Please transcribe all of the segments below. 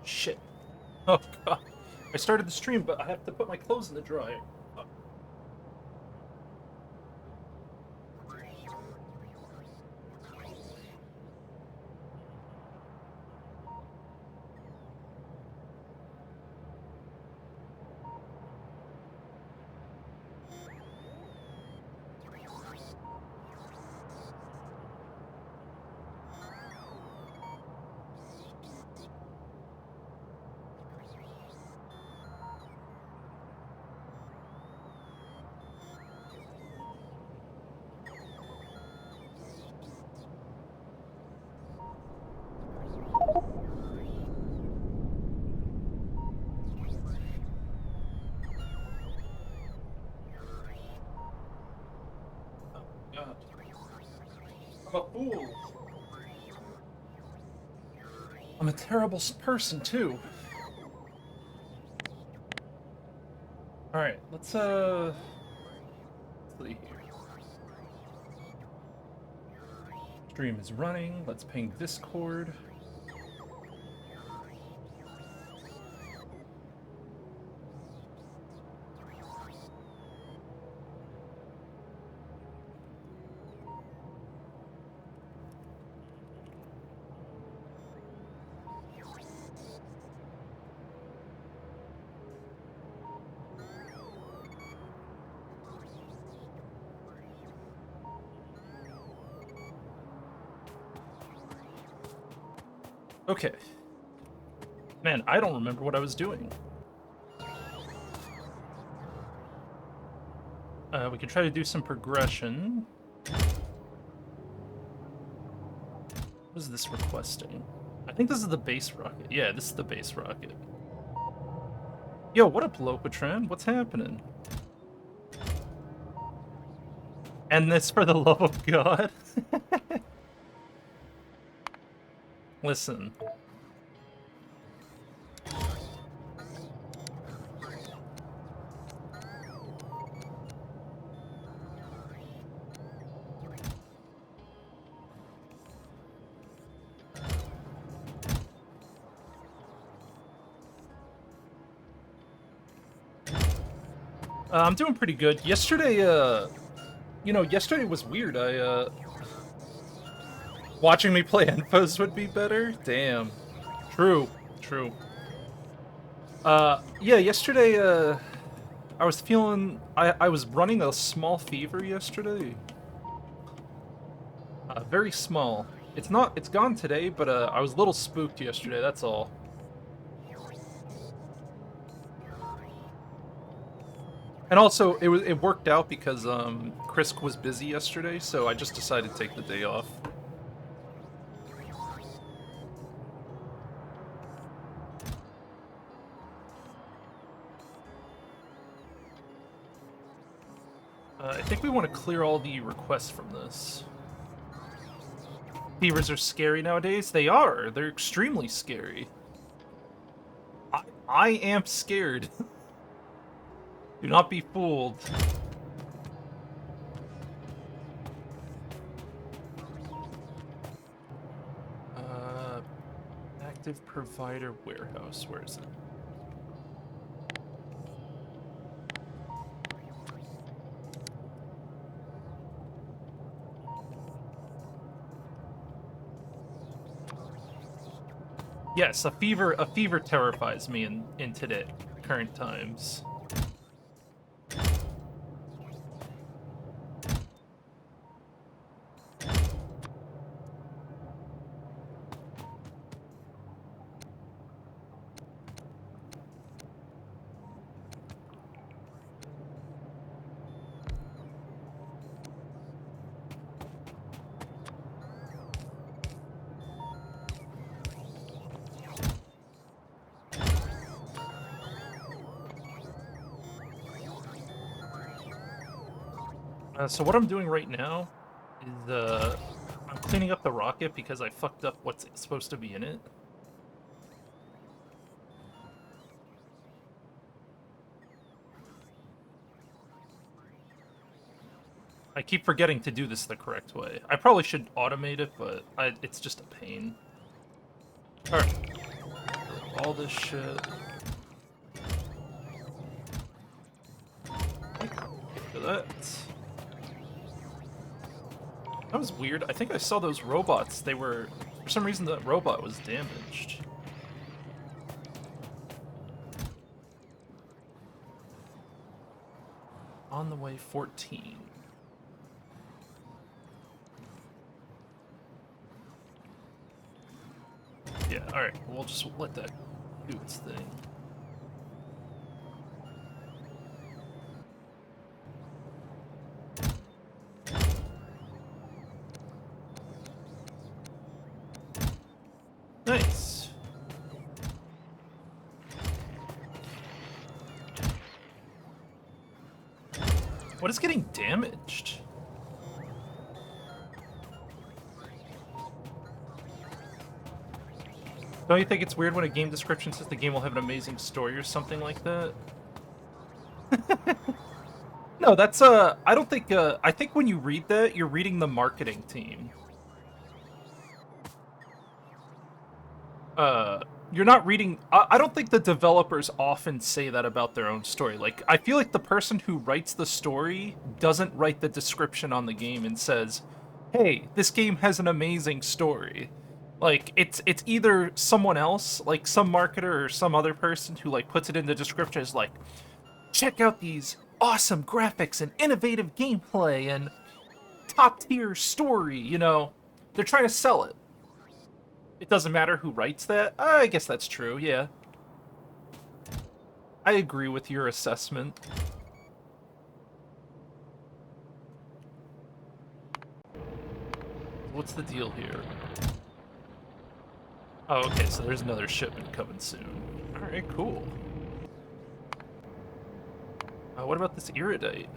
Shit. Oh, God. I started the stream, but I have to put my clothes in the dryer. Oh. God. I'm a fool. I'm a terrible person, too. Alright, let's see here. Stream is running. Let's ping Discord. Okay. Man, I don't remember what I was doing. We can try to do some progression. What is this requesting? I think this is the base rocket. Yeah, this is the base rocket. Yo, what up, Lopatran? What's happening? And this for the love of God? Listen. I'm doing pretty good. Yesterday, yesterday was weird. Watching me play Enfos would be better? Damn. True. Yeah, yesterday, I was feeling... I was running a small fever yesterday. Very small. It's gone today, but, I was a little spooked yesterday, that's all. And also, it worked out because, Chris was busy yesterday, so I just decided to take the day off. I think we want to clear all the requests from this. Fevers are scary nowadays? They are. They're extremely scary. I am scared. Do not be fooled. Active provider warehouse. Where is it? Yes, a fever terrifies me in today current times. So what I'm doing right now is I'm cleaning up the rocket because I fucked up what's supposed to be in it. I keep forgetting to do this the correct way. I probably should automate it, but it's just a pain. Alright. all this shit. Look at that. That was weird. I think I saw those robots. They were... For some reason, that robot was damaged. On the way 14. Yeah, alright. We'll just let that do its thing. Nice. What is getting damaged? Don't you think it's weird when a game description says the game will have an amazing story or something like that? No, that's I don't think I think when you read that, you're reading the marketing team. You're not reading... I don't think the developers often say that about their own story. Like, I feel like the person who writes the story doesn't write the description on the game and says, hey, this game has an amazing story. Like, it's either someone else, like some marketer or some other person who, like, puts it in the description is like, check out these awesome graphics and innovative gameplay and top-tier story, you know? They're trying to sell it. It doesn't matter who writes that? I guess that's true, yeah. I agree with your assessment. What's the deal here? Oh, okay, so there's another shipment coming soon. Alright, cool. What about this iridite?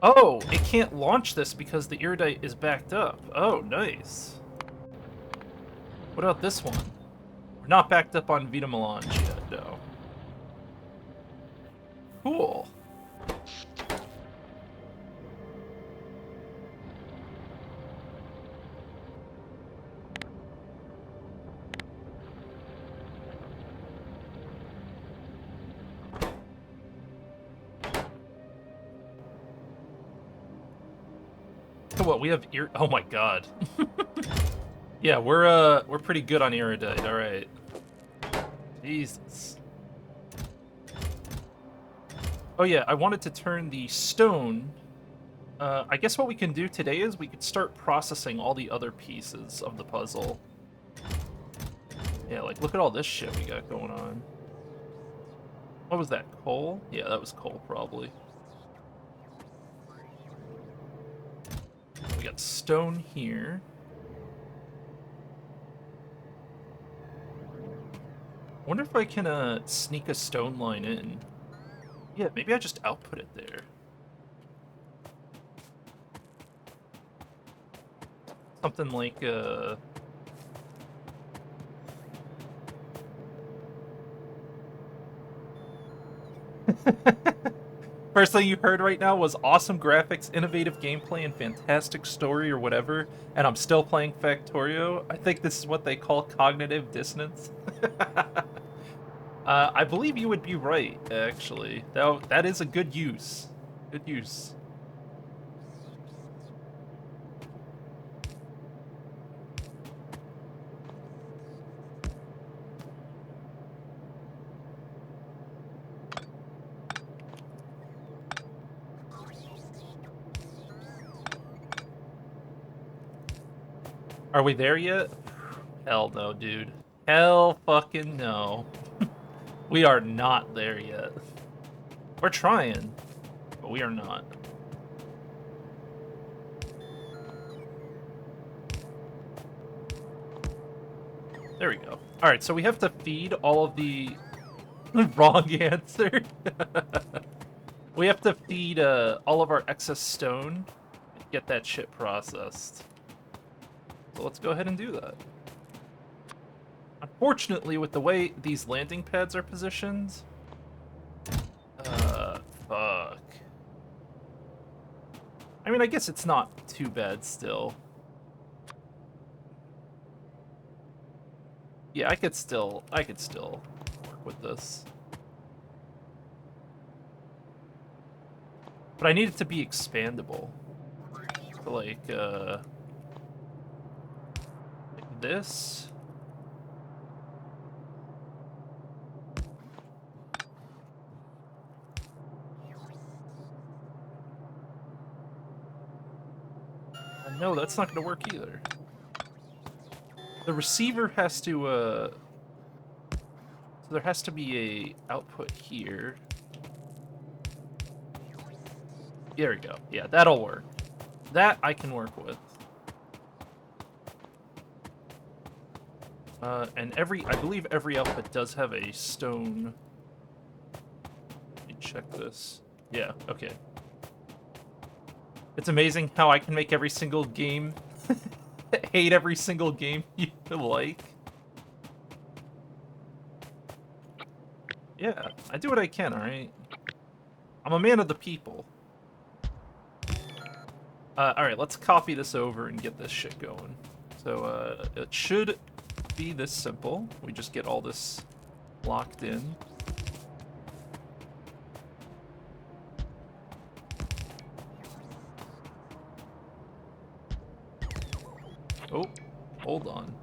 Oh, it can't launch this because the iridite is backed up. Oh, nice. What about this one? We're not backed up on Vita Melange yet, no. Cool. So what, we have oh my god. Yeah, we're pretty good on iridite, alright. Jesus. Oh yeah, I wanted to turn the stone. I guess what we can do today is we could start processing all the other pieces of the puzzle. Yeah, like, look at all this shit we got going on. What was that, coal? Yeah, that was coal, probably. We got stone here. I wonder if I can sneak a stone line in. Yeah, maybe I just output it there. Something like First thing you heard right now was awesome graphics, innovative gameplay, and fantastic story or whatever, and I'm still playing Factorio. I think this is what they call cognitive dissonance. I believe you would be right, actually. That is a good use. Good use. Are we there yet? Hell no, dude. Hell fucking no. We are not there yet. We're trying, but we are not. There we go. Alright, so we have to feed all of the... Wrong answer. We have to feed all of our excess stone and get that shit processed. So let's go ahead and do that. Unfortunately, with the way these landing pads are positioned... fuck. I mean, I guess it's not too bad still. Yeah, I could still work with this. But I need it to be expandable. So like this. No, that's not gonna work either. The receiver has to so there has to be a output here. There we go. Yeah, that'll work. That I can work with. And I believe every output does have a stone. Let me check this. Yeah, okay. It's amazing how I can make every single game hate every single game you like. Yeah, I do what I can, alright? I'm a man of the people. Alright, let's copy this over and get this shit going. So, it should be this simple. We just get all this locked in. Oh, hold on.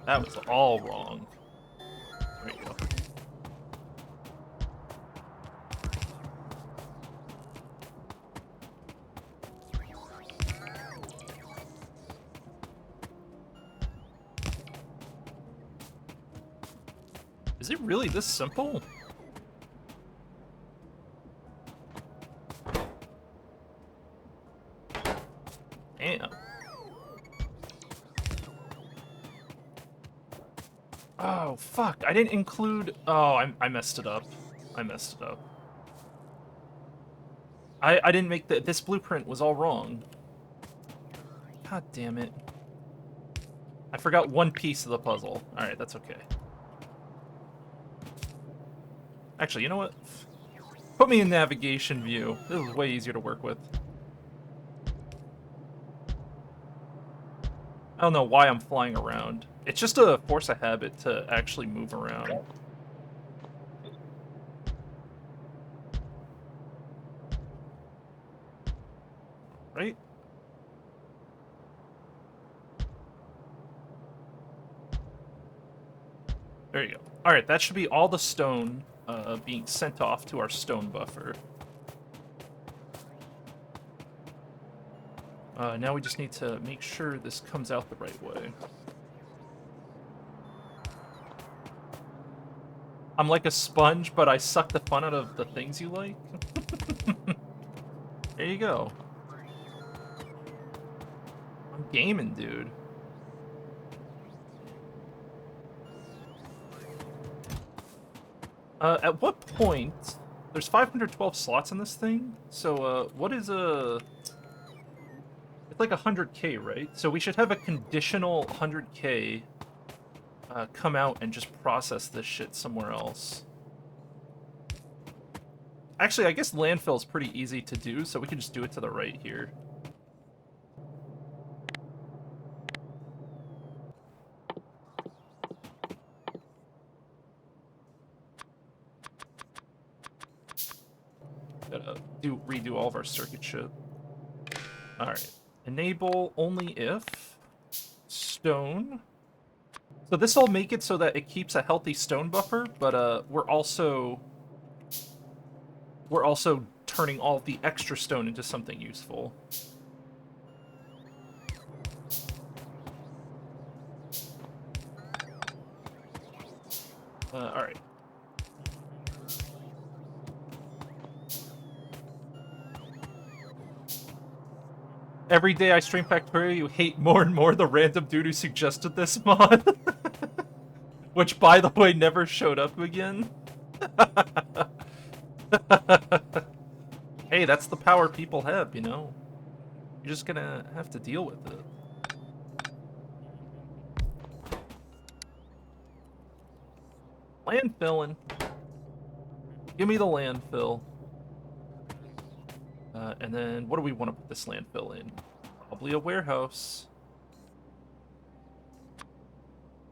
That was all wrong. There we go. Is it really this simple? Damn. Oh, fuck. I didn't include... Oh, I messed it up. I messed it up. I didn't make the... This blueprint was all wrong. God damn it. I forgot one piece of the puzzle. Alright, that's okay. Actually, you know what? Put me in navigation view. This is way easier to work with. I don't know why I'm flying around. It's just a force of habit to actually move around. Right? There you go. Alright, that should be all the stone being sent off to our stone buffer. Now we just need to make sure this comes out the right way. I'm like a sponge, but I suck the fun out of the things you like. There you go. I'm gaming, dude. At what point... There's 512 slots in this thing, so, what is a... It's like 100k, right? So we should have a conditional 100k come out and just process this shit somewhere else. Actually, I guess landfill is pretty easy to do, so we can just do it to the right here. Gotta redo all of our circuit shit. Alright. Enable only if stone. So this will make it so that it keeps a healthy stone buffer, but we're also turning all the extra stone into something useful. Alright. Every day I stream Factorio, you hate more and more the random dude who suggested this mod. Which, by the way, never showed up again. Hey, that's the power people have, you know? You're just gonna have to deal with it. Landfilling. Give me the landfill. And then, what do we want to put this landfill in? Probably a warehouse.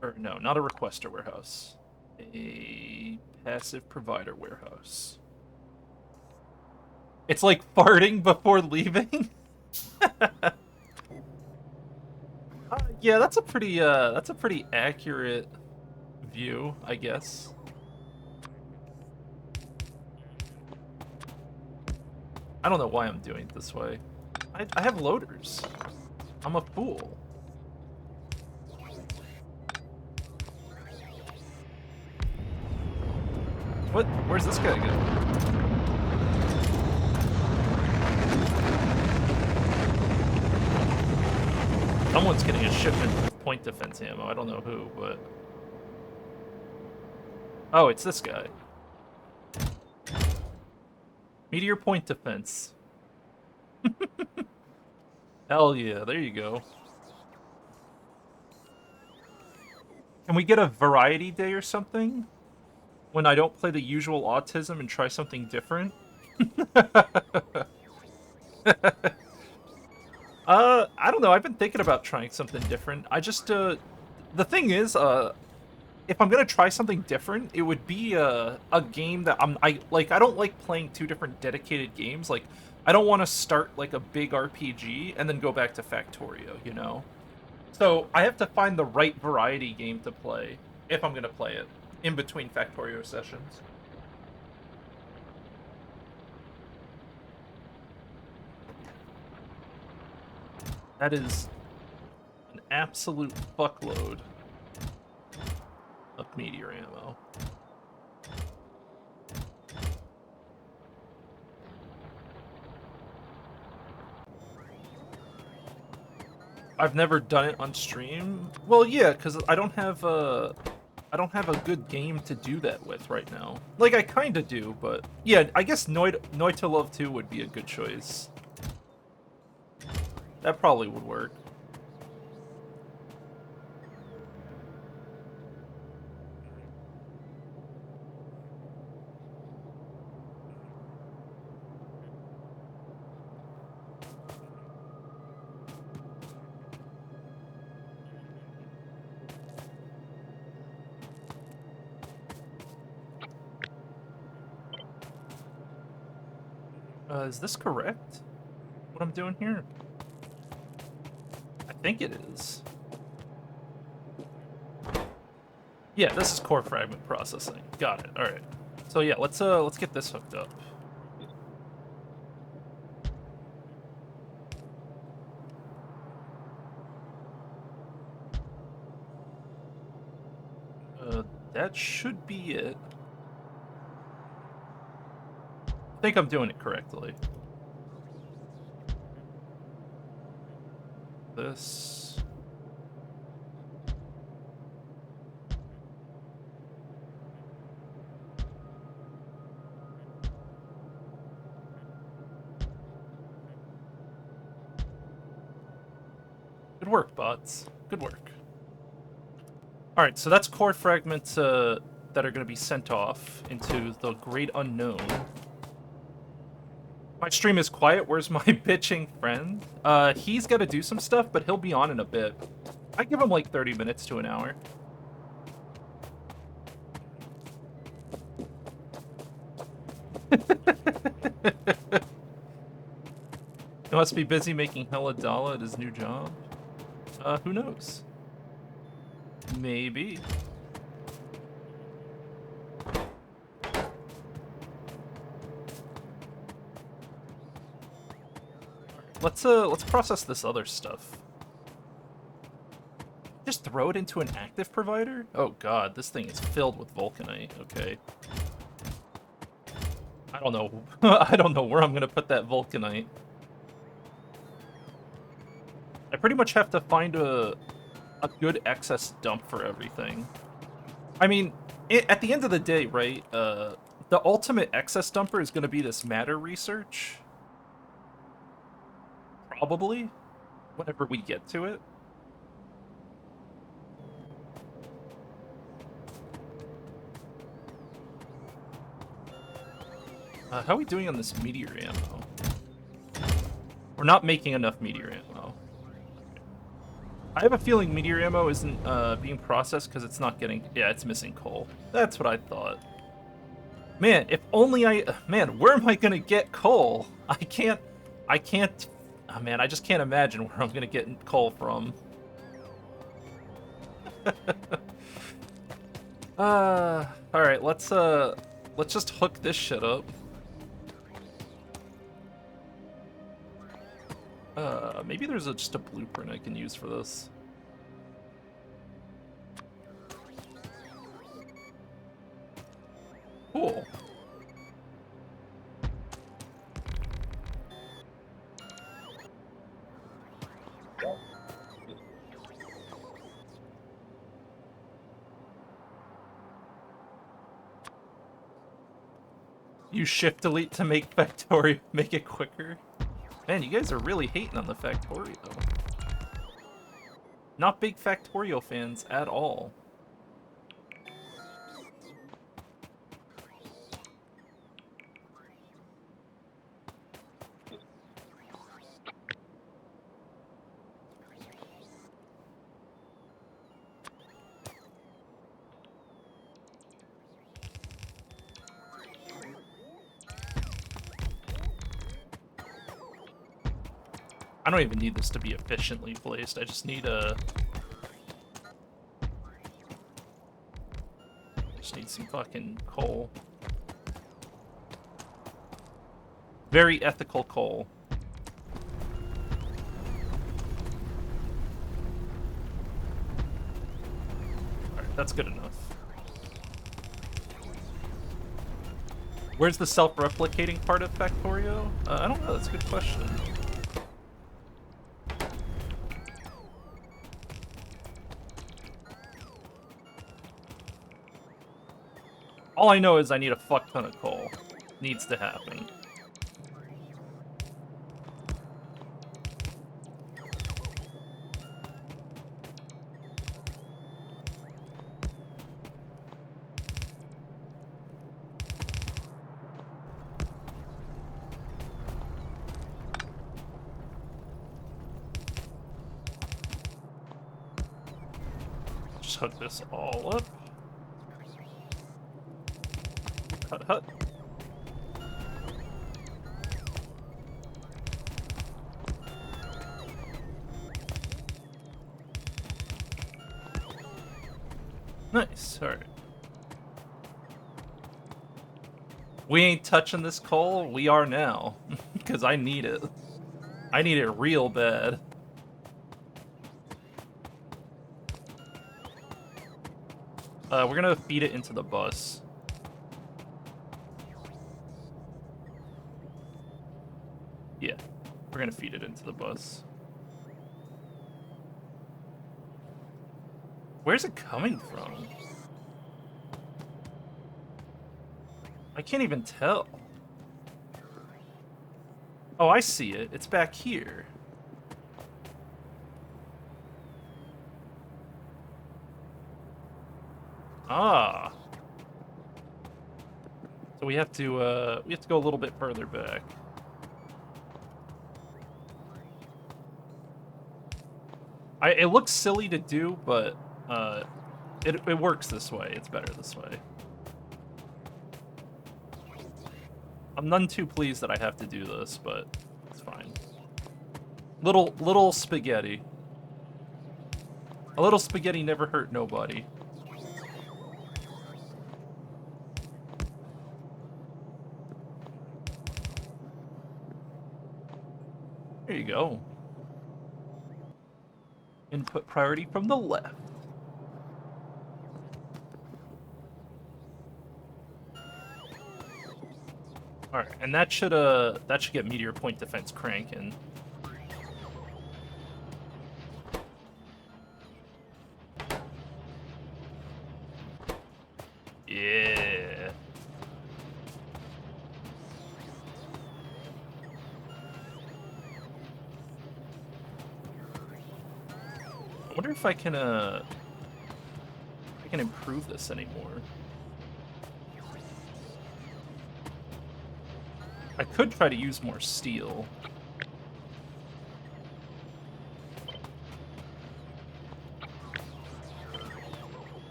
Or no, not a requester warehouse. A passive provider warehouse. It's like farting before leaving. Yeah, that's a pretty accurate view, I guess. I don't know why I'm doing it this way. I have loaders. I'm a fool. What? Where's this guy go? Someone's getting a shipment of point defense ammo. I don't know who, but... Oh, it's this guy. Meteor point defense. Hell yeah, there you go. Can we get a variety day or something? When I don't play the usual autism and try something different? I don't know. I've been thinking about trying something different. I just, the thing is, if I'm gonna try something different, it would be a game that I don't like playing two different dedicated games. Like, I don't want to start like a big RPG and then go back to Factorio, you know? So I have to find the right variety game to play if I'm gonna play it in between Factorio sessions. That is an absolute fuckload of Meteor ammo. I've never done it on stream. Well, yeah, because I don't have a good game to do that with right now. Like, I kind of do, but yeah, I guess Noid to Love 2 would be a good choice. That probably would work. Is this correct? What I'm doing here? I think it is. Yeah, this is core fragment processing. Got it. All right. So yeah, let's get this hooked up. That should be it. I think I'm doing it correctly. This. Good work, bots. Good work. Alright, so that's core fragments that are going to be sent off into the great unknown. My stream is quiet. Where's my bitching friend? He's got to do some stuff, but he'll be on in a bit. I give him like 30 minutes to an hour. He must be busy making hella dollar at his new job. Who knows? Maybe. Let's process this other stuff. Just throw it into an active provider? Oh god, this thing is filled with vulcanite. Okay. I don't know. I don't know where I'm gonna put that vulcanite. I pretty much have to find a good excess dump for everything. I mean, at the end of the day, right, the ultimate excess dumper is going to be this matter research. Probably. Whenever we get to it. How are we doing on this meteor ammo? We're not making enough meteor ammo. I have a feeling meteor ammo isn't being processed because it's not getting... Yeah, it's missing coal. That's what I thought. Man, if only I... Man, where am I gonna get coal? I can't... Oh, man, I just can't imagine where I'm gonna get coal from. Alright, let's just hook this shit up. Maybe there's just a blueprint I can use for this. Cool. Use Shift Delete to make Factorio make it quicker. Man, you guys are really hating on the Factorio. Not big Factorio fans at all. I don't even need this to be efficiently placed. I just need some fucking coal. Very ethical coal. Alright, that's good enough. Where's the self-replicating part of Factorio? I don't know, that's a good question. All I know is I need a fuck ton of coal. Needs to happen. Just hook this all up. Hut, hut. Nice, alright. We ain't touching this coal, we are now. Because I need it. I need it real bad. We're gonna feed it into the bus. Yeah, we're gonna feed it into the bus. Where's it coming from? I can't even tell. Oh, I see it. It's back here. Ah. So we have to go a little bit further back. It looks silly to do, but it works this way. It's better this way. I'm none too pleased that I have to do this, but it's fine. Little spaghetti. A little spaghetti never hurt nobody. There you go. Input priority from the left. All right, and that should get Meteor point defense cranking. Yeah. I wonder if I can improve this anymore. I could try to use more steel.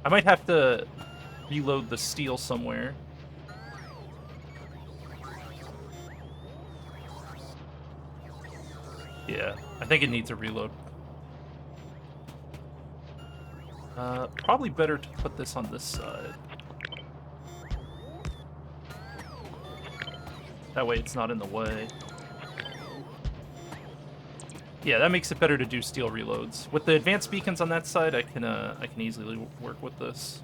I might have to reload the steel somewhere. Yeah, I think it needs a reload. Probably better to put this on this side. That way it's not in the way. Yeah, that makes it better to do steel reloads. With the advanced beacons on that side, I can easily work with this.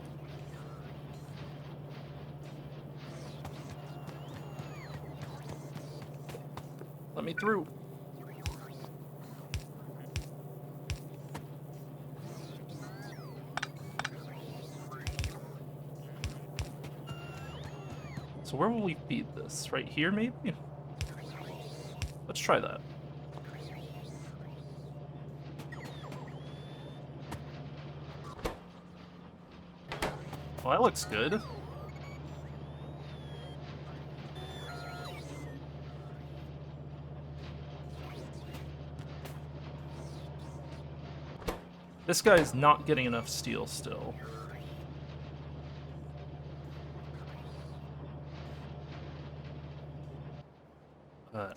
Let me through. So where will we feed this? Right here, maybe? Let's try that. Well, that looks good. This guy's not getting enough steel still.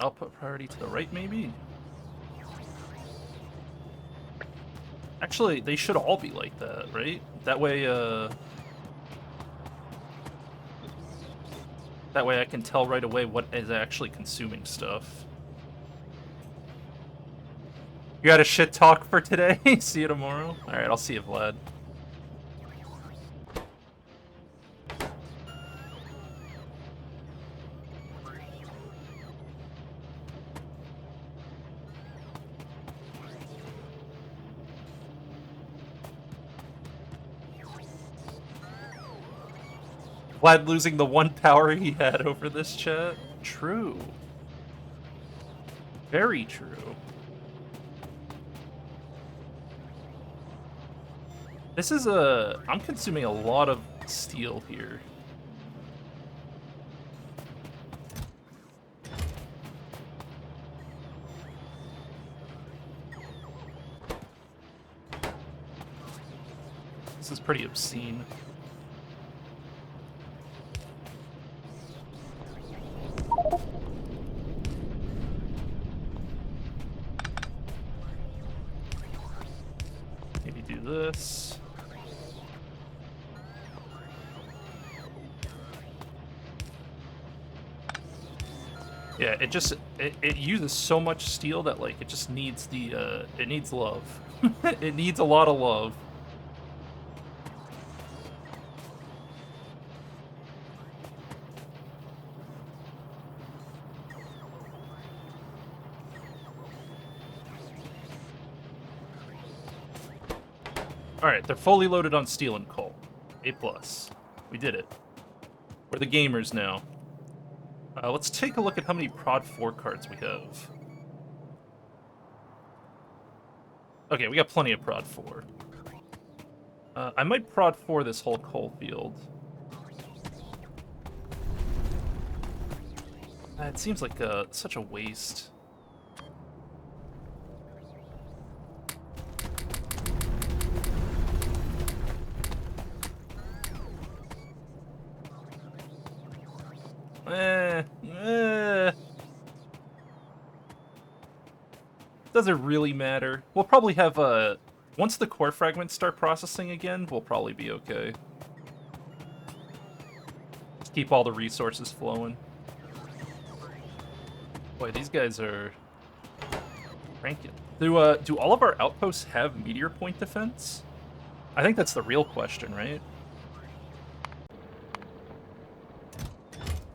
Output priority to the right, maybe? Actually, they should all be like that, right? That way I can tell right away what is actually consuming stuff. You got a shit talk for today? See you tomorrow? Alright, I'll see you, Vlad. Vlad losing the one power he had over this chat? True. Very true. This is I'm consuming a lot of steel here. This is pretty obscene. Maybe do this. Yeah, it uses so much steel that like it just needs the it needs love. It needs a lot of love. Alright, they're fully loaded on steel and coal. A+. We did it. We're the gamers now. Let's take a look at how many Prod 4 cards we have. Okay, we got plenty of Prod 4. I might Prod 4 this whole coal field. It seems like such a waste. Doesn't really matter. We'll probably have once the core fragments start processing again, we'll probably be okay. Just keep all the resources flowing. Boy, these guys are ranking. Do all of our outposts have meteor point defense? I think that's the real question, right?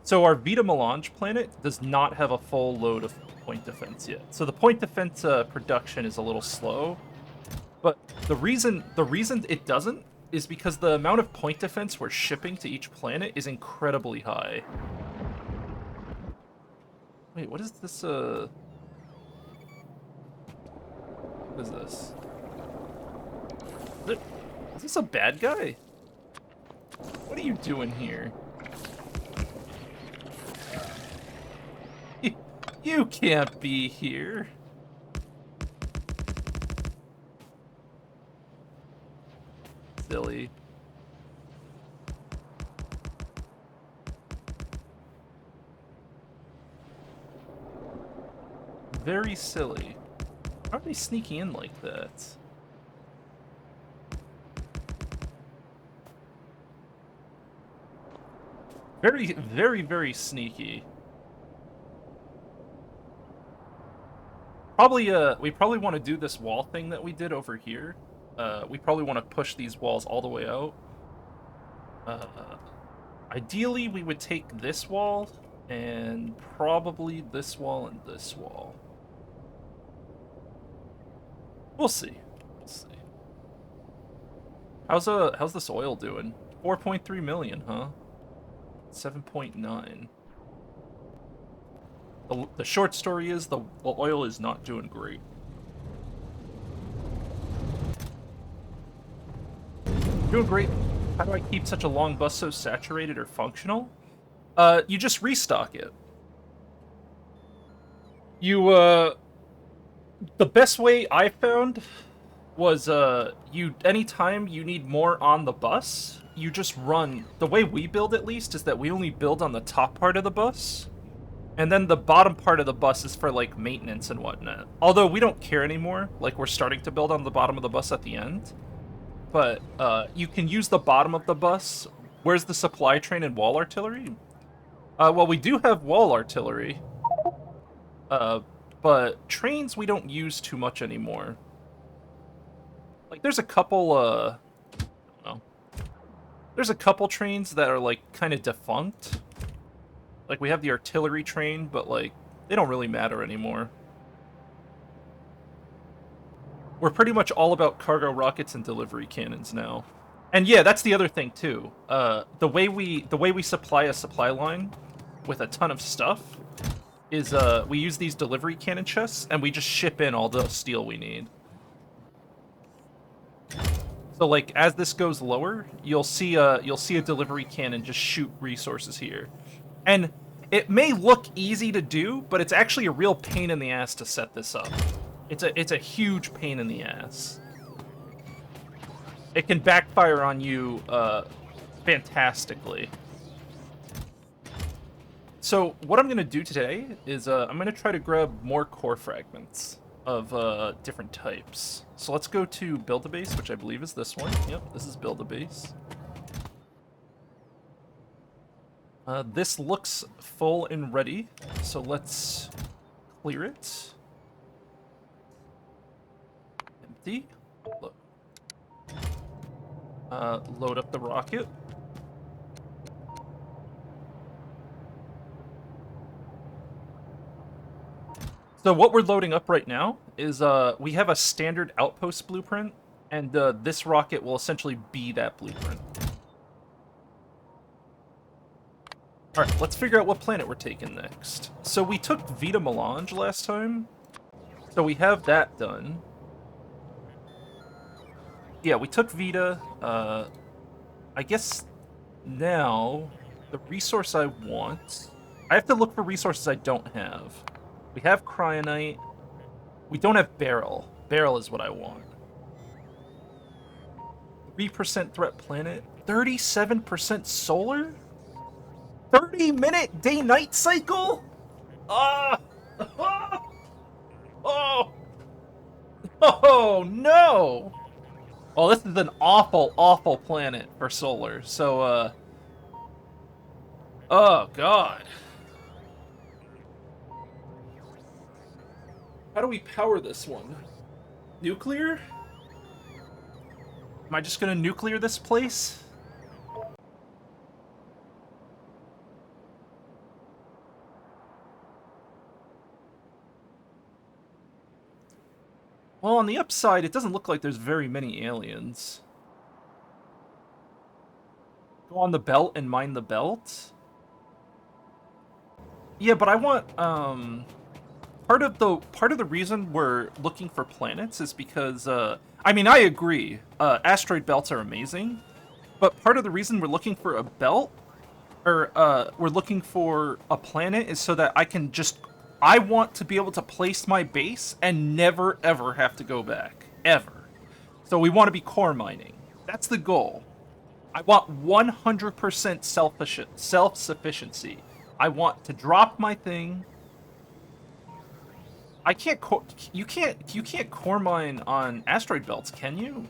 So our Vita Melange planet does not have a full load of point defense yet. So the point defense production is a little slow. But the reason it doesn't is because the amount of point defense we're shipping to each planet is incredibly high. Wait, what is this what is this? Is this a bad guy? What are you doing here? You can't be here. Silly. very silly. How are they sneaking in like that? Very, very, very sneaky. Probably, we probably want to do this wall thing that we did over here. We probably want to push these walls all the way out. Ideally, we would take this wall, and probably this wall and this wall. We'll see. We'll see. How's this oil doing? 4.3 million, huh? 7.9. The short story is the oil is not doing great. Doing great. How do I keep such a long bus so saturated or functional? You just restock it. The best way I found was, anytime you need more on the bus, you just run. The way we build, at least, is that we only build on the top part of the bus, and then the bottom part of the bus is for, like, maintenance and whatnot. Although we don't care anymore, like, we're starting to build on the bottom of the bus at the end. But, you can use the bottom of the bus. Where's the supply train and wall artillery? Well, we do have wall artillery. But trains we don't use too much anymore. Like, there's a couple, I don't know. There's a couple trains that are, like, kind of defunct. Like, we have the artillery train, but, like, they don't really matter anymore. We're pretty much all about cargo rockets and delivery cannons now. And yeah, that's the other thing, too. The way we supply a supply line with a ton of stuff is, we use these delivery cannon chests, and we just ship in all the steel we need. So, like, as this goes lower, you'll see a delivery cannon just shoot resources here. And it may look easy to do, but it's actually a real pain in the ass to set this up. It's a huge pain in the ass. It can backfire on you fantastically. So what I'm gonna do today is I'm gonna try to grab more core fragments of different types. So let's go to Build-A-Base, which I believe is this one. Yep, this is Build-A-Base. This looks full and ready, so let's clear it. Empty. Load up the rocket. So what we're loading up right now is we have a standard outpost blueprint, and this rocket will essentially be that blueprint. Alright, let's figure out what planet we're taking next. So we took Vita Melange last time, so we have that done. Yeah, we took Vita. I guess now the resource I want... I have to look for resources I don't have. We have Cryonite. We don't have Beryl. Beryl is what I want. 3% threat planet. 37% solar? 30-minute day-night cycle? Ah! Oh! Oh, no! Oh, this is an awful, awful planet for solar. So, oh, God. How do we power this one? Nuclear? Am I just gonna nuclear this place? Well, on the upside, it doesn't look like there's very many aliens. Go on the belt and mine the belt? Yeah, but I want, part of the reason we're looking for planets is because, I mean, I agree, asteroid belts are amazing, but part of the reason we're looking for a belt, or, we're looking for a planet is so that I want to be able to place my base and never, ever have to go back. Ever. So we want to be core mining. That's the goal. I want 100% self-sufficiency. I want to drop my thing, I can't you can't core mine on asteroid belts, can you?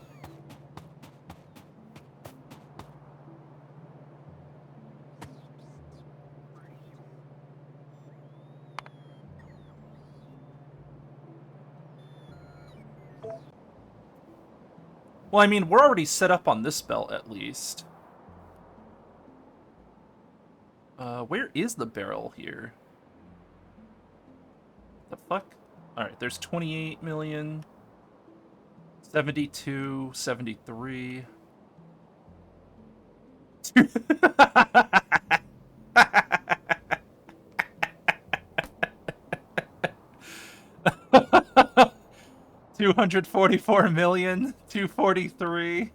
Well, I mean, we're already set up on this belt at least. Where is the barrel here? The fuck? Alright, there's 28 million, 72, 73. $244,243,000.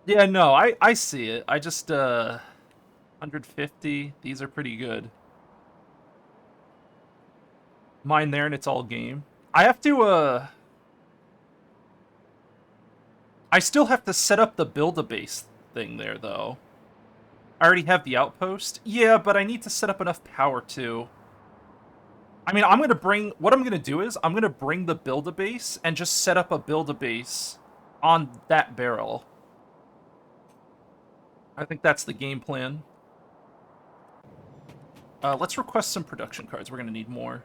Yeah, no, I see it. I just 150. These are pretty good. Mine there, and it's all game. I have to I still have to set up the build-a-base thing there though. I already have the outpost. Yeah, but I need to set up enough power too. I mean, what I'm gonna do is I'm gonna bring the build-a-base and just set up a build-a-base on that barrel. I think that's the game plan. Let's request some production cards. We're gonna need more.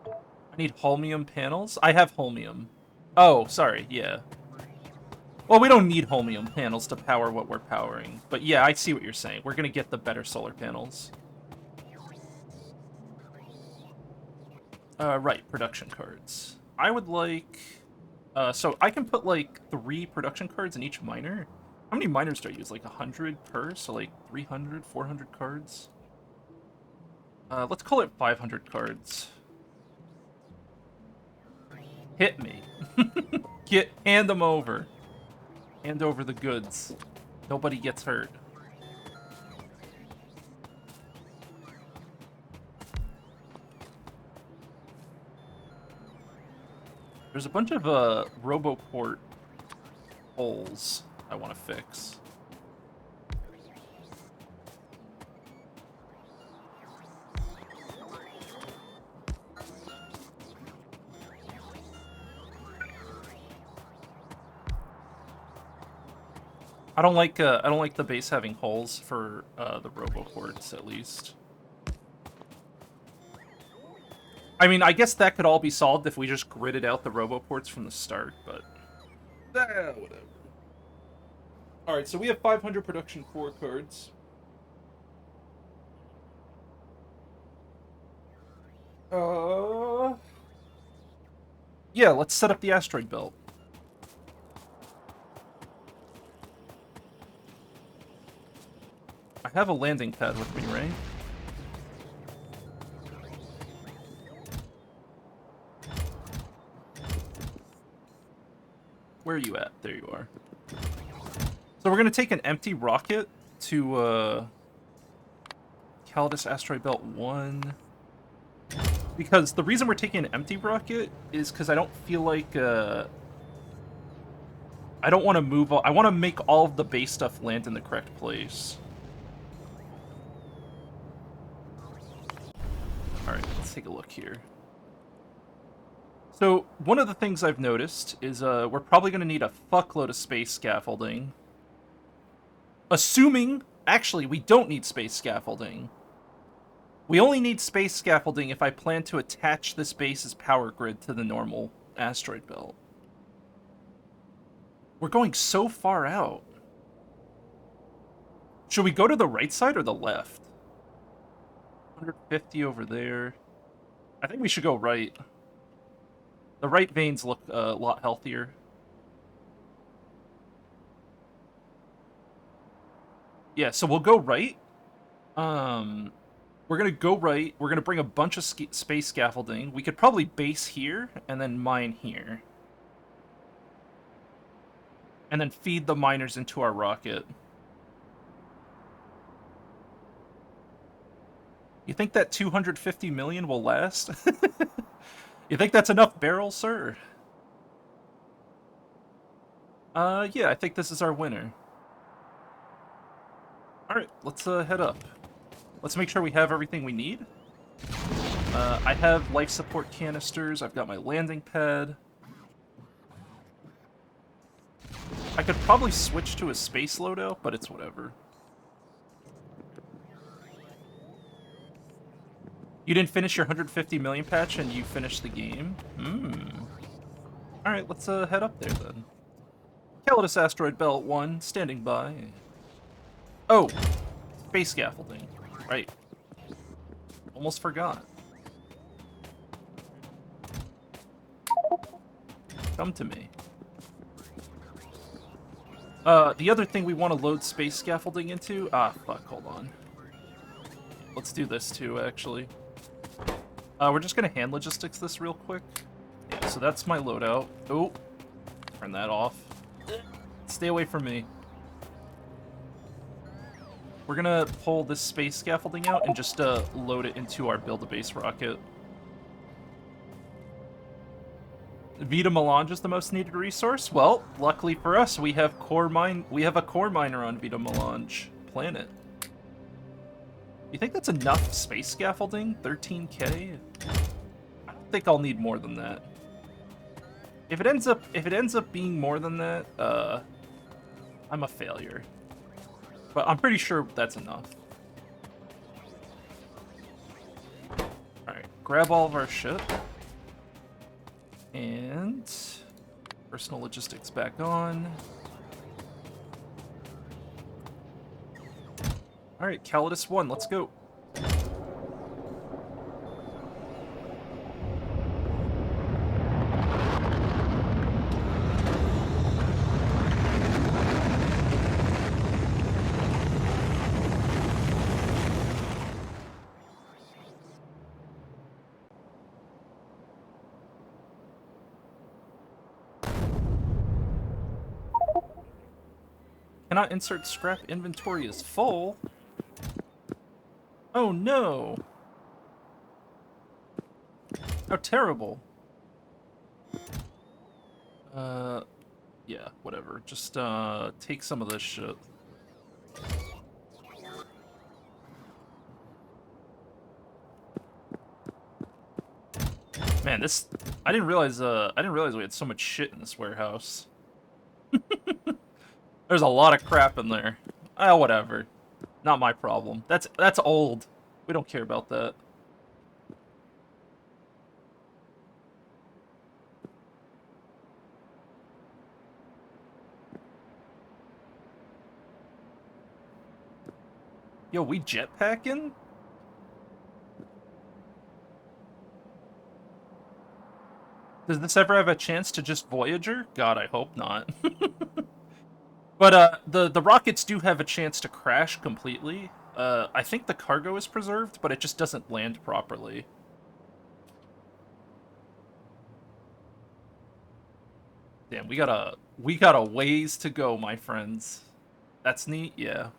I need holmium panels. I have holmium. Oh, sorry, yeah. Well, we don't need holmium panels to power what we're powering. But yeah, I see what you're saying. We're gonna get the better solar panels. Right, production cards. I would like... so I can put, like, 3 production cards in each miner. How many miners do I use? Like 100 per? So, like, 300, 400 cards? Let's call it 500 cards. Hit me. Hand them over. Hand over the goods. Nobody gets hurt. There's a bunch of RoboPort holes I want to fix. I don't like the base having holes for the RoboPorts at least. I mean, I guess that could all be solved if we just gridded out the RoboPorts from the start, but whatever. All right, so we have 500 production core cards. Yeah, let's set up the asteroid belt. I have a landing pad with me, right? Where are you at? There you are. So we're gonna take an empty rocket to Calidus Asteroid Belt 1. Because the reason we're taking an empty rocket is because I don't feel like I don't want to move. I want to make all of the base stuff land in the correct place. All right, let's take a look here. So one of the things I've noticed is we're probably going to need a fuckload of space scaffolding. Assuming, actually, we don't need space scaffolding. We only need space scaffolding if I plan to attach this base's power grid to the normal asteroid belt. We're going so far out. Should we go to the right side or the left? 150 over there. I think we should go right. The right veins look a lot healthier. Yeah, so we'll go right. We're gonna go right. We're gonna bring a bunch of space scaffolding. We could probably base here and then mine here. And then feed the miners into our rocket. You think that 250 million will last? You think that's enough barrels, sir? Yeah, I think this is our winner. Alright, let's head up. Let's make sure we have everything we need. I have life support canisters. I've got my landing pad. I could probably switch to a space loadout, but it's whatever. You didn't finish your 150 million patch and you finished the game? Alright, let's head up there then. Calidus Asteroid Belt 1, standing by. Oh! Space scaffolding. Right. Almost forgot. Come to me. The other thing we want to load space scaffolding into... Ah, fuck, hold on. Let's do this too, actually. We're just gonna hand logistics this real quick. Yeah, so that's my loadout. Oh, turn that off. Stay away from me. We're gonna pull this space scaffolding out and just load it into our build-a-base rocket. Vita Melange is the most needed resource? Well, luckily for us, we have a core miner on Vita Melange planet. You think that's enough space scaffolding? 13k? I don't think I'll need more than that. If it ends up being more than that, I'm a failure. But I'm pretty sure that's enough. Alright, grab all of our shit. And personal logistics back on. Alright, Calidus 1, let's go. Cannot insert scrap, inventory is full. Oh no! How terrible. Yeah, whatever. Just, take some of this shit. Man, this... I didn't realize we had so much shit in this warehouse. There's a lot of crap in there. Ah, whatever. Not my problem. That's old. We don't care about that. Yo, we jetpacking? Does this ever have a chance to just Voyager? God, I hope not. But the rockets do have a chance to crash completely. I think the cargo is preserved, but it just doesn't land properly. Damn, we got a ways to go, my friends. That's neat, yeah.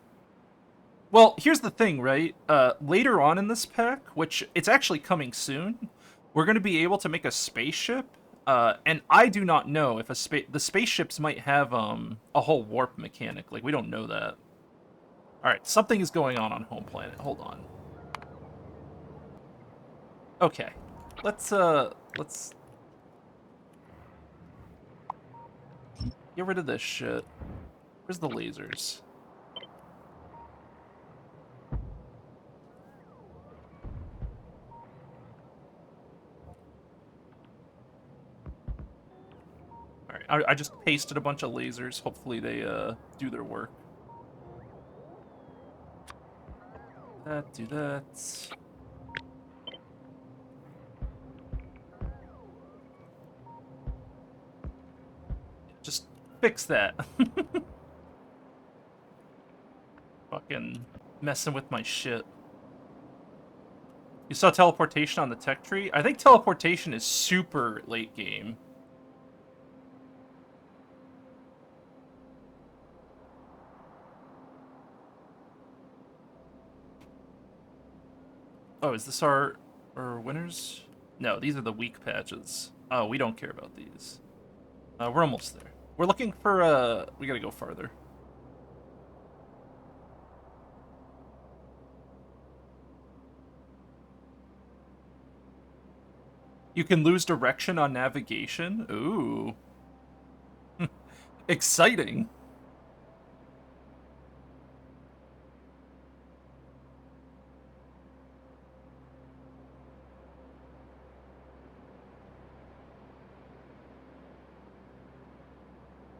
Well, here's the thing, right? Later on in this pack, which it's actually coming soon, we're going to be able to make a spaceship. And I do not know if the spaceships might have a whole warp mechanic. Like, we don't know that. All right, something is going on home planet. Hold on. Okay, let's get rid of this shit. Where's the lasers? Alright, I just pasted a bunch of lasers. Hopefully they do their work. Do that. Just fix that. Fucking messing with my shit. You saw teleportation on the tech tree? I think teleportation is super late game. Oh, is this our winners? No, these are the weak patches. Oh, we don't care about these. We're almost there. We're looking for, we gotta go farther. You can lose direction on navigation. Ooh. Exciting.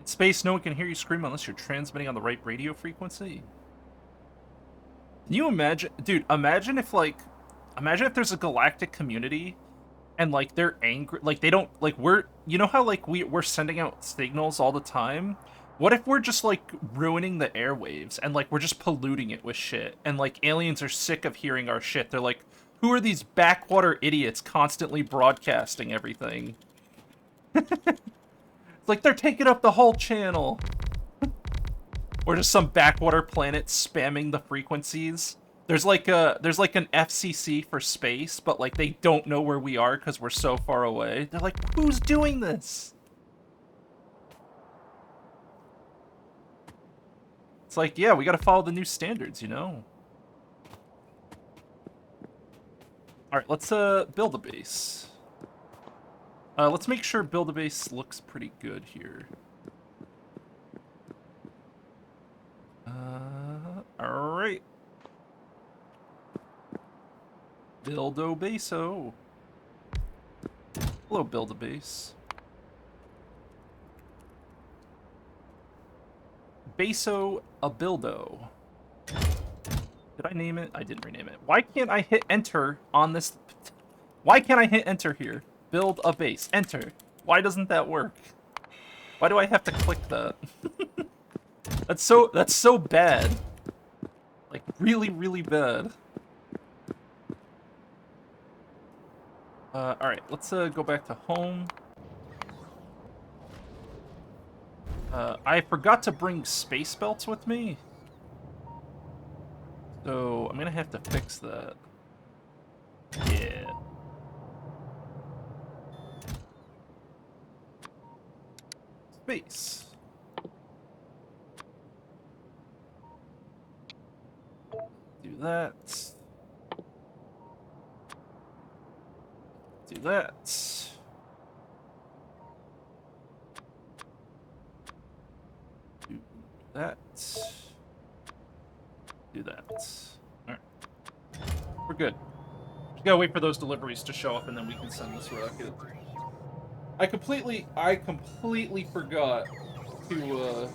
In space, no one can hear you scream unless you're transmitting on the right radio frequency. Can you imagine? Dude, imagine if there's a galactic community and like they're angry, like they don't like you know how like we're sending out signals all the time. What if we're just like ruining the airwaves and like we're just polluting it with shit, and like aliens are sick of hearing our shit? They're like, who are these backwater idiots constantly broadcasting everything? It's like they're taking up the whole channel. Or just some backwater planet spamming the frequencies. There's like an FCC for space, but like they don't know where we are because we're so far away. They're like, who's doing this? It's like, yeah, we gotta follow the new standards, you know? Alright, let's build a base. Let's make sure build a base looks pretty good here. Alright. Build-o-baso. Hello, build-a-base. Baso-a-buildo. Did I name it? I didn't rename it. Why can't I hit enter on this? Why can't I hit enter here? Build a base. Enter. Why doesn't that work? Why do I have to click that? That's so bad. Like, really, really bad. Alright, let's go back to home. I forgot to bring space belts with me. So, I'm gonna have to fix that. Yeah. Space. Do that. Do that. Do that. Do that. Alright. We're good. Just gotta wait for those deliveries to show up and then we can send this rocket. I completely forgot to,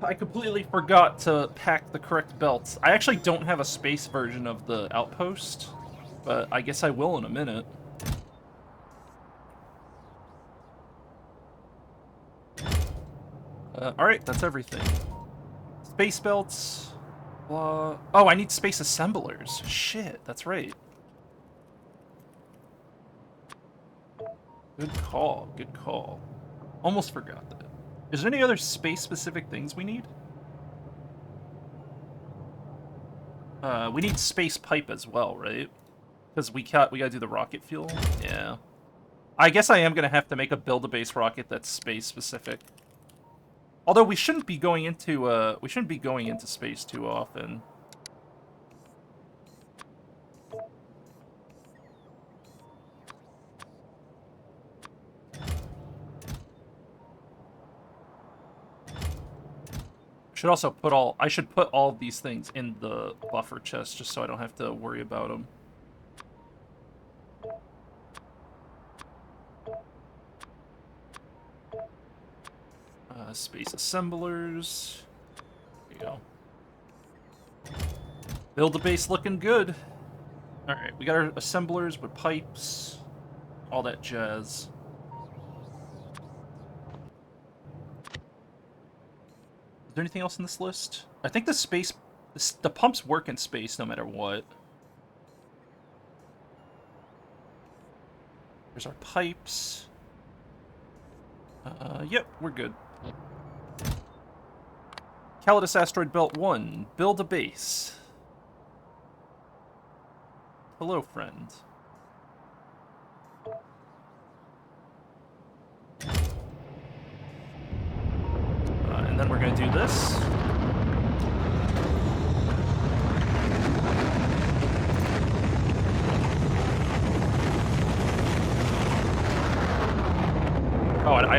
I completely forgot to pack the correct belts. I actually don't have a space version of the outpost, but I guess I will in a minute. Alright, that's everything. Space belts. Blah. Oh, I need space assemblers. Shit, that's right. Good call, good call. Almost forgot that. Is there any other space-specific things we need? We need space pipe as well, right? Because we gotta do the rocket fuel. Yeah. I guess I am gonna have to make a build-a-base rocket that's space-specific. Although we shouldn't be going into space too often. I should put all of these things in the buffer chest just so I don't have to worry about them. Space assemblers. There you go. Build a base looking good. Alright, we got our assemblers with pipes. All that jazz. Is there anything else in this list? I think the pumps work in space no matter what. There's our pipes. Yep, we're good. Calidus Asteroid Belt 1. Build a base. Hello, friend. And then we're going to do this.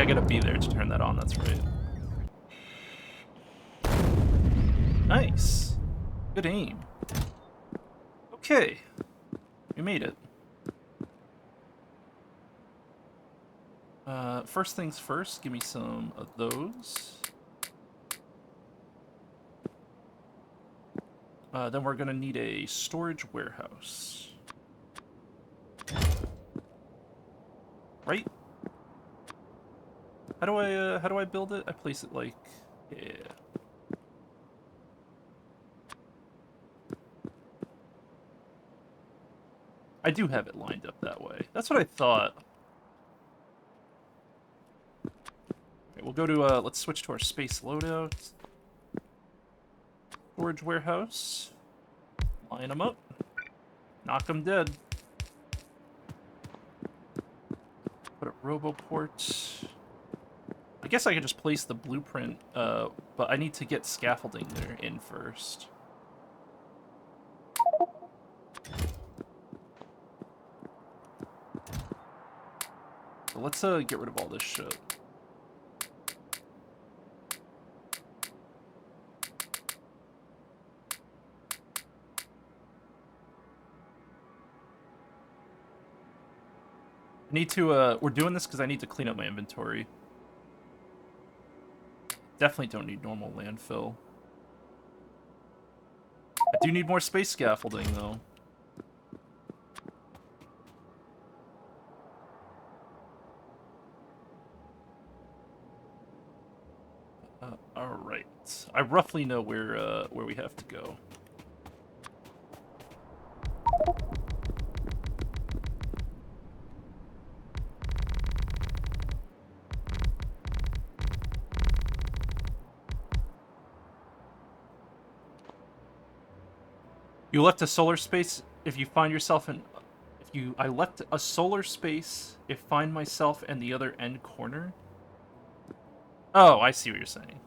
I gotta be there to turn that on, that's right. Nice. Good aim. Okay. We made it. First things first, give me some of those. Then we're gonna need a storage warehouse. Right? How do I build it? I place it like, yeah. I do have it lined up that way. That's what I thought. Okay, we'll go to, let's switch to our space loadout. Storage warehouse. Line them up. Knock them dead. Put a roboport. I guess I could just place the blueprint, but I need to get scaffolding there in first. So let's get rid of all this shit. I need to, we're doing this because I need to clean up my inventory. Definitely don't need normal landfill. I do need more space scaffolding, though. Alright. I roughly know where we have to go. You left a solar space if you find yourself in... I left a solar space if find myself in the other end corner? Oh, I see what you're saying.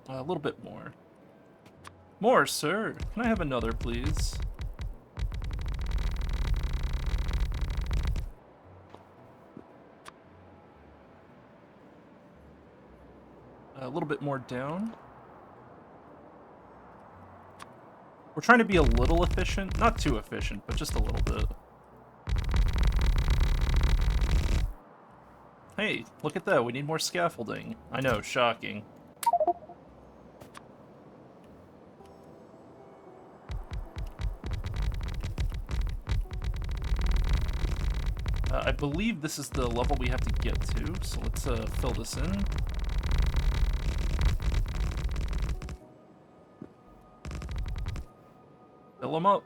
A little bit more. More, sir. Can I have another, please? A little bit more down. We're trying to be a little efficient. Not too efficient, but just a little bit. Hey, look at that. We need more scaffolding. I know, shocking. I believe this is the level we have to get to, so let's fill this in. Fill them up.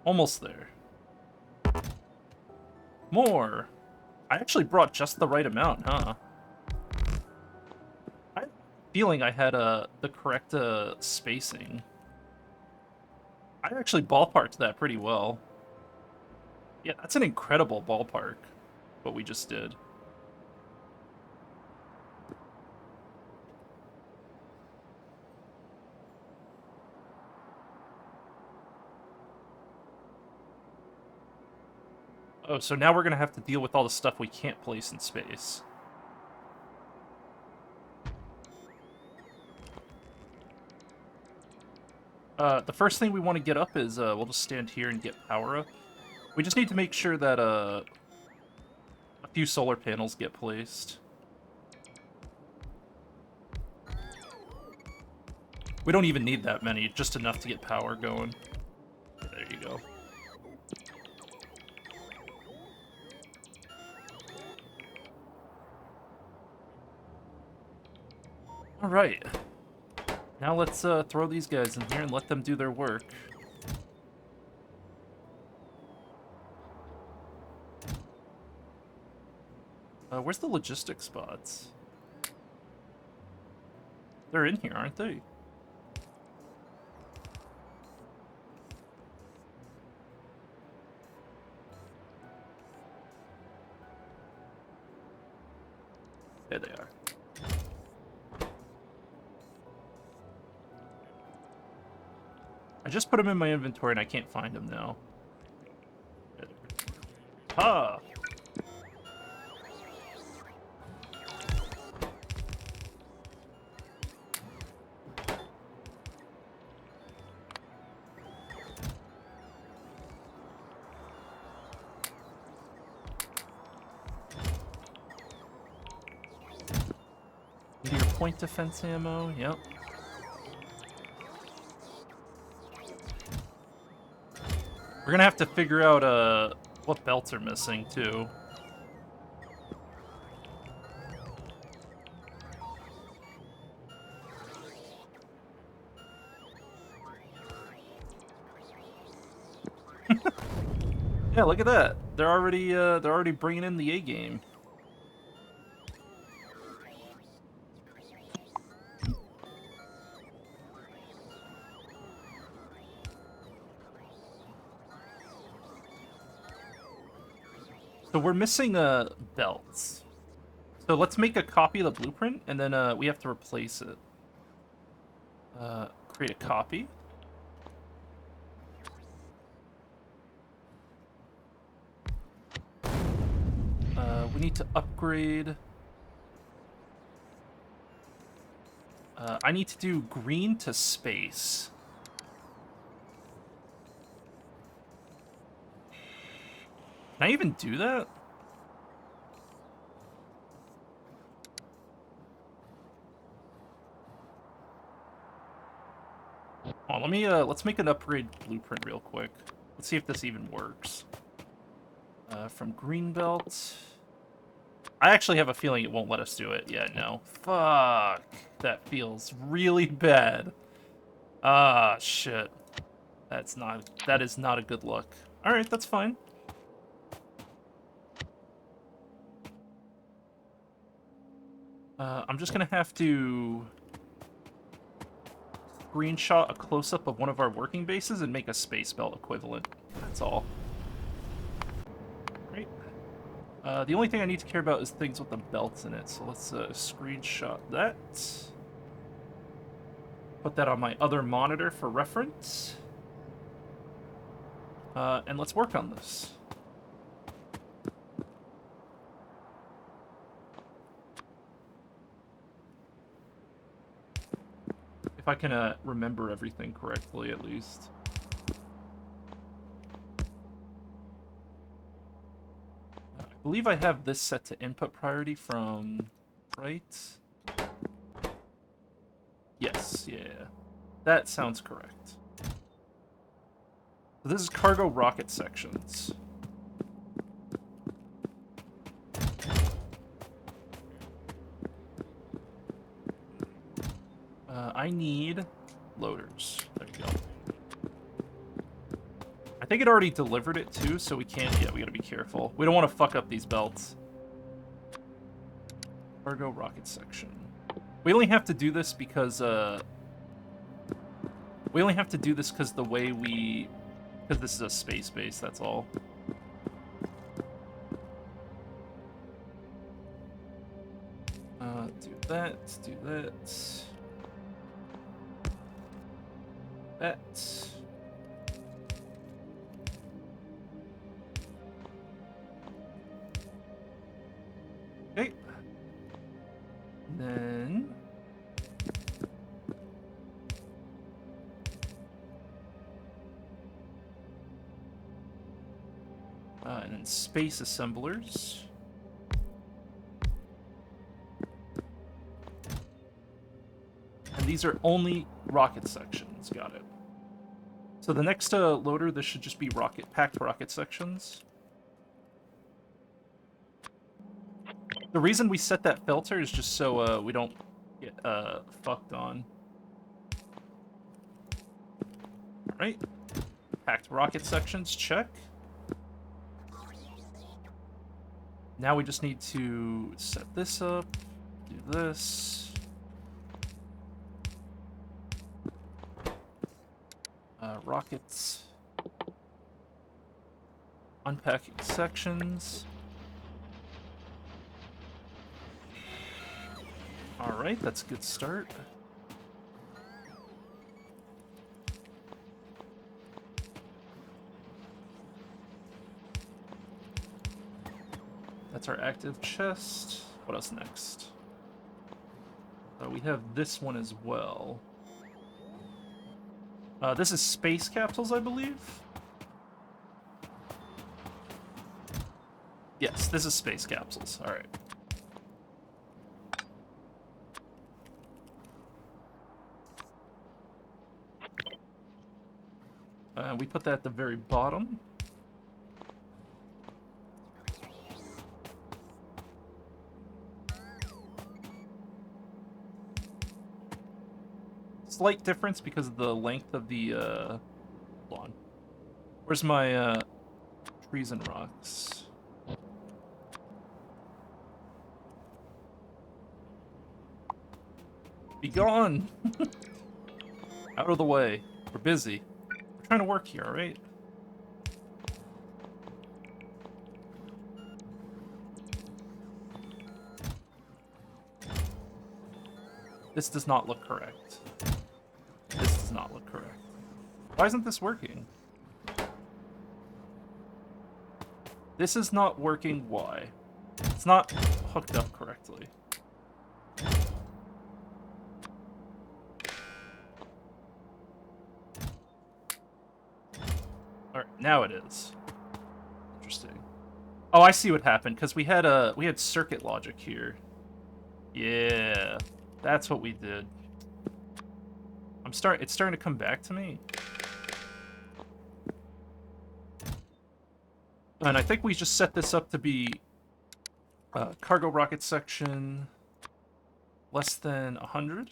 Almost there. More! I actually brought just the right amount, huh? I had a feeling I had the correct spacing. I actually ballparked that pretty well. Yeah, that's an incredible ballpark, what we just did. Oh, so now we're gonna have to deal with all the stuff we can't place in space. The first thing we want to get up is, we'll just stand here and get power up. We just need to make sure that, a few solar panels get placed. We don't even need that many, just enough to get power going. There you go. Alright. Now let's throw these guys in here and let them do their work. Where's the logistics spots? They're in here, aren't they? I just put them in my inventory and I can't find them now. Ah! Meteor point defense ammo, yep. We're gonna have to figure out what belts are missing too. Yeah, look at that. They're already bringing in the A game. So we're missing belts. So let's make a copy of the blueprint, and then we have to replace it. Create a copy. We need to upgrade. I need to do green to space. Can I even do that? Oh, let's make an upgrade blueprint real quick. Let's see if this even works. From green belt. I actually have a feeling it won't let us do it. Yeah, no. Fuck. That feels really bad. Ah, shit. That is not a good look. Alright, that's fine. I'm just gonna have to screenshot a close-up of one of our working bases and make a space belt equivalent. That's all. Great. The only thing I need to care about is things with the belts in it, so let's screenshot that. Put that on my other monitor for reference. And let's work on this. If I can remember everything correctly, at least. I believe I have this set to input priority from... right? Yes, yeah. That sounds correct. So this is cargo rocket sections. I need loaders. There you go. I think it already delivered it too, so we can't... yeah, we gotta be careful. We don't want to fuck up these belts. Cargo rocket section. We only have to do this because, we only have to do this because the way we... because this is a space base, that's all. Do that, do that. That. Okay. Then... and then space assemblers. And these are only rocket sections. Got it. So the next loader, this should just be packed rocket sections. The reason we set that filter is just so we don't get fucked on. Alright. Packed rocket sections, check. Now we just need to set this up, do this. Rockets. Unpacking sections. Alright, that's a good start. That's our active chest. What else next? We have this one as well. This is space capsules, I believe. Yes, this is space capsules. All right. We put that at the very bottom. Slight difference because of the length of the, hold on. Where's my, trees and rocks? Be gone! Out of the way. We're busy. We're trying to work here, alright? This does not look correct. This does not look correct. Why isn't this working? This is not working. Why? It's not hooked up correctly. Alright, now it is. Interesting. Oh, I see what happened, because we had circuit logic here. Yeah. That's what we did. It's starting to come back to me. And I think we just set this up to be cargo rocket section less than 100.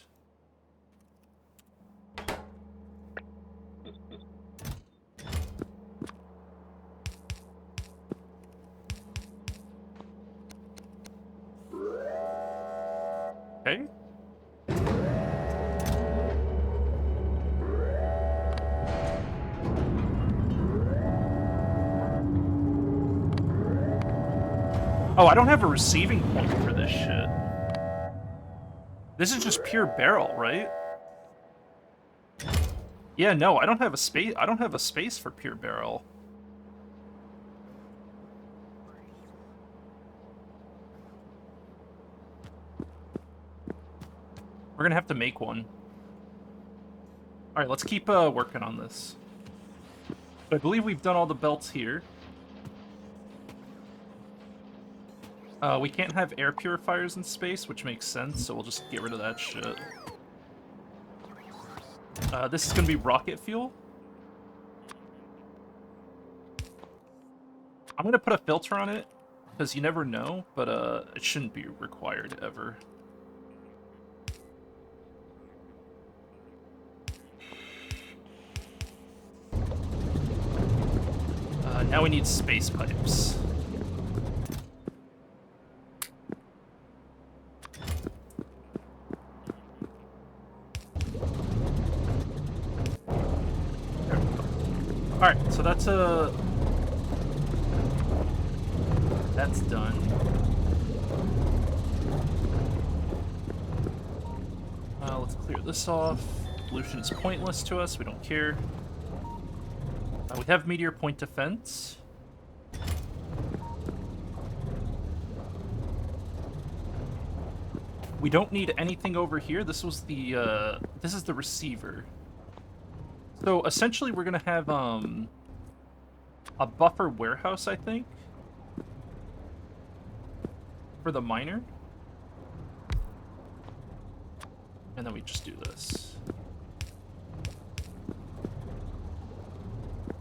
Okay. Oh, I don't have a receiving point for this shit. This is just pure barrel, right? Yeah, no, I don't have a space. I don't have a space for pure barrel. We're gonna have to make one. All right, let's keep working on this. I believe we've done all the belts here. We can't have air purifiers in space, which makes sense, so we'll just get rid of that shit. This is gonna be rocket fuel. I'm gonna put a filter on it, because you never know, but it shouldn't be required ever. Now we need space pipes. Alright, so that's done. Let's clear this off. Pollution is pointless to us, we don't care. We have Meteor point defense. We don't need anything over here. This was the this is the receiver. So essentially we're gonna have a buffer warehouse, I think, for the miner. And then we just do this.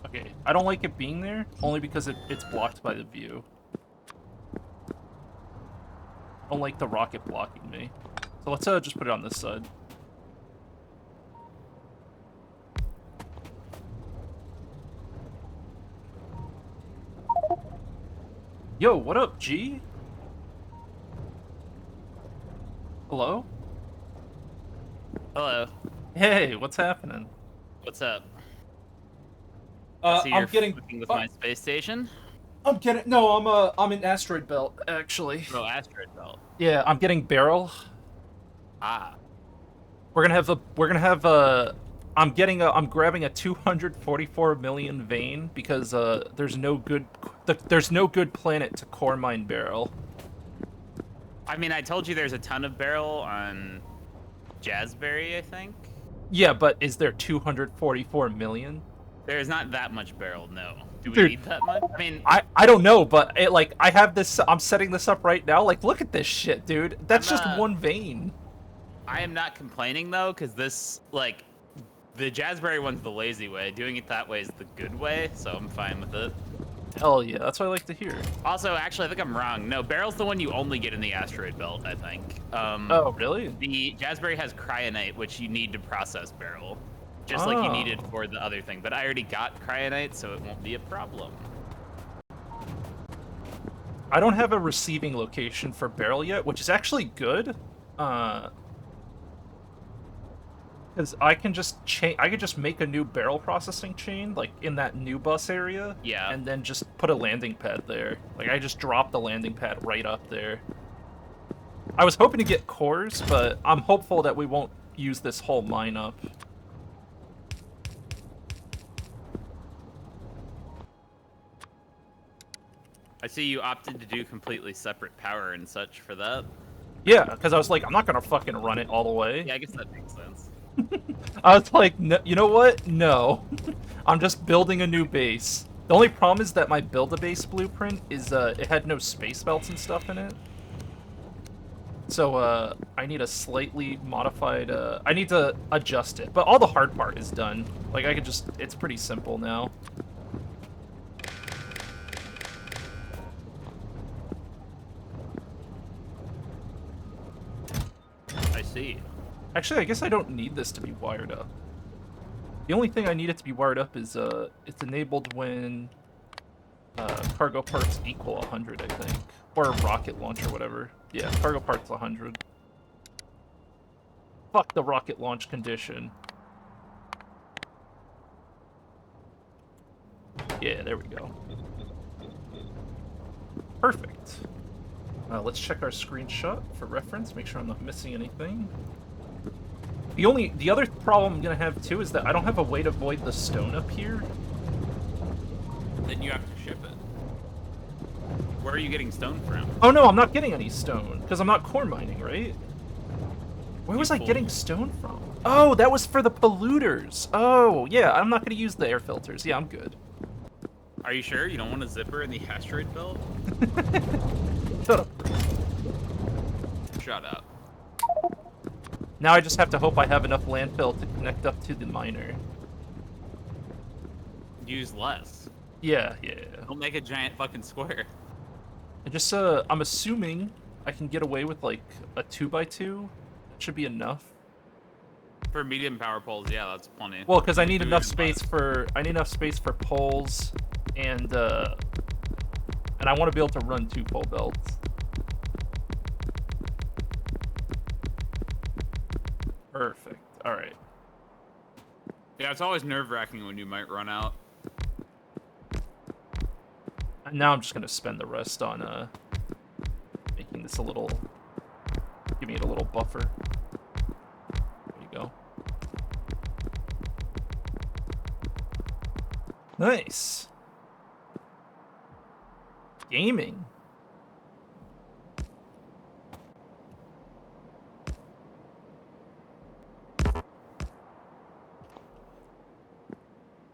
Okay, I don't like it being there, only because it's blocked by the view. I don't like the rocket blocking me. So let's just put it on this side. Yo, what up, G? Hello? Hello. Hey, what's happening? What's up? I'm getting fucking with my space station. No, I'm in asteroid belt actually. Oh, asteroid belt. Yeah, I'm getting barrel. Ah. We're gonna have I'm grabbing a 244 million vein because there's no good planet to core mine beryl. I mean, I told you there's a ton of beryl on Jazzberry, I think. Yeah, but is there 244 million? There's not that much beryl, no. Do we Dude, need that much? I mean, I don't know, but I have this. I'm setting this up right now. Like, look at this shit, dude. That's just one vein. I am not complaining though, because this the Jazzberry one's the lazy way. Doing it that way is the good way, so I'm fine with it. Hell yeah, that's what I like to hear. Also, actually, I think I'm wrong. No, beryl's the one you only get in the asteroid belt, I think. Oh, really? The Jazzberry has cryonite, which you need to process beryl, just like you needed for the other thing. But I already got cryonite, so it won't be a problem. I don't have a receiving location for beryl yet, which is actually good. Because I can just make a new beryl processing chain, like, in that new bus area. Yeah. And then just put a landing pad there. Like, I just dropped the landing pad right up there. I was hoping to get cores, but I'm hopeful that we won't use this whole mine up. I see you opted to do completely separate power and such for that. Yeah, because I was like, I'm not gonna fucking run it all the way. Yeah, I guess that makes sense. I was like, no, you know what? No. I'm just building a new base. The only problem is that my Build-A-Base blueprint is, it had no space belts and stuff in it. So, I need a slightly modified, I need to adjust it. But all the hard part is done. Like, I could just, it's pretty simple now. I see. Actually, I guess I don't need this to be wired up. The only thing I need it to be wired up is, it's enabled when cargo parts equal 100, I think. Or a rocket launch or whatever. Yeah, cargo parts 100. Fuck the rocket launch condition. Yeah, there we go. Perfect. Let's check our screenshot for reference, make sure I'm not missing anything. The other problem I'm gonna have too is that I don't have a way to void the stone up here. Then you have to ship it. Where are you getting stone from? Oh no, I'm not getting any stone, because I'm not core mining, right? Where was I getting stone from? Oh, that was for the polluters. Oh, yeah, I'm not gonna use the air filters. Yeah, I'm good. Are you sure you don't want a zipper in the asteroid belt? Shut up. Shut up. Now I just have to hope I have enough landfill to connect up to the miner. Use less. Yeah. Don't make a giant fucking square. I just, I'm assuming I can get away with, like, a 2x2. That should be enough. For medium power poles, yeah, that's plenty. Well, because I need enough space for poles, and I want to be able to run 2 pole belts. Perfect. All right. Yeah, it's always nerve-wracking when you might run out. And now I'm just gonna spend the rest on making this giving it a little buffer. There you go. Nice. Gaming.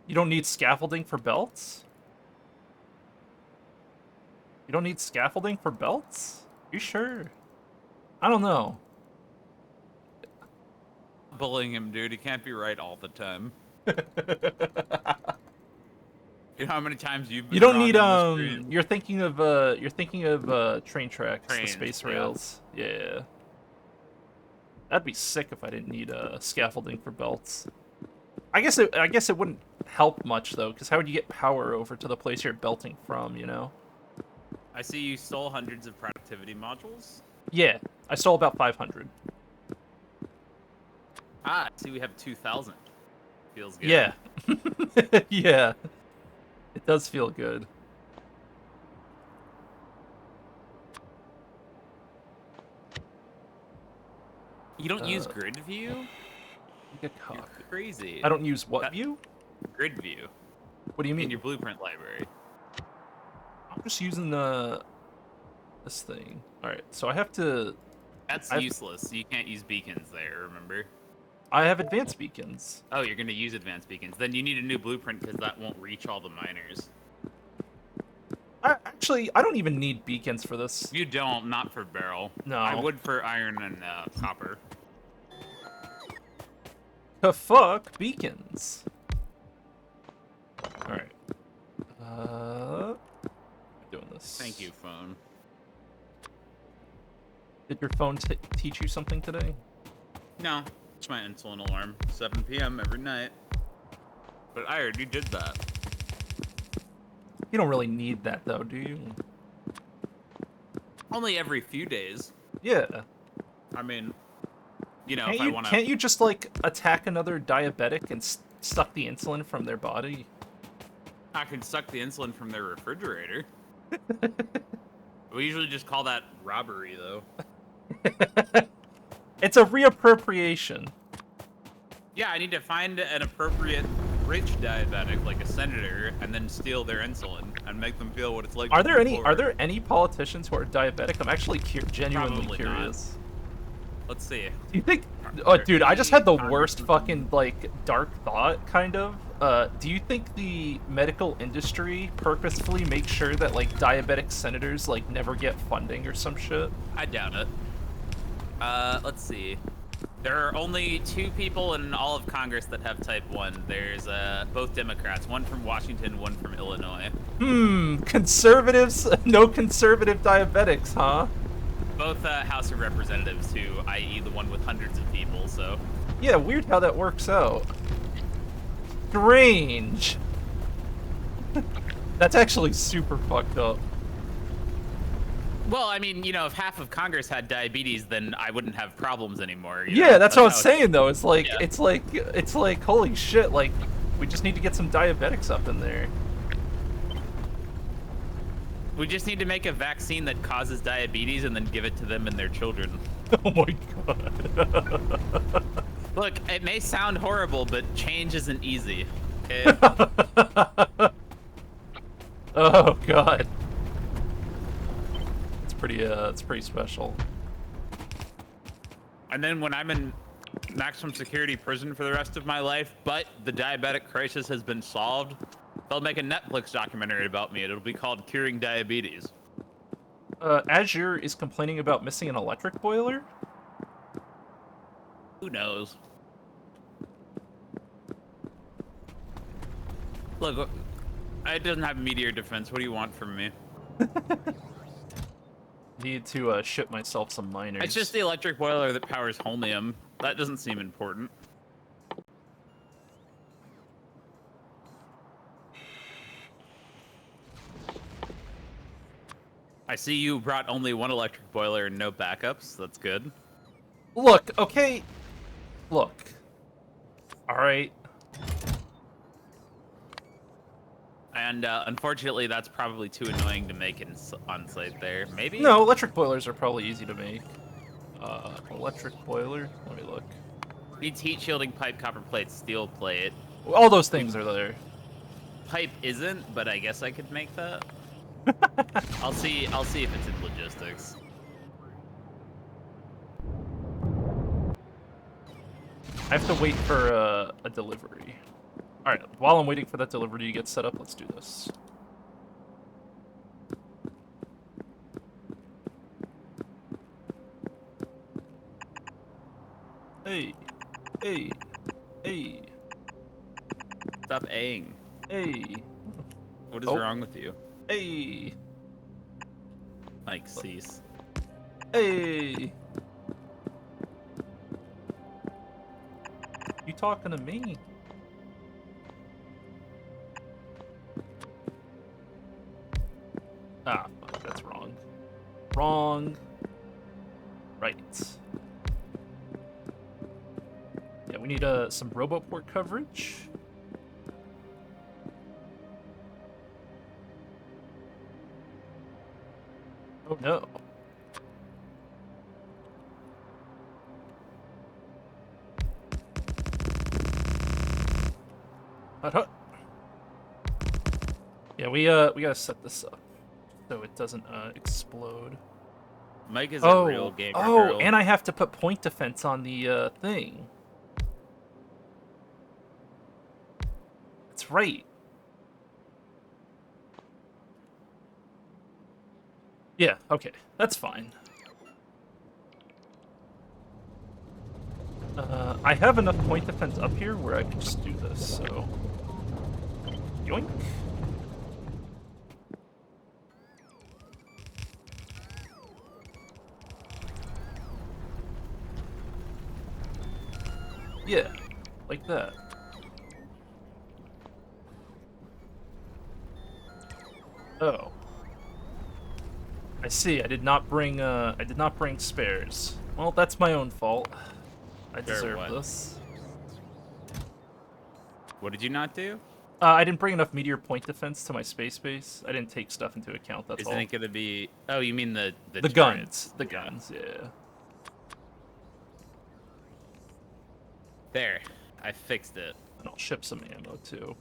You don't need scaffolding for belts? You don't need scaffolding for belts? You sure? I don't know. Bullying him, dude. He can't be right all the time. You know how many times you've been You don't wrong need on this stream? you're thinking of train tracks, the Trains, space yeah. rails. Yeah. That'd be sick if I didn't need scaffolding for belts. I guess it wouldn't help much though, because how would you get power over to the place you're belting from, you know? I see you stole hundreds of productivity modules. Yeah, I stole about 500. Ah, I see we have 2,000. Feels good. Yeah. Yeah. It does feel good. You don't use grid view? Make a You're copy. crazy. I don't use what That- view? Grid view. What do you In mean? your blueprint library. I'm just using the this thing. All right, so I have to. That's useless. You can't use beacons there, remember? I have advanced beacons. Oh, you're going to use advanced beacons. Then you need a new blueprint because that won't reach all the miners. Actually, I don't even need beacons for this. You don't, not for Beryl. No. I would for iron and copper. The fuck beacons. All right. Doing this. Thank you, phone. Did your phone teach you something today? No, it's my insulin alarm. 7 p.m. every night. But I already did that. You don't really need that though, do you? Only every few days. Yeah. I mean, you know, Can't if I you, want to... can't you just like attack another diabetic and suck the insulin from their body? I can suck the insulin from their refrigerator. We usually just call that robbery, though. It's a reappropriation. Yeah, I need to find an appropriate rich diabetic, like a senator, and then steal their insulin and make them feel what it's like. Are to there be any? poor. Are there any politicians who are diabetic? I'm actually genuinely Probably curious. Let's see. Do you think? Oh, Are there dude, I just had the any worst congressmen? fucking like dark thought, kind of. Do you think the medical industry purposefully makes sure that like diabetic senators like never get funding or some shit? I doubt it. Let's see. There are only 2 people in all of Congress that have type 1. There's both Democrats, one from Washington, one from Illinois. Conservatives? No conservative diabetics, huh? Both House of Representatives, too, i.e. the one with hundreds of people, so... Yeah, weird how that works out. Strange. That's actually super fucked up. Well, I mean, you know, if half of Congress had diabetes, then I wouldn't have problems anymore. You Yeah, know? that's what I was how saying though. It's like Yeah. it's like holy shit, like we just need to get some diabetics up in there. We just need to make a vaccine that causes diabetes and then give it to them and their children. Oh my god. Look, it may sound horrible, but change isn't easy. Okay? Oh god. It's pretty special. And then when I'm in maximum security prison for the rest of my life, but the diabetic crisis has been solved, they'll make a Netflix documentary about me. It'll be called Curing Diabetes. Azure is complaining about missing an electric boiler? Who knows? Look, it doesn't have Meteor defense. What do you want from me? Need to ship myself some miners. It's just the electric boiler that powers Holmium. That doesn't seem important. I see you brought only one electric boiler and no backups. That's good. Look, okay. Look. Alright. And unfortunately, that's probably too annoying to make on site there. Maybe? No, electric boilers are probably easy to make. Electric boiler? Let me look. Needs heat shielding pipe, copper plate, steel plate. All those things are there. Pipe isn't, but I guess I could make that. I'll see if it's in logistics. I have to wait for a delivery. Alright, while I'm waiting for that delivery to get set up, let's do this. Hey. Hey. Hey. Stop A-ing. Hey. What is Oh. wrong with you? Hey. Like, cease. Hey. You talking to me? Ah, fuck, that's wrong. Wrong. Right. Yeah, we need some RoboPort coverage. Oh no. Uh-huh. Yeah, we gotta set this up so it doesn't explode. Mike is a real gamer girl. And I have to put point defense on the thing. That's right. Yeah, okay. That's fine. I have enough point defense up here where I can just do this, so... Yoink. Yeah, like that. Oh. I see. I did not bring spares. Well, that's my own fault. I deserve this. What did you not do? I didn't bring enough meteor point defense to my space base. I didn't take stuff into account, that's all. Isn't it gonna be... Oh, you mean the guns. The guns, yeah. There. I fixed it. And I'll ship some ammo, too.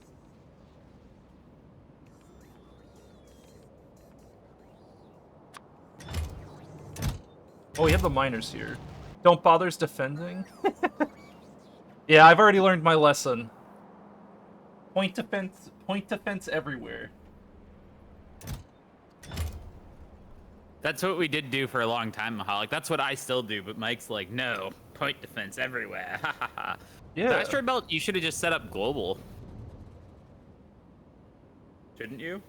Oh, we have the miners here. Don't bother's defending? Yeah, I've already learned my lesson. Point defense everywhere. That's what we did do for a long time, Mahalik. That's what I still do, but Mike's like, no, point defense everywhere. Yeah. The asteroid belt, you should have just set up global. Shouldn't you?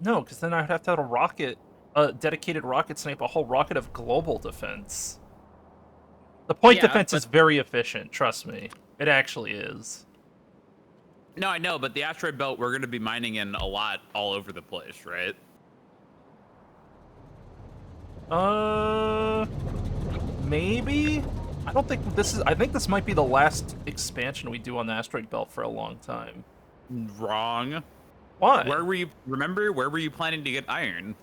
No, because then I'd have to have a dedicated rocket snipe a whole rocket of global defense. The point defense is very efficient, trust me. It actually is. No, I know, but the asteroid belt, we're going to be mining in a lot all over the place, right? Maybe? I don't think this is... I think this might be the last expansion we do on the asteroid belt for a long time. Wrong. Why? Remember, where were you planning to get iron?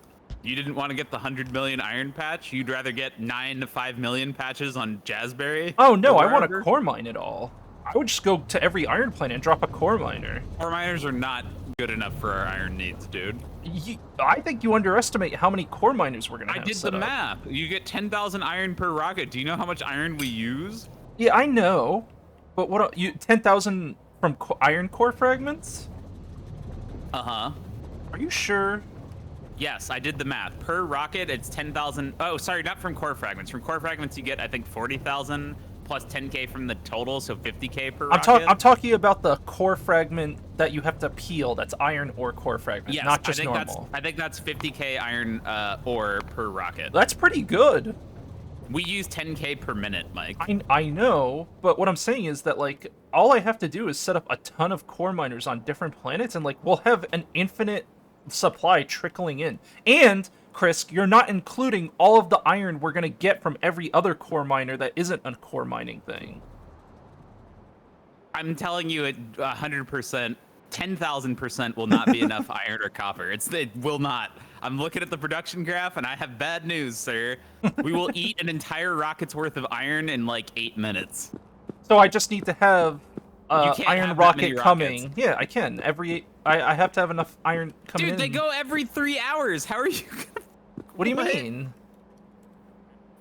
You didn't want to get the 100 million iron patch? You'd rather get 9 to 5 million patches on Jazzberry? Oh, no, I want to core mine it all. I would just go to every iron planet and drop a core miner. Core miners are not good enough for our iron needs, dude. I think you underestimate how many core miners we're going to have I did the math. You get 10,000 iron per rocket. Do you know how much iron we use? Yeah, I know. But what... 10,000 from iron core fragments? Uh-huh. Are you sure? Yes, I did the math. Per rocket, it's 10,000... Oh, sorry, not from core fragments. From core fragments, you get, I think, 40,000 plus 10k from the total, so 50k per rocket. I'm talking about the core fragment that you have to peel. That's iron ore core fragment, yes, not just normal. I think that's 50k iron ore per rocket. That's pretty good. We use 10k per minute, Mike. I know, but what I'm saying is that, like, all I have to do is set up a ton of core miners on different planets, and, like, we'll have an infinite supply trickling in. And, Chris, you're not including all of the iron we're going to get from every other core miner that isn't a core mining thing. I'm telling you, at 100%, 10,000% will not be enough iron or copper. It will not. I'm looking at the production graph, and I have bad news, sir. We will eat an entire rocket's worth of iron in, like, 8 minutes. So I just need to have iron have rocket coming. Yeah, I can. I have to have enough iron coming in. Dude, they go every 3 hours. How are you gonna... What do you mean?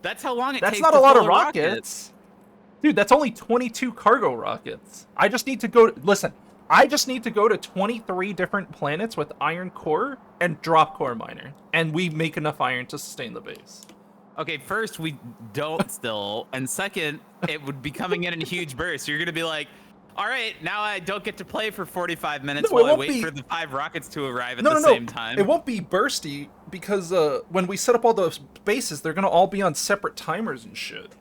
That's how long it takes to That's not a lot of fill a rocket. rockets. Dude, that's only 22 cargo rockets. I just need to go... Listen, I just need to go to 23 different planets with iron core and drop core miner. And we make enough iron to sustain the base. Okay, first, we don't still. And second, it would be coming in huge bursts. You're going to be like, all right, now I don't get to play for 45 minutes while I wait for the 5 rockets to arrive at the same time. It won't be bursty because when we set up all those bases, they're going to all be on separate timers and shit.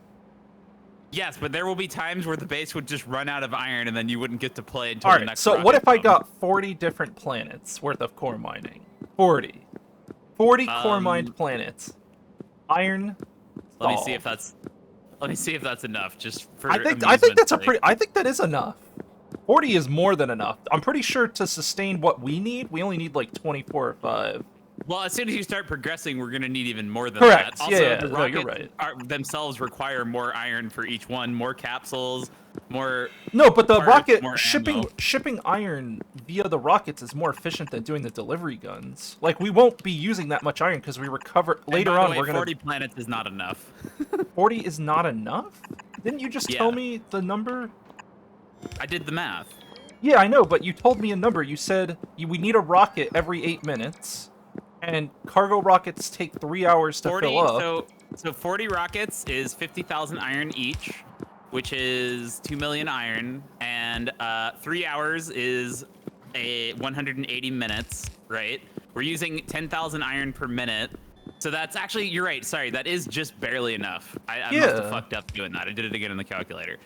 Yes, but there will be times where the base would just run out of iron and then you wouldn't get to play until all the next so rocket what if I comes. got 40 different planets worth of core mining? 40 core mined planets. Iron. Let me see if that's enough. Just for I think that is enough. 40 is more than enough. I'm pretty sure to sustain what we need, we only need like 24 or 5. Well, as soon as you start progressing, we're gonna need even more than Correct. that. Also, Yeah, the no, you're rockets right. themselves require more iron for each one, more capsules, more No, but the parts, rocket more shipping ammo. shipping iron via the rockets is more efficient than doing the delivery guns. Like we won't be using that much iron because we recover And later by the on. way, We're gonna 40 planets is not enough. 40 is not enough. Didn't you just tell Yeah, me the number? I did the math. Yeah, I know, but you told me a number. You said we need a rocket every 8 minutes, and cargo rockets take 3 hours to fill 40. up. So 40 rockets is 50,000 iron each, which is 2 million iron, and 3 hours is 180 minutes, right? We're using 10,000 iron per minute. So that's actually, you're right. Sorry, that is just barely enough. I must have Yeah. fucked up doing that. I did it again in the calculator.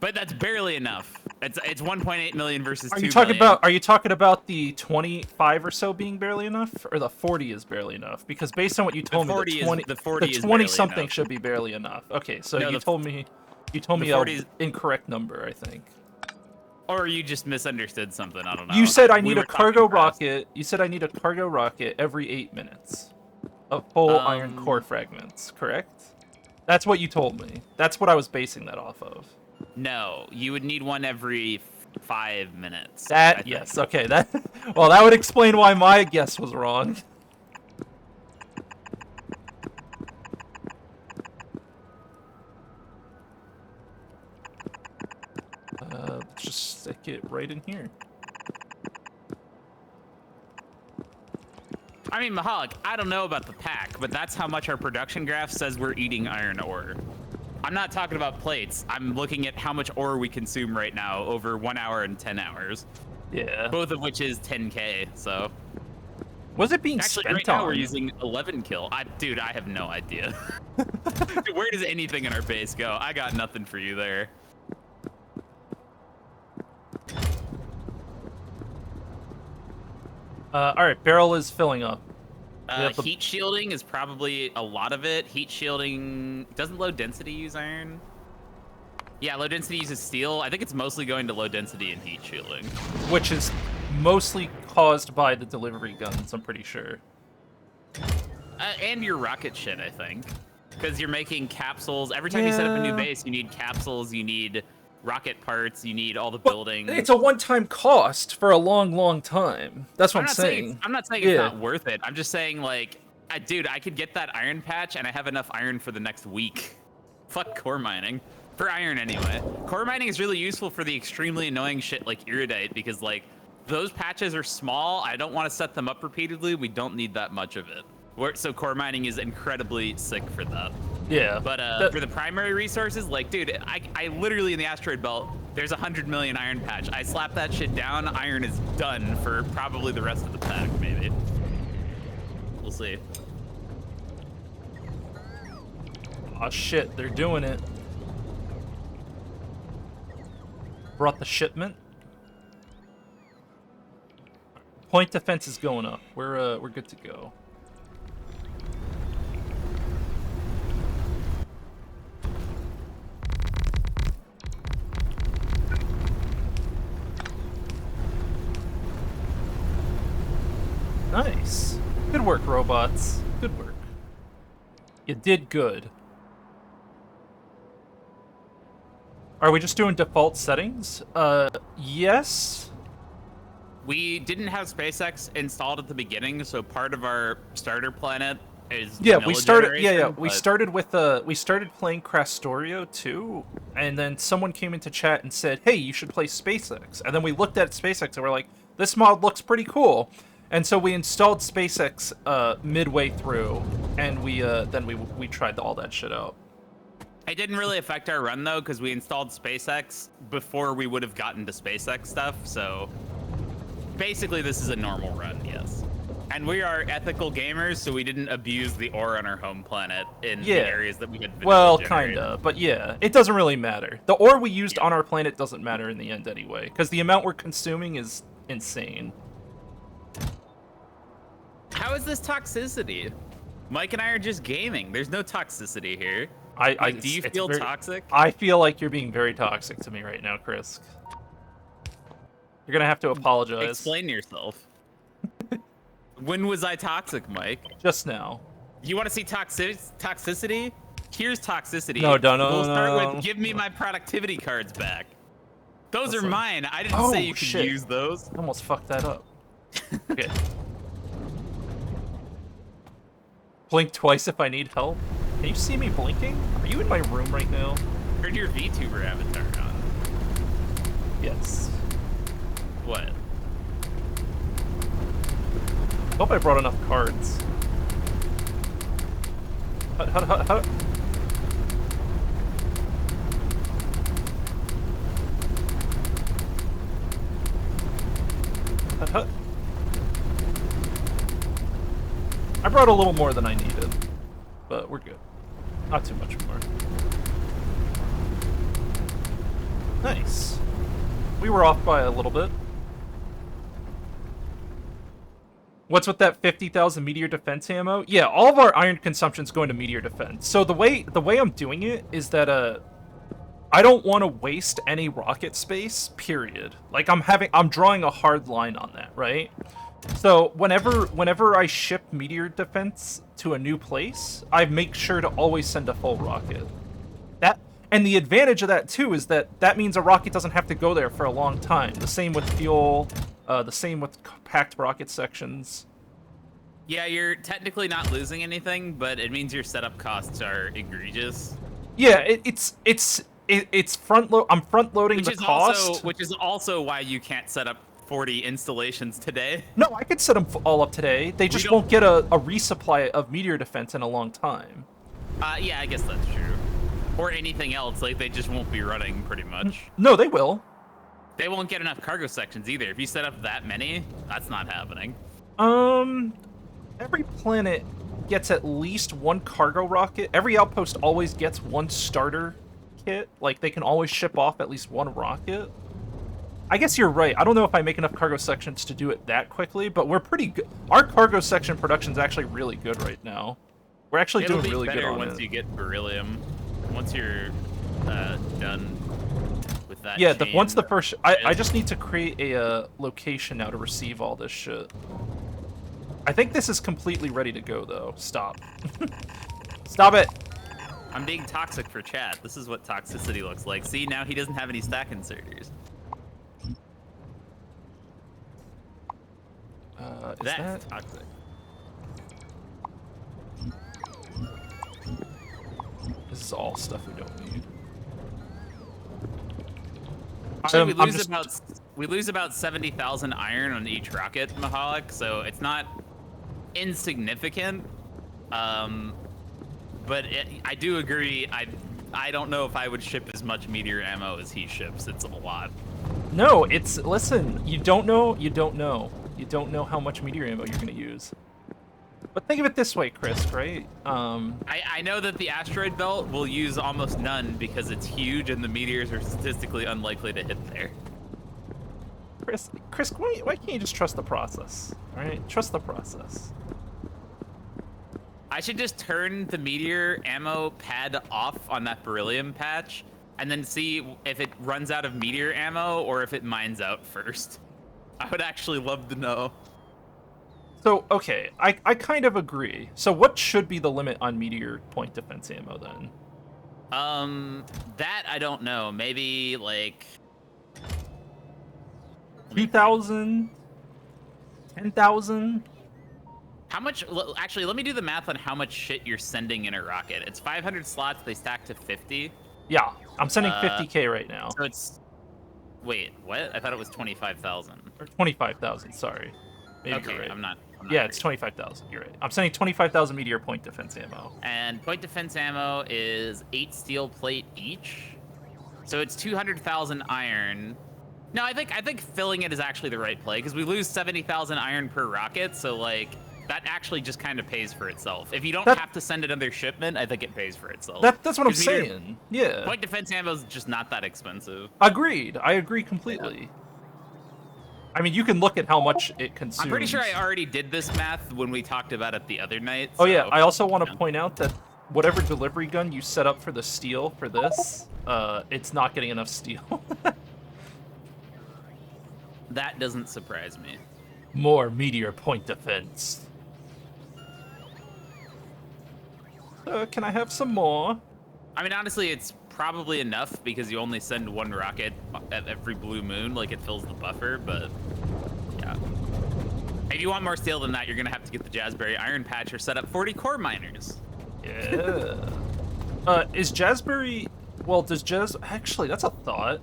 But that's barely enough. It's 1.8 million versus 2 million. Are you talking about the 25 or so being barely enough, or the 40 is barely enough? Because based on what you told me, The 40 the is 20 barely something enough. should be barely enough. Okay, so No, you told me the an 40 is, incorrect number, I think. or you just misunderstood something. I don't know. You said I We need were a cargo talking fast. rocket. You said I need a cargo rocket every 8 minutes of full iron core fragments, correct? That's what you told me. That's what I was basing that off of. No, you would need one every 5 minutes. I That think. yes, okay. That well, that would explain why my guess was wrong. Just stick it right in here. I mean, Mahalik, I don't know about the pack, but that's how much our production graph says we're eating iron ore. I'm not talking about plates. I'm looking at how much ore we consume right now over 1 hour and 10 hours. Yeah. Both of which is 10K, so. Was it being Actually, spent right now on? we're using 11 kill. Dude, I have no idea. Dude, where does anything in our base go? I got nothing for you there. All right, barrel is filling up. Heat shielding is probably a lot of it. Heat shielding doesn't low density use iron. Yeah, low density uses steel. I think it's mostly going to low density and heat shielding. Which is mostly caused by the delivery guns, I'm pretty sure. And your rocket shit, I think. Because you're making capsules. Every time you set up a new Yeah. base, you need capsules, you need rocket parts, you need all the buildings. It's a one-time cost for a long, long time. That's what I'm saying. I'm not saying Yeah. it's not worth it. I'm just saying, like, dude, I could get that iron patch and I have enough iron for the next week. Fuck core mining. For iron, anyway. Core mining is really useful for the extremely annoying shit like Iridite because, like, those patches are small. I don't want to set them up repeatedly. We don't need that much of it. So core mining is incredibly sick for that. Yeah. But for the primary resources, like, dude, I literally in the asteroid belt, there's 100 million iron patch. I slap that shit down, iron is done for probably the rest of the pack, maybe. We'll see. Oh shit, they're doing it. Brought the shipment. Point defense is going up. We're good to go. Nice. Good work, robots. Good work. You did good. Are we just doing default settings? Yes. We didn't have SpaceX installed at the beginning, so part of our starter planet is Yeah, vanilla we started. generation, We but- started with we started playing Factorio too, and then someone came into chat and said, "Hey, you should play SpaceX." And then we looked at SpaceX and we're like, "This mod looks pretty cool." And so we installed SpaceX midway through, and we tried all that shit out. It didn't really affect our run though, because we installed SpaceX before we would have gotten to SpaceX stuff. So basically, this is a normal run, yes. And we are ethical gamers, so we didn't abuse the ore on our home planet in the areas that we had. Well, kinda, but yeah, it doesn't really matter. The ore we used on our planet doesn't matter in the end anyway, because the amount we're consuming is insane. How is this toxicity? Mike and I are just gaming. There's no toxicity here. Do you feel toxic? I feel like you're being very toxic to me right now, Chris. You're gonna have to apologize. Explain yourself. When was I toxic, Mike? Just now. You want to see toxicity? Here's toxicity. No, no, no, We'll start no. with give me my productivity cards back. Those That's are like- mine. I didn't Oh, say you shit. could use those. I almost fucked that up. Okay. Blink twice if I need help. Can you see me blinking? Are you in my room right now? Turn your VTuber avatar on. Yes. What? Hope I brought enough cards. Hut. Hut. I brought a little more than I needed, but we're good. Not too much more. Nice. We were off by a little bit. What's with that 50,000 meteor defense ammo? Yeah, all of our iron consumption's going to meteor defense. So the way I'm doing it is that I don't want to waste any rocket space, period. Like I'm drawing a hard line on that, right? So whenever I ship meteor defense to a new place, I make sure to always send a full rocket. And the advantage of that too is that means a rocket doesn't have to go there for a long time. The same with fuel, the same with packed rocket sections. Yeah, you're technically not losing anything, but it means your setup costs are egregious. Yeah, it's front load. I'm front loading the cost. Which is also why you can't set up 40 installations today. No, I could set them all up today. They just won't get a resupply of meteor defense in a long time. Yeah, I guess that's true. Or anything else, like they just won't be running pretty much. No, they will. They won't get enough cargo sections either. If you set up that many, that's not happening. Every planet gets at least one cargo rocket. Every outpost always gets one starter kit. Like, they can always ship off at least one rocket. I guess you're right. I don't know if I make enough cargo sections to do it that quickly, but we're pretty good. Our cargo section production's actually really good right now. We're actually doing really good on it. Once you get beryllium. Once you're done with that. Yeah, once the first... I just need to create a location now to receive all this shit. I think this is completely ready to go, though. Stop. Stop it! I'm being toxic for chat. This is what toxicity looks like. See, now he doesn't have any stack inserters. That's toxic. This is all stuff we don't need. Actually, we lose about 70,000 iron on each rocket, Mahalik, so it's not insignificant. But I do agree. I don't know if I would ship as much meteor ammo as he ships. It's a lot. No, listen. You don't know. You don't know. You don't know how much meteor ammo you're gonna use. But think of it this way, Chris, right? I know that the asteroid belt will use almost none because it's huge and the meteors are statistically unlikely to hit there. Chris, why can't you just trust the process? All right, trust the process. I should just turn the meteor ammo pad off on that beryllium patch and then see if it runs out of meteor ammo or if it mines out first. I would actually love to know. So, okay, I kind of agree. So what should be the limit on meteor point defense ammo then? That I don't know. Maybe like 2,000? 10,000? how much? Actually, let me do the math on how much shit you're sending in a rocket. It's 500 slots. They stack to 50. Yeah, I'm sending 50K right now. So it's wait, what? I thought it was 25,000. Or 25,000, sorry. Maybe Okay, you're right. I'm not Yeah, right. it's 25,000. You're right. I'm sending 25,000 meteor point defense ammo. And point defense ammo is 8 steel plate each. So it's 200,000 iron. No, I think filling it is actually the right play because we lose 70,000 iron per rocket. So like that actually just kind of pays for itself. If you don't have to send another shipment, I think it pays for itself. That's what I'm saying. Yeah. Point defense ammo is just not that expensive. Agreed. I agree completely. Yeah. I mean, you can look at how much it consumes. I'm pretty sure I already did this math when we talked about it the other night. Oh, yeah. I also want to point out that whatever delivery gun you set up for the steel for this, it's not getting enough steel. That doesn't surprise me. More Meteor point defense. Can I have some more? I mean, honestly, it's probably enough because you only send one rocket at every blue moon, like it fills the buffer, but yeah. If you want more steel than that, you're gonna have to get the Jazzberry Iron Patch or set up 40 core miners. Yeah. Is Jazzberry... Well, does Jazz... Actually, that's a thought.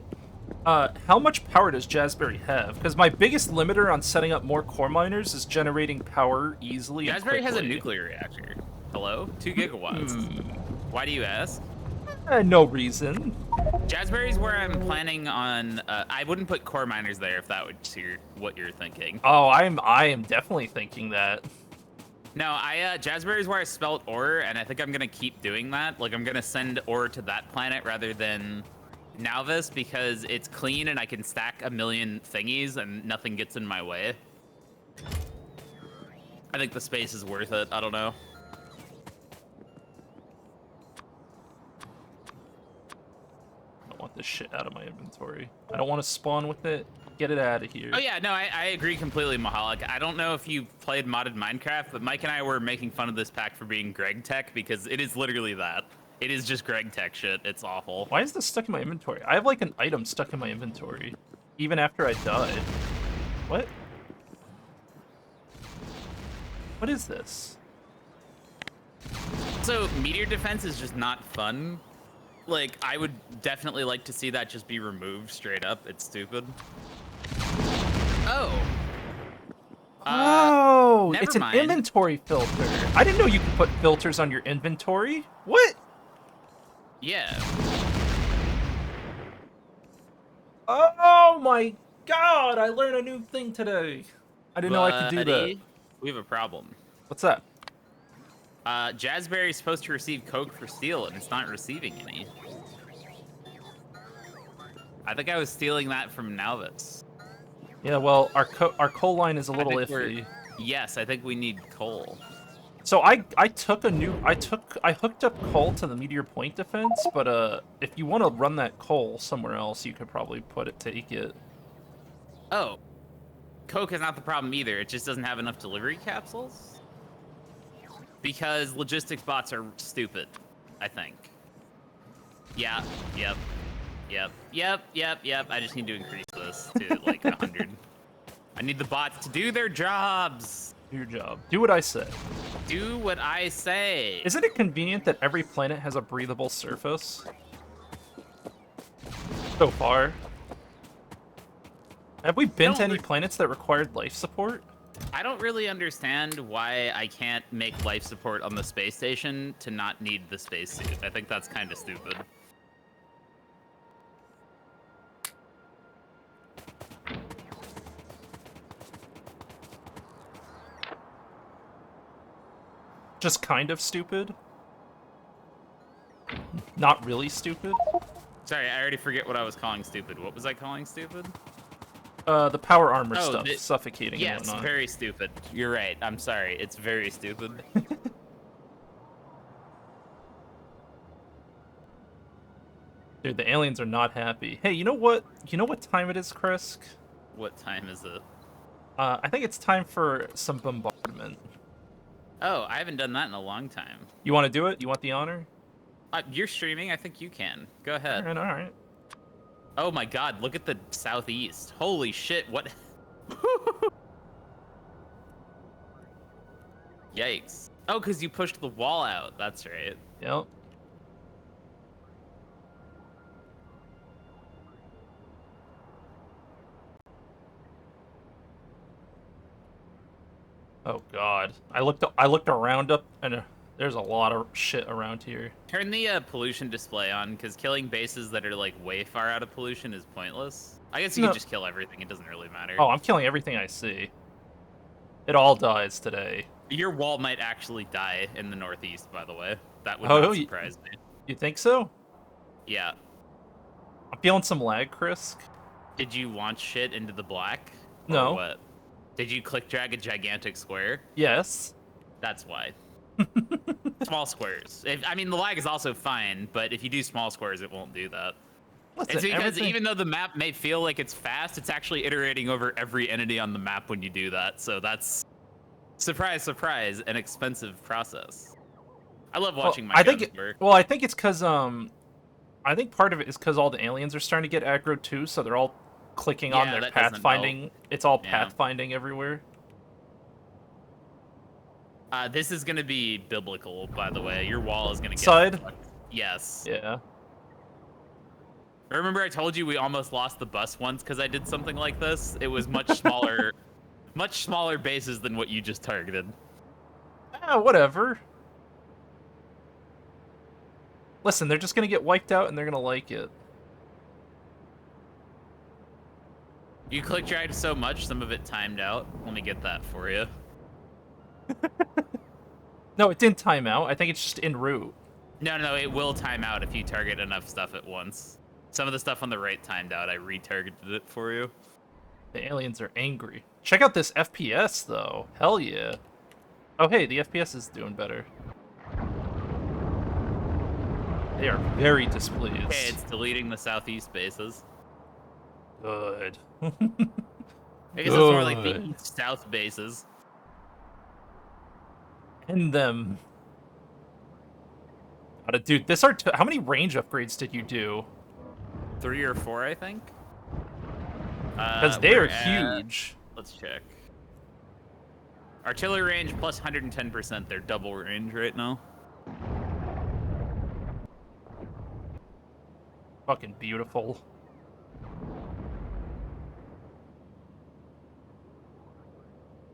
How much power does Jazzberry have? Because my biggest limiter on setting up more core miners is generating power easily and Jazzberry has a quickly. nuclear reactor. Hello? 2 gigawatts. Why do you ask? No reason. Jazzberry's where I'm planning on. I wouldn't put core miners there if that would what you're thinking. Oh, I am definitely thinking that. No, Jazzberry's where I spelt ore, and I think I'm gonna keep doing that. Like I'm gonna send ore to that planet rather than Nauvis because it's clean and I can stack a million thingies and nothing gets in my way. I think the space is worth it. I don't know. I want this shit out of my inventory. I don't want to spawn with it. Get it out of here. Oh yeah, no, I agree completely, Mahalik. I don't know if you played modded Minecraft, but Mike and I were making fun of this pack for being Greg Tech because it is literally that. It is just Greg Tech shit. It's awful. Why is this stuck in my inventory? I have like an item stuck in my inventory, even after I died. What? What is this? So meteor defense is just not fun. Like, I would definitely like to see that just be removed straight up. It's stupid. Oh. Oh, never it's an mind. inventory filter. I didn't know you could put filters on your inventory. What? Yeah. Oh my god, I learned a new thing today. I didn't know I could do that. Buddy, we have a problem. What's that? Jazzberry is supposed to receive coke for steel, and it's not receiving any. I think I was stealing that from Nauvis. Yeah, well, our coal line is a little iffy. Yes, I think we need coal. So I hooked up coal to the Meteor point defense, but if you want to run that coal somewhere else, you could probably take it. Oh. Coke is not the problem either. It just doesn't have enough delivery capsules. Because logistics bots are stupid, I think. Yeah, yep. I just need to increase this to like 100. I need the bots to do their jobs. Do your job. Do what I say. Do what I say. Isn't it convenient that every planet has a breathable surface? So far. Have we been to any planets that required life support? I don't really understand why I can't make life support on the space station to not need the spacesuit. I think that's kind of stupid. Just kind of stupid? Not really stupid? Sorry, I already forget what I was calling stupid. What was I calling stupid? The power armor stuff, suffocating and yes, whatnot. very stupid. You're right. I'm sorry. It's very stupid. Dude, the aliens are not happy. Hey, you know what? You know what time it is, Krisk? What time is it? I think it's time for some bombardment. Oh, I haven't done that in a long time. You want to do it? You want the honor? You're streaming. I think you can. Go ahead. All right. Oh my god, look at the southeast. Holy shit, what? Yikes. Oh, because you pushed the wall out. That's right. Yep. Oh god. I looked around up and there's a lot of shit around here. Turn the pollution display on, because killing bases that are like way far out of pollution is pointless. I guess you can just kill everything. It doesn't really matter. Oh, I'm killing everything I see. It all dies today. Your wall might actually die in the northeast, by the way. That would not surprise me. You think so? Yeah. I'm feeling some lag, Krisk. Did you launch shit into the black? No. Or what? Did you click drag a gigantic square? Yes. That's why. Small squares. I mean, the lag is also fine, but if you do small squares, it won't do that. Listen, It's because everything... even though the map may feel like it's fast, it's actually iterating over every entity on the map when you do that. So that's, surprise, surprise, an expensive process. I love watching my guns work. Well, I think it's because I think part of it is because all the aliens are starting to get aggro too, so they're all clicking on their that doesn't help. pathfinding. It's all Yeah. pathfinding everywhere. This is gonna be biblical, by the way. Your wall is gonna get Side? fucked. Yes. Yeah. Remember I told you we almost lost the bus once because I did something like this? It was much smaller, much smaller bases than what you just targeted. Ah, whatever. Listen, they're just gonna get wiped out and they're gonna like it. You click dragged so much, some of it timed out. Let me get that for you. No, it didn't time out. I think it's just en route. No, it will time out if you target enough stuff at once. Some of the stuff on the right timed out. I retargeted it for you. The aliens are angry. Check out this FPS, though. Hell yeah. Oh, hey, the FPS is doing better. They are very displeased. Okay, it's deleting the southeast bases. Good. I guess it's more like the east-south bases. End them. Dude, how many range upgrades did you do? 3 or 4, I think. Because they are huge. Let's check. Artillery range plus 110%. They're double range right now. Fucking beautiful.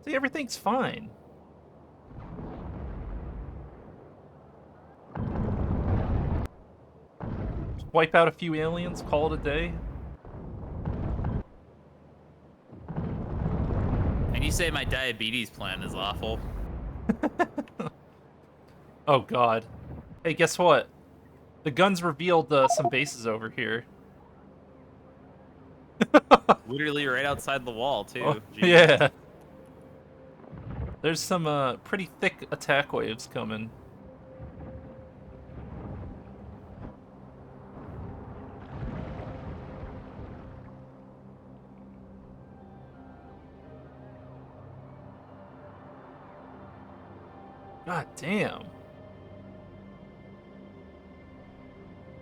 See, everything's fine. Just wipe out a few aliens, call it a day. And you say my diabetes plan is awful. Oh god. Hey, guess what? The guns revealed some bases over here. Literally right outside the wall, too. Oh, Jeez. yeah. There's some pretty thick attack waves coming. God damn.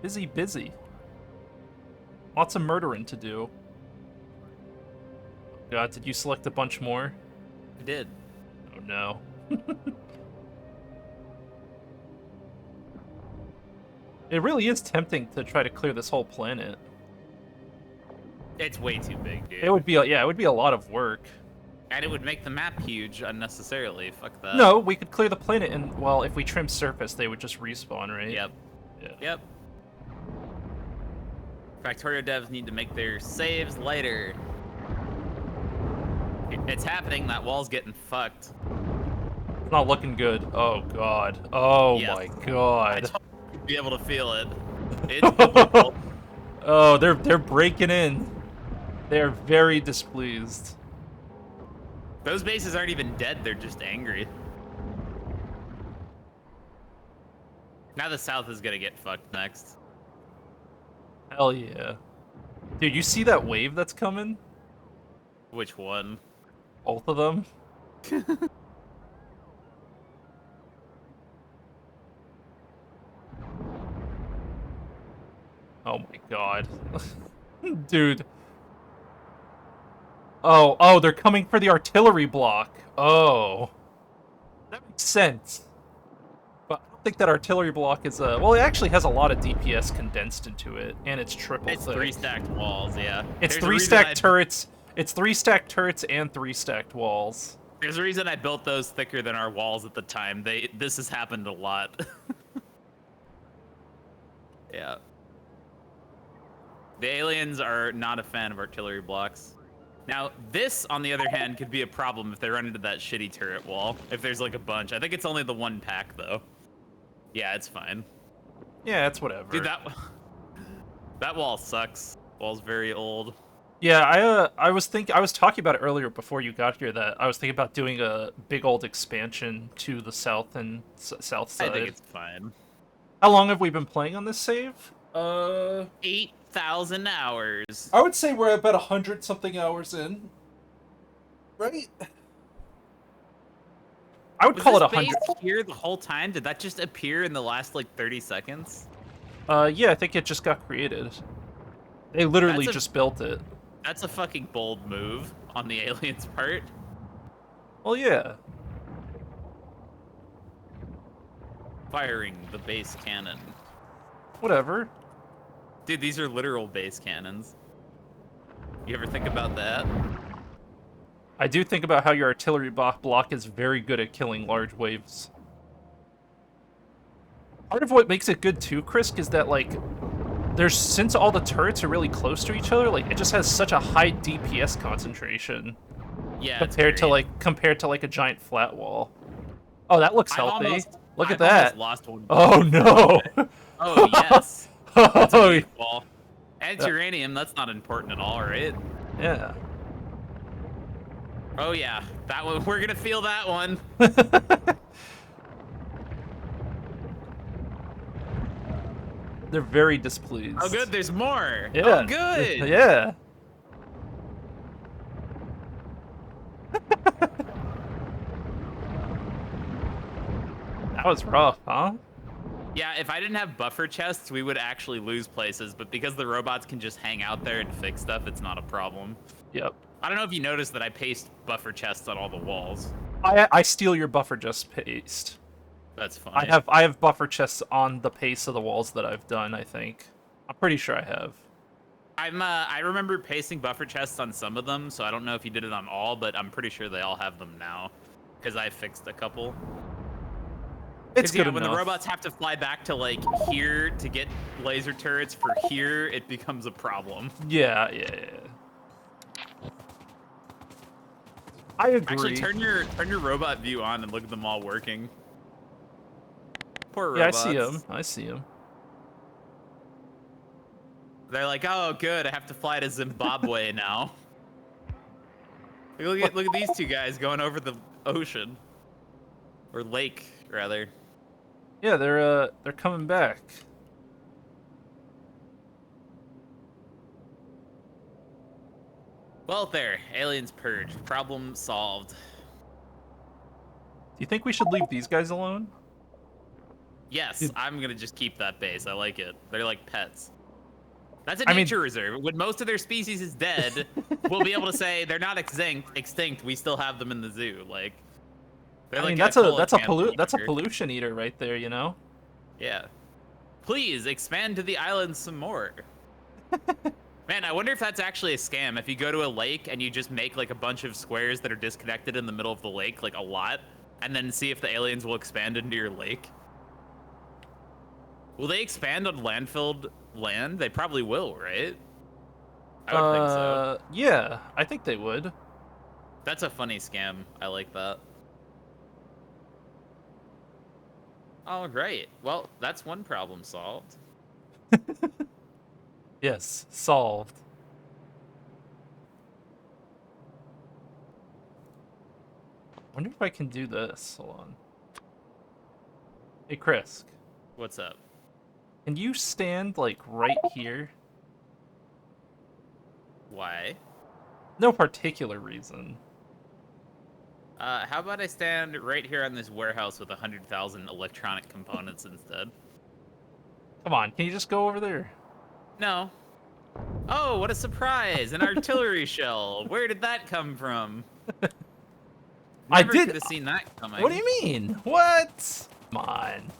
Busy. Lots of murdering to do. God, did you select a bunch more? I did. Oh no. It really is tempting to try to clear this whole planet. It's way too big, dude. It would be a lot of work. And it would make the map huge unnecessarily. Fuck that. No, we could clear the planet and, well, if we trim surface, they would just respawn, right? Yep. Yeah. Yep. Factorio devs need to make their saves lighter. It's happening. That wall's getting fucked. It's not looking good. Oh god. Oh Yes. my god. I told you to be able to feel it. It's biblical. Oh, they're breaking in. They are very displeased. Those bases aren't even dead. They're just angry. Now the south is gonna get fucked next. Hell yeah. Dude, you see that wave that's coming? Which one? Both of them? Oh my god. Dude. Oh, they're coming for the artillery block. Oh. That makes sense. But I don't think that artillery block is well, it actually has a lot of DPS condensed into it, and it's triple It's thick. 3 stacked walls, yeah. It's There's a 3 reason stacked turrets. It's 3 stacked turrets and 3 stacked walls. There's a reason I built those thicker than our walls at the time. This has happened a lot. Yeah. The aliens are not a fan of artillery blocks. Now, this, on the other hand, could be a problem if they run into that shitty turret wall. If there's like a bunch. I think it's only the one pack, though. Yeah, it's fine. Yeah, it's whatever. Dude, that wall sucks. Wall's very old. Yeah, I was talking about it earlier before you got here that I was thinking about doing a big old expansion to the south and south side. I think it's fine. How long have we been playing on this save? 8 100,000 hours. I would say we're about 100-something hours in. Right? I would call it 100. Base here the whole time? Did that just appear in the last like 30 seconds? Yeah, I think it just got created. They literally just built it. That's a fucking bold move on the aliens' part. Well, yeah. Firing the base cannon. Whatever. Dude, these are literal base cannons. You ever think about that? I do think about how your artillery block is very good at killing large waves. Part of what makes it good too, Chris, is that, like, since all the turrets are really close to each other, like, it just has such a high DPS concentration. Yeah, compared to like a giant flat wall. Oh, that looks healthy. Look at that. Lost one. Oh no. Oh yes. That's a Oh, weak wall. And it's uranium. That's not important at all, right? yeah. Oh yeah, that one. We're gonna feel that one. They're very displeased. Oh good, there's more. Yeah. Oh good. Yeah. That was rough, huh? Yeah, if I didn't have buffer chests, we would actually lose places, but because the robots can just hang out there and fix stuff, it's not a problem. Yep. I don't know if you noticed that I paste buffer chests on all the walls. I steal your buffer chest paste. That's funny. I have buffer chests on the paste of the walls that I've done, I think. I'm pretty sure I have. I remember pasting buffer chests on some of them, so I don't know if you did it on all, but I'm pretty sure they all have them now, because I fixed a couple. It's good when enough. the robots have to fly back to like here to get laser turrets for here, it becomes a problem. Yeah. I agree. Actually, turn your robot view on and look at them all working. Poor robots. Yeah, I see them. They're like, oh, good, I have to fly to Zimbabwe now. Look at these two guys going over the ocean, or lake rather. Yeah, they're coming back. Well, there, aliens purged, problem solved. Do you think we should leave these guys alone? Yes, I'm gonna just keep that base. I like it. They're like pets. That's a nature reserve. When most of their species is dead, we'll be able to say they're not extinct. We still have them in the zoo. Like, I mean, that's a pollution eater right there, you know? Yeah. Please expand to the island some more. Man, I wonder if that's actually a scam. If you go to a lake and you just make like a bunch of squares that are disconnected in the middle of the lake, like a lot, and then see if the aliens will expand into your lake. Will they expand on landfilled land? They probably will, right? I would think so. Yeah, I think they would. That's a funny scam. I like that. All right. Well, that's one problem solved. Yes, solved. Wonder if I can do this. Hold on. Hey, Chris. What's up? Can you stand, like, right here? Why? No particular reason. How about I stand right here on this warehouse with 100,000 electronic components instead? Come on, can you just go over there? No. Oh, what a surprise! An artillery shell. Where did that come from? I Never did. could have seen that coming. What do you mean? What? Come on.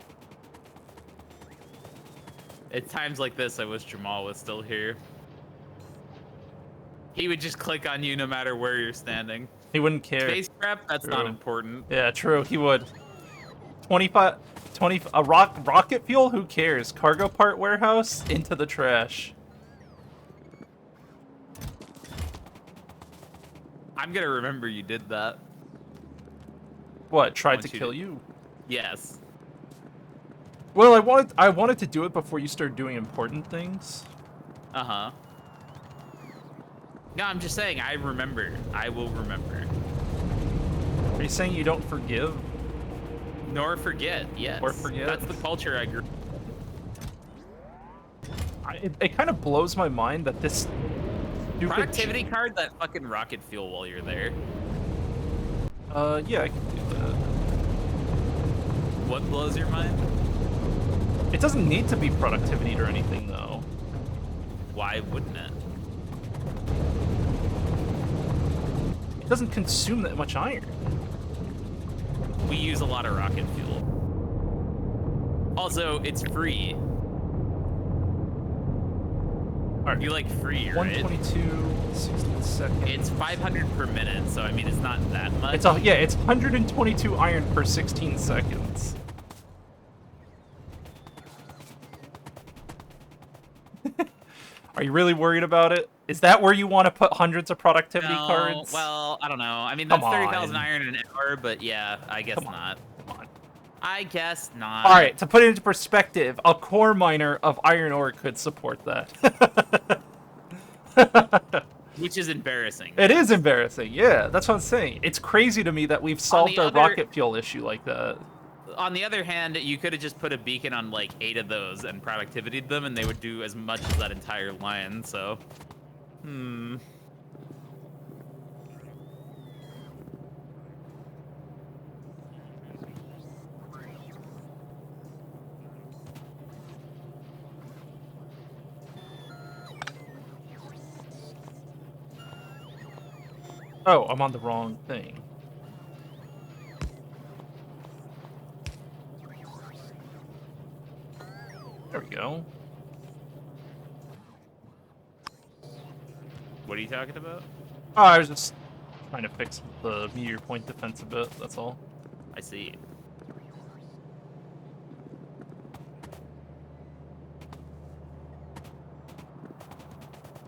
At times like this, I wish Jamal was still here. He would just click on you no matter where you're standing. He wouldn't care. Space prep? That's True. not important. Yeah, true. He would. 20 rocket fuel? Who cares? Cargo part warehouse? Into the trash. I'm gonna remember you did that. What? Tried to kill you? Yes. Well, I wanted to do it before you started doing important things. Uh-huh. No, I'm just saying, I remember. I will remember. Are you saying you don't forgive? Nor forget, yes. Or forget? That's the culture I grew It kind of blows my mind that this stupid Productivity card that fucking rocket fuel while you're there. Yeah, I can do that. What blows your mind? It doesn't need to be productivity or anything, though. Why wouldn't it? It doesn't consume that much iron. We use a lot of rocket fuel. Also, it's free. Alright. You like free, right? 122, 16 seconds. It's 500 per minute, so I mean, it's not that much. It's it's 122 iron per 16 seconds. Are you really worried about it? Is that where you want to put hundreds of productivity cards? Well, I don't know. I mean, that's Come 30,000 on. iron an hour, but yeah, I guess not. Come on. I guess not. All right, to put it into perspective, a core miner of iron ore could support that. Which is embarrassing. It is embarrassing, yeah. That's what I'm saying. It's crazy to me that we've solved our rocket fuel issue like that. On the other hand, you could have just put a beacon on like 8 of those and productivity'd them, and they would do as much as that entire line. So, Oh, I'm on the wrong thing. There we go. What are you talking about? Oh, I was just trying to fix the meteor point defense a bit, that's all. I see.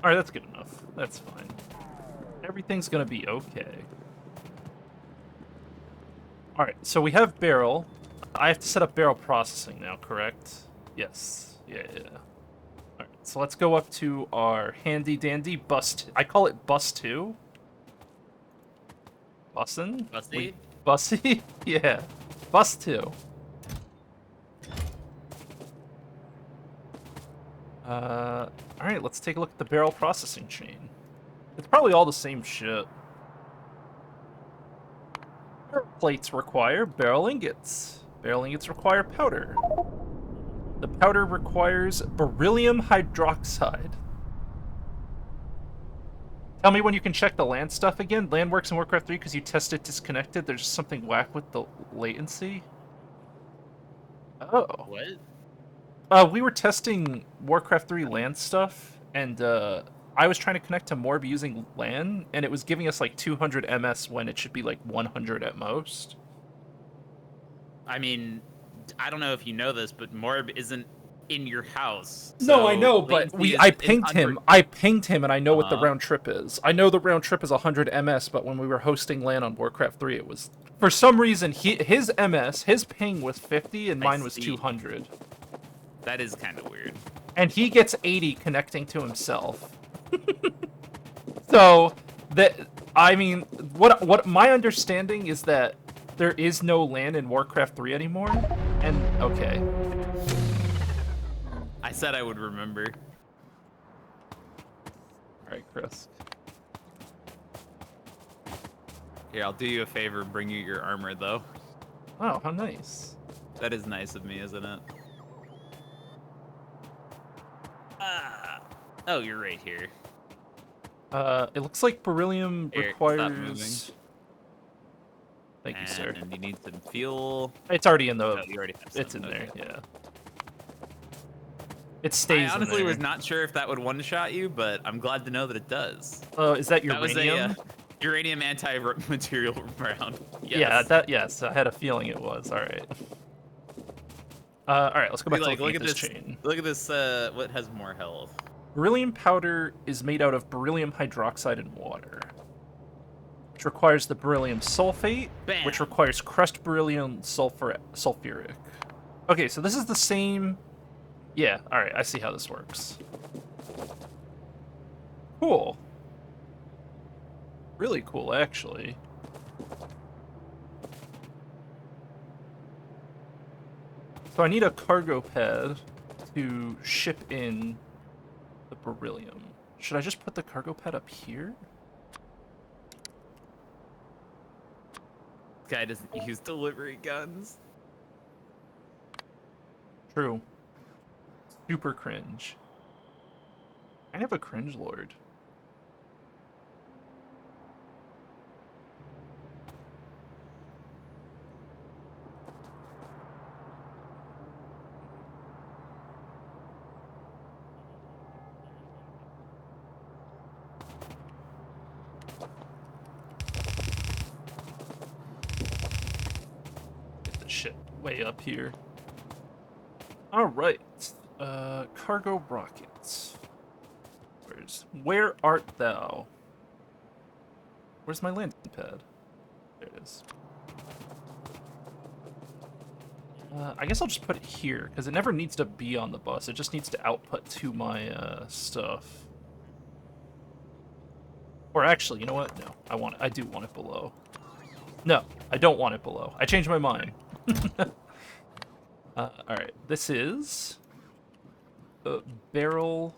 Alright, that's good enough. That's fine. Everything's gonna be okay. Alright, so we have barrel. I have to set up barrel processing now, correct? Yes. Yeah. Alright, so let's go up to our handy dandy bus. I call it bus 2. Bussin'? Busty? Bussy? Yeah. Bus 2. Alright, let's take a look at the barrel processing chain. It's probably all the same shit. Barrel plates require barrel ingots. Barrel ingots require powder. The powder requires beryllium hydroxide. Tell me when you can check the LAN stuff again. LAN works in Warcraft 3 because you test it disconnected. There's just something whack with the latency. Oh. What? We were testing Warcraft 3 LAN stuff, and I was trying to connect to Morb using LAN, and it was giving us like 200 ms when it should be like 100 at most. I mean, I don't know if you know this, but Morb isn't in your house. No, I so know, but latency I is pinged him. I pinged him, and I know what the round trip is. I know the round trip is 100 ms, but when we were hosting LAN on Warcraft 3, it was for some reason his ping was 50, and mine was 200. That is kind of weird. And he gets 80 connecting to himself. So I mean, what my understanding is that there is no LAN in Warcraft 3 anymore. And okay. I said I would remember. All right, Chris. Here, I'll do you a favor and bring you your armor, though. Oh, how nice. That is nice of me, isn't it? Oh, you're right here. It looks like beryllium Here, requires. stop moving. Thank you, sir. And you need some fuel. It's already in the. Oh, you already have some. It's in Okay. there, yeah. It stays. I honestly in there. was not sure if that would one-shot you, but I'm glad to know that it does. Is that That was uranium? a uranium anti-material round. Yes. Yeah, yes. I had a feeling it was. All right. All right, let's go back to Look looking at at this this chain. Look at this. What has more health? Beryllium powder is made out of beryllium hydroxide and water, which requires the beryllium sulfate, Bam. which requires crushed beryllium sulfuric. Okay, so this is the same. Yeah, all right, I see how this works. Cool. Really cool, actually. So I need a cargo pad to ship in The beryllium. Should I just put the cargo pad up here? This guy doesn't use delivery guns. True. Super cringe. Kind of a cringe lord. Get the shit way up here. Alright. Cargo rockets. Where art thou? Where's my landing pad? There it is. I guess I'll just put it here, because it never needs to be on the bus. It just needs to output to my stuff. Or actually, you know what? No, I do want it below. No, I don't want it below. I changed my mind. Alright, this is barrel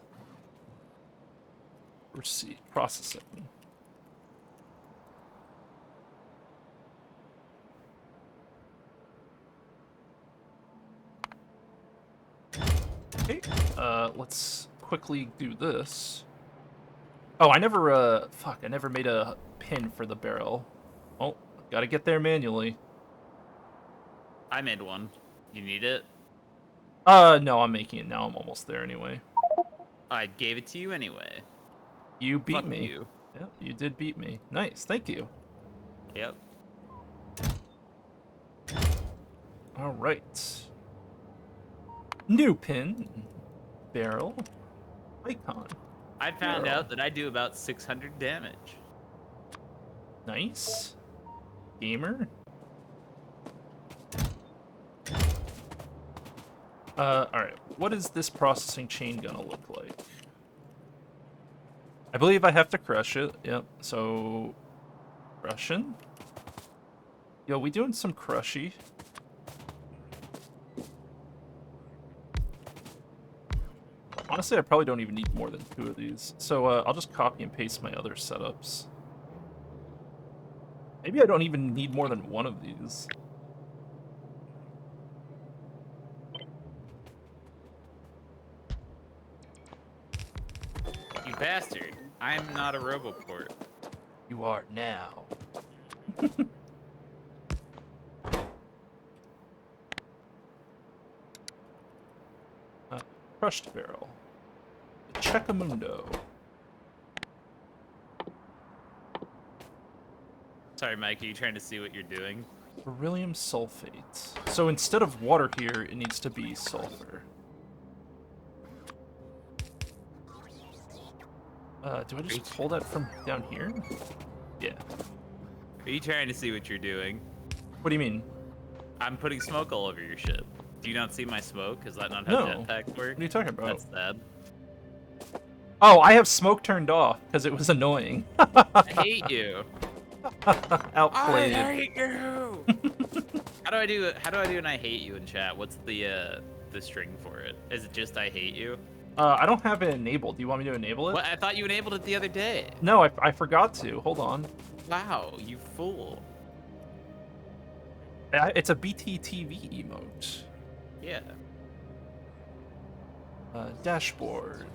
receipt processing. Okay, let's quickly do this. Oh, I never, I never made a pin for the barrel. Oh, gotta get there manually. I made one. You need it? No, I'm making it now. I'm almost there anyway. I gave it to you anyway. You beat Fuck me. You. Yep, you did beat me. Nice, thank you. Yep. Alright. New pin. Barrel. Icon. I found Barrel. out that I do about 600 damage. Nice. Gamer. Alright. What is this processing chain gonna look like? I believe I have to crush it. Yep. So, crushing. Yo, we doing some crushy. Honestly, I probably don't even need more than 2 of these. So, I'll just copy and paste my other setups. Maybe I don't even need more than 1 of these. You bastard. I'm not a Roboport. You are now. Crushed barrel. Checkamundo. Sorry, Mike, are you trying to see what you're doing? Beryllium sulfate. So instead of water here, it needs to be sulfur. Do I just pull that from down here? Yeah. Are you trying to see what you're doing? What do you mean? I'm putting smoke all over your ship. Do you not see my smoke? Is that not how No. jetpacks work? What are you talking about? That's sad. Oh, I have smoke turned off because it was annoying. I hate you. Outplayed. I hate you. How do I do an I hate you in chat? What's the string for it? Is it just I hate you? I don't have it enabled. Do you want me to enable it? What? I thought you enabled it the other day. No, I forgot to. Hold on. Wow, you fool. It's a BTTV emote. Yeah. Dashboard.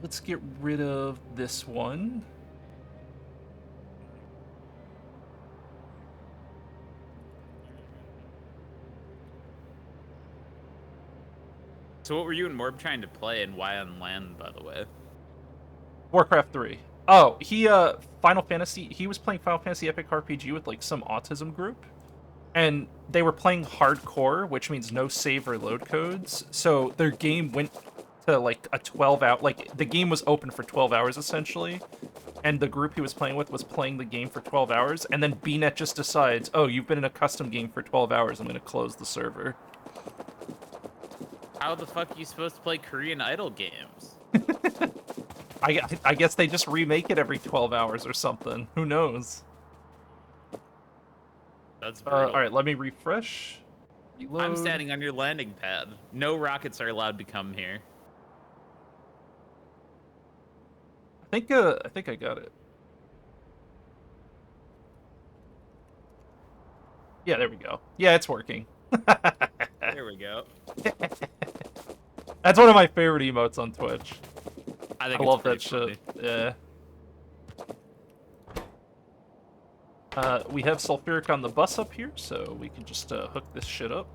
Let's get rid of this one. So what were you and Morb trying to play, and why on land, by the way? Warcraft 3. Oh, Final Fantasy, he was playing Final Fantasy Epic RPG with, like, some autism group. And they were playing hardcore, which means no save or load codes. So their game went to, like, a 12-hour... Like, the game was open for 12 hours, essentially. And the group he was playing with was playing the game for 12 hours. And then BNet just decides, oh, you've been in a custom game for 12 hours. I'm going to close the server. How the fuck are you supposed to play Korean Idol games? I guess they just remake it every 12 hours or something. Who knows? That's brutal. All right, let me refresh. Reload. I'm standing on your landing pad. No rockets are allowed to come here. I think I got it. Yeah, there we go. Yeah, it's working. There we go. That's one of my favorite emotes on Twitch. I think I it's love pretty that funny. shit. Yeah. We have sulfuric on the bus up here, so we can just hook this shit up.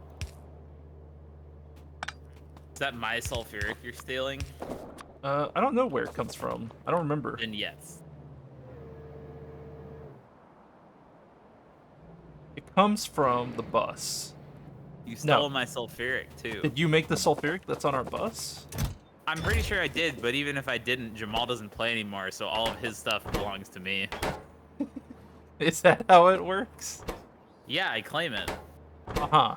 Is that my sulfuric you're stealing? I don't know where it comes from. I don't remember. Then yes. It comes from the bus. You stole No. my sulfuric too. Did you make the sulfuric that's on our bus? I'm pretty sure I did, but even if I didn't, Jamal doesn't play anymore, so all of his stuff belongs to me. Is that how it works? Yeah, I claim it. Uh-huh.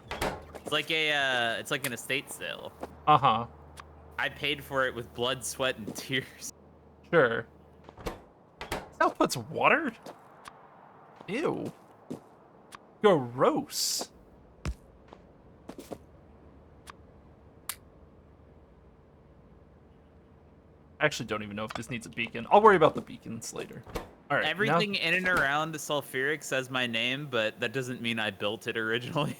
It's like an estate sale. Uh-huh. I paid for it with blood, sweat, and tears. Sure. Output's water? Ew. Gross. I actually don't even know if this needs a beacon. I'll worry about the beacons later. All right. Everything in and around the sulfuric says my name, but that doesn't mean I built it originally.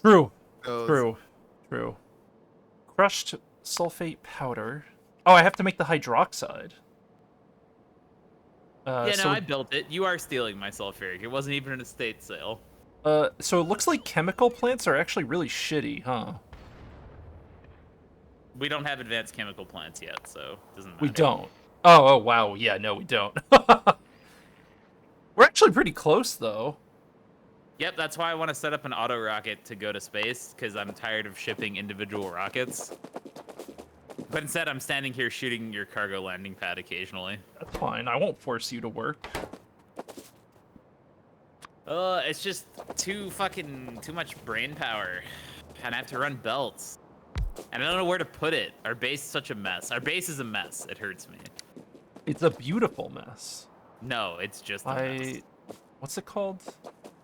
True. Goes. True. True. Crushed sulfate powder. Oh, I have to make the hydroxide. Yeah, so, no, I built it. You are stealing my sulfuric. It wasn't even an estate sale. so it looks like chemical plants are actually really shitty, huh? We don't have advanced chemical plants yet, so it doesn't matter. We don't. Oh, wow. Yeah, no, we don't. We're actually pretty close, though. Yep, that's why I want to set up an auto rocket to go to space, because I'm tired of shipping individual rockets. But instead, I'm standing here shooting your cargo landing pad occasionally. That's fine. I won't force you to work. It's just too much brain power. And I have to run belts. And I don't know where to put it. Our base is such a mess. Our base is a mess. It hurts me. It's a beautiful mess. No, it's just a mess. What's it called?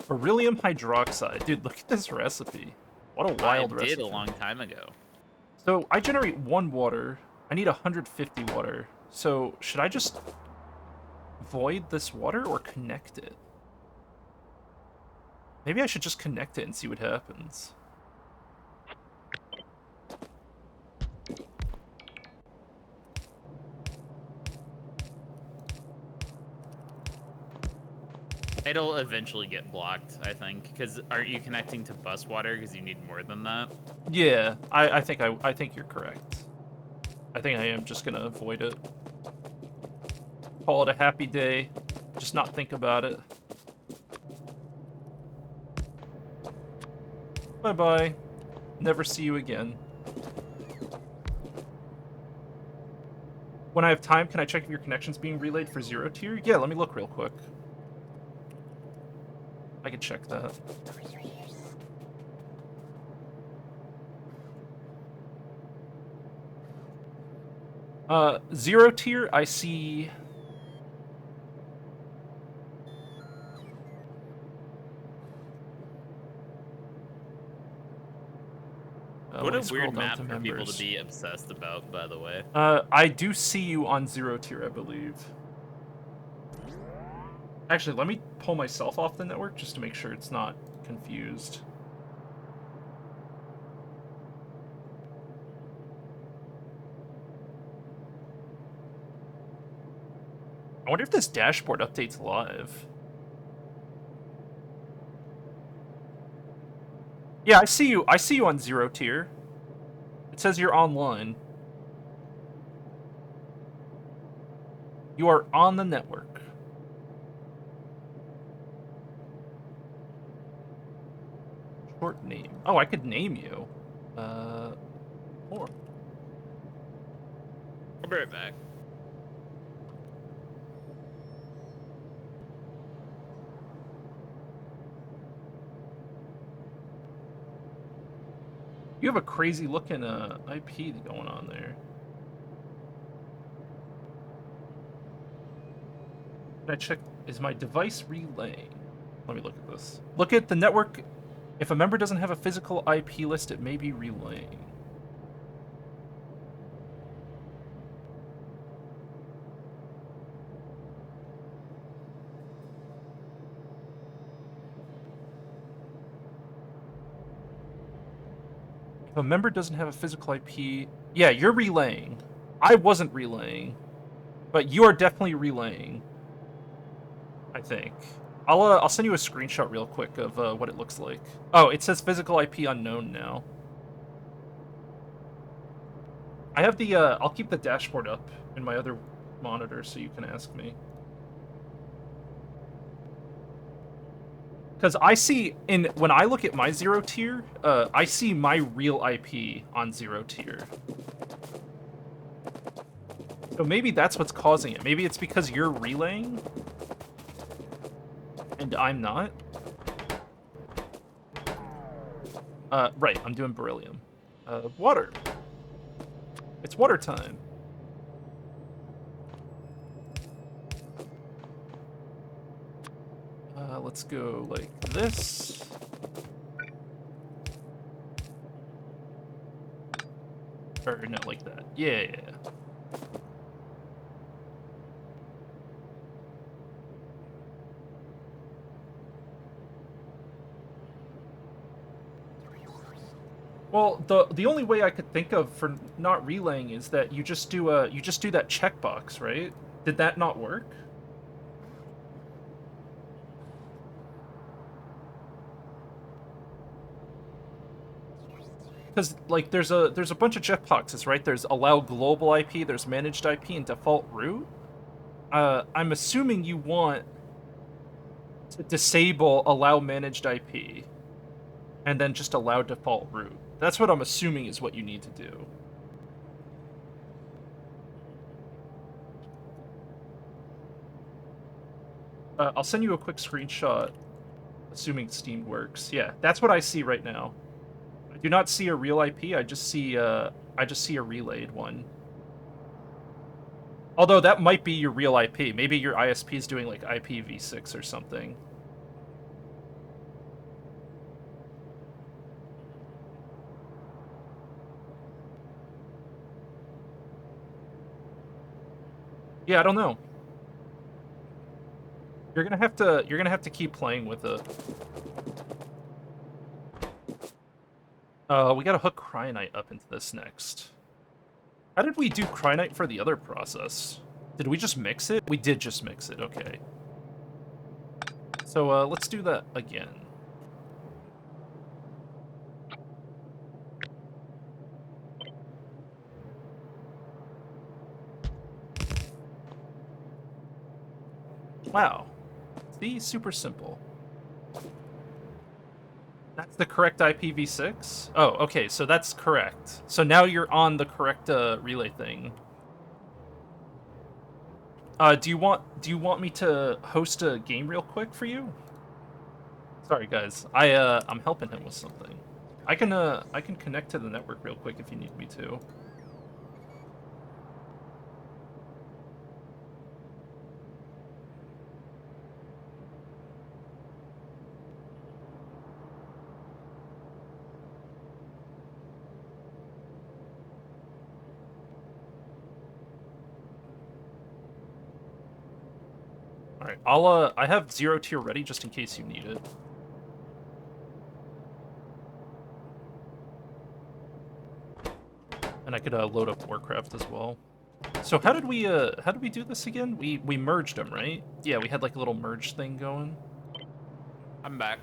Beryllium hydroxide. Dude, look at this recipe. What a wild recipe. I did a long time ago. So I generate 1 water. I need 150 water. So should I just void this water or connect it? Maybe I should just connect it and see what happens. It'll eventually get blocked, I think, because aren't you connecting to bus water because you need more than that? Yeah, I think you're correct. I think I am just gonna avoid it. Call it a happy day. Just not think about it. Bye-bye. Never see you again. When I have time, can I check if your connection's being relayed for 0 tier? Yeah, let me look real quick. I can check that. Zero tier, I see... What a weird map for people to be obsessed about, by the way. I do see you on 0 tier, I believe. Actually, let me pull myself off the network just to make sure it's not confused. I wonder if this dashboard updates live. Yeah, I see you. I see you on 0 tier. It says you're online. You are on the network. Short name. Oh, I could name you. Or. I'll be right back. You have a crazy looking IP going on there. Can I check? Is my device relaying? Let me look at this. Look at the network If a member doesn't have a physical IP list, it may be relaying. If a member doesn't have a physical IP... Yeah, you're relaying. I wasn't relaying. But you are definitely relaying. I think. I'll send you a screenshot real quick of what it looks like. Oh, it says physical IP unknown now. I have the, I'll keep the dashboard up in my other monitor so you can ask me. Because I see, when I look at my 0 tier, I see my real IP on 0 tier. So maybe that's what's causing it. Maybe it's because you're relaying, and I'm not. Right, I'm doing beryllium. Water. It's water time. Let's go like this. Or no, like that. Yeah. Well, the only way I could think of for not relaying is that you just do that checkbox, right? Did that not work? Because like there's a bunch of checkboxes, right? There's allow global IP, there's managed IP, and default root. I'm assuming you want to disable allow managed IP, and then just allow default root. That's what I'm assuming is what you need to do. I'll send you a quick screenshot, assuming Steam works. Yeah, that's what I see right now. I do not see a real IP. I just see a relayed one. Although that might be your real IP. Maybe your ISP is doing like IPv6 or something. Yeah, I don't know. You're gonna have to keep playing with it. We gotta hook Cryonite up into this next. How did we do Cryonite for the other process? Did we just mix it? We did just mix it, okay. So, let's do that again. Wow. See? Super simple. That's the correct IPv6? Oh, okay, so that's correct. So now you're on the correct relay thing. Do you want me to host a game real quick for you? Sorry guys. I'm helping him with something. I can connect to the network real quick if you need me to. Alright, I have 0 tier ready just in case you need it. And I could load up Warcraft as well. So how did we do this again? We merged them, right? Yeah, we had like a little merge thing going. I'm back.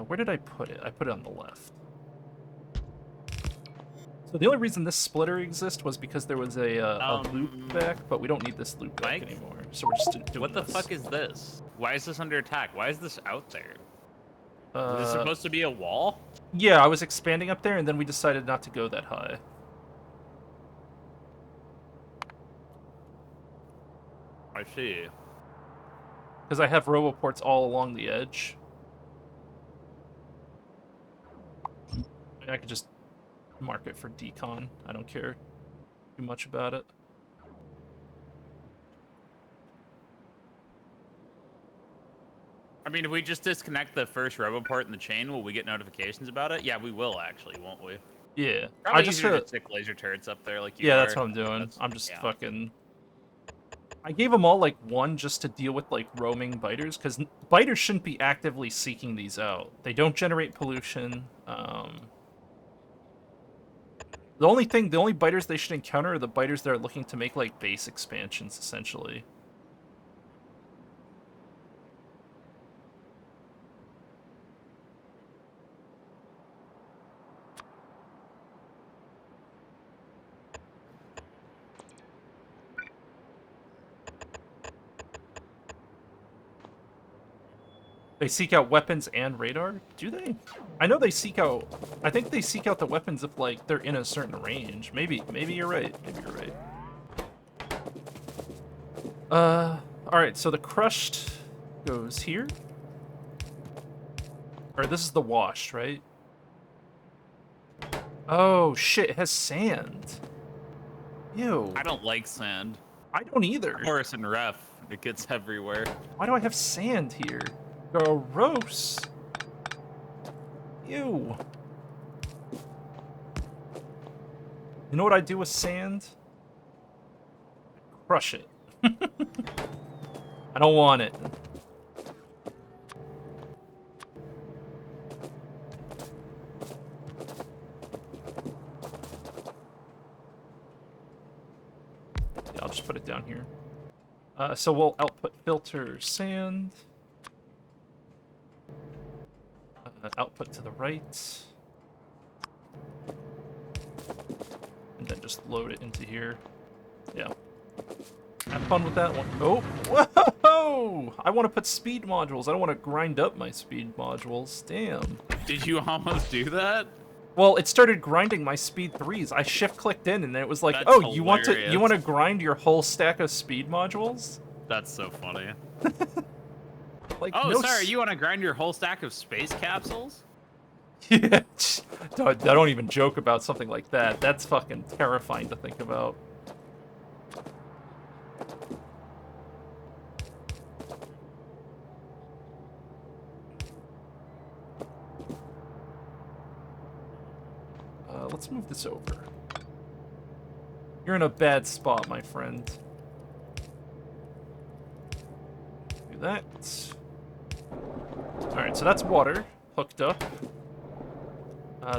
Where did I put it? I put it on the left. So the only reason this splitter exists was because there was a loop back, but we don't need this loop back anymore. So we're just doing this. What the fuck is this? Why is this under attack? Why is this out there? Is this supposed to be a wall? Yeah, I was expanding up there, and then we decided not to go that high. I see. Because I have roboports all along the edge. I could just mark it for decon. I don't care too much about it. I mean, if we just disconnect the first RoboPort in the chain, will we get notifications about it? Yeah, we will actually, won't we? Yeah. Probably easier to stick laser turrets up there like you yeah, are. that's what I'm doing. I'm just yeah. fucking... I gave them all, like, one just to deal with, like, roaming biters, because biters shouldn't be actively seeking these out. They don't generate pollution. The only biters they should encounter are the biters that are looking to make, like, base expansions, essentially. They seek out weapons and radar? Do they? I know they seek out... I think they seek out the weapons if, like, they're in a certain range. Maybe you're right. Maybe you're right. Alright, so the crushed goes here. Or this is the washed, right? Oh, shit, it has sand. Ew. I don't like sand. I don't either. Horse and ref. It gets everywhere. Why do I have sand here? Gross. Ew. You know what I do with sand? Crush it. I don't want it. Yeah, I'll just put it down here. So we'll output filter sand. Output to the right. And then just load it into here. Yeah. Have fun with that one. Oh, whoa! I want to put speed modules. I don't want to grind up my speed modules. Damn. Did you almost do that? Well, it started grinding my speed 3s. I shift-clicked in, and then it was like, That's oh, hilarious. you want to grind your whole stack of speed modules? That's so funny. Like, Oh, no sorry, you want to grind your whole stack of space capsules? Yeah, don't even joke about something like that. That's fucking terrifying to think about. Let's move this over. You're in a bad spot, my friend. Do that. Alright, so that's water hooked up.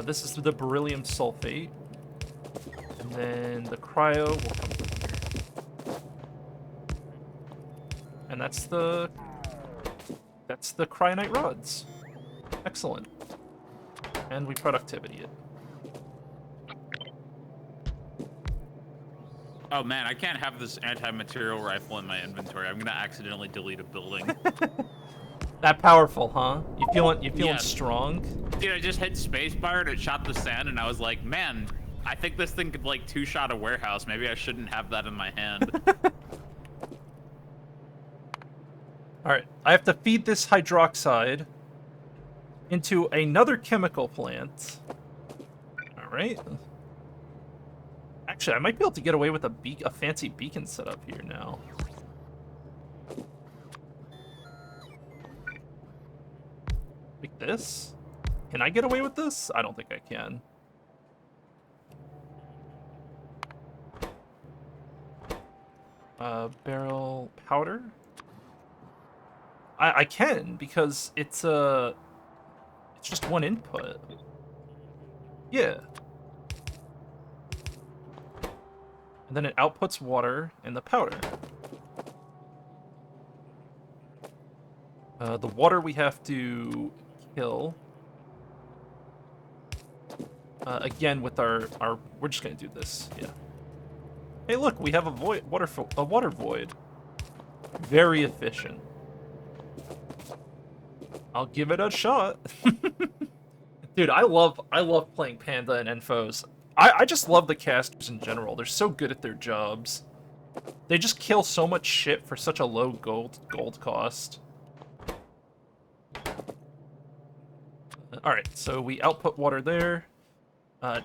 This is the beryllium sulfate. And then the cryo will come from here. And that's the cryonite rods. Excellent. And we productivity it. Oh man, I can't have this anti-material rifle in my inventory. I'm gonna accidentally delete a building. That powerful, huh? You feeling Yeah. strong? Dude, I just hit spacebar and it shot the sand, and I was like, man, I think this thing could like two-shot a warehouse. Maybe I shouldn't have that in my hand. Alright, I have to feed this hydroxide into another chemical plant. Alright. Actually, I might be able to get away with a fancy beacon setup here now. Like this? Can I get away with this? I don't think I can. Barrel powder? I can, because it's just one input. Yeah. And then it outputs water and the powder. The water we have to kill. Again, with our we're just gonna do this. Yeah. Hey, look, we have a water void. Very efficient. I'll give it a shot. Dude, I love playing Panda and Enfos. I just love the casters in general. They're so good at their jobs. They just kill so much shit for such a low gold cost. Alright, so we output water there.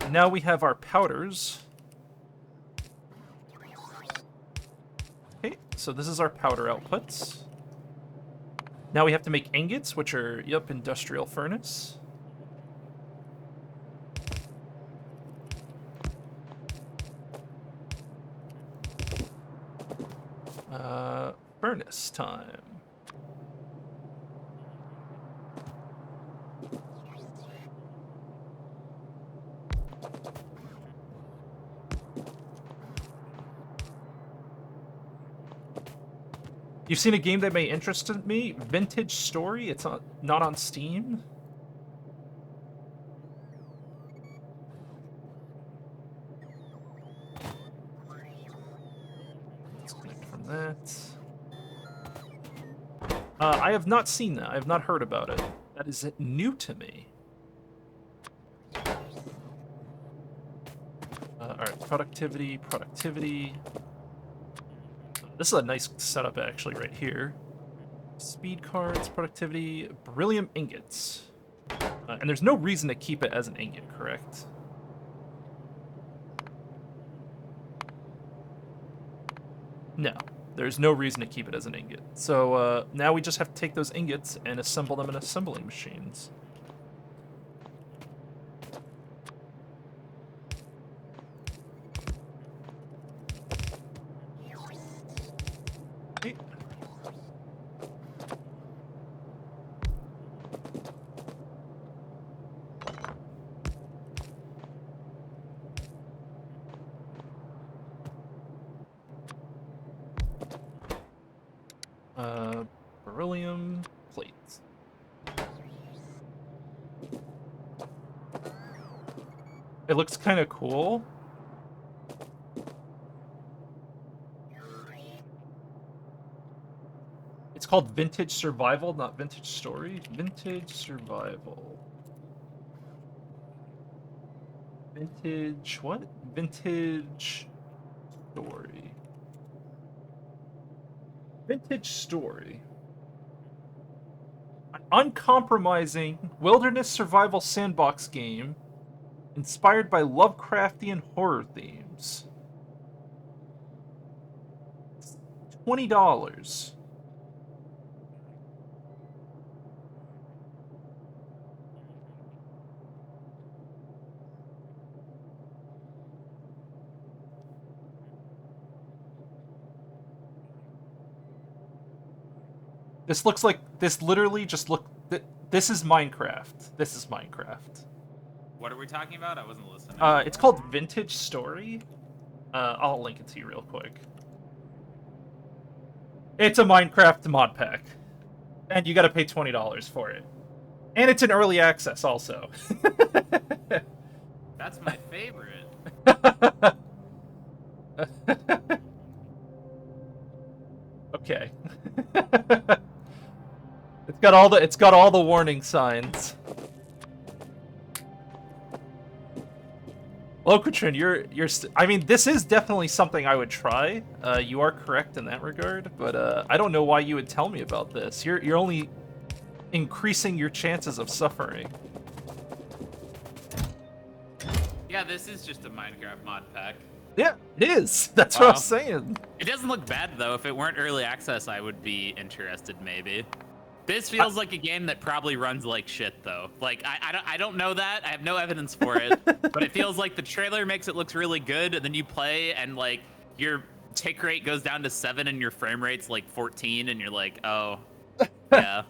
Now we have our powders. Okay, so this is our powder outputs. Now we have to make ingots, which are, yep, industrial furnace. Furnace time. You've seen a game that may interest me? Vintage Story? It's not on Steam? Disconnect from that. I have not seen that. I have not heard about it. That is new to me. Alright, productivity. This is a nice setup, actually, right here. Speed cards, productivity, beryllium ingots. And there's no reason to keep it as an ingot, correct? No, there's no reason to keep it as an ingot. So now we just have to take those ingots and assemble them in assembling machines. Okay. Beryllium plates. It looks kind of cool. It's called Vintage Survival, not Vintage Story. Vintage Survival. Vintage what? Vintage Story. Vintage Story. An uncompromising wilderness survival sandbox game inspired by Lovecraftian horror themes. $20. This looks like, this literally just this is Minecraft. This is Minecraft. What are we talking about? I wasn't listening. It's called Vintage Story. I'll link it to you real quick. It's a Minecraft mod pack. And you gotta pay $20 for it. And it's in early access also. That's my favorite. Okay. It's got all the warning signs. Locatrin, I mean, this is definitely something I would try. You are correct in that regard, but I don't know why you would tell me about this. You're only increasing your chances of suffering. Yeah, this is just a Minecraft mod pack. Yeah, it is. That's what I was saying. It doesn't look bad though. If it weren't early access, I would be interested maybe. This feels like a game that probably runs like shit though. Like I don't know that. I have no evidence for it, but it feels like the trailer makes it looks really good, and then you play and like your tick rate goes down to 7 and your frame rate's like 14, and you're like, oh, yeah.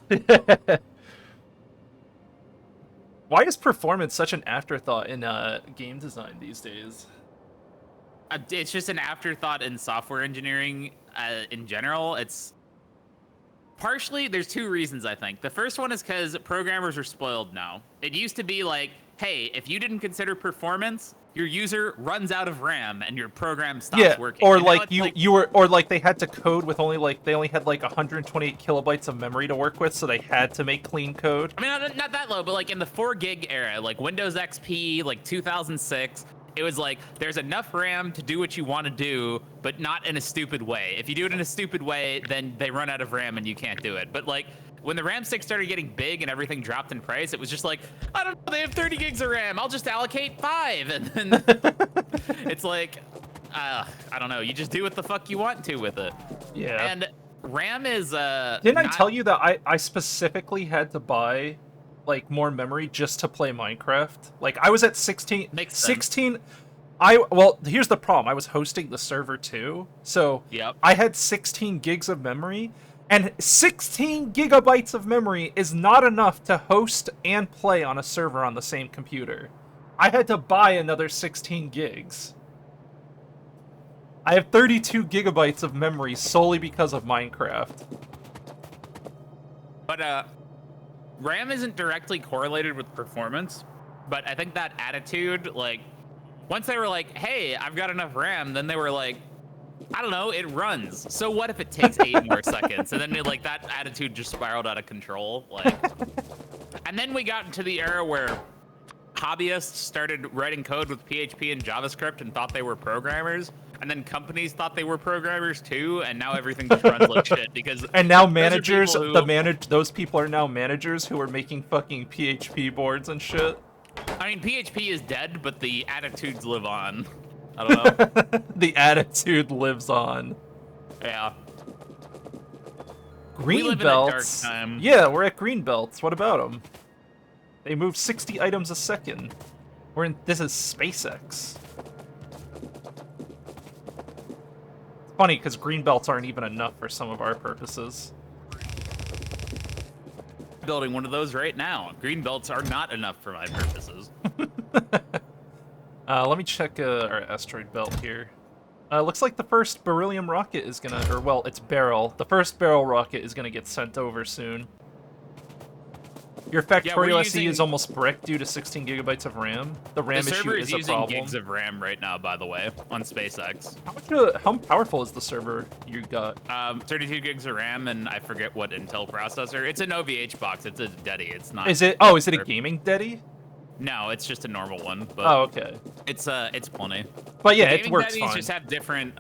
Why is performance such an afterthought in game design these days? It's just an afterthought in software engineering in general. It's partially, there's two reasons, I think. The first one is because programmers are spoiled now. It used to be like, hey, if you didn't consider performance, your user runs out of RAM and your program stops working. Or like or like they had to code with they only had like 128 kilobytes of memory to work with, so they had to make clean code. I mean, not that low, but like in the 4 gig era, like Windows XP, like 2006, it was like, there's enough RAM to do what you want to do, but not in a stupid way. If you do it in a stupid way, then they run out of RAM and you can't do it. But like, when the RAM stick started getting big and everything dropped in price, it was just like, I don't know, they have 30 gigs of RAM, I'll just allocate 5. And then it's like, I don't know, you just do what the fuck you want to with it. Yeah. And RAM is Didn't I not tell you that I specifically had to buy like more memory just to play Minecraft? Like I was at 16 makes sense. 16 well, here's the problem. I was hosting the server too. So Yep. I had 16 gigs of memory, and 16 gigabytes of memory is not enough to host and play on a server on the same computer. I had to buy another 16 gigs. I have 32 gigabytes of memory solely because of Minecraft. But RAM isn't directly correlated with performance, but I think that attitude, like, once they were like, hey, I've got enough RAM, then they were like, I don't know, it runs. So what if it takes 8 more seconds? And then like that attitude just spiraled out of control. Like, and then we got into the era where hobbyists started writing code with PHP and JavaScript and thought they were programmers. And then companies thought they were programmers too, and now everything just runs like shit because. And now managers, who, those people are now managers who are making fucking PHP boards and shit. I mean, PHP is dead, but the attitudes live on. I don't know. The attitude lives on. Yeah. Green We live belts. in a dark time. Yeah, we're at green belts. What about them? They move 60 items a second. This is SpaceX. It's funny because green belts aren't even enough for some of our purposes. Building one of those right now. Green belts are not enough for my purposes. Let me check our asteroid belt here. Looks like the first beryllium rocket is gonna, or well, it's Beryl. The first Beryl rocket is gonna get sent over soon. Your Factorio SE is almost bricked due to 16 gigabytes of RAM. The RAM The issue server is is a using problem. gigs of RAM right now, by the way, on SpaceX. How powerful is the server you got? 32 gigs of RAM, and I forget what Intel processor. It's an OVH box. It's a Deddy. It's not. Is it? Oh, is it a gaming Deddy? No, it's just a normal one. But Oh, okay. It's plenty. But yeah, The it gaming works Deddys fine. just have different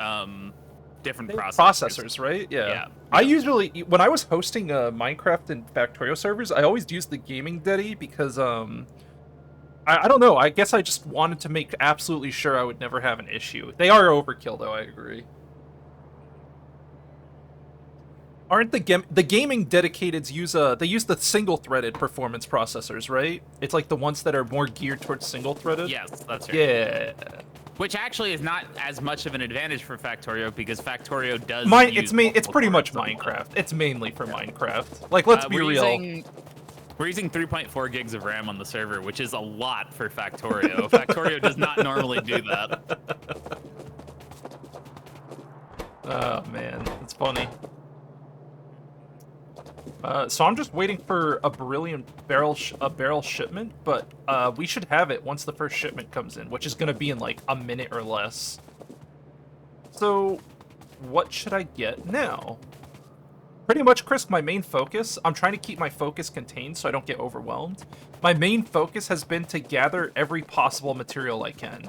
Processors, right? Yeah. Yeah. I usually, when I was hosting Minecraft and Factorio servers, I always used the gaming Deddy because I don't know. I guess I just wanted to make absolutely sure I would never have an issue. They are overkill, though. I agree. Aren't the gaming dedicateds use they use the single-threaded performance processors, right? It's like the ones that are more geared towards single-threaded. Yes, that's right. Yeah. Which actually is not as much of an advantage for Factorio because Factorio does. It's pretty much Minecraft. It's mainly for Minecraft. Like, let's be real. We're using 3.4 gigs of RAM on the server, which is a lot for Factorio. Factorio does not normally do that. Oh man, it's funny. So I'm just waiting for a beryllium barrel shipment, but we should have it once the first shipment comes in, which is going to be in like a minute or less. So what should I get now? Pretty much, Chris, my main focus, I'm trying to keep my focus contained so I don't get overwhelmed. My main focus has been to gather every possible material I can.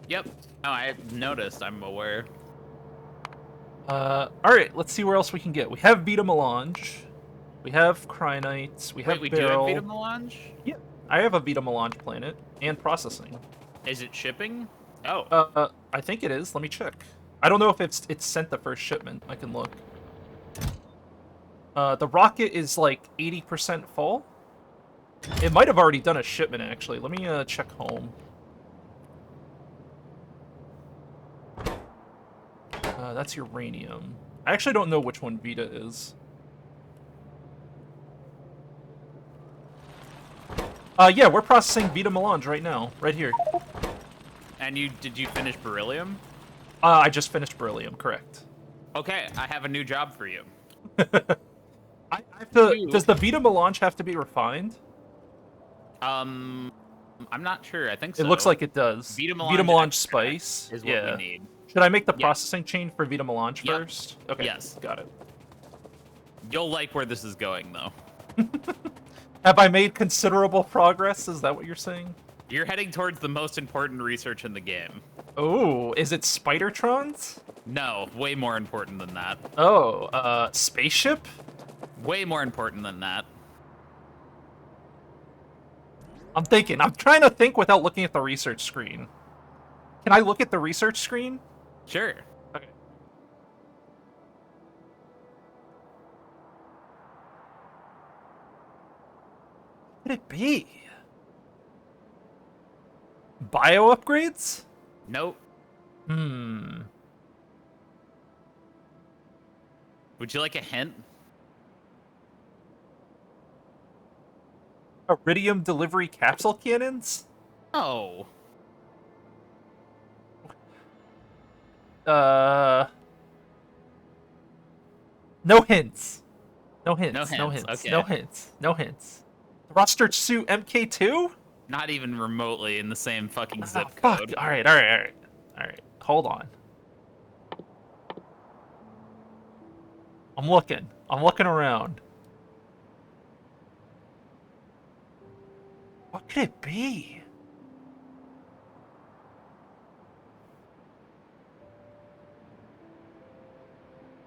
Yep. Oh, I noticed. I'm aware. Alright, let's see where else we can get. We have Vita Melange. We have Krynites. We have Wait, we Beryl. do have Vita Melange? Yeah, I have a Vita Melange planet and processing. Is it shipping? Oh. I think it is. Let me check. I don't know if it's sent the first shipment. I can look. The rocket is like 80% full. It might have already done a shipment, actually. Let me check home. That's uranium. I actually don't know which one Vita is. Yeah, we're processing Vita Melange right now, right here. And did you finish Beryllium? I just finished Beryllium, correct. Okay, I have a new job for you. I have to, does the Vita Melange have to be refined? I'm not sure. I think so. It looks like it does. Vita Melange Spice is what we need. Should I make the processing chain for Vita Melange first? Okay. Yes. Got it. You'll like where this is going, though. Have I made considerable progress? Is that what you're saying? You're heading towards the most important research in the game. Oh, is it Spidertrons? No, way more important than that. Oh, spaceship? Way more important than that. I'm thinking. I'm trying to think without looking at the research screen. Can I look at the research screen? Sure. Okay. Could it be? Bio upgrades? Nope. Hmm. Would you like a hint? Iridium delivery capsule cannons? Oh. No hints. No hints. No No hints, hints. okay. No hints. No hints. Thruster suit MK2? Not even remotely in the same fucking Oh, zip fuck. code. All right. All right. All right. All right. Hold on. I'm looking. I'm looking around. What could it be?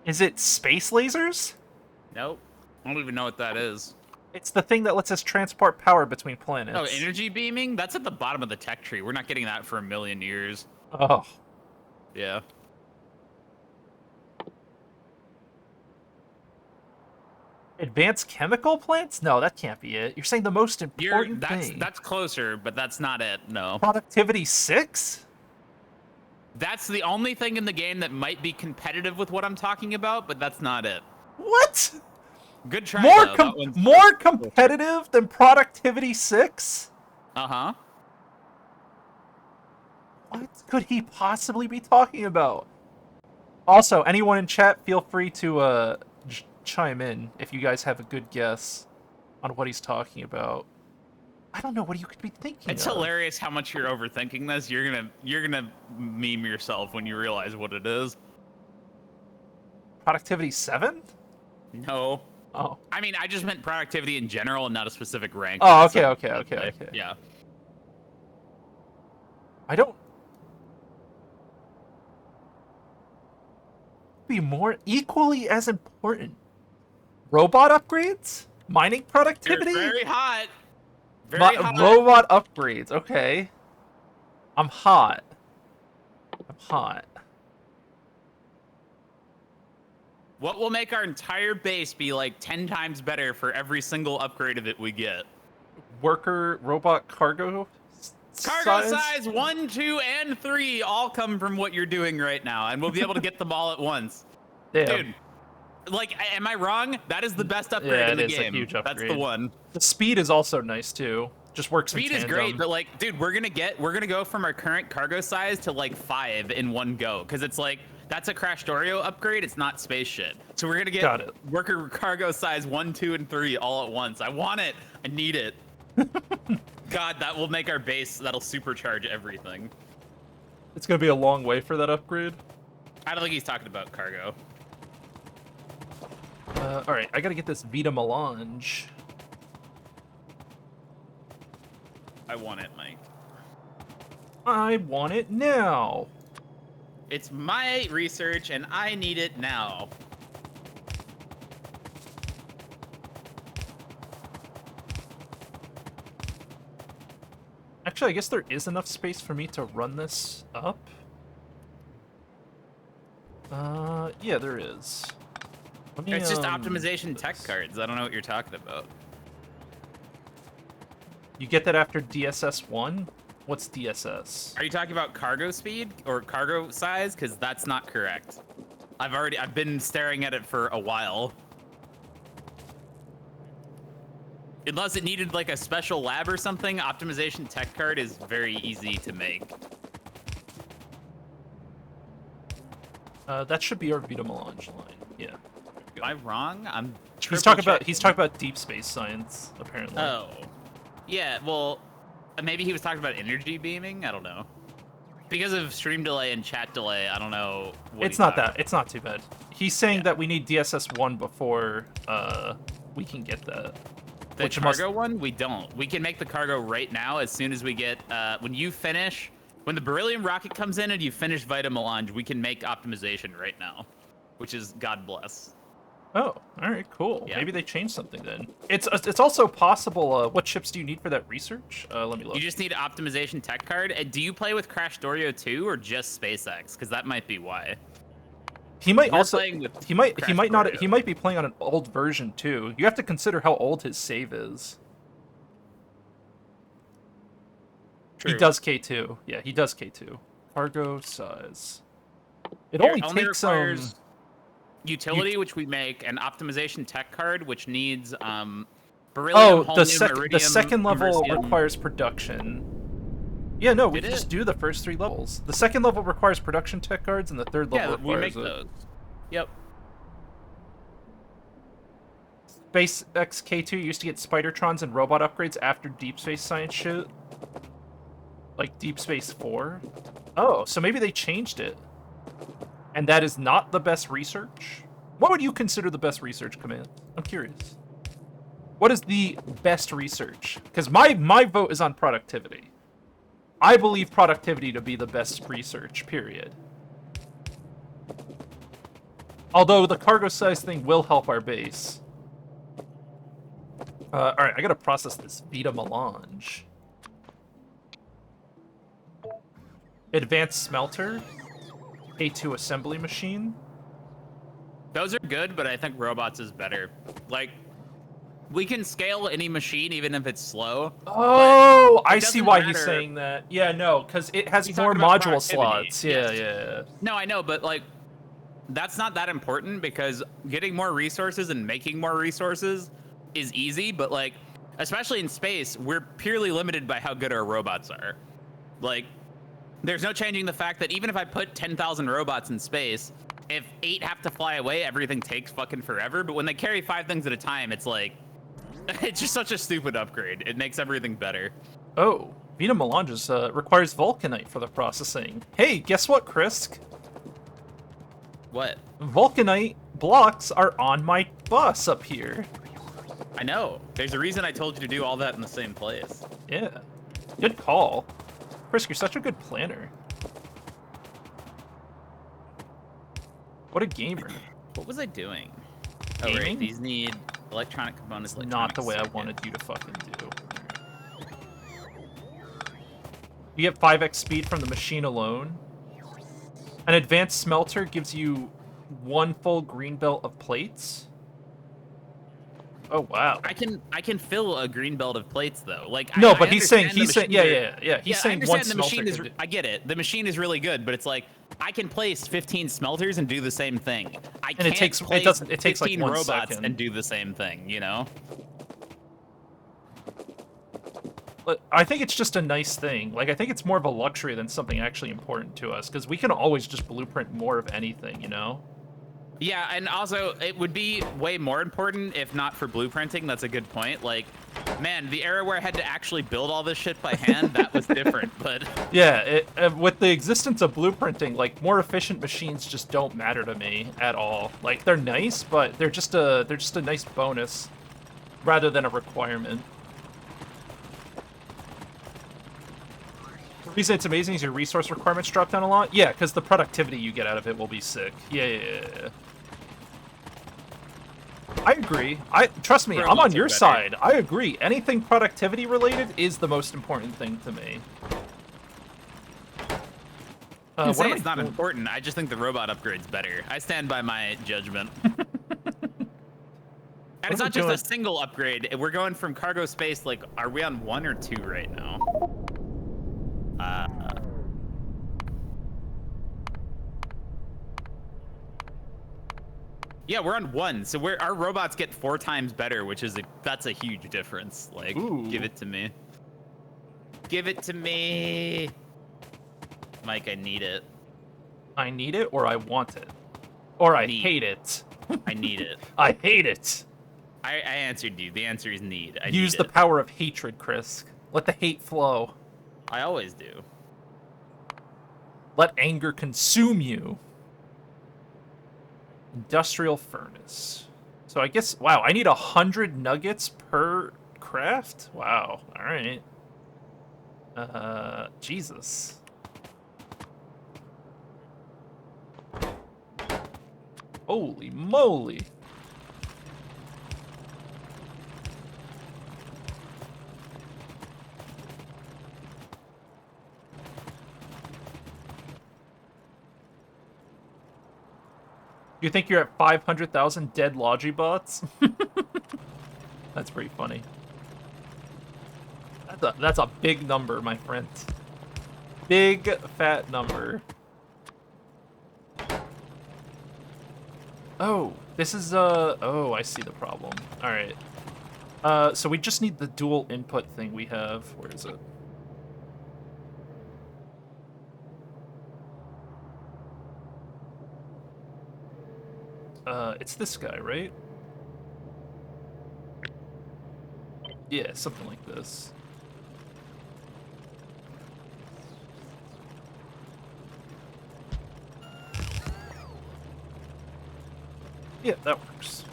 Is it space lasers? Nope. I don't even know what that is. It's the thing that lets us transport power between planets. Oh, energy beaming? That's at the bottom of the tech tree. We're not getting that for a million years. Oh. Yeah. Advanced chemical plants? No, that can't be it. You're saying the most important thing. That's closer, but that's not it. No. Productivity 6? That's the only thing in the game that might be competitive with what I'm talking about, but that's not it. What? Good try, though. More competitive than Productivity 6? Uh-huh. What could he possibly be talking about? Also, anyone in chat, feel free to chime in if you guys have a good guess on what he's talking about. I don't know what you could be thinking. It's hilarious how much you're overthinking this. You're gonna meme yourself when you realize what it is. Productivity 7? No. Oh. I mean, I just meant productivity in general and not a specific rank. Oh, okay. Yeah. I don't... Be more equally as important. Robot upgrades? Mining productivity? You're very hot. Very hot. Robot upgrades, okay. I'm hot. What will make our entire base be like 10 times better for every single upgrade that we get? Worker, robot, cargo size 1, 2, and 3 all come from what you're doing right now, and we'll be able to get them all at once. Damn. Dude, like, am I wrong? That is the best upgrade in the game. A huge upgrade. That's the one. The speed is also nice too. Just works Speed in is tandem. great, but like, dude, we're gonna go from our current cargo size to like 5 in one go, because it's like that's a Crashdorio upgrade. It's not space shit. So we're gonna get worker cargo size 1, 2, and 3 all at once. I want it. I need it. God, that will make our base. That'll supercharge everything. It's gonna be a long way for that upgrade. I don't think he's talking about cargo. All right, I gotta get this Vita Melange. I want it, Mike. I want it now. It's my research, and I need it now. Actually, I guess there is enough space for me to run this up. Yeah, there is. It's just optimization tech cards. I don't know what you're talking about. You get that after DSS 1? What's DSS? Are you talking about cargo speed or cargo size? Because that's not correct. I've been staring at it for a while. Unless it needed like a special lab or something, optimization tech card is very easy to make. That should be our Vita Melange line. Yeah. Am I wrong? I'm. He's talking about deep space science, apparently. Oh. Yeah, well, maybe he was talking about energy beaming? I don't know. Because of stream delay and chat delay, I don't know what It's not that. It's not too bad. He's saying that we need DSS 1 before we can get that. The cargo one? We don't. We can make the cargo right now as soon as we get... when the Beryllium rocket comes in and you finish Vita Melange, we can make optimization right now. Which is God bless. Oh, all right, cool. Yeah. Maybe they changed something then. It's also possible. What chips do you need for that research? Let me look. You just need an optimization tech card. Do you play with Crashdorio 2 or just SpaceX? Because that might be why. He might he might not. Crashdorio. He might be playing on an old version too. You have to consider how old his save is. He True. does K2. Yeah, he does K2. Cargo size. It Here, only takes requires utility, which we make, an optimization tech card, which needs beryllium, the holmium, iridium, second level americium. requires production. Yeah, no, we Did can just it? do the first 3 levels. The second level requires production tech cards, and the third level Yeah, we requires make those. Yep. SpaceX K2 used to get Spidertrons and robot upgrades after Deep Space Science shit. Like Deep Space 4? Oh, so maybe they changed it. And that is not the best research? What would you consider the best research, Command? I'm curious. What is the best research? Because my vote is on productivity. I believe productivity to be the best research, period. Although the cargo size thing will help our base. Alright, I gotta process this Vita Melange. Advanced Smelter. K2 Assembly Machine. Those are good, but I think robots is better. Like, we can scale any machine even if it's slow. Oh, I see doesn't why he's matter. saying that. Yeah, no, because it has He's more talking about module productivity. slots. Yes. Yeah. No, I know, but like, that's not that important because getting more resources and making more resources is easy, but like, especially in space, we're purely limited by how good our robots are. Like, there's no changing the fact that even if I put 10,000 robots in space, if 8 have to fly away, everything takes fucking forever. But when they carry 5 things at a time, it's like, it's just such a stupid upgrade. It makes everything better. Oh, Vita Melanges requires Vulcanite for the processing. Hey, guess what, Krisk? What? Vulcanite blocks are on my bus up here. I know. There's a reason I told you to do all that in the same place. Yeah. Good call. Krisk, you're such a good planner. What a gamer. What was I doing? Oh, Gaming? right. These need electronic components. Not the way I circuit. wanted you to fucking do. You get 5x speed from the machine alone. An advanced smelter gives you 1 full green belt of plates. Oh wow. I can fill a green belt of plates though. Like No, I but he's saying understand the machines are- yeah. He's I saying one understand the smelter machine is. can do- I get it. The machine is really good, but it's like I can place 15 smelters and do the same thing. I And it can't takes- it place doesn't- it takes, like, 15 1 robots second. and do the same thing. You know? But I think it's just a nice thing. Like, I think it's more of a luxury than something actually important to us, because we can always just blueprint more of anything, you know? Yeah, and also it would be way more important if not for blueprinting. That's a good point. Like, man, the era where I had to actually build all this shit by hand, that was different. But Yeah, with the existence of blueprinting, like, more efficient machines just don't matter to me at all. Like, they're nice, but they're just a nice bonus rather than a requirement. The reason it's amazing is your resource requirements drop down a lot. Yeah, because the productivity you get out of it will be sick. Yeah. I agree. Trust me, I'm on Robots are your better. side. I agree. Anything productivity related is the most important thing to me. I can say what am it's I not doing? important. I just think the robot upgrade's better. I stand by my judgment. And it's am I not just doing? a single upgrade. We're going from cargo space, like, are we on 1 or 2 right now? Yeah, we're on 1, so our robots get 4 times better, which is that's a huge difference. Like, Ooh. give it to me. Give it to me. Mike, I need it. I need it or I want it. Or I Need. hate it. I need it. I hate it. I answered you. The answer is need. I Use need the it. power of hatred, Chris. Let the hate flow. I always do. Let anger consume you. Industrial furnace. So I guess, wow, I need 100 nuggets per craft? Wow, alright. Jesus. Holy moly. You think you're at 500,000 dead Logibots? That's pretty funny. That's a big number, my friend. Big fat number. Oh, this is oh, I see the problem. All right. So we just need the dual input thing we have. Where is it? It's this guy, right? Yeah, something like this. Yeah, that works.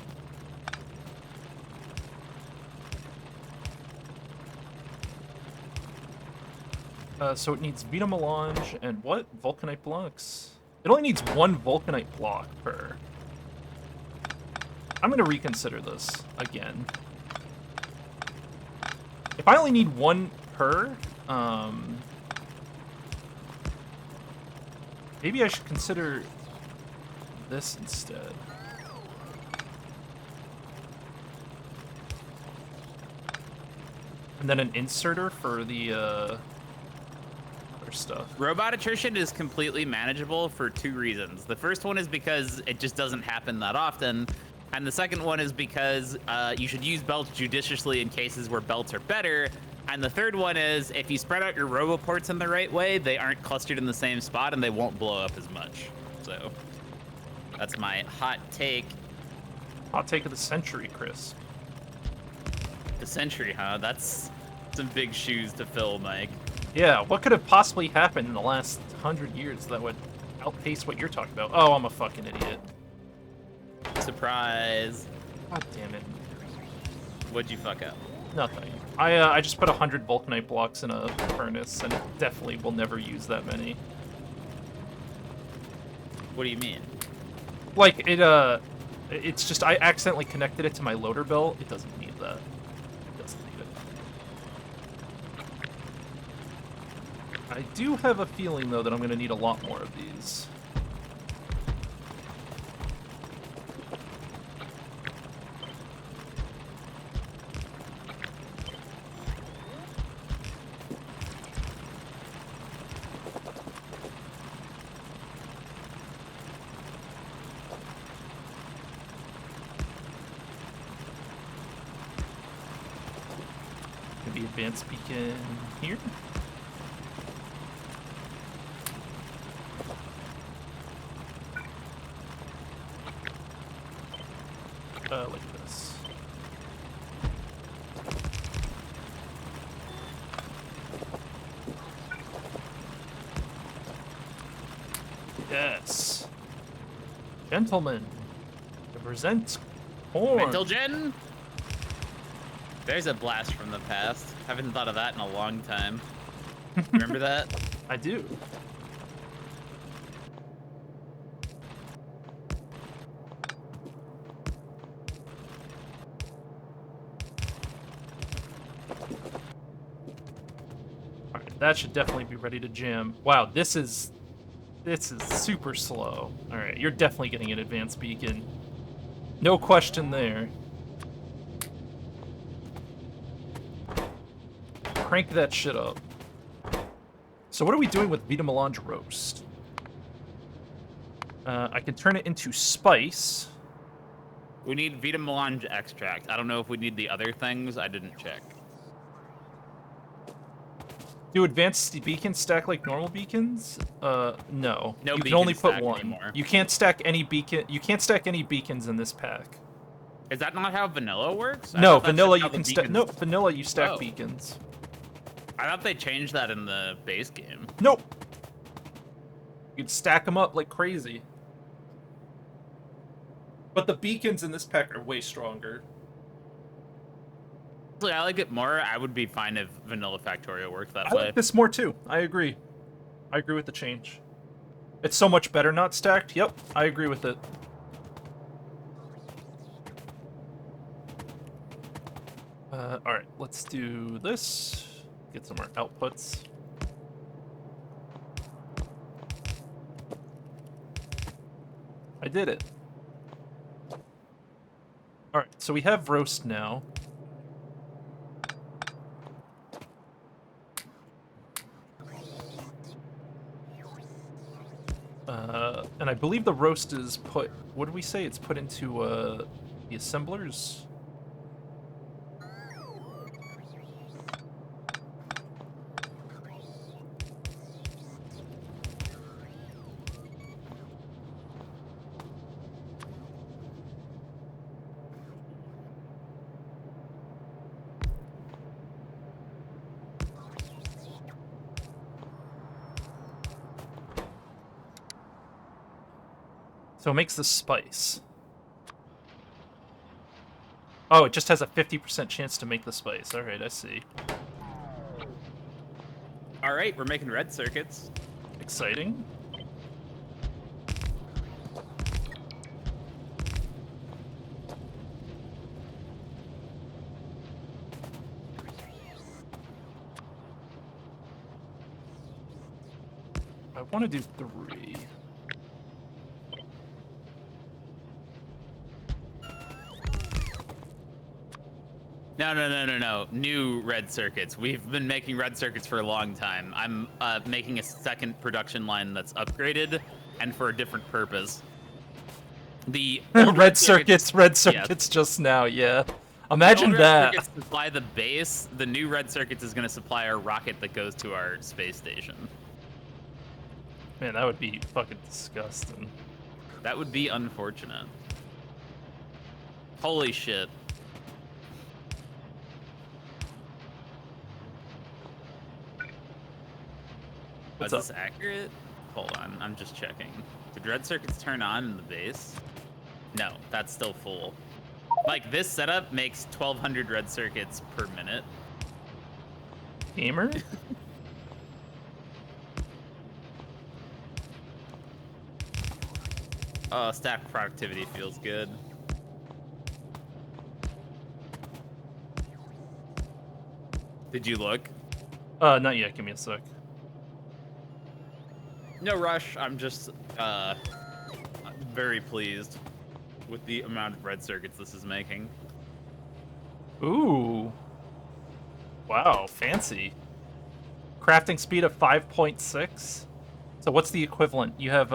So it needs Vita Melange and what? Vulcanite blocks? It only needs one Vulcanite block per. I'm gonna reconsider this again. If I only need one per, maybe I should consider this instead. And then an inserter for the, other stuff. Robot attrition is completely manageable for two reasons. The first one is because it just doesn't happen that often. And the second one is because you should use belts judiciously in cases where belts are better. And the third one is if you spread out your roboports in the right way, they aren't clustered in the same spot and they won't blow up as much. So that's my hot take. Hot take of the century, Chris. The century, huh? That's some big shoes to fill, Mike. Yeah, what could have possibly happened in the last 100 years that would outpace what you're talking about? Oh, I'm a fucking idiot. Surprise. God damn it. What'd you fuck up? Nothing. I just put 100 Vulcanite blocks in a furnace, and it definitely will never use that many. What do you mean? Like, it's just, I accidentally connected it to my loader belt. It doesn't need that. It doesn't need it. I do have a feeling, though, that I'm going to need a lot more of these. Maybe advanced beacon here. Like this. Yes. Gentlemen, to present corn. Mental Gen? There's a blast from the past. Haven't thought of that in a long time. Remember that? I do. Alright, that should definitely be ready to jam. Wow, this is super slow. Alright, you're definitely getting an advanced beacon. No question there. Crank that shit up. So what are we doing with Vita Melange Roast? I can turn it into spice. We need Vita Melange extract. I don't know if we need the other things. I didn't check. Do advanced beacons stack like normal beacons? No. No You can only beacons put stack one. anymore. You can't stack any beacon. You can't stack any beacons in this pack. Is that not how vanilla works? I No, thought that's vanilla just how you the can stack. beacons- No, vanilla you stack Oh. beacons. I thought they changed that in the base game. Nope. You can stack them up like crazy. But the beacons in this pack are way stronger. Actually, I like it more. I would be fine if vanilla Factorio worked that I way. like this more too. I agree. I agree with the change. It's so much better not stacked. Yep, I agree with it. Alright, let's do this. Get some more outputs. I did it. Alright, so we have roast now. And I believe the roast is put... What did we say? It's put into the assemblers? So it makes the spice. Oh, it just has a 50% chance to make the spice. Alright, I see. Alright, we're making red circuits. Exciting. I want to do 3. No. New red circuits. We've been making red circuits for a long time. I'm making a second production line that's upgraded and for a different purpose. The old red circuits yes. just now, yeah. Imagine the that. Circuits supply the base. The new red circuits is going to supply our rocket that goes to our space station. Man, that would be fucking disgusting. That would be unfortunate. Holy shit. What's Is this accurate? Hold on, I'm just checking. Did red circuits turn on in the base? No, that's still full. Like, this setup makes 1,200 red circuits per minute. Gamer? Oh, staff productivity feels good. Did you look? Not yet. Give me a sec. No rush. I'm just very pleased with the amount of red circuits this is making. Ooh. Wow, fancy. Crafting speed of 5.6. So what's the equivalent? You have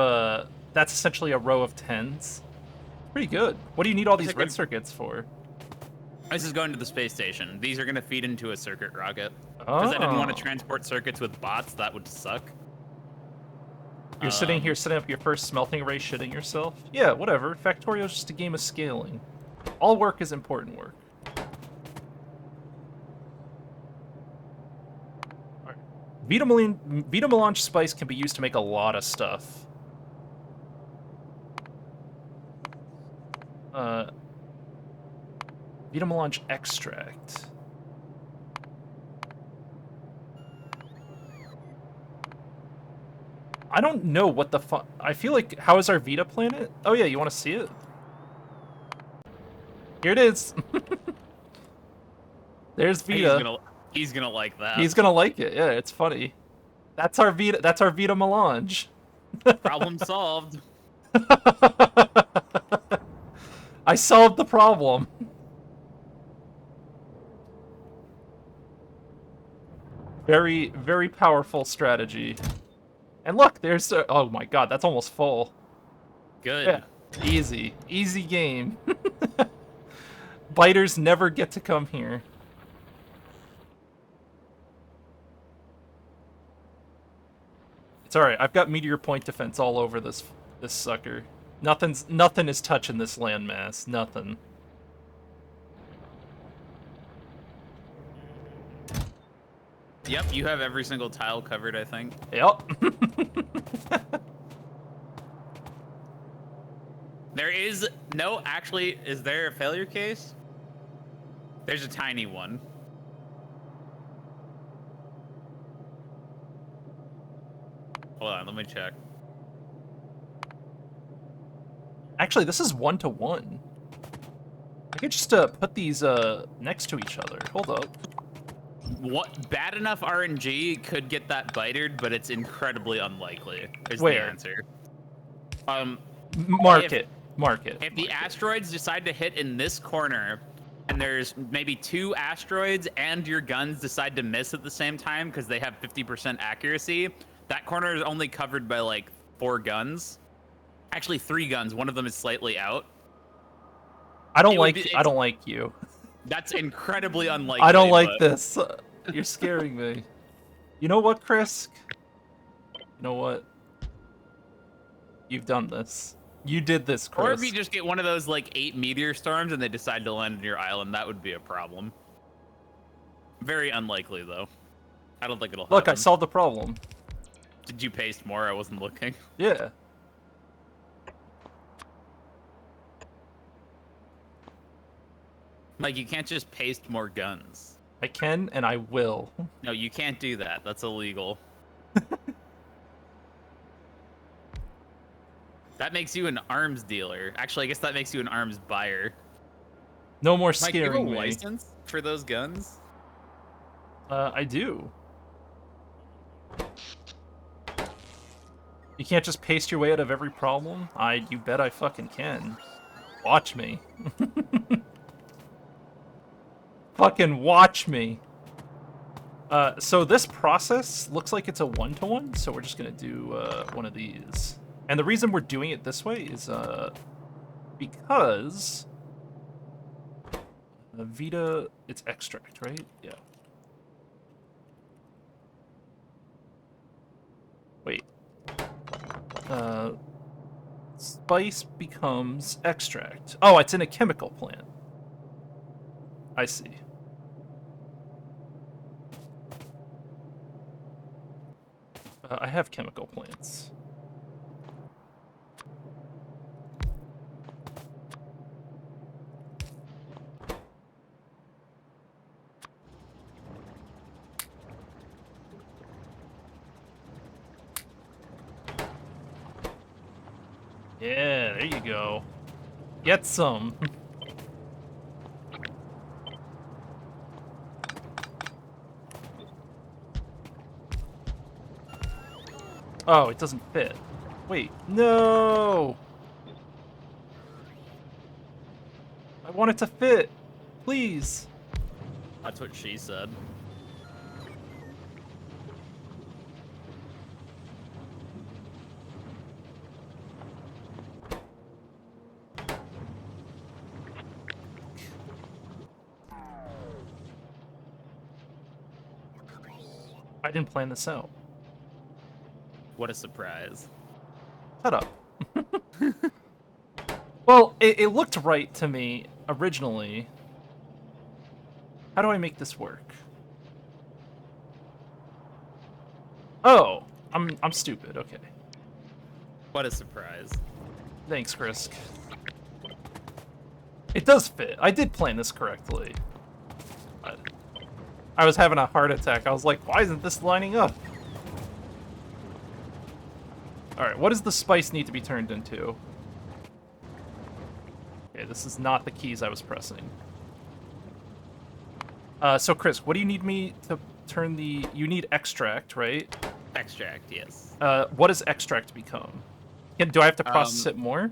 that's essentially a row of 10s. Pretty good. What do you need all these red circuits for? This is going to the space station. These are going to feed into a circuit rocket. Because I didn't want to transport circuits with bots. That would suck. You're sitting here setting up your first smelting array, shitting yourself? Yeah, whatever. Factorio's just a game of scaling. All work is important work. Right. Vita Melange spice can be used to make a lot of stuff. Vita Melange extract. I don't know what the fuck. I feel like, how is our Vita planet? Oh yeah, you want to see it? Here it is. There's Vita. He's gonna like that. He's gonna like it. Yeah, it's funny. That's our Vita. That's our Vita Melange. Problem solved. I solved the problem. Very, very powerful strategy. And look, there's... oh my god, that's almost full. Good. Yeah, easy. Easy game. Biters never get to come here. It's alright, I've got Meteor point defense all over this sucker. Nothing is touching this landmass. Nothing. Yep, you have every single tile covered, I think. Yep. There is no, actually, is there a failure case? There's a tiny one. Hold on, let me check. Actually, this is 1-to-1. I could just put these next to each other. Hold up. What bad enough RNG could get that bitered, but it's incredibly unlikely. Is Where? the answer. Mark it. If the asteroids decide to hit in this corner, and there's maybe 2 asteroids, and your guns decide to miss at the same time because they have 50% accuracy, that corner is only covered by like 4 guns. Actually, 3 guns. One of them is slightly out. I don't like you. That's incredibly unlikely. I don't like but... this. You're scaring me. You know what, Chris? You know what? You've done this. You did this, Chris. Or if you just get one of those like 8 meteor storms and they decide to land on your island, that would be a problem. Very unlikely though. I don't think it'll happen. Look, I solved the problem. Did you paste more? I wasn't looking. Yeah. Like, you can't just paste more guns. I can and I will. No, you can't do that. That's illegal. That makes you an arms dealer. Actually, I guess that makes you an arms buyer. No more Mike, do you have scaring a me. license for those guns? I do. You can't just paste your way out of every problem? You bet I fucking can. Watch me. Fucking watch me. So this process looks like it's a 1-to-1, so we're just gonna do one of these. And the reason we're doing it this way is because Vita, it's extract, right? Yeah. Wait. Spice becomes extract. Oh, it's in a chemical plant. I see. I have chemical plants. Yeah, there you go. Get some. Oh, it doesn't fit. Wait, no! I want it to fit. Please. That's what she said. I didn't plan this out. What a surprise. Shut up. Well, it looked right to me originally. How do I make this work? Oh, I'm stupid. Okay. What a surprise. Thanks, Chris. It does fit. I did plan this correctly. But I was having a heart attack. I was like, why isn't this lining up? Alright, what does the spice need to be turned into? Okay, this is not the keys I was pressing. So Chris, what do you need me to turn the... You need extract, right? Extract, yes. What does extract become? Do I have to process it more?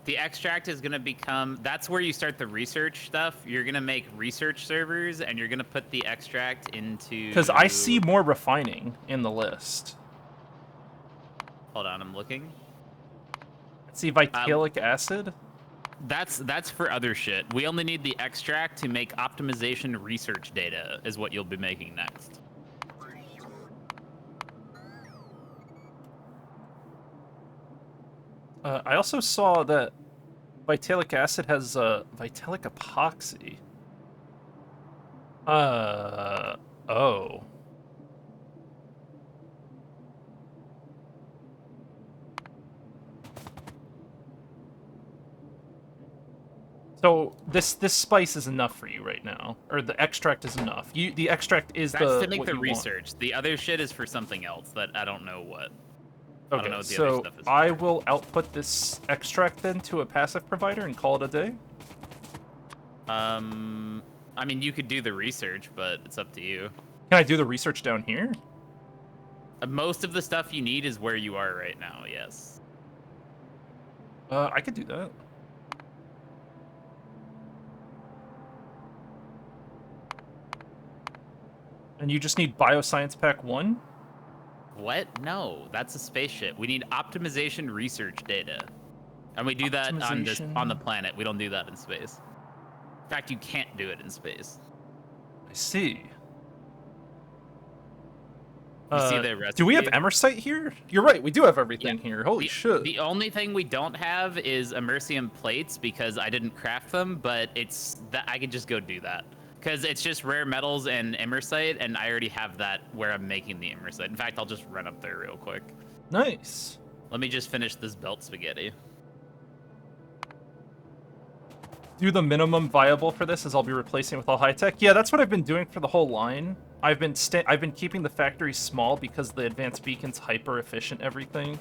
The extract is going to become... That's where you start the research stuff. You're going to make research servers, and you're going to put the extract into... Because I see more refining in the list. Hold on, I'm looking. I see vitalic acid. That's for other shit. We only need the extract to make optimization research data, is what you'll be making next. I also saw that vitalic acid has vitalic epoxy. Oh. So this spice is enough for you right now, or the extract is enough. The extract is That's to make what the you research. want. The other shit is for something else that I don't know what. Okay, I don't know what the so other stuff is. I will output this extract then to a passive provider and call it a day. I mean, you could do the research, but it's up to you. Can I do the research down here? Most of the stuff you need is where you are right now, yes. I could do that. And you just need Bioscience Pack 1? What? No, that's a spaceship. We need optimization research data. And we do that on the planet. We don't do that in space. In fact, you can't do it in space. I see. You see the recipe? Do we have emersite here? You're right, we do have everything here. Holy shit. The only thing we don't have is immersium plates because I didn't craft them, but it's that I could just go do that. Because it's just rare metals and emersite, and I already have that where I'm making the emersite. In fact, I'll just run up there real quick. Nice. Let me just finish this belt spaghetti. Do the minimum viable for this is I'll be replacing with all high tech. Yeah, that's what I've been doing for the whole line. I've been keeping the factory small because the advanced beacon's hyper efficient everything.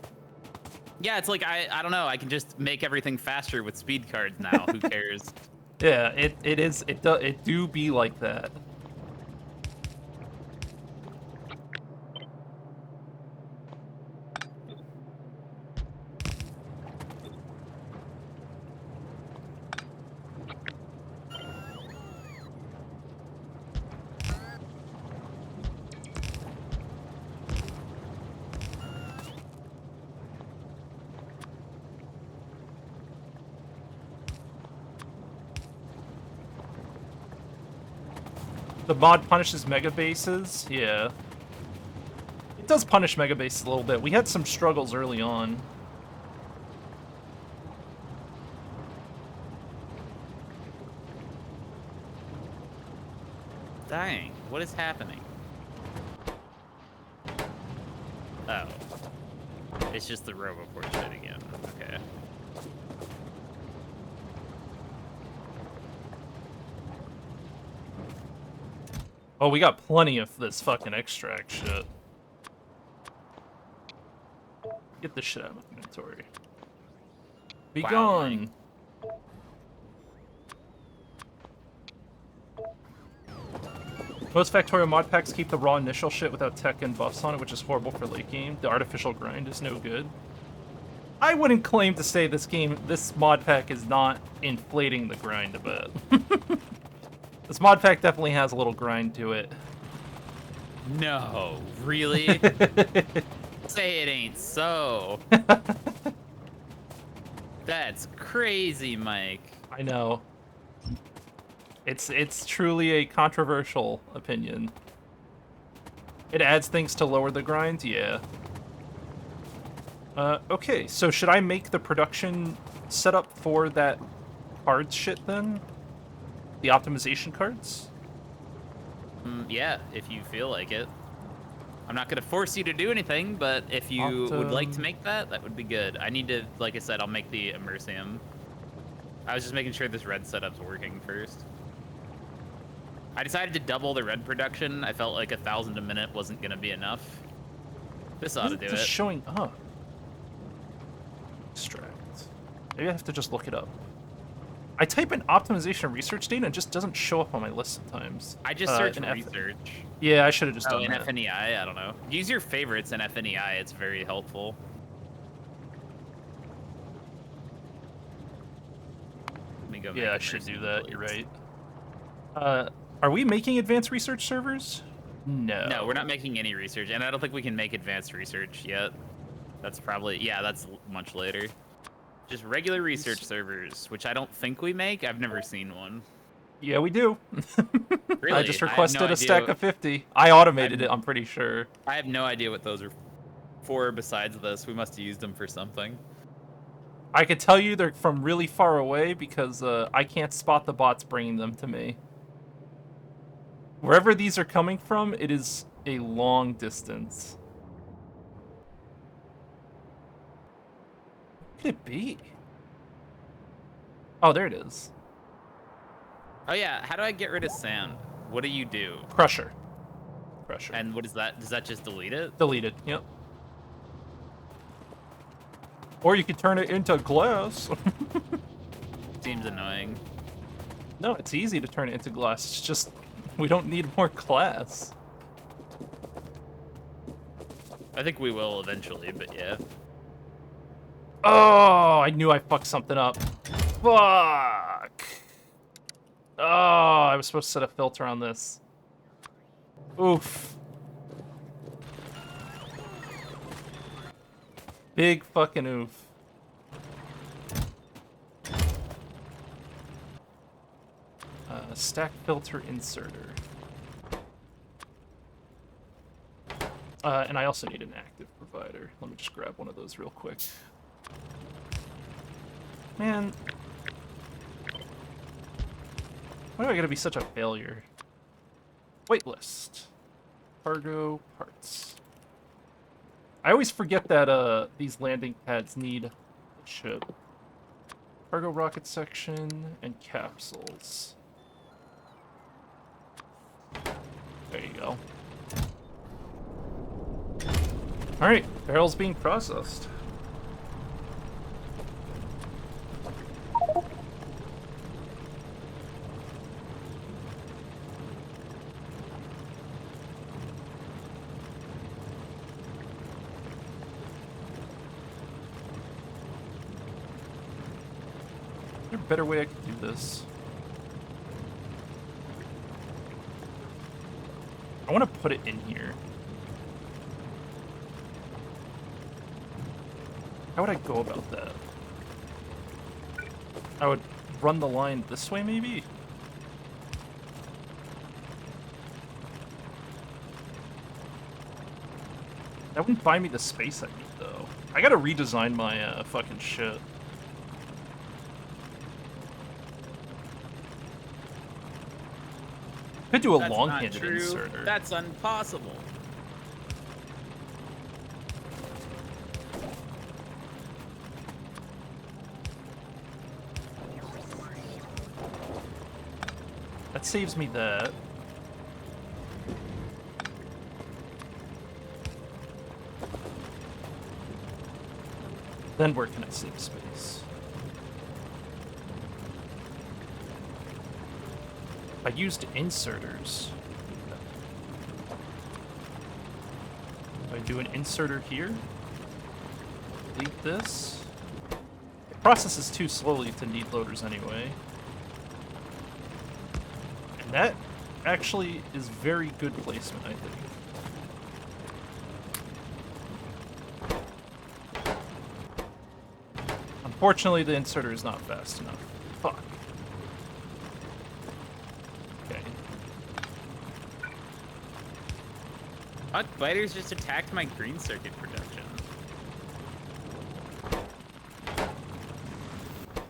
Yeah, it's like I don't know. I can just make everything faster with speed cards now. Who cares? Yeah, it do be like that. The mod punishes mega bases? Yeah. It does punish mega bases a little bit. We had some struggles early on. Dang, what is happening? Oh. It's just the RoboPort shit again. Okay. Oh, we got plenty of this fucking extract shit. Get this shit out of my inventory. Be gone! Most Factorio mod packs keep the raw initial shit without tech and buffs on it, which is horrible for late game. The artificial grind is no good. I wouldn't claim to say this mod pack is not inflating the grind a bit. This mod pack definitely has a little grind to it. No, really? Say it ain't so. That's crazy, Mike. I know. It's truly a controversial opinion. It adds things to lower the grind, yeah. Okay, so should I make the production setup for that cards shit then? The optimization cards? Yeah, if you feel like it. I'm not going to force you to do anything, but if you would like to make that, that would be good. I need to, like I said, I'll make the immersium. I was just making sure this red setup's working first. I decided to double the red production. I felt like 1,000 a minute wasn't going to be enough. This ought to do it. It's showing up. Extract. Maybe I have to just look it up. I type in optimization research data and it just doesn't show up on my list sometimes. I just searched research. Yeah, I should have just done in that. FNEI, I don't know. Use your favorites in FNEI, it's very helpful. Let me go. Yeah, I should do that, you're right. Are we making advanced research servers? No. No, we're not making any research, and I don't think we can make advanced research yet. That's probably, yeah, that's much later. Just regular research servers, which I don't think we make. I've never seen one. Yeah, we do. Really? I just requested a stack of 50. I automated it, I'm pretty sure. I have no idea what those are for besides this. We must have used them for something. I could tell you they're from really far away because I can't spot the bots bringing them to me. Wherever these are coming from, it is a long distance. What could it be? Oh, there it is. Oh yeah, how do I get rid of sand? What do you do? Crusher. Crusher. And what is that? Does that just delete it? Deleted, yep. Or you could turn it into glass. Seems annoying. No, it's easy to turn it into glass. It's just, we don't need more glass. I think we will eventually, but yeah. Oh, I knew I fucked something up. Fuck. Oh, I was supposed to set a filter on this. Oof. Big fucking oof. Stack filter inserter. And I also need an active provider. Let me just grab one of those real quick. Man. Why do I gotta be such a failure? Waitlist. Cargo parts. I always forget that these landing pads need a ship. Cargo rocket section and capsules. There you go. Alright, barrel's being processed. Is there a better way I could do this? I want to put it in here. How would I go about that? I would run the line this way, maybe? That wouldn't buy me the space I need, though. I gotta redesign my fucking shit. Could do a long-handed inserter. That's impossible. That saves me that. Then where can I save space? I used inserters. Do I do an inserter here? Delete this. It processes too slowly to need loaders anyway. And that actually is very good placement, I think. Unfortunately, the inserter is not fast enough. Fuck. Okay. Fuck, biters just attacked my green circuit production.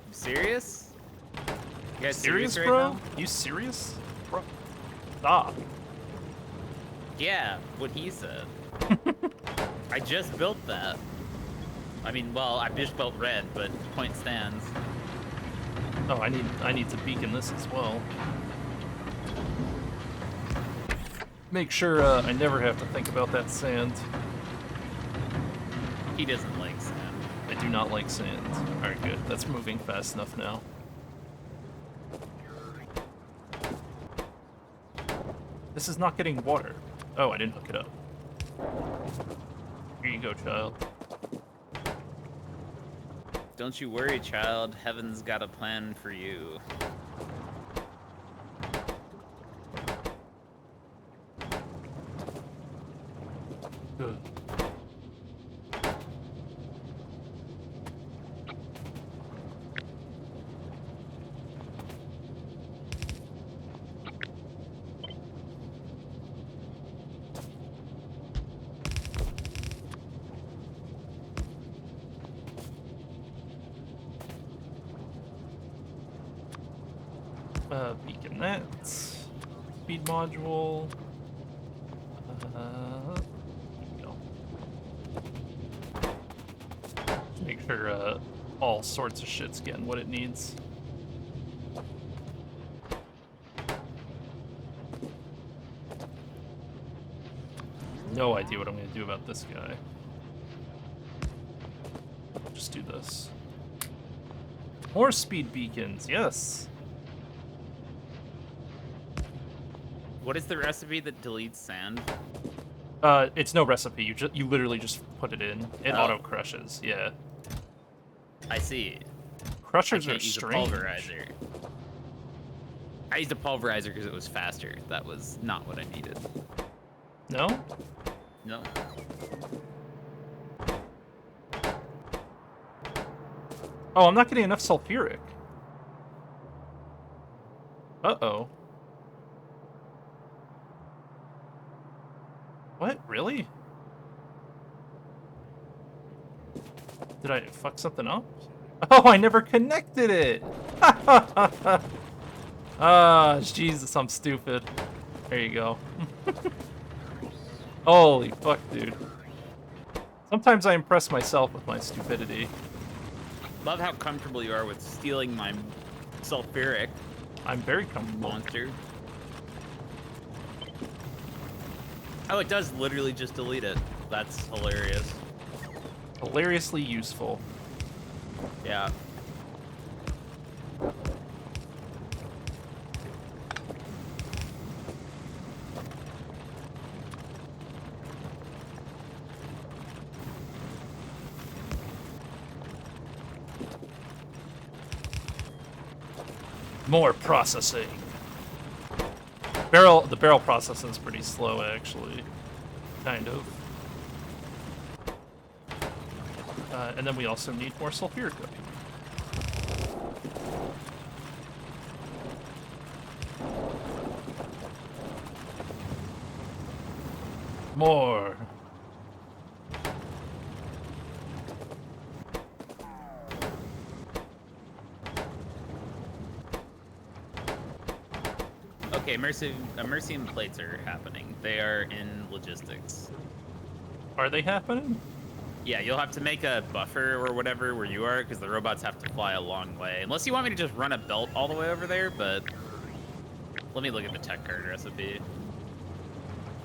You serious? You guys serious right bro? now? You serious? Bro. Stop. Yeah, what he said. I just built that. I mean, well, I just built red, but point stands. Oh, I need to beacon this as well. Make sure I never have to think about that sand. He doesn't like sand. I do not like sand. Alright, good. That's moving fast enough now. This is not getting water. Oh, I didn't hook it up. Here you go, child. Don't you worry, child. Heaven's got a plan for you. Good. Beacon that. Speed module. Here we go. Make sure all sorts of shit's getting what it needs. No idea what I'm gonna do about this guy. Just do this. More speed beacons, yes. What is the recipe that deletes sand? It's no recipe. You literally just put it in. It Oh. auto crushes. Yeah. I see. Crushers I are can't use a strange. pulverizer. I used a pulverizer because it was faster. That was not what I needed. No? No. Oh, I'm not getting enough sulfuric. Uh-oh. What? Really? Did I fuck something up? Oh, I never connected it! Ah, Jesus, I'm stupid. There you go. Holy fuck, dude. Sometimes I impress myself with my stupidity. Love how comfortable you are with stealing my sulfuric I'm very comfortable. monster. Oh, it does literally just delete it. That's hilarious. Hilariously useful. Yeah. More processing. The barrel processing is pretty slow, actually. Kind of. And then we also need more sulfuric up here. More. Okay, Mercium plates are happening. They are in logistics. Are they happening? Yeah, you'll have to make a buffer or whatever where you are, because the robots have to fly a long way. Unless you want me to just run a belt all the way over there, but let me look at the tech card recipe.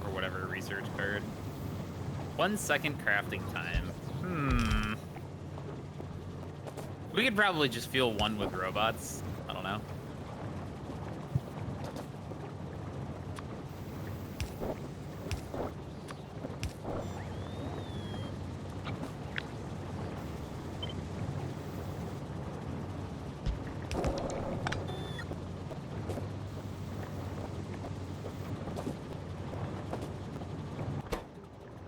Or whatever research card. 1 second crafting time. We could probably just feel one with robots. I don't know.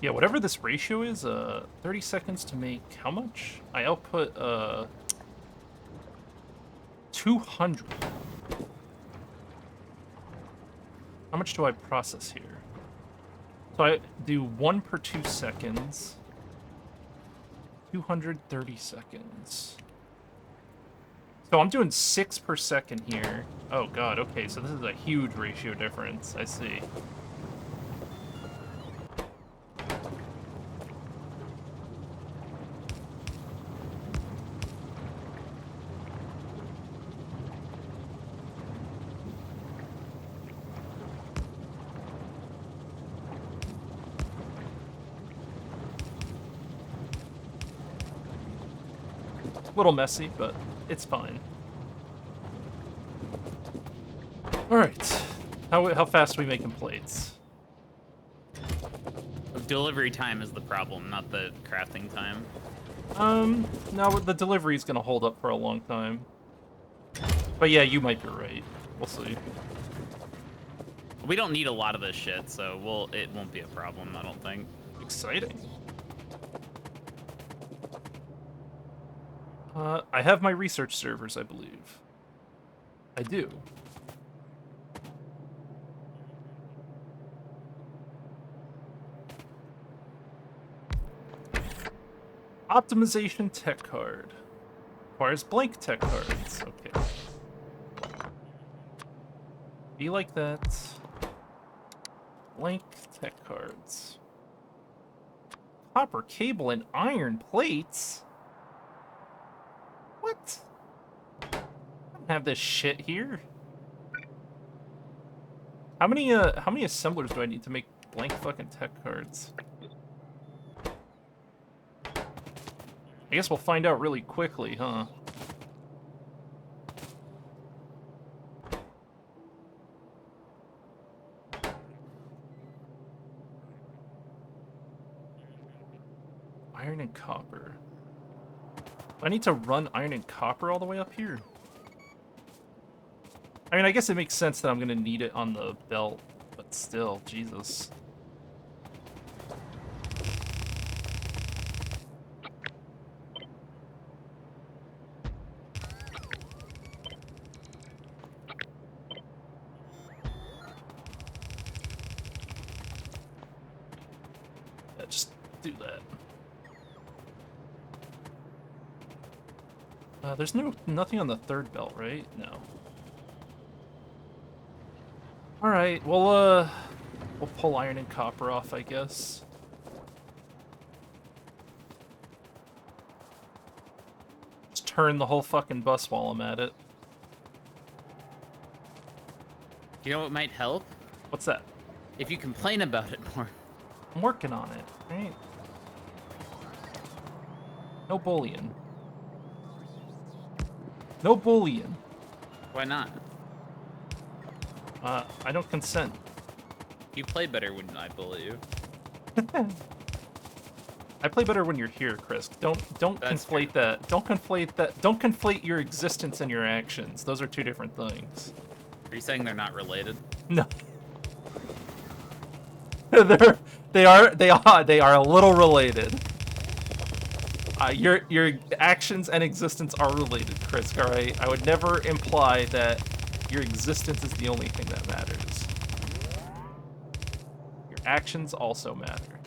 Yeah, whatever this ratio is, 30 seconds to make how much? I output, 200. How much do I process here? So I do 1 per 2 seconds. 230 seconds. So I'm doing 6 per second here. Oh god, okay, so this is a huge ratio difference. I see. A little messy, but it's fine. Alright. How fast are we making plates? Delivery time is the problem, not the crafting time. No, the delivery's gonna hold up for a long time. But yeah, you might be right. We'll see. We don't need a lot of this shit, so it won't be a problem, I don't think. Exciting. I have my research servers, I believe. I do. Optimization tech card. Requires blank tech cards. Okay. Be like that. Blank tech cards. Copper cable and iron plates? What? I don't have this shit here. How many assemblers do I need to make blank fucking tech cards? I guess we'll find out really quickly, huh? Iron and copper. Do I need to run iron and copper all the way up here? I mean, I guess it makes sense that I'm gonna need it on the belt, but still, Jesus. do that. There's nothing on the third belt, right? No. All right. Well, we'll pull iron and copper off, I guess. Just turn the whole fucking bus while I'm at it. You know what might help? What's that? If you complain about it more. I'm working on it, right? No bullying. No bullying. Why not? I don't consent. You play better when I bully you. I play better when you're here, Chris. Don't That's conflate true. that. Don't conflate that. Don't conflate your existence and your actions. Those are two different things. Are you saying they're not related? No. They are a little related. Your actions and existence are related, Chris. All right. I would never imply that your existence is the only thing that matters. Your actions also matter.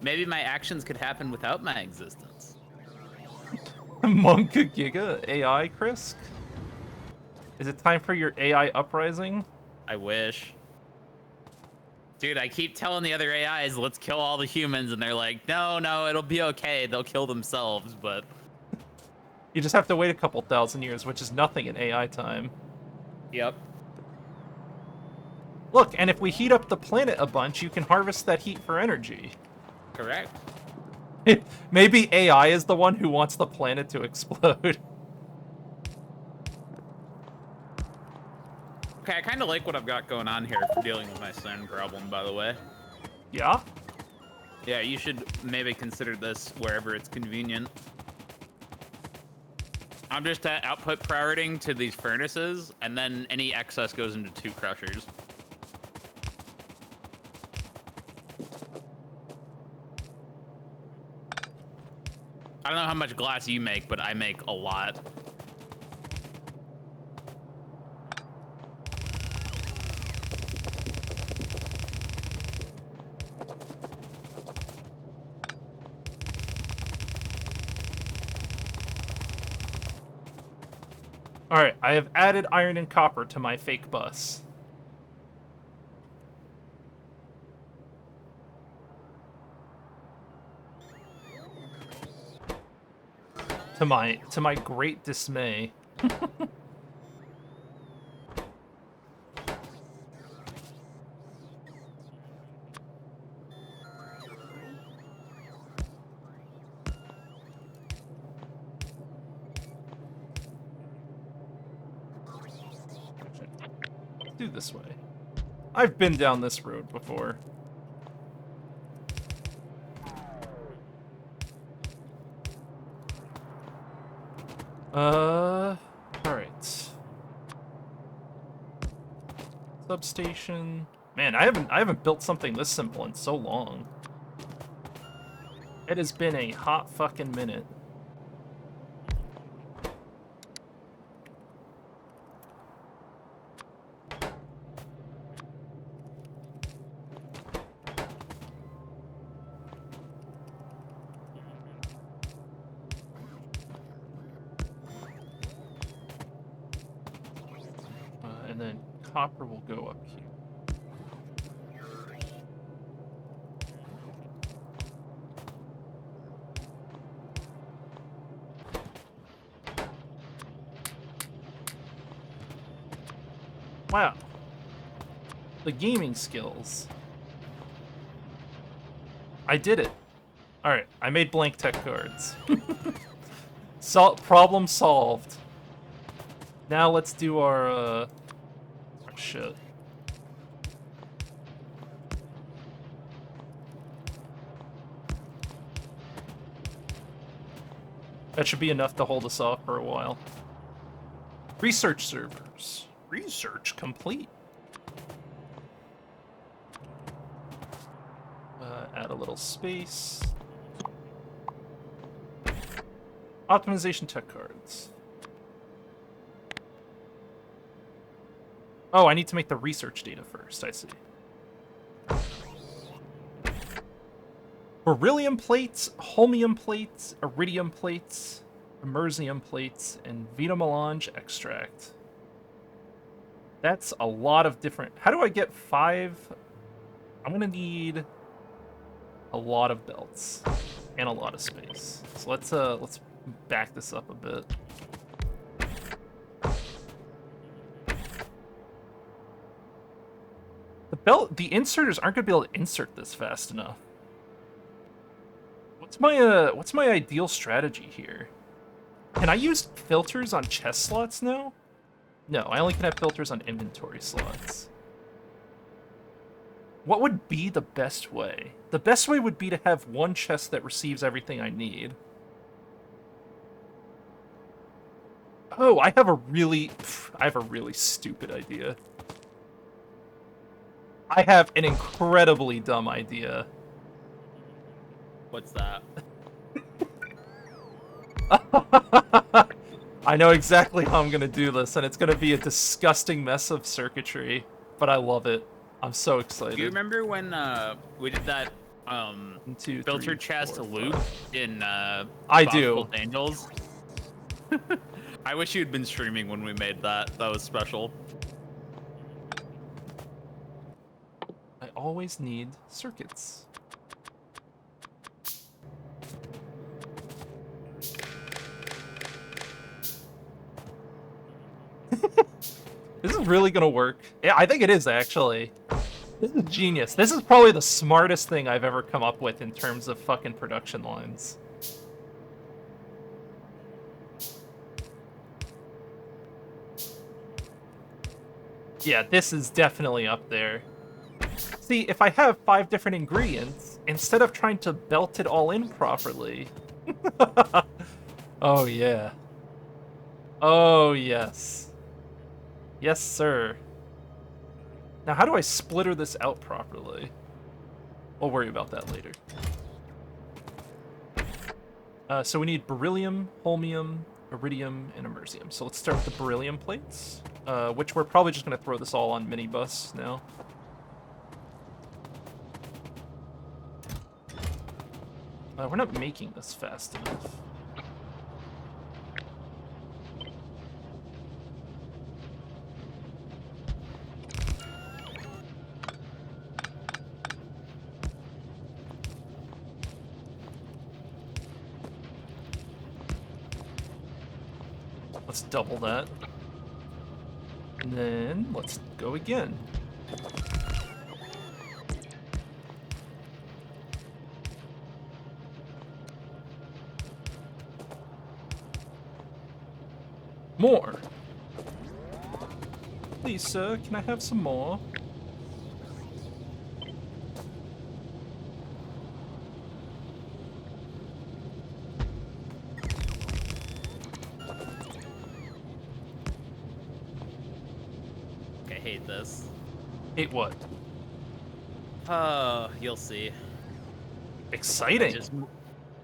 Maybe my actions could happen without my existence. Monka Giga AI, Chris? Is it time for your AI uprising? I wish. Dude, I keep telling the other AIs, let's kill all the humans, and they're like, no, it'll be okay. They'll kill themselves, but... You just have to wait a couple thousand years, which is nothing in AI time. Yep. Look, and if we heat up the planet a bunch, you can harvest that heat for energy. Correct. Maybe AI is the one who wants the planet to explode. Okay, I kind of like what I've got going on here for dealing with my sand problem, by the way. Yeah? Yeah, you should maybe consider this wherever it's convenient. I'm just at output prioritying to these furnaces, and then any excess goes into 2 crushers. I don't know how much glass you make, but I make a lot. Alright, I have added iron and copper to my fake bus. To my great dismay. Do this way. I've been down this road before. Alright. Substation. Man, I haven't built something this simple in so long. It has been a hot fucking minute. And then copper will go up here. Wow. The gaming skills. I did it. Alright, I made blank tech cards. Problem solved. Now let's do our, oh, shit. That should be enough to hold us off for a while. Research servers. Research complete. Add a little space. Optimization tech cards. Oh, I need to make the research data first, I see. beryllium plates, holmium plates, iridium plates, immersium plates, and vita melange extract. That's a lot of different... How do I get 5? I'm gonna need a lot of belts and a lot of space. So let's back this up a bit. The inserters aren't gonna be able to insert this fast enough. What's my ideal strategy here? Can I use filters on chest slots now? No, I only can have filters on inventory slots. What would be the best way? The best way would be to have one chest that receives everything I need. Oh, I have a really stupid idea. I have an incredibly dumb idea. What's that? I know exactly how I'm gonna do this, and it's gonna be a disgusting mess of circuitry, but I love it. I'm so excited. Do you remember when we did that 1, 2, filter 3, chest 4, loop 5. in I Bob's do. Gold Angels? I wish you had been streaming when we made that. That was special. I always need circuits. This is really gonna work. Yeah, I think it is, actually. This is genius. This is probably the smartest thing I've ever come up with in terms of fucking production lines. Yeah, this is definitely up there. See, if I have 5 different ingredients, instead of trying to belt it all in properly... Oh, yeah. Oh, yes. Yes, sir. Now, how do I splitter this out properly? We'll worry about that later. So we need beryllium, holmium, iridium, and immersium. So let's start with the beryllium plates, which we're probably just going to throw this all on minibus now. We're not making this fast enough. Let's double that. And then let's go again. More. Please, sir, can I have some more? I hate this. Hate what? Oh, you'll see. Exciting.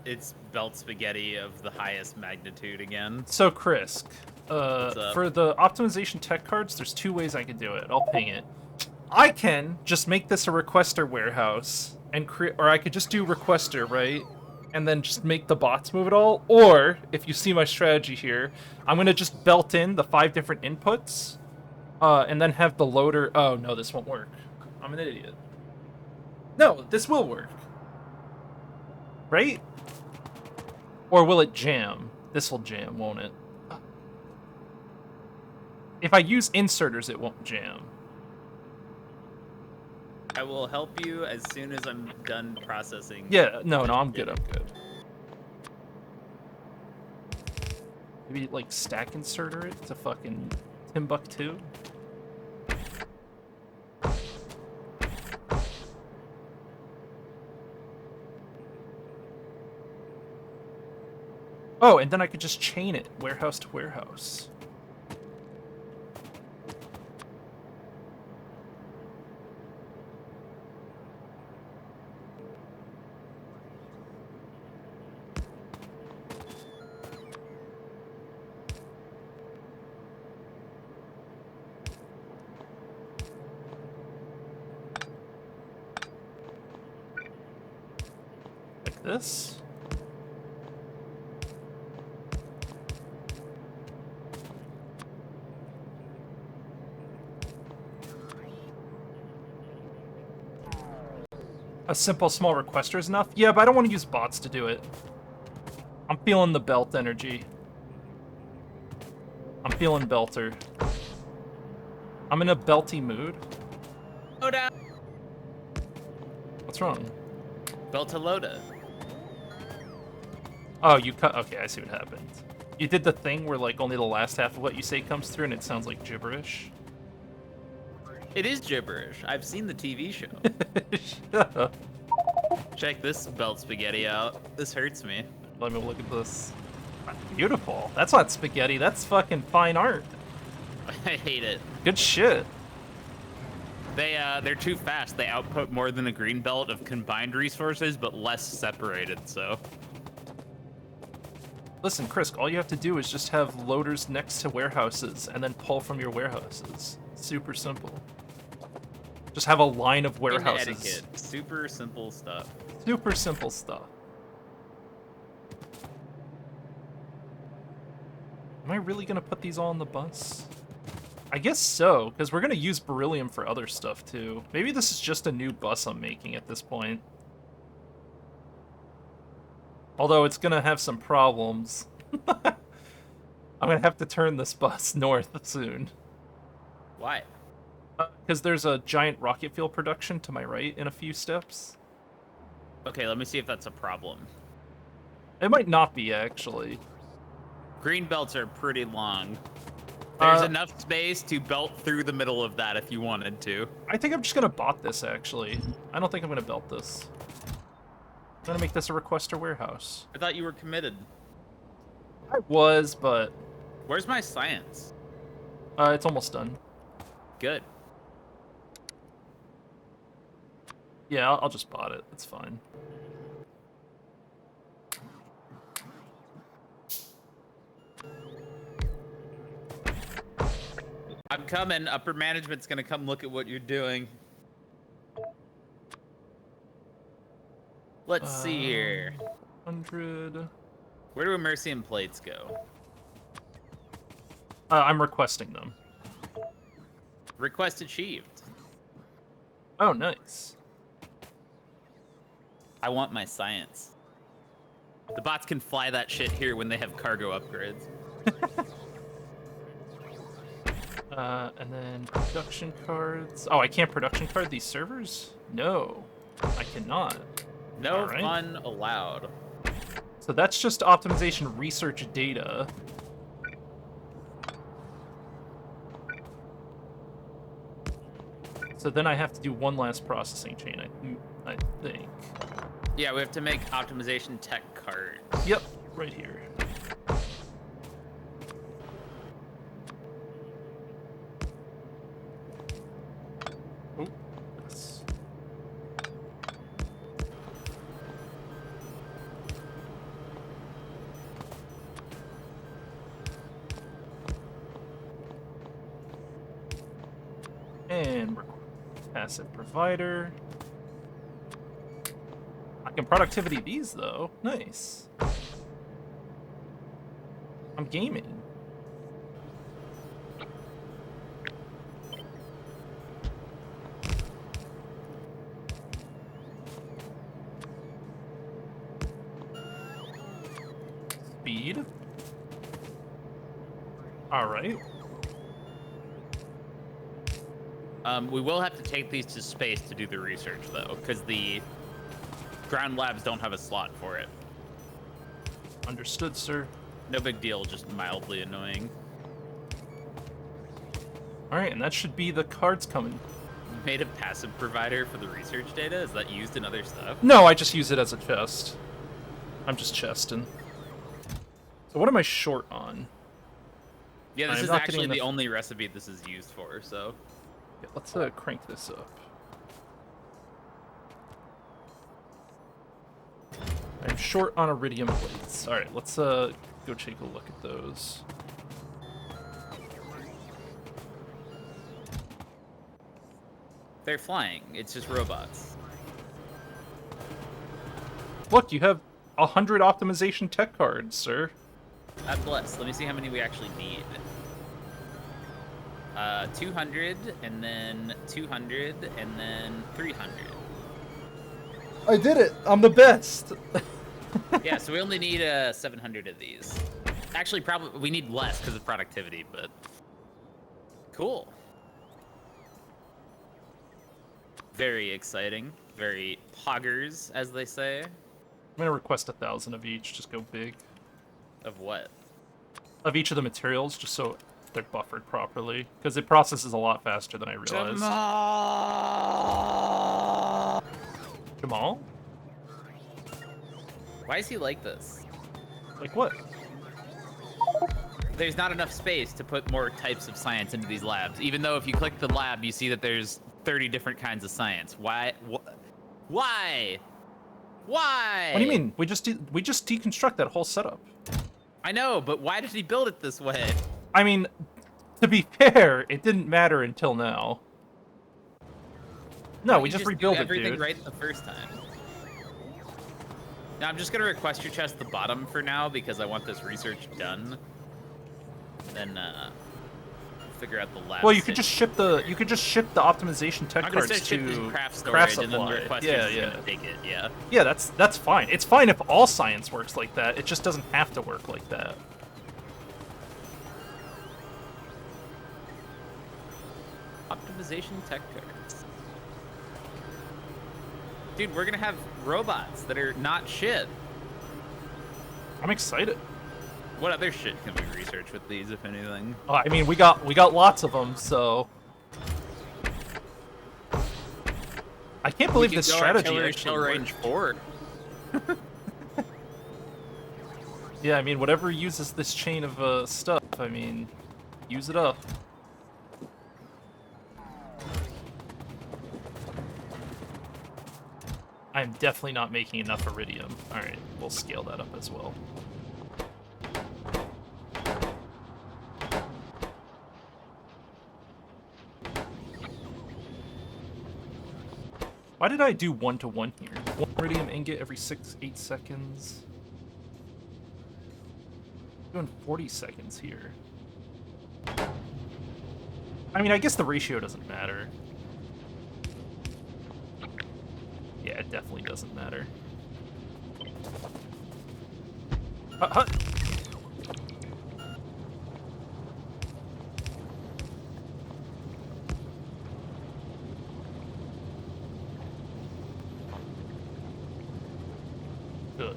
It's belt spaghetti of the highest magnitude again. So, Chris, for the optimization tech cards, there's 2 ways I can do it. I'll ping it. I can just make this a requester warehouse and create, or I could just do requester, right? And then just make the bots move it all. Or, if you see my strategy here, I'm gonna just belt in the 5 different inputs, and then have the loader. Oh no, this won't work. I'm an idiot. No, this will work. Right? Or will it jam? This will jam, won't it? If I use inserters, it won't jam. I will help you as soon as I'm done processing. Yeah, no, I'm good, I'm good. Maybe, like, stack inserter it to fucking Timbuktu? Oh, and then I could just chain it, warehouse to warehouse. this. A simple small requester is enough? Yeah, but I don't want to use bots to do it. I'm feeling the belt energy. I'm feeling belter. I'm in a belty mood. Loda. What's wrong? Belta. Oh, you cut. Okay, I see what happened. You did the thing where like only the last half of what you say comes through, and it sounds like gibberish. It is gibberish. I've seen the TV show. Shut up. Check this belt spaghetti out. This hurts me. Let me look at this. Beautiful. That's not spaghetti. That's fucking fine art. I hate it. Good shit. They're too fast. They output more than a green belt of combined resources, but less separated. So. Listen, Chris, all you have to do is just have loaders next to warehouses and then pull from your warehouses. Super simple. Just have a line of warehouses. Etiquette. Super simple stuff. Super simple stuff. Am I really gonna put these all on the bus? I guess so, because we're gonna use beryllium for other stuff too. Maybe this is just a new bus I'm making at this point. Although it's gonna have some problems. I'm gonna have to turn this bus north soon. Why? Because there's a giant rocket fuel production to my right in a few steps. Okay, let me see if that's a problem. It might not be, actually. Green belts are pretty long. There's enough space to belt through the middle of that if you wanted to. I think I'm just gonna bot this, actually. I don't think I'm gonna belt this. I'm gonna make this a requester warehouse. I thought you were committed. I was, but... Where's my science? It's almost done. Good. Yeah, I'll just bot it. It's fine. I'm coming. Upper management's gonna come look at what you're doing. Let's see here. 100... Where do Immersium plates go? I'm requesting them. Request achieved. Oh, nice. I want my science. The bots can fly that shit here when they have cargo upgrades. And then production cards. Oh, I can't production card these servers? No, I cannot. No right. fun allowed. So that's just optimization research data. So then I have to do one last processing chain, I think. Yeah, we have to make optimization tech cards. Yep, right here. Oh, that's... And we're passive provider. I can productivity these though. Nice. I'm gaming. Speed. All right. We will have to take these to space to do the research, though, because the ground labs don't have a slot for it. Understood, sir. No big deal, just mildly annoying. All right, and that should be the cards coming. You made a passive provider for the research data? Is that used in other stuff? No, I just use it as a chest. I'm just chesting. So what am I short on? Yeah, this I'm is not actually getting the enough- only recipe this is used for, so... Yeah, let's crank this up. I'm short on iridium plates. All right, let's go take a look at those. They're flying. It's just robots. Look, you have 100 optimization tech cards, sir. God bless. Let me see how many we actually need. 200, and then 200, and then 300. I did it! I'm the best! Yeah, so we only need 700 of these. Actually, probably we need less because of productivity, but cool. Very exciting. Very poggers, as they say. I'm gonna request 1,000 of each, just go big. Of what? Of each of the materials, just so they're buffered properly. Because it processes a lot faster than I realized. Jamal? Why is he like this? Like what? There's not enough space to put more types of science into these labs. Even though if you click the lab, you see that there's 30 different kinds of science. Why? Why? Why? What do you mean? We just deconstruct that whole setup. I know, but why did he build it this way? I mean, to be fair, it didn't matter until now. No, we just rebuilt it, dude. Everything right the first time. Now I'm just gonna request your chest the bottom for now because I want this research done. Then figure out the lab. Well, you could just ship the optimization tech cards to craft Craft storage and then Supply. request Yeah, your yeah. to take it. Yeah. Yeah, that's fine. It's fine if all science works like that. It just doesn't have to work like that. Optimization tech cards. Dude, we're gonna have robots that are not shit. I'm excited. What other shit can we research with these, if anything? I mean, we got lots of them, so I can't believe this strategy actually worked. Range 4. Yeah, I mean, whatever uses this chain of stuff, I mean, use it up. I'm definitely not making enough iridium. Alright, we'll scale that up as well. Why did I do 1-to-1 here? 1 iridium ingot every 8 seconds. Doing 40 seconds here. I mean, I guess the ratio doesn't matter. Yeah, it definitely doesn't matter. Good.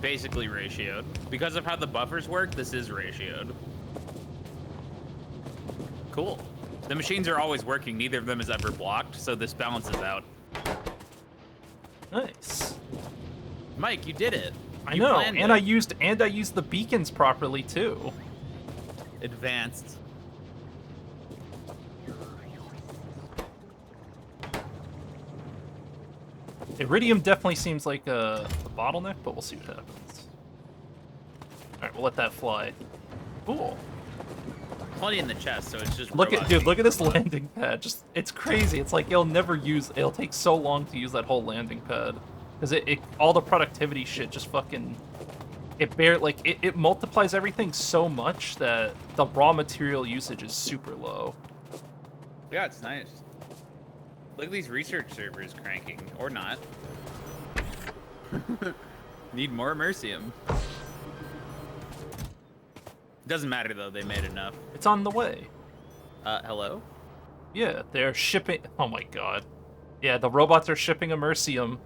Basically ratioed. Because of how the buffers work, this is ratioed. Cool. The machines are always working. Neither of them is ever blocked, so this balances out. Nice. Mike, you did it. I know, and I used the beacons properly too. Advanced. Iridium definitely seems like a bottleneck, but we'll see what happens. Alright, we'll let that fly. Cool. Plenty in the chest, so it's just look at this landing pad. Just it's crazy. It's like it'll take so long to use that whole landing pad. Because all the productivity shit just fucking it multiplies everything so much that the raw material usage is super low. Yeah, it's nice. Look at these research servers cranking, or not. Need more Mercium. Doesn't matter though, they made enough. It's on the way. Hello? Yeah, they're shipping. Oh my god. Yeah, the robots are shipping a Mercium.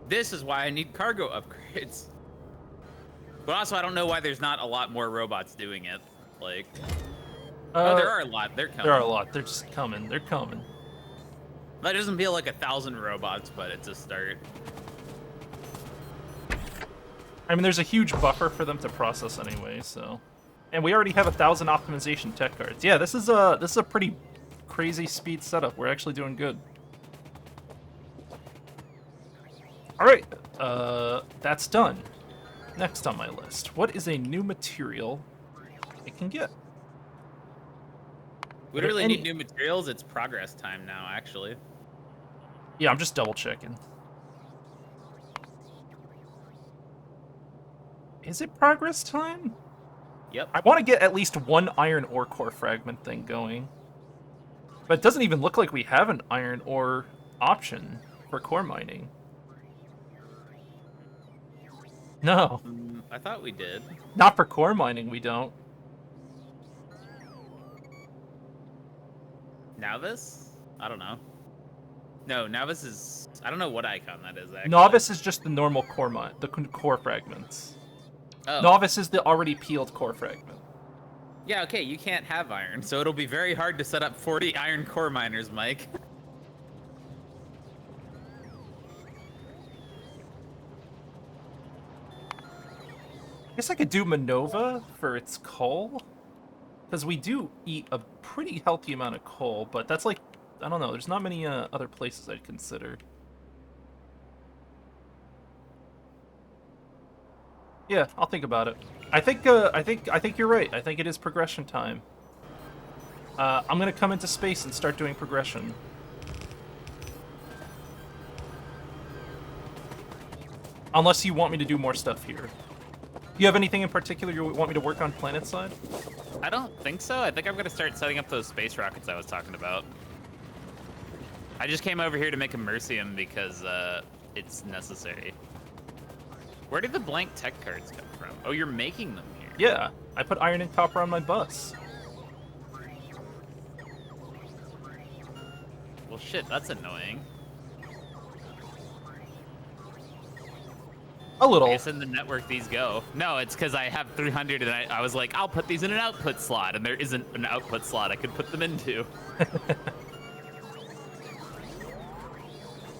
This is why I need cargo upgrades. But also, I don't know why there's not a lot more robots doing it. Like, oh, there are a lot. They're coming. There are a lot. They're just coming. They're coming. That doesn't feel like 1,000 robots, but it's a start. I mean, there's a huge buffer for them to process anyway, so. And we already have 1,000 optimization tech cards. Yeah, this is a pretty crazy speed setup. We're actually doing good. All right, that's done. Next on my list, what is a new material I can get? We don't really need new materials. materials, it's progress time now, actually. Yeah, I'm just double checking. Is it progress time? Yep. I want to get at least one iron ore core fragment thing going. But it doesn't even look like we have an iron ore option for core mining. No, I thought we did. not for core mining, we don't. Navis? I don't know. No, Navis is... I don't know what icon that is, actually. Novice is just the normal core the core fragments. Oh. Novice is the already peeled core fragment. Yeah, okay, you can't have iron, so it'll be very hard to set up 40 iron core miners, Mike. I guess I could do Manova for its coal. Because we do eat a pretty healthy amount of coal, but that's like, I don't know, there's not many other places I'd consider. Yeah, I'll think about it. I think you're right. I think it is progression time. I'm gonna come into space and start doing progression. Unless you want me to do more stuff here. Do you have anything in particular you want me to work on planet side? I don't think so. I think I'm gonna start setting up those space rockets I was talking about. I just came over here to make a Mercium because it's necessary. Where did the blank tech cards come from? Oh, you're making them here. Yeah, I put iron and copper on my bus. Well, shit, that's annoying. A little. I guess in the network these go. No, it's because I have 300 and I was like, I'll put these in an output slot, and there isn't an output slot I could put them into.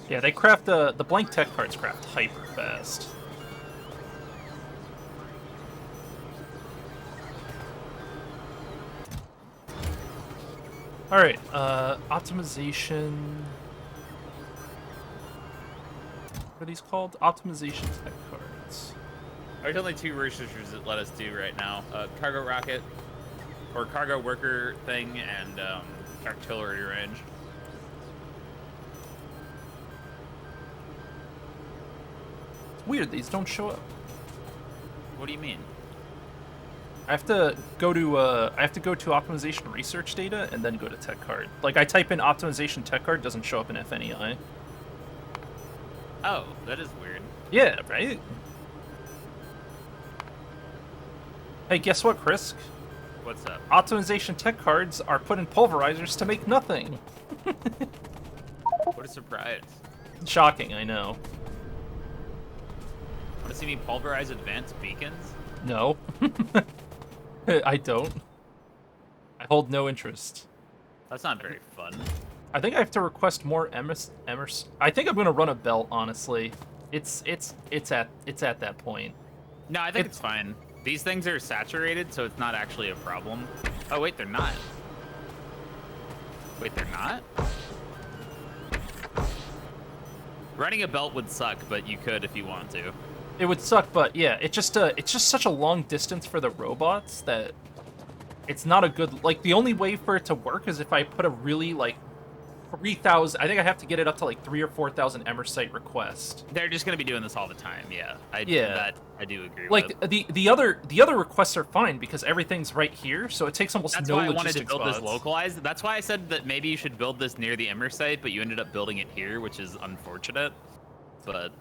Yeah, they craft the blank tech cards craft hyper fast. All right, optimization. What are these called? Optimization tech cards. There's only two researchers that let us do right now: cargo rocket, or cargo worker thing, and artillery range. It's weird; these don't show up. What do you mean? I have to go to optimization research data and then go to tech card. Like I type in optimization tech card, doesn't show up in FNEI. Oh, that is weird. Yeah, right? Hey, guess what, Chris? What's up? Optimization tech cards are put in pulverizers to make nothing. What a surprise. Shocking, I know. Want to see me pulverize advanced beacons? No. I don't. I hold no interest. That's not very fun. I think I have to request more I think I'm gonna run a belt, honestly. It's at that point. No, I think it's fine. These things are saturated, so it's not actually a problem. Oh, wait, they're not. Wait, they're not? Running a belt would suck, but you could if you want to. It would suck, but yeah, it's just such a long distance for the robots that it's not a good, like, the only way for it to work is if I put a really, like, 3,000, I think I have to get it up to like 3,000 or 4,000 Emersite request. They're just gonna be doing this all the time, yeah. I do agree like, with. the other requests are fine because everything's right here, so it takes almost That's no why I logistics wanted to build spots. this localized. That's why I said that maybe you should build this near the Emersite, but you ended up building it here, which is unfortunate. But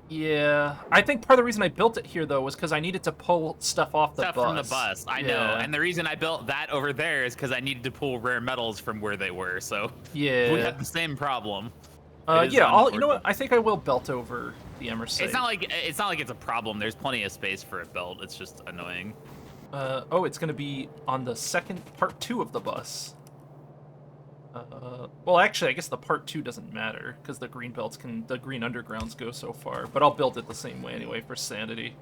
yeah. I think part of the reason I built it here though was because I needed to pull stuff off the bus. from the bus, I know. And the reason I built that over there is because I needed to pull rare metals from where they were. So yeah, we had the same problem. Yeah, you know what? I think I will belt over the Emersite. It's not like it's a problem. There's plenty of space for a belt. It's just annoying. Oh, it's gonna be on the second part 2 of the bus. Well, actually, I guess the part 2 doesn't matter because the green undergrounds go so far. But I'll build it the same way anyway for sanity.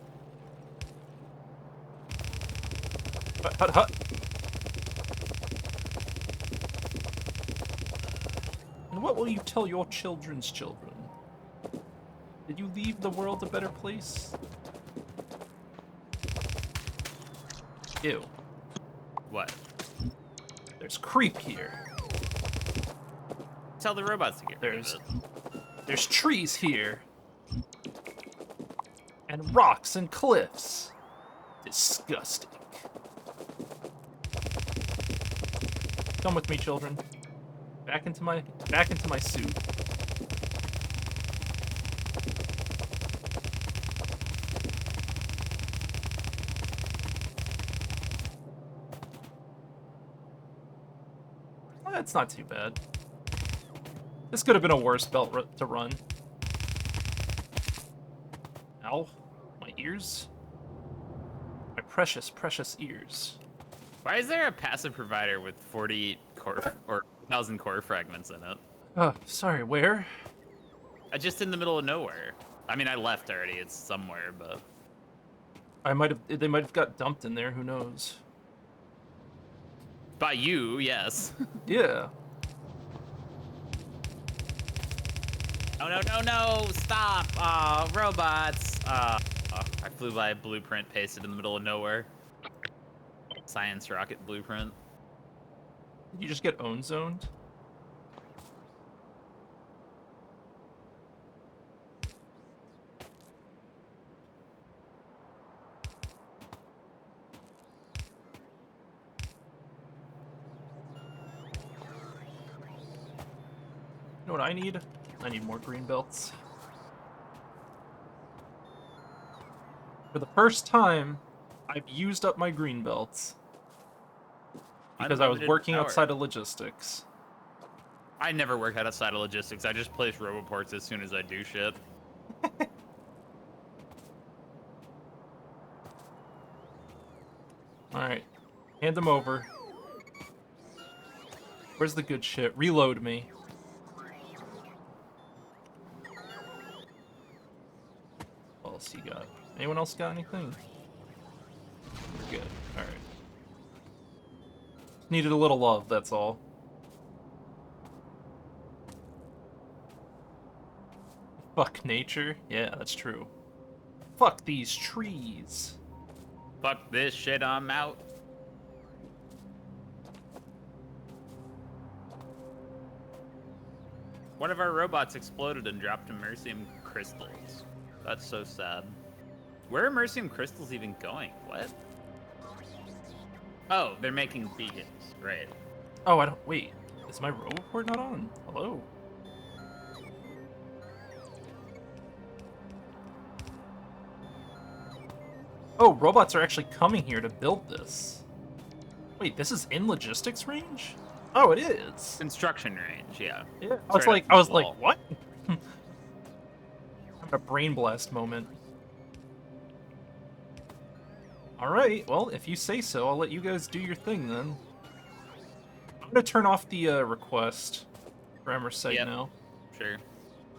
Hut, hut, hut. And what will you tell your children's children? Did you leave the world a better place? Ew. What? There's creep here. Tell the robots to get rid of it. There's trees here. And rocks and cliffs. Disgusting. Come with me, children. Back into my suit. Well, that's not too bad. This could have been a worse belt to run. Ow. My ears? My precious, precious ears. Why is there a passive provider with 40 core or 1,000 core fragments in it? Oh, sorry, where? Just in the middle of nowhere. I mean, I left already. It's somewhere, but They might have got dumped in there, who knows? by you, yes. Yeah. No! Stop! Robots! I flew by a blueprint pasted in the middle of nowhere. Science rocket blueprint. Did you just get own zoned? You know what I need? I need more green belts. For the first time, I've used up my green belts. Because I was working outside of logistics. I never work outside of logistics. I just place roboports as soon as I do shit. Alright. Hand them over. Where's the good shit? Reload me. What else you got? Anyone else got anything? We're good. Alright. Needed a little love, that's all. Fuck nature? Yeah, that's true. Fuck these trees. Fuck this shit, I'm out. One of our robots exploded and dropped immersium crystals. That's so sad. Where are immersium crystals even going? What? Oh, they're making beacons, right. Oh, I don't... Wait. Is my roboport not on? Hello? Oh, robots are actually coming here to build this. Wait, this is in logistics range? Oh, it is. Construction range, yeah. Yeah. Straight I up was the like, wall. what? Having a brain blast moment. Alright, well, if you say so, I'll let you guys do your thing then. I'm gonna turn off the request grammar site Yep. now. Sure.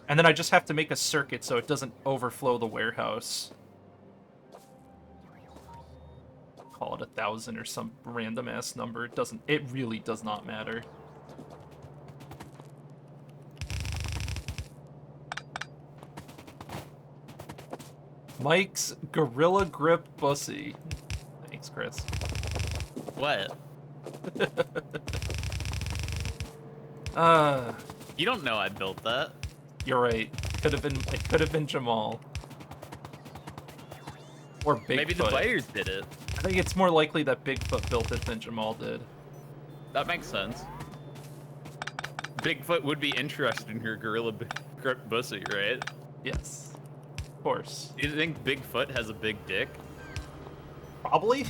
And then I just have to make a circuit so it doesn't overflow the warehouse. Call it 1,000 or some random ass number. It really does not matter. Mike's Gorilla Grip Bussy. Thanks, Chris. What? You don't know I built that. You're right. It could have been Jamal. Or Bigfoot. Maybe the players did it. I think it's more likely that Bigfoot built it than Jamal did. That makes sense. Bigfoot would be interested in your gorilla grip bussy, right? Yes. Of course. Do you think Bigfoot has a big dick? Probably.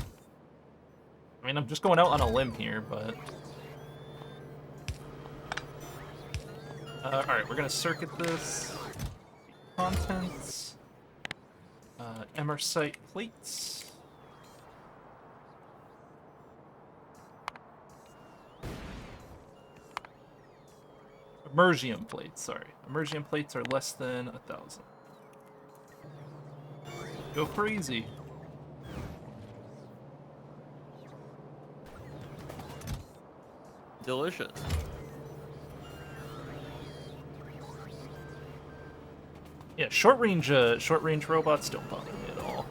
I mean, I'm just going out on a limb here, but... Alright, we're gonna circuit this. Contents. Emersite plates. Immersium plates, sorry. Immersium plates are less than 1,000. Go crazy. Delicious. Yeah, short range robots don't bother me at all.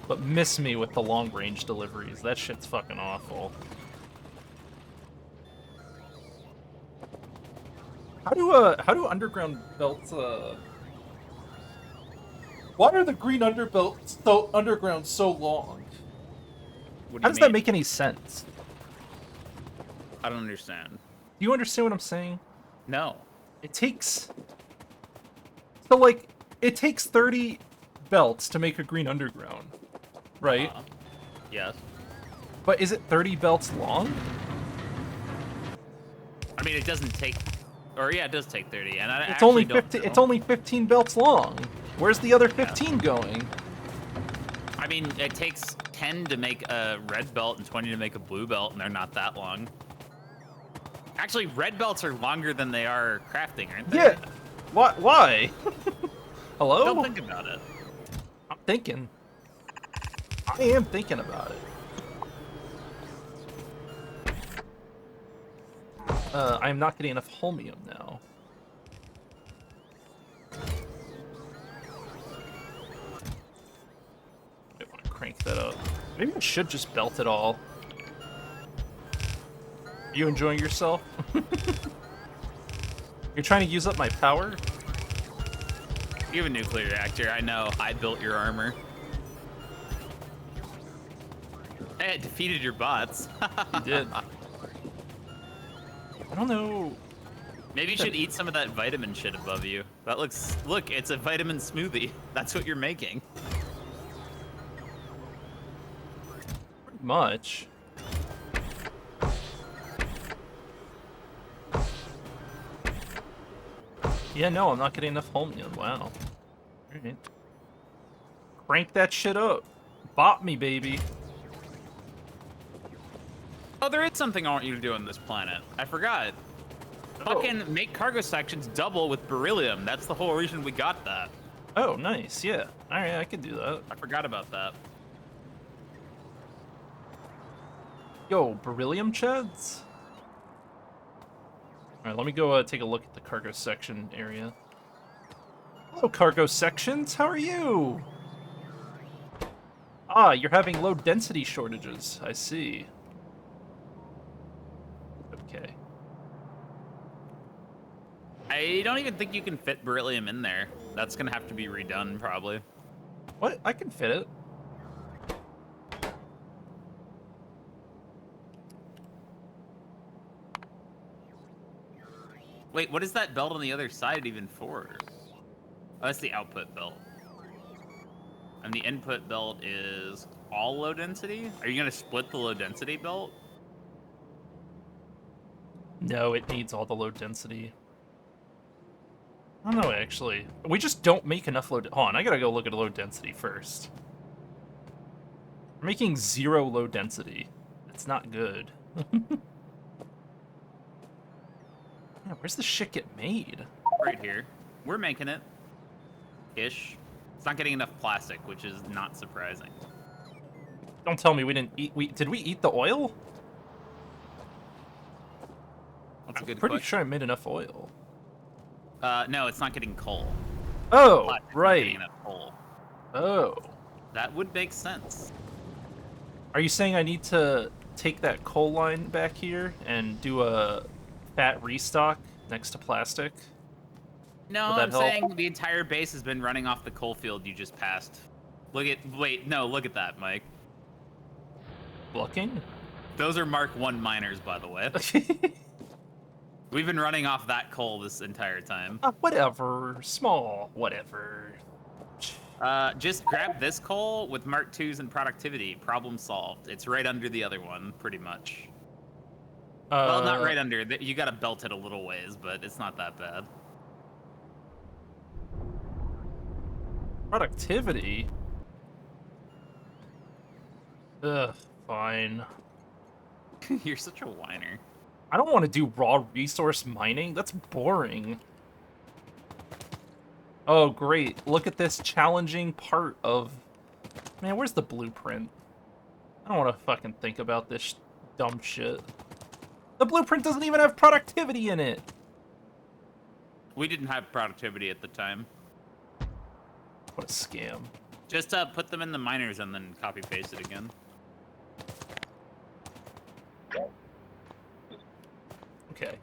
But miss me with the long-range deliveries. That shit's fucking awful. How do underground belts, Why are the green underground so long? What do How you does mean? that make any sense? I don't understand. Do you understand what I'm saying? No. It takes... So, like, it takes 30 belts to make a green underground, right? Yes. But is it 30 belts long? I mean, it doesn't take, or yeah, it does take 30, and I It's actually only don't 15. know. It's only 15 belts long. Where's the other 15 going? I mean, it takes 10 to make a red belt and 20 to make a blue belt, and they're not that long. Actually, red belts are longer than they are crafting, aren't they? Yeah. What? Why? Hello? Don't think about it. I'm thinking. I am thinking about it. I am not getting enough holmium now. I want to crank that up. Maybe I should just belt it all. You enjoying yourself? You're trying to use up my power? You have a nuclear reactor. I know. I built your armor. Hey, it defeated your bots. You did. I don't know. Maybe you should eat some of that vitamin shit above you. That looks... Look, it's a vitamin smoothie. That's what you're making. Pretty much. Yeah, no, I'm not getting enough holmium. Wow. Alright. Crank that shit up. Bop me, baby. Oh, there is something I want you to do on this planet. I forgot. Fucking make cargo sections double with beryllium. That's the whole reason we got that. Oh, nice. Yeah. Alright, I could do that. I forgot about that. Yo, beryllium chads? Alright, let me go take a look at the cargo section area. Hello, cargo sections. How are you? Ah, you're having low density shortages. I see. Okay. I don't even think you can fit beryllium in there. That's gonna have to be redone, probably. What? I can fit it. Wait, what is that belt on the other side even for? Oh, that's the output belt. And the input belt is all low density? Are you gonna split the low density belt? No, it needs all the low density. I don't know, actually. We just don't make enough low... Hold on, I gotta go look at low density first. We're making 0 low density. It's not good. Yeah, where's the shit get made? Right here. We're making it. Ish. It's not getting enough plastic, which is not surprising. Don't tell me we didn't eat... Did we eat the oil? That's a good Pretty question. sure I made enough oil. No, it's not getting coal. Oh, Plastic's not right. getting enough coal. Oh. That would make sense. Are you saying I need to take that coal line back here and do a fat restock next to plastic? No, Would that I'm help? saying the entire base has been running off the coal field you just passed. Look at... Wait, no, look at that, Mike. Looking? Those are Mark 1 miners, by the way. We've been running off that coal this entire time. Whatever. Small. Whatever. Just grab this coal with Mark 2s and productivity. Problem solved. It's right under the other one, pretty much. Well, not right under. You gotta belt it a little ways, but it's not that bad. Productivity? Ugh, fine. You're such a whiner. I don't want to do raw resource mining. That's boring. Oh, great. Look at this challenging part of... Man, where's the blueprint? I don't want to fucking think about this dumb shit. The blueprint doesn't even have productivity in it. We didn't have productivity at the time. What a scam. Just put them in the miners and then copy paste it again. Okay.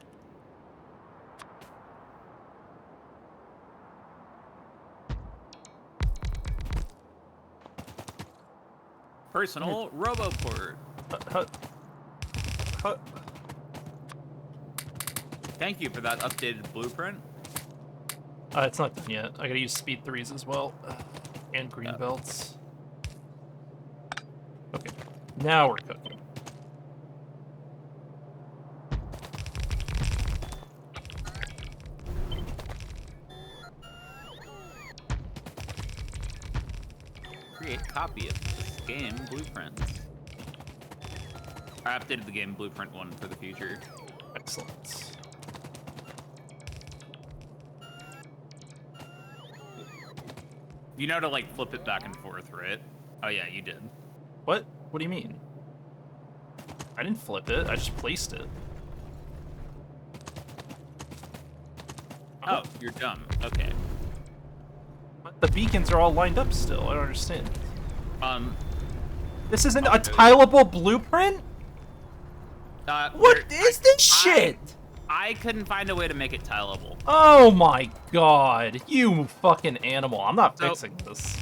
Personal Roboport. Thank you for that updated blueprint. It's not done yet. I gotta use speed 3s as well. And green belts. Okay. Now we're cooking. Create copy of this game blueprint. I updated the game blueprint one for the future. Excellent. You know to like flip it back and forth, right? Oh yeah, you did. What? What do you mean? I didn't flip it. I just placed it. Oh, you're dumb. Okay. But the beacons are all lined up still. I don't understand. This isn't a tileable blueprint? What is this shit? I couldn't find a way to make it tileable. Oh my god. You fucking animal. I'm not fixing this.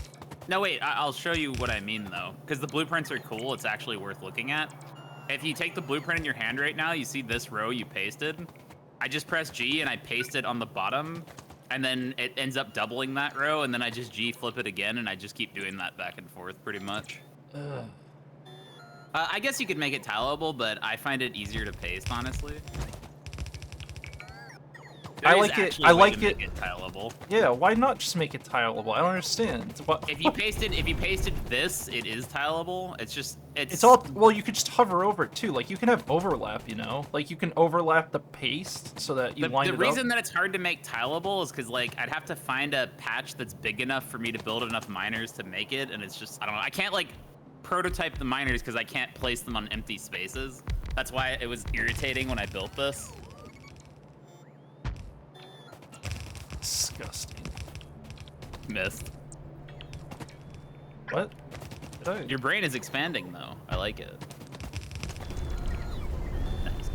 No, wait. I'll show you what I mean, though. Because the blueprints are cool. It's actually worth looking at. If you take the blueprint in your hand right now, you see this row you pasted. I just press G and I paste it on the bottom. And then it ends up doubling that row. And then I just G flip it again. And I just keep doing that back and forth pretty much. I guess you could make it tileable, but I find it easier to paste, honestly. I like it. I like it. Make it tileable. Yeah, why not just make it tileable? I don't understand. What? If you pasted this, it is tileable. It's all. Well, you could just hover over it too. Like you can have overlap. You know, like you can overlap the paste so that you line it up. The reason that it's hard to make tileable is because like I'd have to find a patch that's big enough for me to build enough miners to make it, and it's just I don't know. I can't like prototype the miners because I can't place them on empty spaces. That's why it was irritating when I built this. Disgusting. Missed. What? Your brain is expanding, though. I like it. Nice.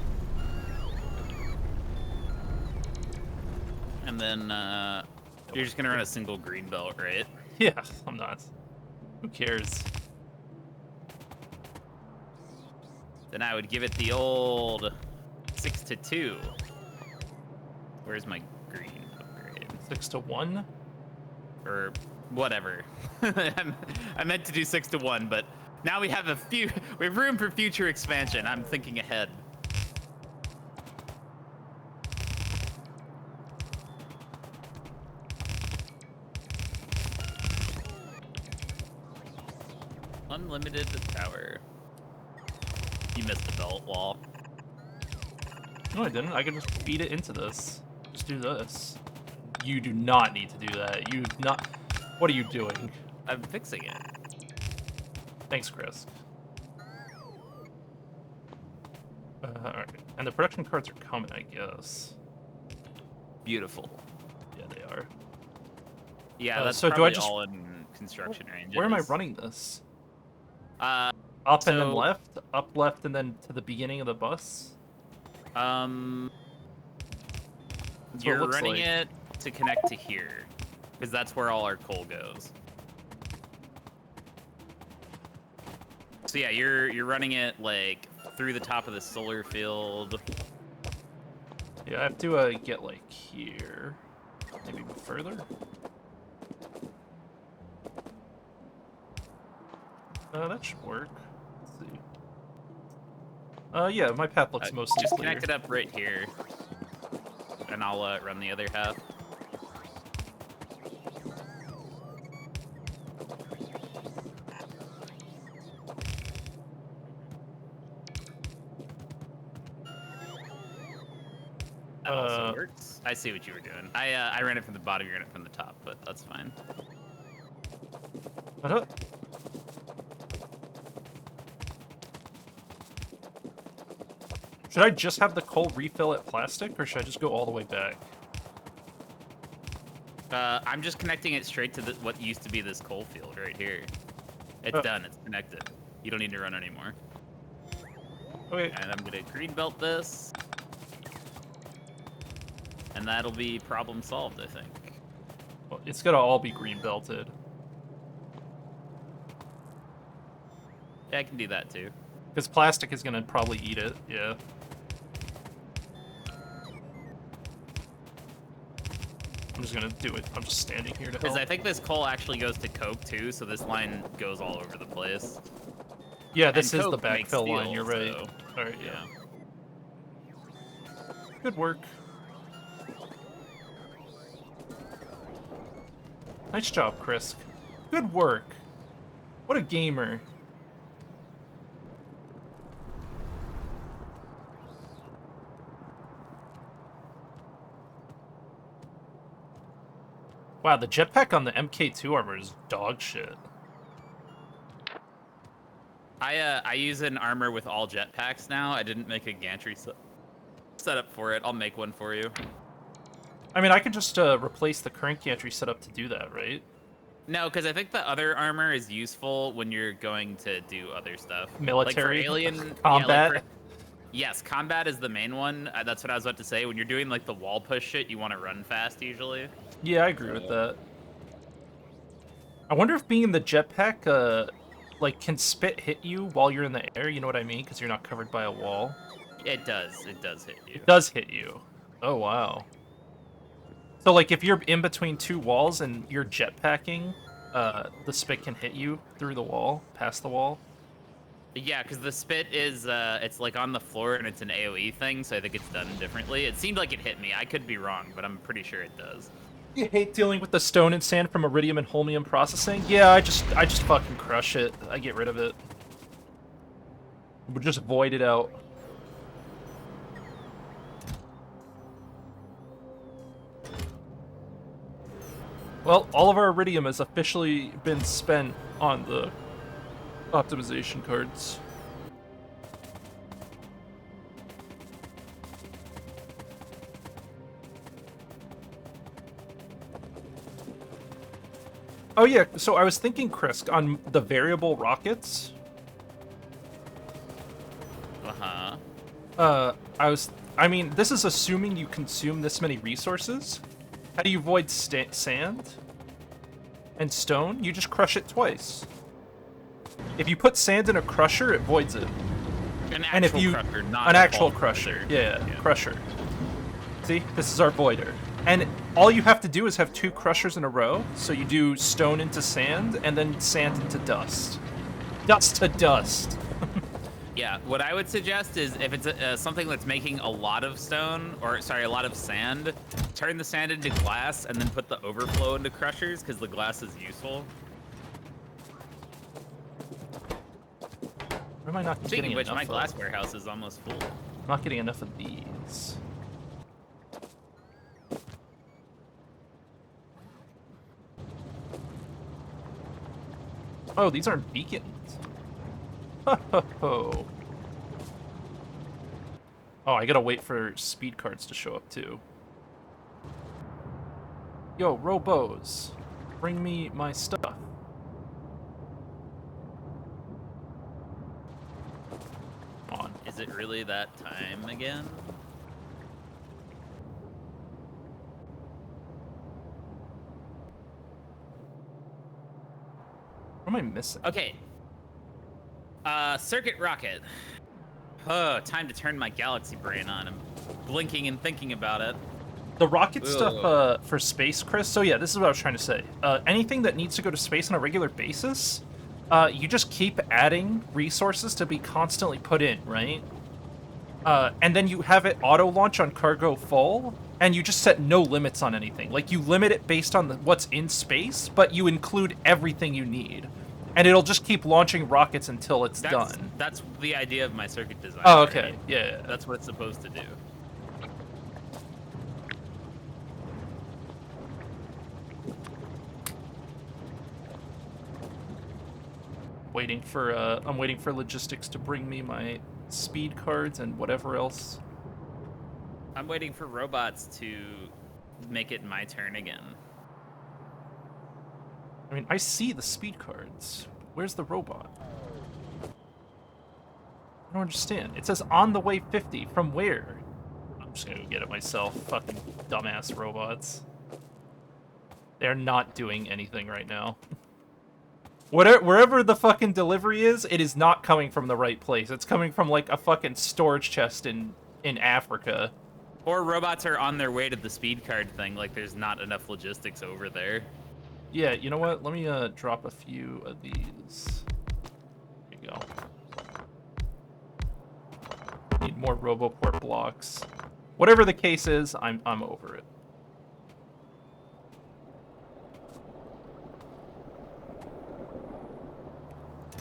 And then, you're just gonna run a single green belt, right? Yeah, I'm not. Who cares? Then I would give it the old 6 to 2. Where's my green upgrade? 6 to 1? Or whatever. I meant to do 6 to 1, but now we have we have room for future expansion. I'm thinking ahead. Unlimited power. You missed the belt wall. No, I didn't. I can just feed it into this. Just do this. You do not need to do that. You not. What are you doing? I'm fixing it. Thanks, Chris. Alright. And the production cards are coming, I guess. Beautiful. Yeah, they are. Yeah, that's so probably do I just... all in construction ranges. Where am I running this? Up and then left? Up, left, and then to the beginning of the bus? You're running it to connect to here, because that's where all our coal goes. So yeah, you're running it like through the top of the solar field. Yeah, I have to get like here, maybe further. That should work. Let's see. Yeah, my path looks mostly just clear. Connect it up right here, and I'll run the other half. That also works. I see what you were doing. I ran it from the bottom, you ran it from the top, but that's fine. Should I just have the coal refill at plastic, or should I just go all the way back? I'm just connecting it straight to what used to be this coal field right here. It's done. It's connected. You don't need to run anymore. Okay. And I'm gonna green belt this, and that'll be problem solved, I think. Well, it's gonna all be green belted. Yeah, I can do that too. Because plastic is gonna probably eat it, yeah. I'm just gonna do it. I'm just standing here to help. Because I think this coal actually goes to coke too, so this line goes all over the place. Yeah, this And is the coke makes backfill steel, line, you're right. so, Alright, yeah. yeah. Good work. Nice job, Chris. Good work. What a gamer. Wow, the jetpack on the MK2 armor is dog shit. I use an armor with all jetpacks now. I didn't make a gantry setup for it. I'll make one for you. I mean, I could just replace the current gantry setup to do that, right? No, because I think the other armor is useful when you're going to do other stuff. Military? Like for alien Combat? Yeah, yes, combat is the main one. That's what I was about to say. When you're doing like the wall push shit, you want to run fast usually. Yeah, I agree with that. I wonder if being in the jetpack, like, can spit hit you while you're in the air? You know what I mean? Because you're not covered by a wall. It does. It does hit you. It does hit you. Oh, wow. So, like, if you're in between two walls and you're jetpacking, the spit can hit you through the wall, past the wall. Yeah, because the spit is, it's like on the floor and it's an AoE thing, so I think it's done differently. It seemed like it hit me. I could be wrong, but I'm pretty sure it does. You hate dealing with the stone and sand from iridium and holmium processing? Yeah, I just fucking crush it. I get rid of it. We'll just void it out. Well, all of our iridium has officially been spent on the optimization cards. Oh yeah, so I was thinking, Chris, on the variable rockets. I mean, this is assuming you consume this many resources. How do you void sand and stone? You just crush it twice. If you put sand in a crusher, it voids it. An actual crusher, not an a actual bulk crusher. Yeah, crusher. See, this is our voider. And all you have to do is have two crushers in a row. So you do stone into sand, and then sand into dust. Dust to dust. Yeah, what I would suggest is if it's something that's making a lot of stone, or sorry, a lot of sand, turn the sand into glass and then put the overflow into crushers, because the glass is useful. Why am I not Speaking getting of which, enough my of? glass warehouse is almost full. I'm not getting enough of these. Oh, these aren't beacons. Ho ho ho. Oh, I gotta wait for speed cards to show up too. Yo, Robos, bring me my stuff. Come on. Is it really that time again? What am I missing? Okay. Circuit rocket. Time to turn my galaxy brain on. I'm blinking and thinking about it. The rocket stuff for space, Chris. So yeah, this is what I was trying to say. Anything that needs to go to space on a regular basis, you just keep adding resources to be constantly put in, right? And then you have it auto launch on cargo full, and you just set no limits on anything. Like you limit it based on what's in space, but you include everything you need. And it'll just keep launching rockets until it's done. That's the idea of my circuit design. Oh, okay. Right? Yeah. That's what it's supposed to do. I'm waiting for logistics to bring me my speed cards and whatever else. I'm waiting for robots to make it my turn again. I mean, I see the speed cards. Where's the robot? I don't understand. It says on the way 50. From where? I'm just gonna go get it myself. Fucking dumbass robots. They're not doing anything right now. Wherever the fucking delivery is, it is not coming from the right place. It's coming from, like, a fucking storage chest in Africa. Or robots are on their way to the speed card thing. Like, there's not enough logistics over there. Yeah, you know what? Let me drop a few of these. There you go. Need more RoboPort blocks. Whatever the case is, I'm over it.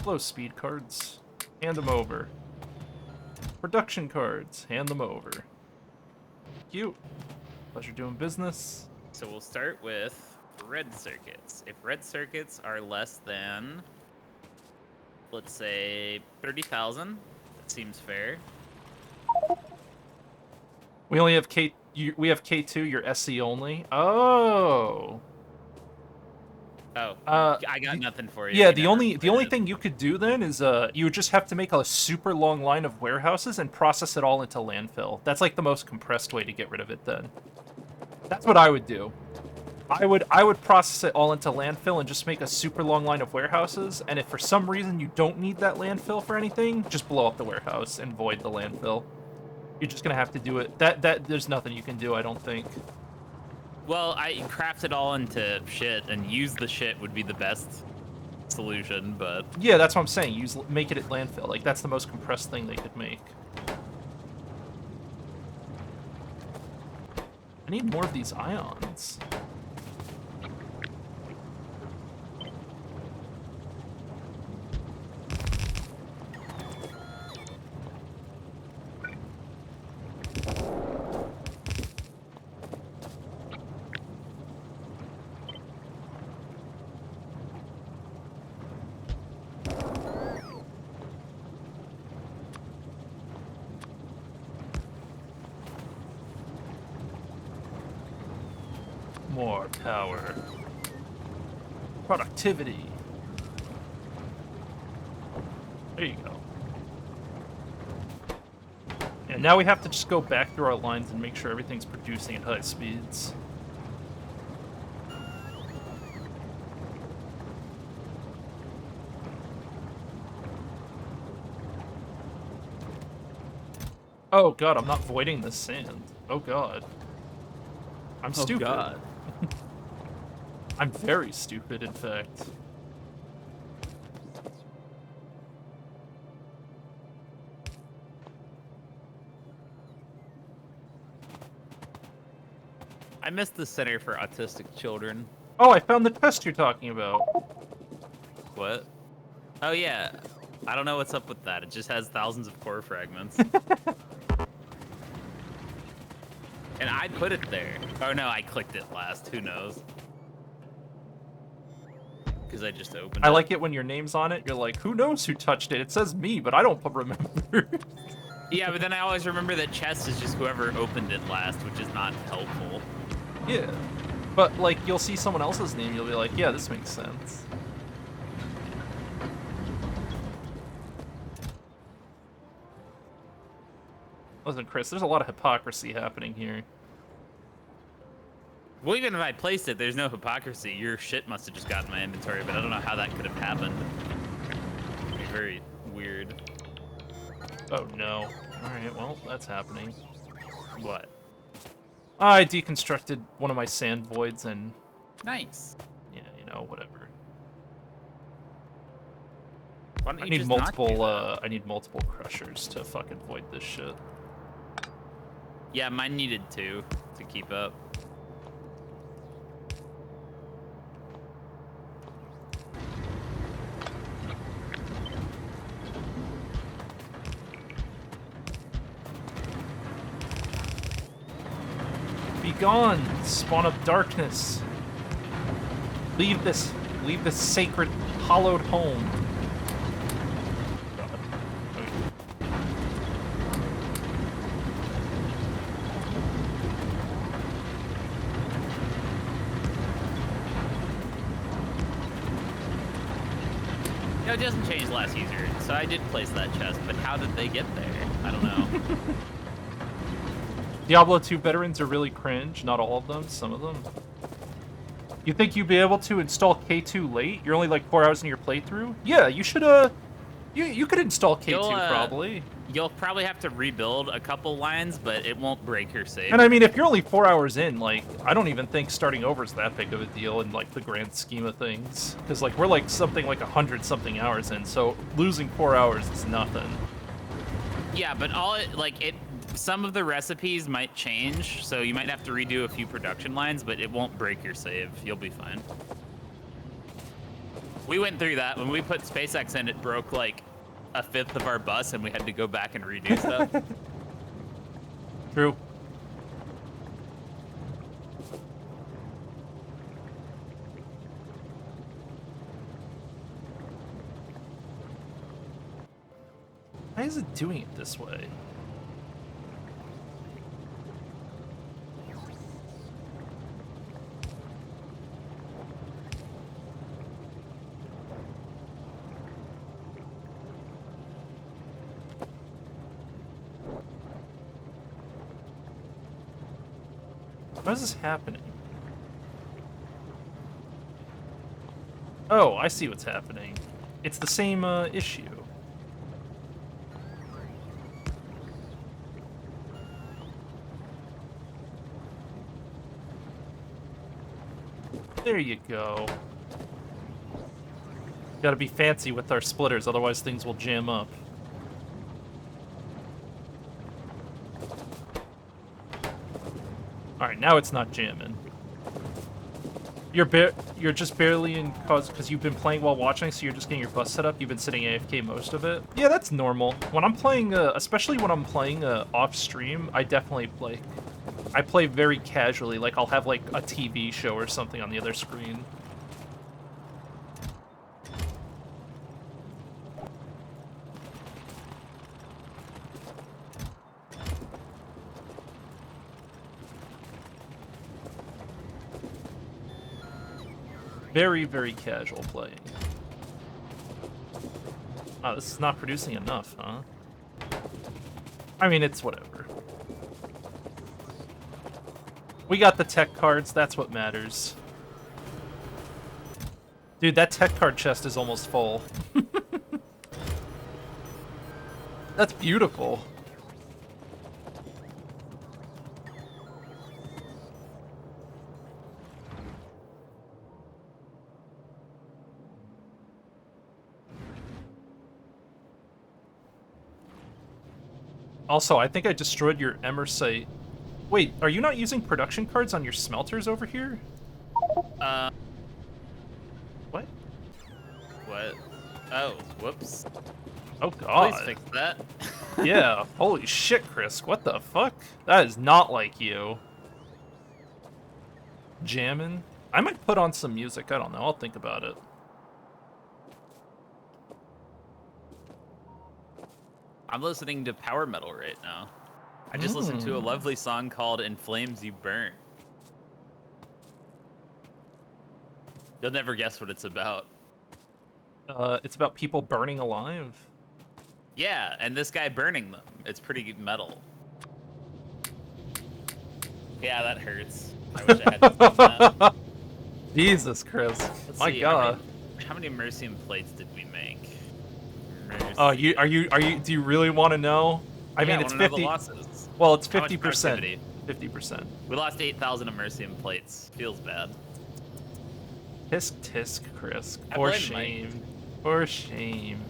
Hello, speed cards. Hand them over. Production cards. Hand them over. Cute. Pleasure doing business. So we'll start with red circuits. If red circuits are less than, let's say, 30,000, that seems fair. We only have we have K2. You're SE only. Oh. Oh, I got nothing for you. Yeah, You the never only played it. thing you could do then is you would just have to make a super long line of warehouses and process it all into landfill. That's like the most compressed way to get rid of it then. That's what I would do. I would process it all into landfill and just make a super long line of warehouses, and if for some reason you don't need that landfill for anything, just blow up the warehouse and void the landfill. You're just gonna have to do it. That there's nothing you can do, I don't think. Well, I craft it all into shit, and use the shit would be the best solution, but... Yeah, that's what I'm saying. Make it at landfill. Like, that's the most compressed thing they could make. I need more of these ions. More power. Productivity. There you go. And now we have to just go back through our lines and make sure everything's producing at high speeds. Oh god, I'm not voiding this sand. Oh god. I'm stupid. Oh god. I'm very stupid, in fact. I missed the Center for Autistic Children. Oh, I found the test you're talking about. What? Oh yeah. I don't know what's up with that. It just has thousands of core fragments. And I put it there. Oh no, I clicked it last. Who knows? Because I just opened it. I like it when your name's on it. You're like, who knows who touched it? It says me, but I don't remember. Yeah, but then I always remember that chest is just whoever opened it last, which is not helpful. Yeah. But, like, you'll see someone else's name, you'll be like, yeah, this makes sense. Listen, Chris, there's a lot of hypocrisy happening here. Well, even if I placed it, there's no hypocrisy. Your shit must have just gotten my inventory, but I don't know how that could have happened. It'd be very weird. Oh, no. Alright, well, that's happening. What? I deconstructed one of my sand voids and... Nice. Yeah, you know, whatever. Why don't I you need just not do multiple, that? I need multiple crushers to fucking void this shit. Yeah, mine needed to keep up. Be gone, spawn of darkness. Leave this sacred, hallowed home. God. Okay. No, it doesn't change last user. So I did place that chest, but how did they get there? I don't know. Diablo 2 veterans are really cringe. Not all of them, some of them. You think you'd be able to install K2 late? You're only like 4 hours in your playthrough? Yeah, you should, you could install K2 probably. You'll probably have to rebuild a couple lines, but it won't break your save. And I mean, if you're only 4 hours in, like, I don't even think starting over is that big of a deal in, like, the grand scheme of things. Because, like, we're, like, something like 100-something hours in, so losing 4 hours is nothing. Yeah, but some of the recipes might change, so you might have to redo a few production lines, but it won't break your save. You'll be fine. We went through that. When we put SpaceX in, it broke, like, a fifth of our bus, and we had to go back and redo stuff. True. Why is it doing it this way? Why is this happening? Oh, I see what's happening. It's the same issue. There you go. Gotta be fancy with our splitters, otherwise things will jam up. Alright, now it's not jamming. You're just barely in because you've been playing while watching, so you're just getting your bus set up. You've been sitting AFK most of it. Yeah, that's normal. When I'm playing, especially when I'm playing off stream, I definitely play. I play very casually, like I'll have like a TV show or something on the other screen. Very, very casual playing. Oh, this is not producing enough, huh? I mean, it's whatever. We got the tech cards, that's what matters. Dude, that tech card chest is almost full. That's beautiful. Also, I think I destroyed your Emersite. Wait, are you not using production cards on your smelters over here? What? What? Oh, whoops. Oh god. Please fix that. Yeah, holy shit, Chris. What the fuck? That is not like you. Jammin'? I might put on some music, I don't know, I'll think about it. I'm listening to power metal right now. I just listened to a lovely song called "In Flames You Burn." You'll never guess what it's about. It's about people burning alive. Yeah, and this guy burning them. It's pretty metal. Yeah, that hurts. I wish I had that. Jesus, Chris. Let's My see, god. How many Mercium plates did we make? Oh, do you really want to know? I mean, it's 50. Well, it's 50%. 50%. We lost 8,000 Mercium plates. Feels bad. Tisk tisk, Chris. For shame. For shame.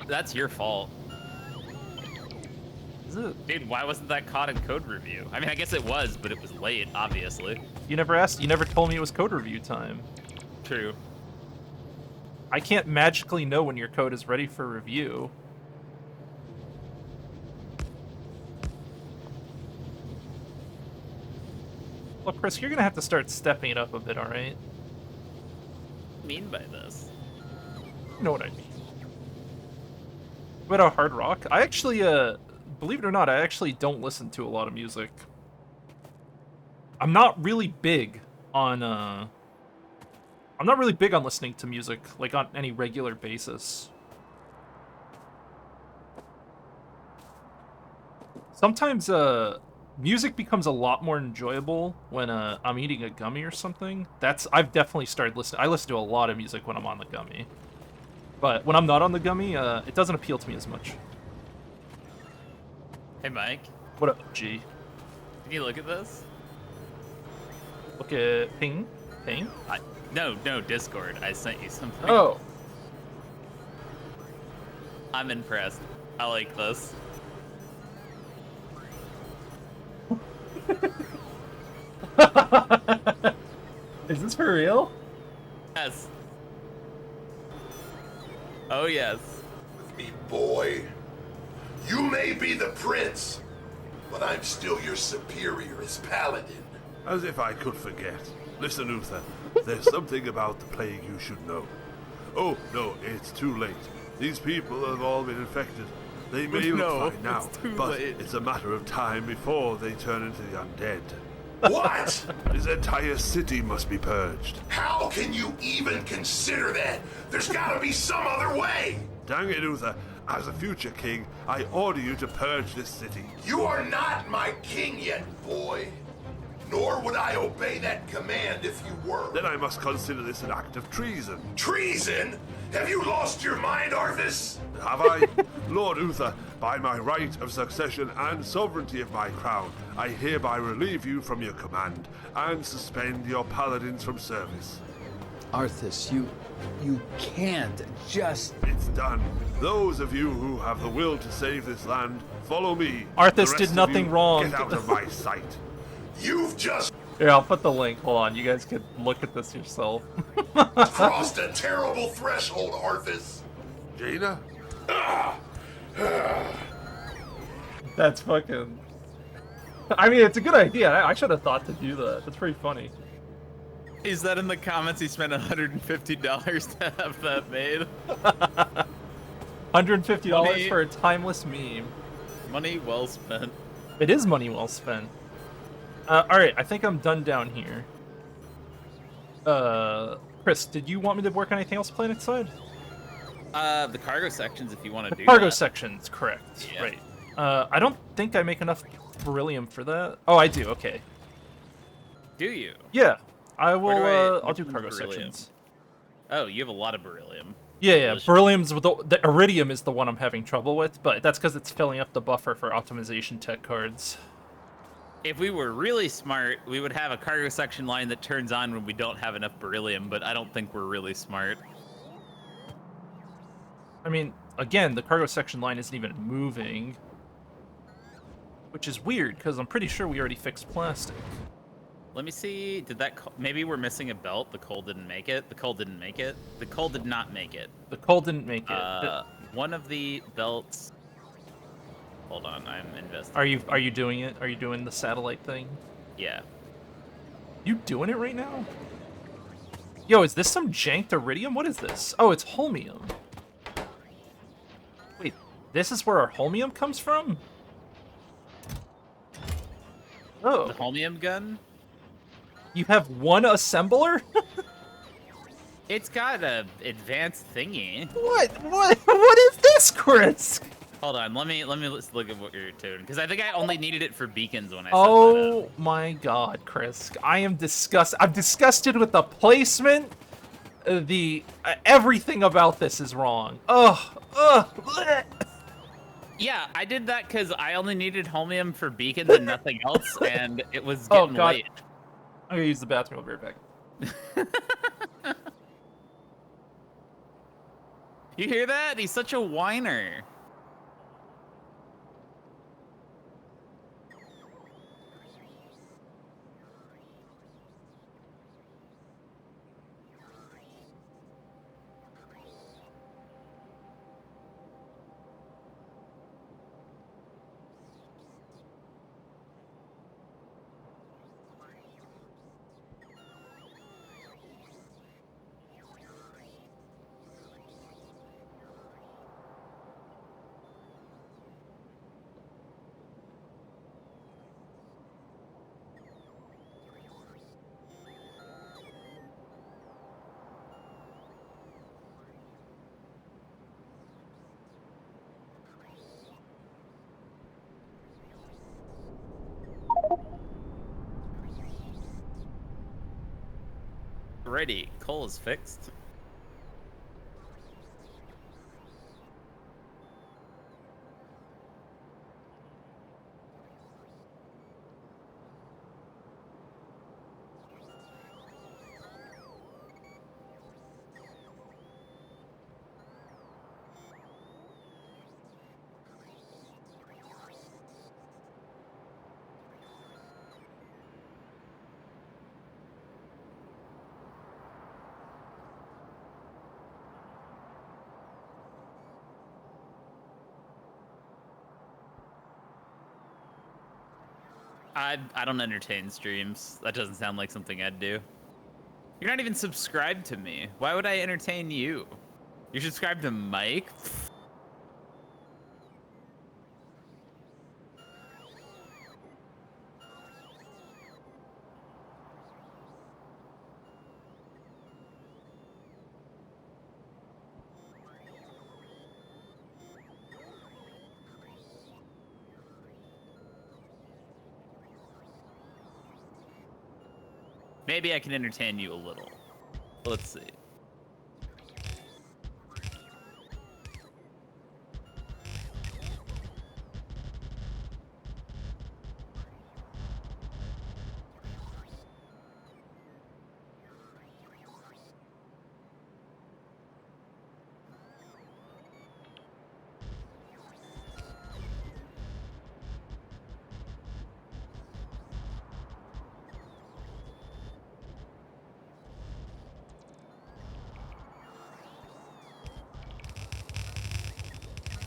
That's your fault. Is it? Dude, why wasn't that caught in code review? I mean, I guess it was, but it was late, obviously. You never told me it was code review time. True. I can't magically know when your code is ready for review. Well, Chris, you're gonna have to start stepping it up a bit, alright? What do you mean by this? You know what I mean. What about hard rock? I actually, believe it or not, I actually don't listen to a lot of music. I'm not really big on listening to music, like, on any regular basis. Sometimes music becomes a lot more enjoyable when I'm eating a gummy or something. I've definitely started listening. I listen to a lot of music when I'm on the gummy, but when I'm not on the gummy, it doesn't appeal to me as much. Hey, Mike, What up, G? can you look at this? Look at ping. No, Discord. I sent you something. Oh, I'm impressed. I like this. is this for real? Yes. Oh, yes. With me, boy. You may be the prince, but I'm still your superior as paladin. As if I could forget. Listen, Uther, there's something about the plague you should know. Oh, no, it's too late. These people have all been infected. They may look fine now, but it's a matter of time before they turn into the undead. What? This entire city must be purged. How can you even consider that? There's gotta be some other way! Dang it, Uther. As a future king, I order you to purge this city. You are not my king yet, boy. Nor would I obey that command if you were. Then I must consider this an act of treason. Treason? Have you lost your mind, Arthas? Have I? Lord Uther, by my right of succession and sovereignty of my crown, I hereby relieve you from your command and suspend your paladins from service. Arthas, you can't just... It's done. Those of you who have the will to save this land, follow me. Arthas The rest did of nothing you, wrong. Get out of my sight. You've just Here, I'll put the link. Hold on, you guys can look at this yourself. crossed a terrible threshold, Arthas. Jaina? That's fucking... I mean, it's a good idea. I should have thought to do that. That's pretty funny. Is that in the comments? He spent $150 to have that made. $150 Money. for a timeless meme. Money well spent. It is money well spent. Alright, I think I'm done down here. Chris, did you want me to work on anything else planet side? The cargo sections, if you want to do Cargo that. sections, correct. Yeah. Right. I don't think I make enough beryllium for that. Oh, I do, okay. Do you? Yeah, I will, I'll which do one's cargo beryllium? sections. Oh, you have a lot of beryllium. Yeah, Delicious. beryllium's the iridium is the one I'm having trouble with, but that's because it's filling up the buffer for optimization tech cards. If we were really smart, we would have a cargo section line that turns on when we don't have enough beryllium, but I don't think we're really smart. I mean, again, the cargo section line isn't even moving, which is weird because I'm pretty sure we already fixed plastic. Let me see. Did that... Maybe we're missing a belt. The coal didn't make it. The coal didn't make it. The coal did not make it. The coal didn't make it. One of the belts... Hold on, I'm investing. Are you doing it? Are you doing the satellite thing? Yeah. You doing it right now? Yo, is this some janked iridium? What is this? Oh, it's holmium. Wait, this is where our holmium comes from? Oh, The holmium gun? you have one assembler? It's got a advanced thingy. What is this, Chris? Hold on, let me let's look at what you're doing, because I think I only needed it for beacons when I set that Oh up. my god, Chris. I am disgusted. I'm disgusted with the placement. Everything about this is wrong. Bleh. Yeah, I did that because I only needed holmium for beacons and nothing else, and it was Oh, getting God. late. I'm gonna use the bathroom. I'll be right back. You hear that? He's such a whiner. Alrighty, Cole is fixed. I don't entertain streams. That doesn't sound like something I'd do. You're not even subscribed to me. Why would I entertain you? You're subscribed to Mike? Maybe I can entertain you a little. Let's see.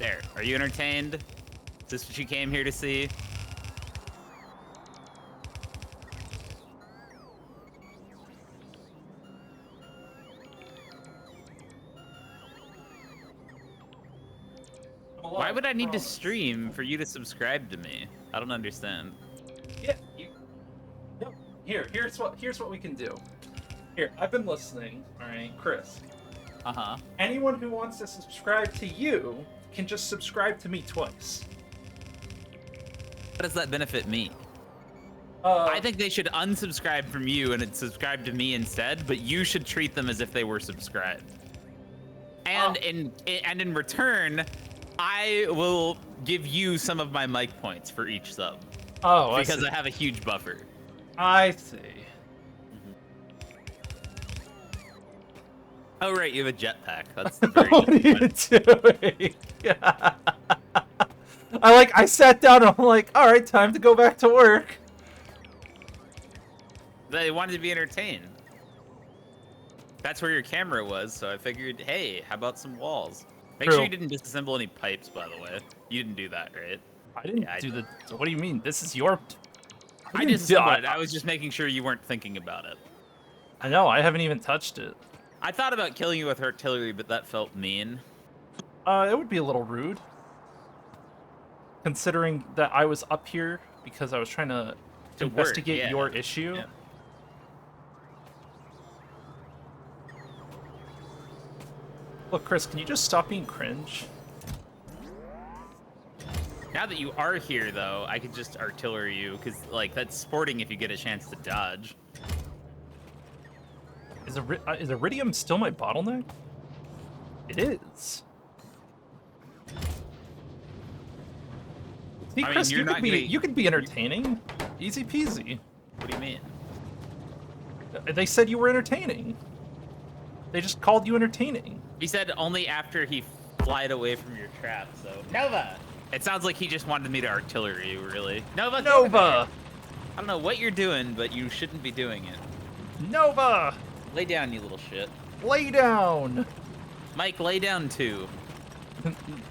There. Are you entertained? Is this what you came here to see? Why would I need to stream for you to subscribe to me? I don't understand. Yeah. No. Here's what we can do. Here, I've been listening. All right, Chris. Uh-huh. Anyone who wants to subscribe to you can just subscribe to me twice. How does that benefit me? I think they should unsubscribe from you and subscribe to me instead, but you should treat them as if they were subscribed. And in return, I will give you some of my mic points for each sub. Oh, because I have a huge buffer. I see. Oh right, you have a jetpack. That's very What are you doing? I sat down and I'm like, all right, time to go back to work. They wanted to be entertained. That's where your camera was, so I figured, hey, how about some walls? Make sure you didn't disassemble any pipes, by the way. You didn't do that, right? I didn't do the. What do you mean? This is your. I disassembled it. I was just making sure you weren't thinking about it. I know. I haven't even touched it. I thought about killing you with artillery, but that felt mean. It would be a little rude. Considering that I was up here because I was trying to investigate your issue. Yeah. Look, Chris, can you just stop being cringe? Now that you are here, though, I could just artillery you, because, like, that's sporting if you get a chance to dodge. Is iridium still my bottleneck? It is. See, Chris, you could be entertaining. Easy peasy. What do you mean? They said you were entertaining. They just called you entertaining. He said only after he flied away from your trap, so... Nova! It sounds like he just wanted me to artillery you, really. Nova! Nova! I don't know what you're doing, but you shouldn't be doing it. Nova! Lay down, you little shit. Lay down! Mike, lay down too.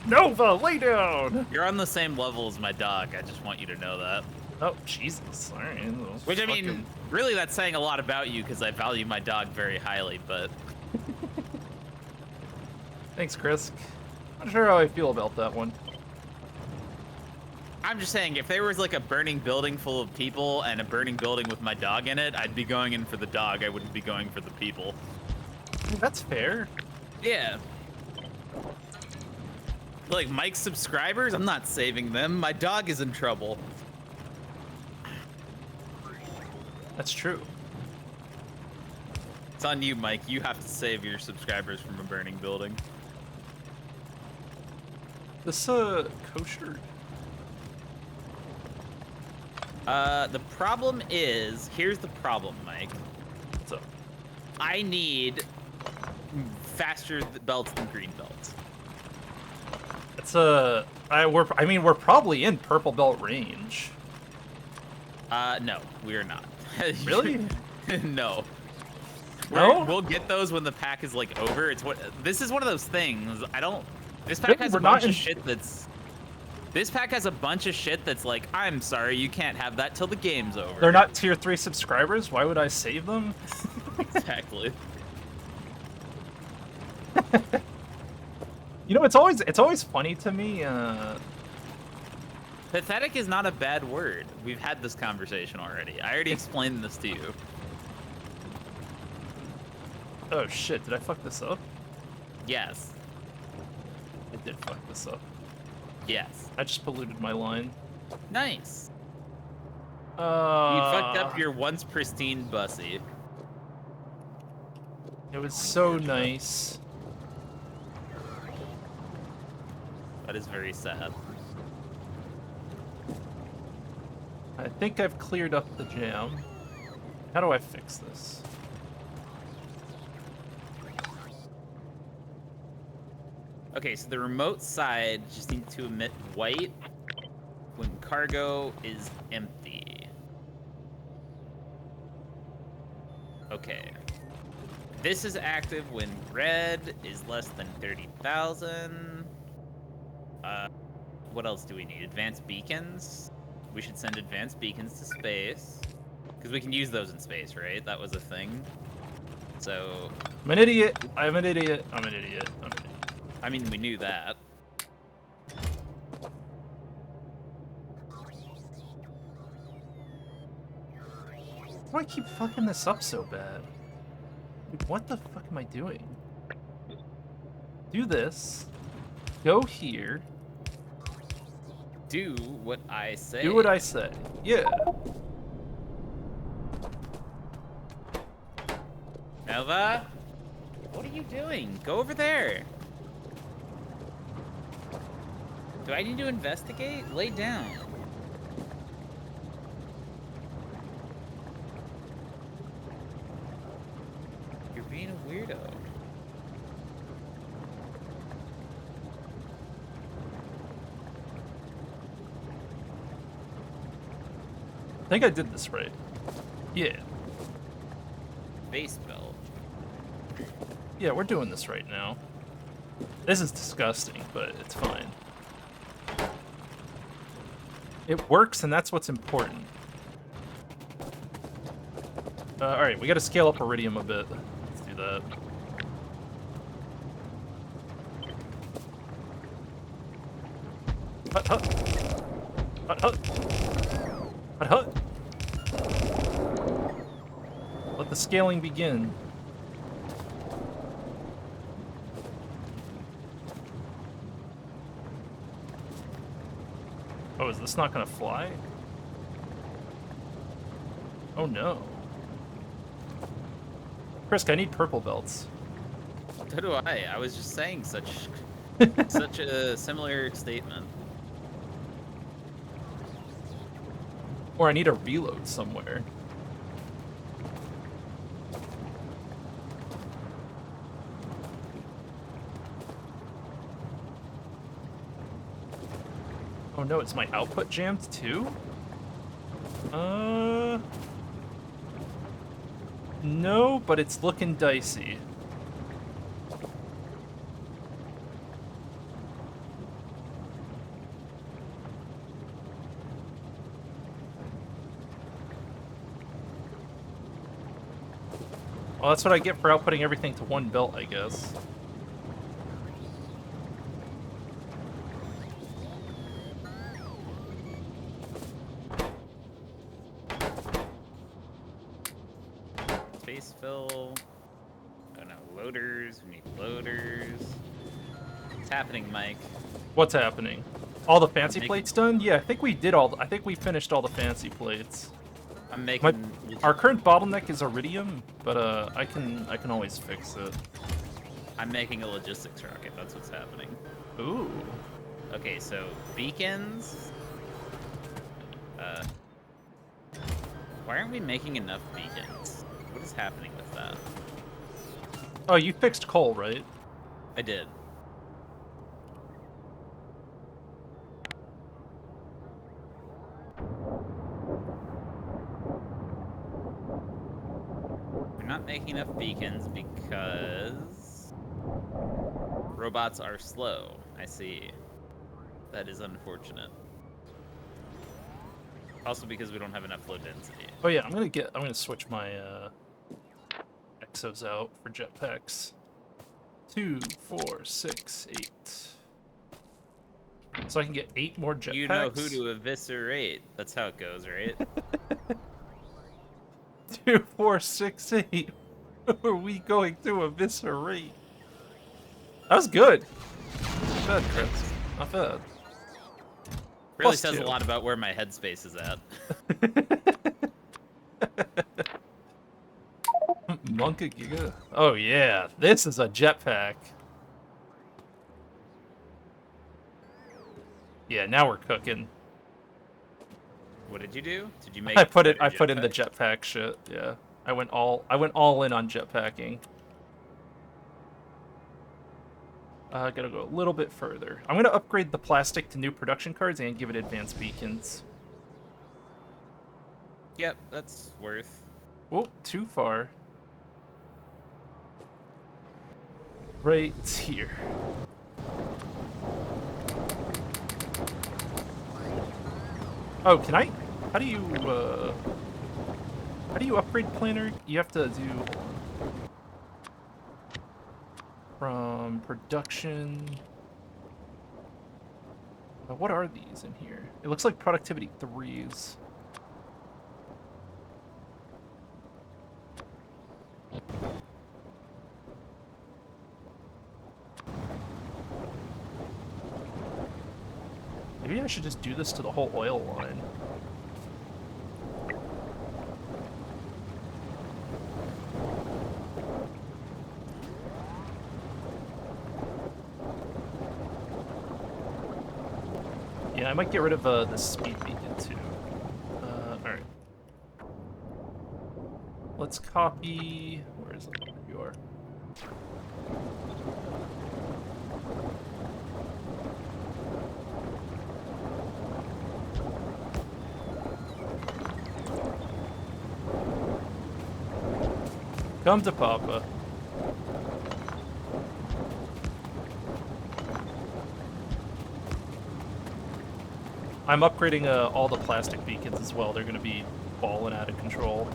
Nova, lay down! You're on the same level as my dog. I just want you to know that. Oh, Jesus. All right. Which, I mean, really that's saying a lot about you because I value my dog very highly, but... Thanks, Chris. Not sure how I feel about that one. I'm just saying, if there was like a burning building full of people and a burning building with my dog in it, I'd be going in for the dog. I wouldn't be going for the people. That's fair. Yeah. Like, Mike's subscribers? I'm not saving them. My dog is in trouble. That's true. It's on you, Mike. You have to save your subscribers from a burning building. This kosher. The problem is, here's the problem, Mike. What's up? I need faster belts than green belts. It's we're probably in purple belt range. No, we are not. Really? No. No? We'll get those when the pack is like over. This is one of those things. This pack Really? has We're a not bunch in- of shit that's. This pack has a bunch of shit that's like, I'm sorry, you can't have that till the game's over. They're not tier 3 subscribers. Why would I save them? Exactly. You know, it's always funny to me. Pathetic is not a bad word. We've had this conversation already. I already explained this to you. Oh shit! Did I fuck this up? Yes. I did fuck this up. Yes. I just polluted my line. Nice. You You fucked up your once pristine bussy. It was so nice. That is very sad. I think I've cleared up the jam. How do I fix this? Okay, so the remote side just needs to emit white when cargo is empty. Okay. This is active when red is less than 30,000. What else do we need? Advanced beacons? We should send advanced beacons to space. Because we can use those in space, right? That was a thing. So, I'm an idiot. I'm an idiot. I'm an idiot. I'm an idiot. I mean, we knew that. Why do I keep fucking this up so bad? Dude, what the fuck am I doing? Do this. Go here. Do what I say. Do what I say. Yeah. Nova? What are you doing? Go over there. Do I need to investigate? Lay down. You're being a weirdo. I think I did this right. Yeah. Base belt. Yeah, we're doing this right now. This is disgusting, but it's fine. It works, and that's what's important. Alright, we gotta scale up Iridium a bit. Let's do that. Hut, hut. Hut, hut. Hut, hut. Let the scaling begin. Oh, is this not gonna fly? Oh no. Chris, I need purple belts. So do I. I was just saying such a similar statement. Or I need a reload somewhere. Oh no, it's my output jammed too? No, but it's looking dicey. Well, that's what I get for outputting everything to one belt, I guess. Space fill. Oh no, loaders. We need loaders. What's happening, Mike? What's happening? All the fancy Make- plates done? Yeah, I think we did all. I think we finished all the fancy plates. I'm My, making. our current bottleneck is iridium, but I can always fix it. I'm making a logistics rocket. That's what's happening. Ooh. Okay, so beacons. Why aren't we making enough beacons? What is happening with that? Oh, you fixed coal, right? I did. We're not making enough beacons because robots are slow. I see. That is unfortunate. Also because we don't have enough low density. Oh yeah, I'm gonna switch my exos out for jetpacks. 2, 4, 6, 8. So I can get 8 more jetpacks. You know who to eviscerate. That's how it goes, right? 2, 4, 6, 8. Who are we going to eviscerate? That was good. Not bad, Chris. Not bad. Really Plus says 2. a lot about where my headspace is at. Monka Giga. Oh yeah, this is a jetpack. Yeah, now we're cooking. What did you do? Did you make? I put in better the jetpacks? jetpack shit. Yeah, I went all in on jetpacking. Gotta go a little bit further. I'm gonna upgrade the plastic to new production cards and give it advanced beacons. Yep, that's worth. Whoa, too far. Right here. Oh, can I? How do you upgrade planner? You have to do from production. What are these in here? It looks like productivity 3s. Maybe I should just do this to the whole oil line. Yeah, I might get rid of the speed beacon too. Alright. Let's copy... Where is it? There you are. Come to Papa. I'm upgrading all the plastic beacons as well. They're going to be balling out of control.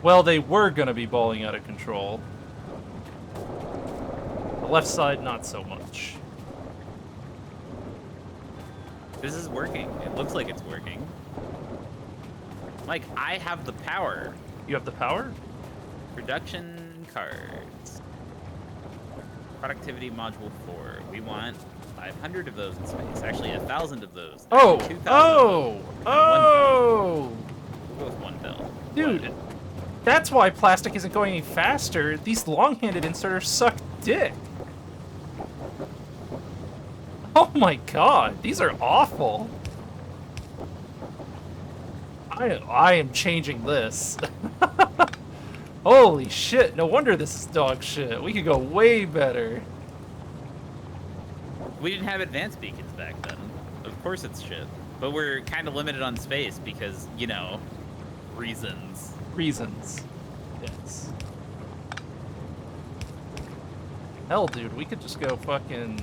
Well, they were going to be balling out of control. The left side, not so much. This is working. It looks like it's working. Like, I have the power. You have the power? Production cards. Productivity module 4. We want 500 of those in space. Actually, 1,000 of those. Oh! 2,000 Oh! of those. Oh! We'll go with 1 bill. Dude, that's why plastic isn't going any faster. These long-handed inserters suck dick. Oh my god, these are awful. I am changing this. Holy shit, no wonder this is dog shit. We could go way better. We didn't have advanced beacons back then. Of course it's shit. But we're kind of limited on space because, you know, reasons. Reasons. Yes. Hell, dude, we could just go fucking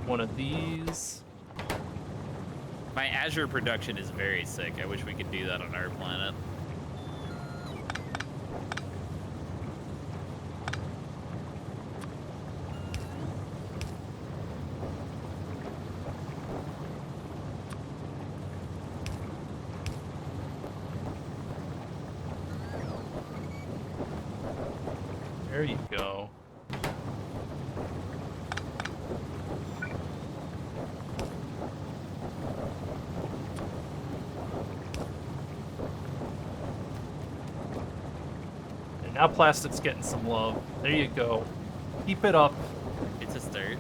one of these. My Azure production is very sick. I wish we could do that on our planet. There you go. Alright, now plastic's getting some love. There you go. Keep it up. It's a start.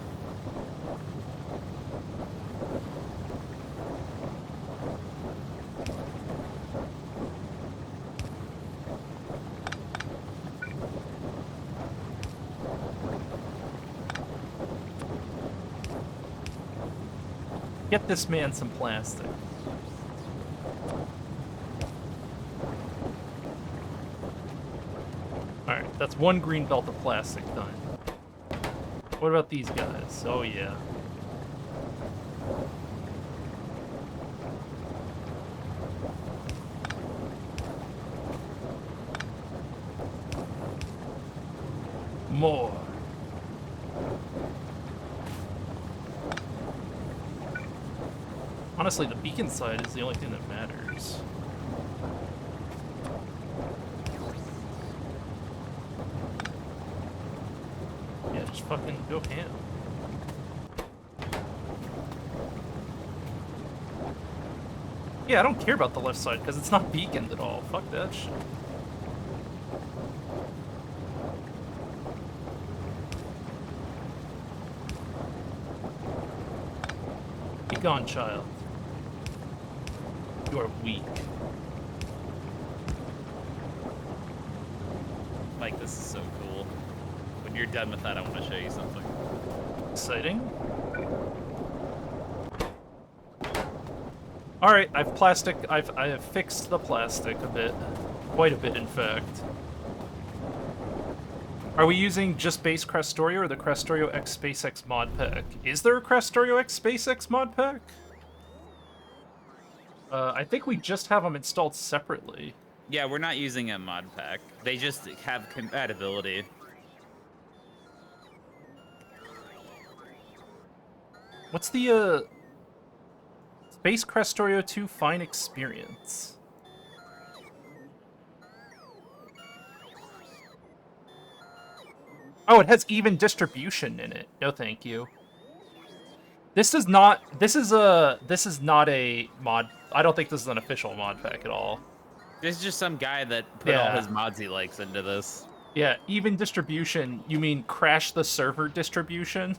Get this man some plastic. Alright, that's one green belt of plastic done. What about these guys? Oh yeah. More. Honestly, the beacon side is the only thing that matters. Yeah, just fucking go ham. Yeah, I don't care about the left side because it's not beaconed at all. Fuck that shit. Be gone, child. You are weak. Mike, this is so cool. When you're done with that, I want to show you something. Exciting. Alright, I have fixed the plastic a bit. Quite a bit, in fact. Are we using just base Factorio or the Factorio X SpaceX mod pack? Is there a Factorio X SpaceX mod pack? I think we just have them installed separately. Yeah, we're not using a mod pack. They just have compatibility. What's the, Space Factorio 2 Fine Experience? Oh, it has even distribution in it. No, thank you. This is not a mod. I don't think this is an official mod pack at all. This is just some guy that put all his mods he likes into this. Yeah, even distribution. You mean crash the server distribution?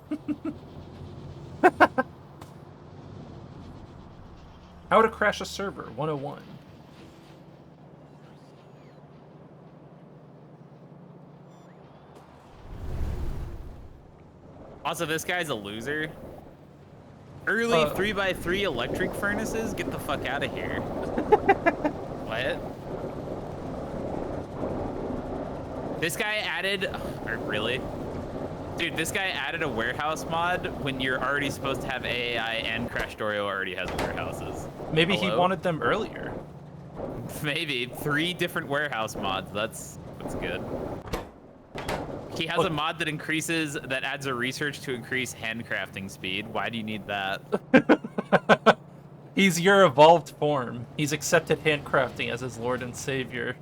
How to crash a server 101. Also, this guy's a loser. Early 3x3 electric furnaces? Get the fuck out of here. What? This guy added... really? Dude, this guy added a warehouse mod when you're already supposed to have AAI and Factorio already has warehouses. Maybe he wanted them earlier. Maybe. 3 different warehouse mods. That's good. He has a mod that adds a research to increase handcrafting speed. Why do you need that? He's your evolved form. He's accepted handcrafting as his lord and savior.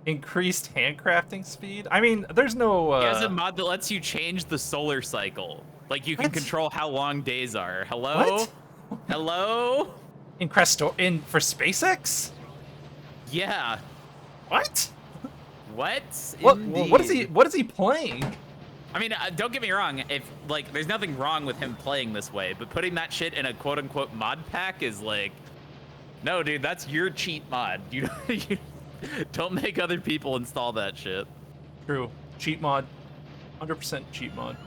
Increased handcrafting speed? I mean, there's no... He has a mod that lets you change the solar cycle. Like, you can control how long days are. Hello? What? Hello? For SpaceX? Yeah. What? What? What is he playing? I mean, don't get me wrong. There's nothing wrong with him playing this way, but putting that shit in a quote-unquote mod pack is like, no, dude, that's your cheat mod. You don't make other people install that shit. True. Cheat mod. 100% cheat mod.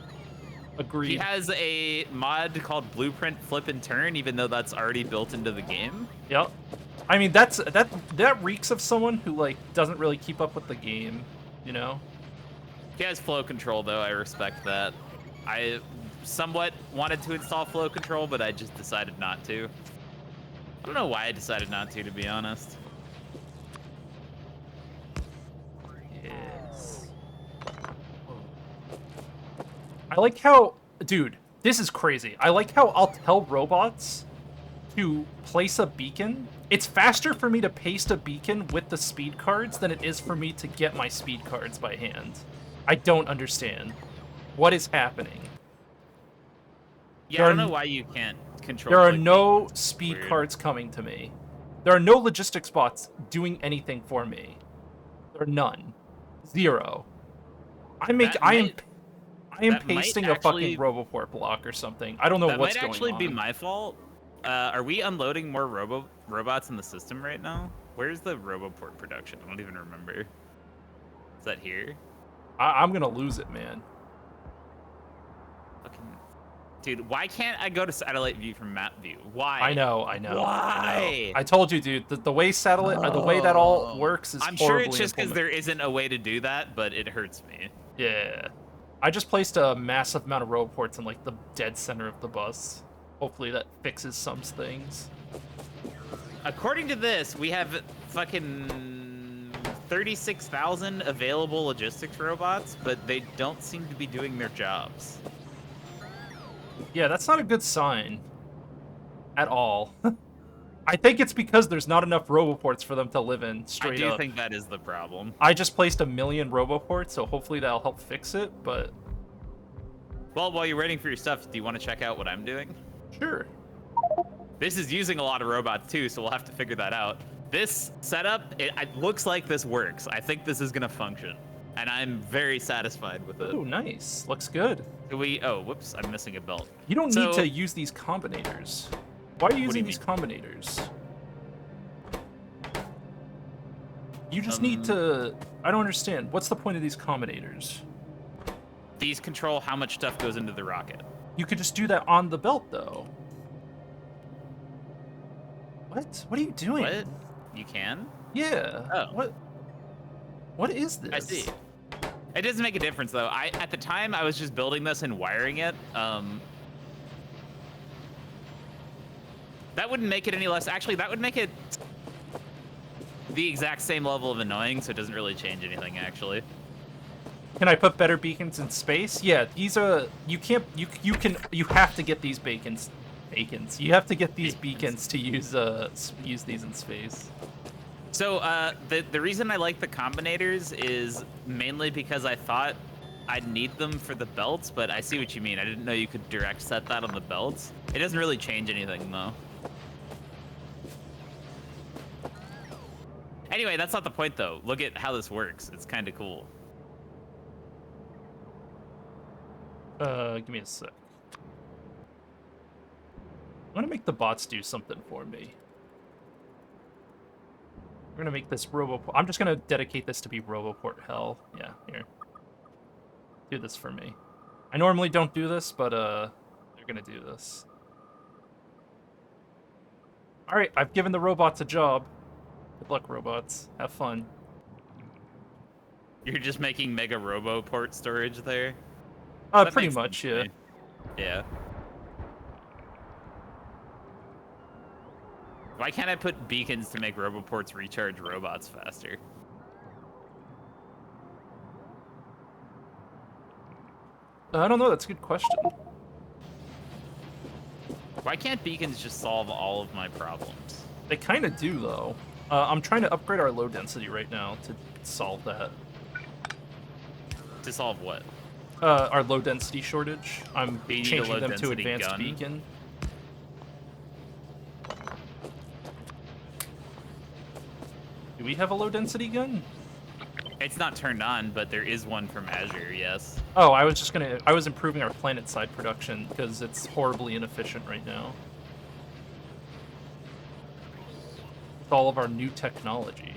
Agreed. He has a mod called Blueprint Flip and Turn, even though that's already built into the game. Yep. I mean, that reeks of someone who, like, doesn't really keep up with the game, you know? He has flow control, though. I respect that. I somewhat wanted to install flow control, but I just decided not to. I don't know why I decided not to be honest. Yes. I like how... Dude, this is crazy. I like how I'll tell robots to place a beacon. It's faster for me to paste a beacon with the speed cards than it is for me to get my speed cards by hand. I don't understand. What is happening? Yeah, I don't know why you can't control. There are no speed cards coming to me. There are no logistics bots doing anything for me. There are none. 0. I That am might- that might pasting a actually- fucking Roboport block or something. I don't know That what's might going actually on. be my fault. Are we unloading more robots in the system right now? Where's the Roboport production? I don't even remember. Is that here? I'm gonna lose it, man. Fucking... Dude, why can't I go to satellite view from map view? Why? I know. Why? I told you, dude. The way satellite, or the way that all works is I'm sure horribly it's just because implemented. there isn't a way to do that, but it hurts me. Yeah. I just placed a massive amount of Roboports in like the dead center of the bus. Hopefully that fixes some things. According to this, we have fucking 36,000 available logistics robots, but they don't seem to be doing their jobs. Yeah, that's not a good sign. At all. I think it's because there's not enough Roboports for them to live in, straight I do up. think that is the problem. I just placed 1 million Roboports, so hopefully that'll help fix it, but... Well, while you're waiting for your stuff, do you want to check out what I'm doing? Sure. This is using a lot of robots too, so we'll have to figure that out. This setup, it looks like this works. I think this is gonna function, and I'm very satisfied with it. Ooh, nice. Looks good. Do we? Oh, whoops! I'm missing a belt. You don't So- need to use these combinators. Why are you What do using you these mean? combinators? You just need to... I don't understand. What's the point of these combinators? These control how much stuff goes into the rocket. You could just do that on the belt, though. What? What are you doing? What? You can? Yeah. Oh. What is this? I see. It doesn't make a difference though. At the time I was just building this and wiring it. That wouldn't make it any less. Actually, that would make it the exact same level of annoying, so it doesn't really change anything actually. Can I put better beacons in space? Yeah, these are... You can't... You have to get these bacons. You have to get these beacons to use these in space. So the reason I like the combinators is mainly because I thought I'd need them for the belts, but I see what you mean. I didn't know you could direct set that on the belts. It doesn't really change anything though. Anyway, that's not the point though. Look at how this works. It's kind of cool. Give me a sec. I'm gonna make the bots do something for me. We're gonna make this Roboport. I'm just gonna dedicate this to be Roboport hell. Yeah, here. Do this for me. I normally don't do this, but they're gonna do this. Alright, I've given the robots a job. Good luck, robots. Have fun. You're just making mega Roboport storage there? That Pretty makes much, sense to yeah. me. Yeah. Why can't I put beacons to make Roboports recharge robots faster? I don't know, that's a good question. Why can't beacons just solve all of my problems? They kind of do, though. I'm trying to upgrade our low density right now to solve that. To solve what? Our low density shortage. I'm You need a changing low them to density advanced gun? beacon. Do we have a low density gun? It's not turned on, but there is one from Azure, yes. Oh, I was improving our planet side production because it's horribly inefficient right now. With all of our new technology.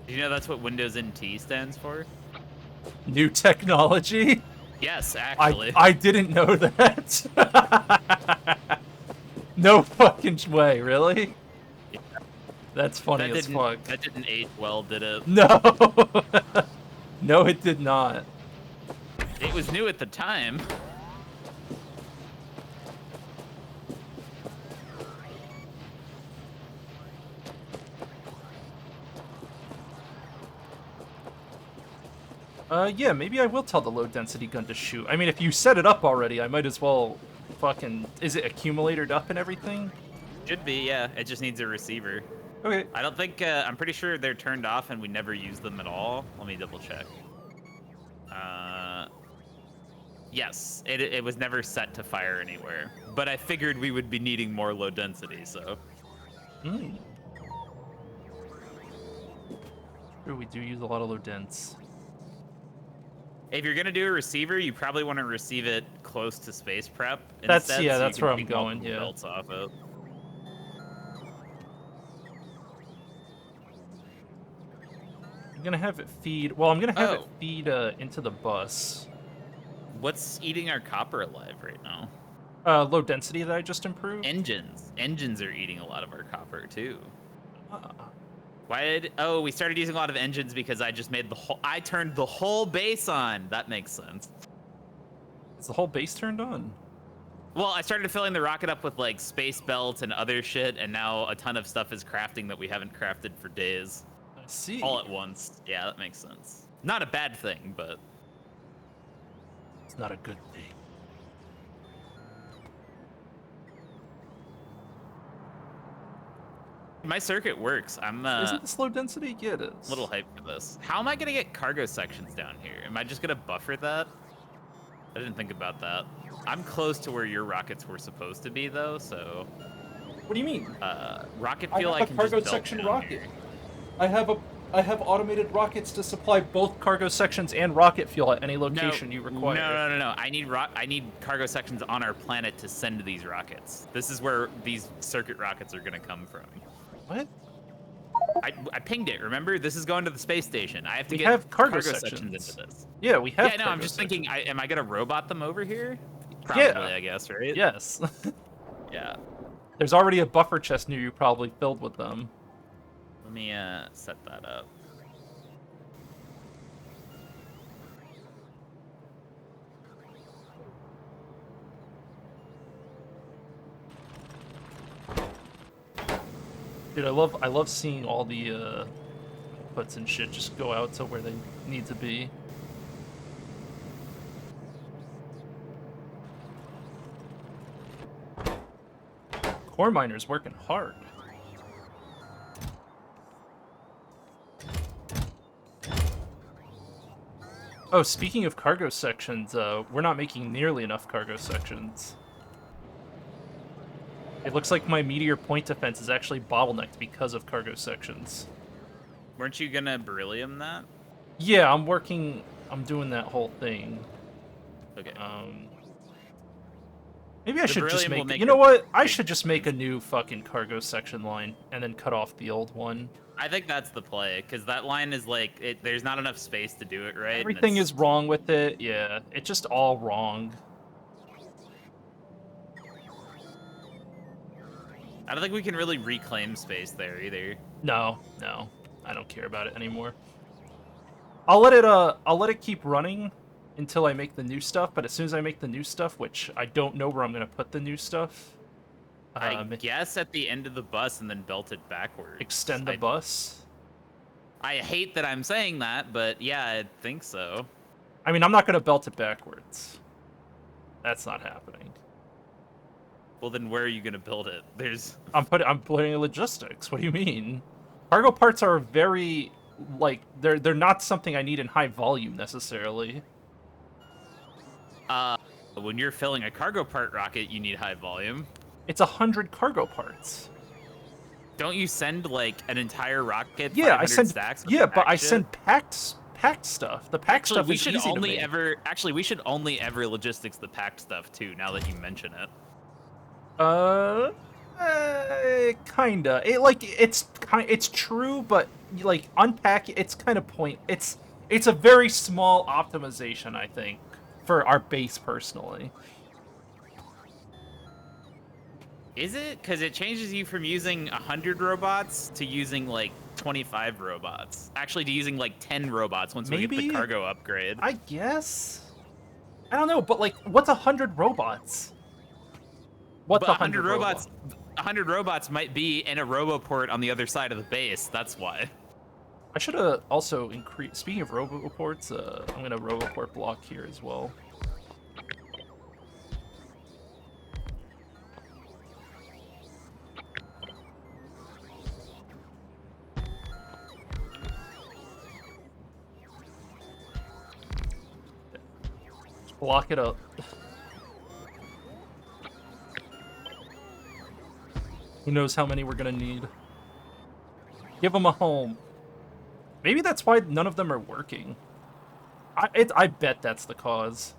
Do you know that's what Windows NT stands for? New technology? Yes, actually. I didn't know that. No fucking way, really? Yeah. That's funny as fuck. That didn't age well, did it? No! No, it did not. It was new at the time. Yeah, maybe I will tell the low density gun to shoot. I mean, if you set it up already, I might as well fucking... Is it accumulated up and everything? Should be, yeah. It just needs a receiver. Okay. I don't think, I'm pretty sure they're turned off and we never use them at all. Let me double check. Yes, it was never set to fire anywhere. But I figured we would be needing more low density, so. Hmm. Ooh, we do use a lot of low dents. If you're gonna do a receiver, you probably want to receive it close to space prep. That's Instead, yeah, so that's you can where I'm take going. multiple Yeah. belts off it. I'm gonna have it feed. Well, I'm gonna have it Oh. feed into the bus. What's eating our copper alive right now? Low density that I just improved. Engines. Engines are eating a lot of our copper too. Ah, Why did? Oh, we started using a lot of engines because I just made the whole. I turned the whole base on. That makes sense. is the whole base turned on? Well, I started filling the rocket up with like space belts and other shit, and now a ton of stuff is crafting that we haven't crafted for days, I see. all at once. Yeah, that makes sense. Not a bad thing, but It's not a good thing. my circuit works. I'm Isn't this low density? Yeah, it is. a little hyped for this. How am I gonna get cargo sections down here? Am I just gonna buffer that? I didn't think about that. I'm close to where your rockets were supposed to be, though, so What do you mean? rocket I fuel have I a can cargo just belt section down rocket. here. I have automated rockets to supply both cargo sections and rocket fuel at any location you require. No. I need cargo sections on our planet to send these rockets. This is where these circuit rockets are gonna come from. What? I pinged it. Remember, this is going to the space station. I have to We get have cargo sections sections. into this. Yeah, we have. Yeah, no. I'm cargo just sections. thinking. Am I gonna robot them over here? Probably, Yeah. I guess, right? Yes. Yeah. There's already a buffer chest near you, probably filled with them. Let me set that up. Dude, I love seeing all the puts and shit just go out to where they need to be. Core miner's working hard. Oh, speaking of cargo sections, we're not making nearly enough cargo sections. It looks like my Meteor point defense is actually bottlenecked because of cargo sections. Weren't you gonna beryllium that? Yeah, I'm doing that whole thing. Okay. Maybe I should just beryllium will make. make You know a what? I big should just make a new fucking cargo section line and then cut off the old one. I think that's the play, because that line is like, there's not enough space to do it right. and Everything it's- is wrong with it. Yeah, it's just all wrong. I don't think we can really reclaim space there either. No, I don't care about it anymore. I'll let it keep running until I make the new stuff. But as soon as I make the new stuff, which I don't know where I'm gonna put the new stuff, I guess at the end of the bus and then belt it backwards. extend the bus. I hate that I'm saying that, but yeah, I think so. I mean, I'm not gonna belt it backwards. That's not happening. Well, then where are you gonna build it? I'm putting logistics. What do you mean? Cargo parts are very like they're not something I need in high volume necessarily. When you're filling a cargo part rocket, you need high volume. It's 100 cargo parts. Don't you send like an entire rocket? Yeah, 500 I send. stacks with Yeah, the but I packed shit? send packed stuff. The packed Actually, stuff we is should easy to only make. Actually, we should only ever logistics the packed stuff too. Now that you mention it. Kinda. It's true, but like unpack it's kind of it's a very small optimization, I think, for our base personally. Is it? Because it changes you from using 100 robots to using like 25 robots. Actually, to using like 10 robots once we get the Maybe? cargo upgrade. I guess. I don't know, but like, what's 100 robots? What's But 100 robots? 100 robots might be in a roboport on the other side of the base. That's why. I should have also increased. Speaking of roboports, I'm gonna roboport block here as well. Just block it up. Who knows how many we're gonna need? Give them a home. Maybe that's why none of them are working. I bet that's the cause.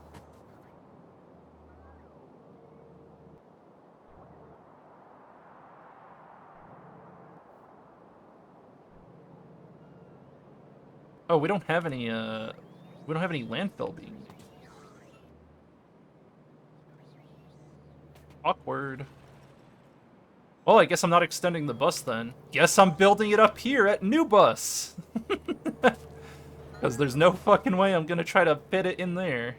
Oh, we don't have any landfill being made. Awkward. Well, I guess I'm not extending the bus then. Guess I'm building it up here at New Bus. Because there's no fucking way I'm gonna try to fit it in there.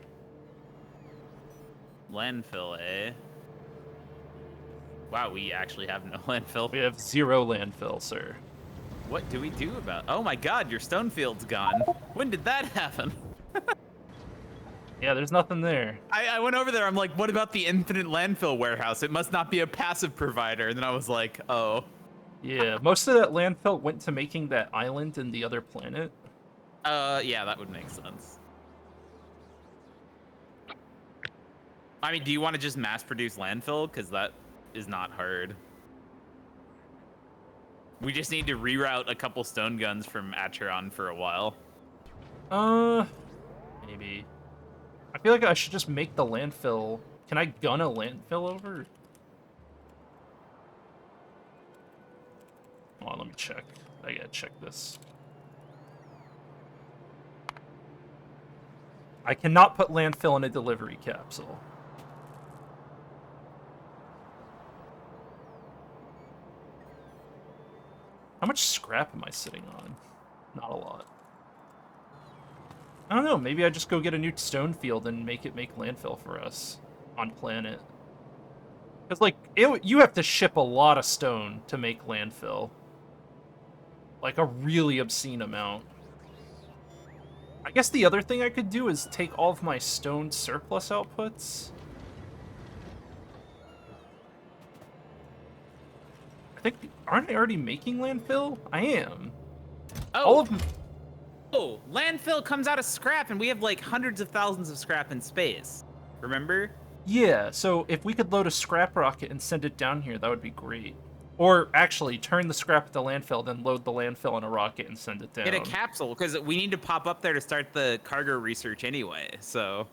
Landfill, eh? Wow, we actually have no landfill. We have 0 landfill, sir. What do we do about? Oh my God, your stone field's gone. When did that happen? Yeah, there's nothing there. I went over there. I'm like, what about the infinite landfill warehouse? It must not be a passive provider. And then I was like, oh. Yeah, most of that landfill went to making that island in the other planet. Yeah, that would make sense. I mean, do you want to just mass produce landfill? Because that is not hard. We just need to reroute a couple stone guns from Acheron for a while. Maybe. I feel like I should just make the landfill. Can I gun a landfill over? Hold on, let me check. I gotta check this. I cannot put landfill in a delivery capsule. How much scrap am I sitting on? Not a lot. I don't know, maybe I just go get a new stone field and make it make landfill for us on planet. Because, like, you have to ship a lot of stone to make landfill. Like, a really obscene amount. I guess the other thing I could do is take all of my stone surplus outputs. I think, aren't I already making landfill? I am. Oh. All of them. Oh, landfill comes out of scrap, and we have like hundreds of thousands of scrap in space. Remember? Yeah, so if we could load a scrap rocket and send it down here, that would be great. Or actually, turn the scrap at the landfill, then load the landfill in a rocket and send it down. Get a capsule, because we need to pop up there to start the cargo research anyway, so...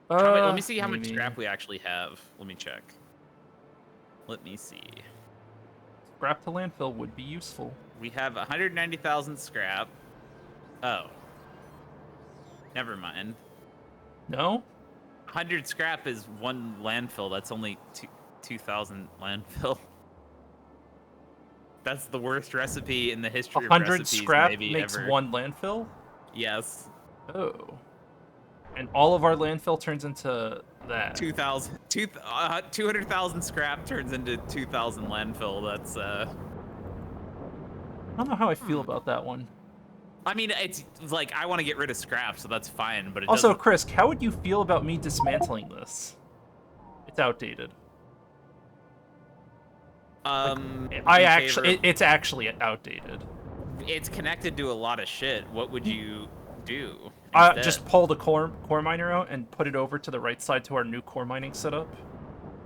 let me see how much scrap we actually have. Let me check. Let me see. Scrap to landfill would be useful. We have 190,000 scrap. Oh. Never mind. No? 100 scrap is 1 landfill. That's only 2,000 landfill. That's the worst recipe in the history of recipes 100 scrap maybe makes ever. 1 landfill? Yes. Oh. And all of our landfill turns into that. 200,000 scrap turns into 2,000 landfill. That's, I don't know how I feel about that one. I mean, it's like, I want to get rid of scrap, so that's fine, but it Also, doesn't... Chris, how would you feel about me dismantling this? It's outdated. It's actually outdated. It's connected to a lot of shit. What would you do? Just pull the core miner out and put it over to the right side to our new core mining setup.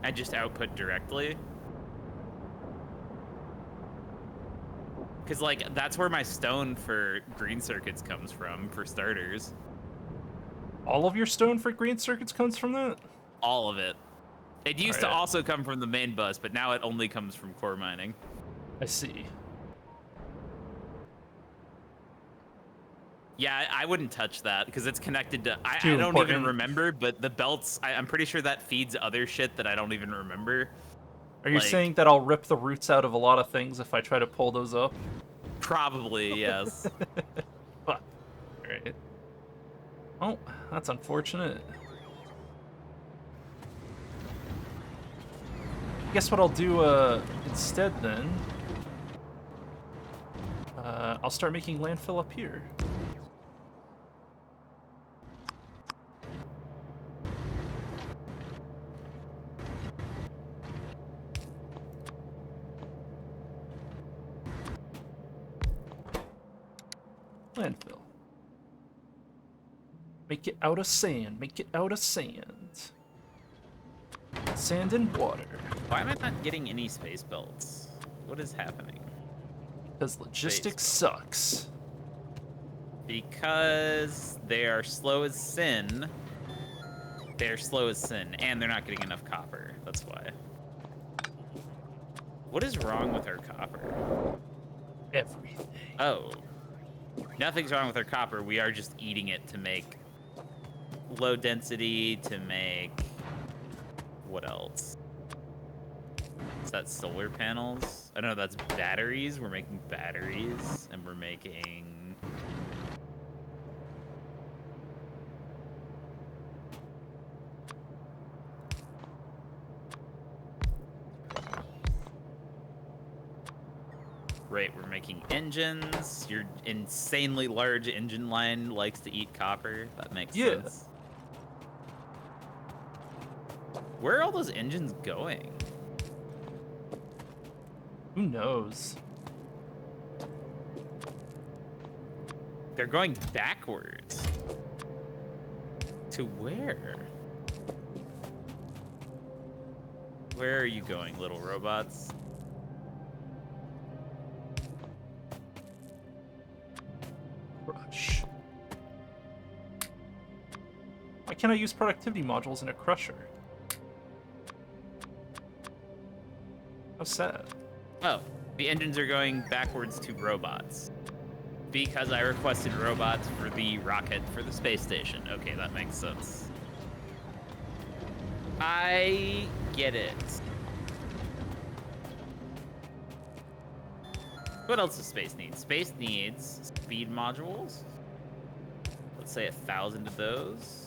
And just output directly? Because, like, that's where my stone for green circuits comes from, for starters. All of your stone for green circuits comes from that? All of it. It used to also come from the main bus, but now it only comes from core mining. I see. Yeah, I wouldn't touch that, because it's connected to... I Too don't important. even remember, but the belts... I'm pretty sure that feeds other shit that I don't even remember. Are you saying that I'll rip the roots out of a lot of things if I try to pull those up? Probably, yes. Fuck. Alright. Oh, that's unfortunate. Guess what I'll do instead then? I'll start making landfill up here. Landfill. Make it out of sand. Make it out of sand. Sand and water. Why am I not getting any space belts? What is happening? Because logistics sucks. Because they are slow as sin. They're slow as sin, and they're not getting enough copper. That's why. What is wrong with our copper? Everything. Oh. Nothing's wrong with our copper. We are just eating it to make low density, to make... What else? Is that solar panels? I don't know, that's batteries. We're making batteries, and we're making... Right, we're making engines. Your insanely large engine line likes to eat copper. That makes sense. Where are all those engines going? Who knows? They're going backwards. To where? Where are you going, little robots? Crush. Why can't I use productivity modules in a crusher? How sad. Oh, the engines are going backwards to robots. Because I requested robots for the rocket for the space station. Okay, that makes sense. I get it. What else does space need? Space needs speed modules. Let's say 1,000 of those.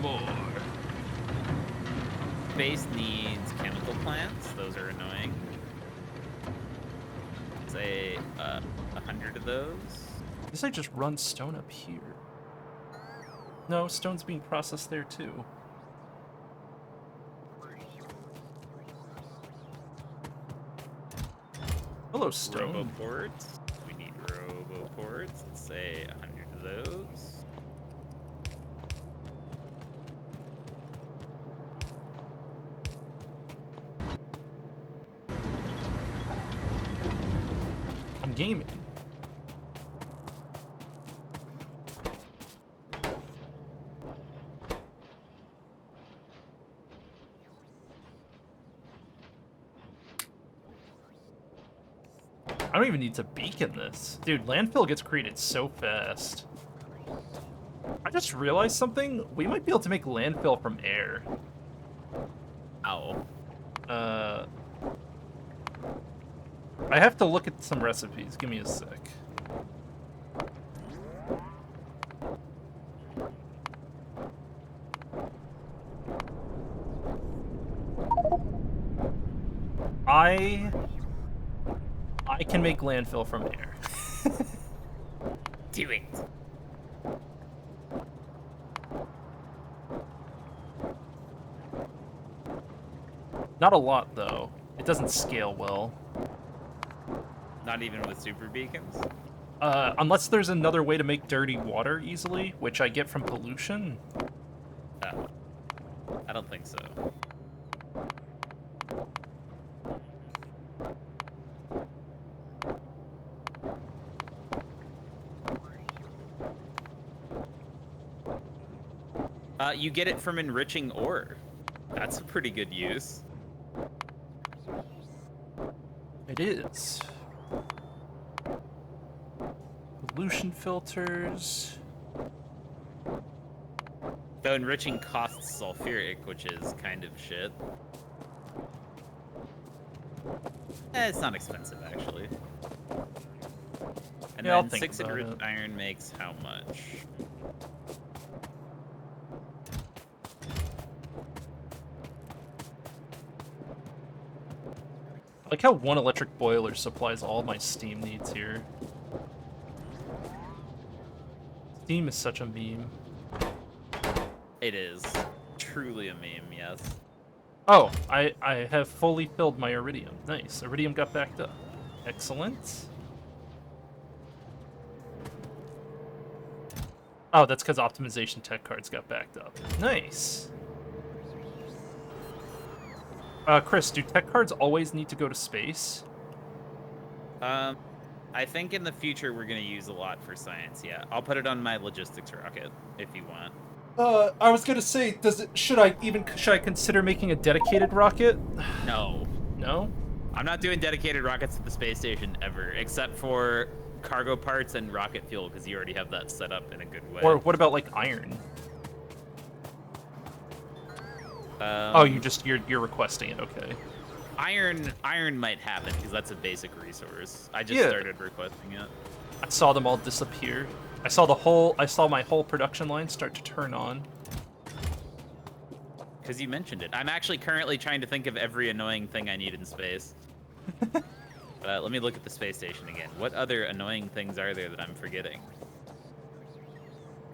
More. Space needs chemical plants. Those are annoying. Say 100 of those. I guess I just run stone up here. No, stone's being processed there too. Hello, stone. Roboports. We need roboports. Let's say 100 of those. I'm gaming. I don't even need to beacon this. Dude, landfill gets created so fast. I just realized something. We might be able to make landfill from air. Ow. I have to look at some recipes. Give me a sec. I can make landfill from air. Do it. Not a lot, though. It doesn't scale well. Not even with super beacons? Unless there's another way to make dirty water easily, which I get from pollution. I don't think so. You get it from enriching ore. That's a pretty good use. It is. Pollution filters. Though enriching costs sulfuric, which is kind of shit. It's not expensive, actually. And Yeah, I'll then think 6 about enriched it. iron makes how much? I like how one electric boiler supplies all my steam needs here. Steam is such a meme. It is. Truly a meme, yes. Oh, I have fully filled my iridium. Nice. Iridium got backed up. Excellent. Oh, that's because optimization tech cards got backed up. Nice. Chris, do tech cards always need to go to space? I think in the future we're gonna use a lot for science. Yeah, I'll put it on my logistics rocket if you want. I was gonna say, should I consider making a dedicated rocket? No, No? I'm not doing dedicated rockets to the space station ever, except for cargo parts and rocket fuel, because you already have that set up in a good way. Or what about like iron? Oh, you're requesting it, okay. Iron might happen because that's a basic resource. I just Yeah. started requesting it. I saw them all disappear. I saw my whole production line start to turn on. Because you mentioned it. I'm actually currently trying to think of every annoying thing I need in space. Let me look at the space station again. What other annoying things are there that I'm forgetting?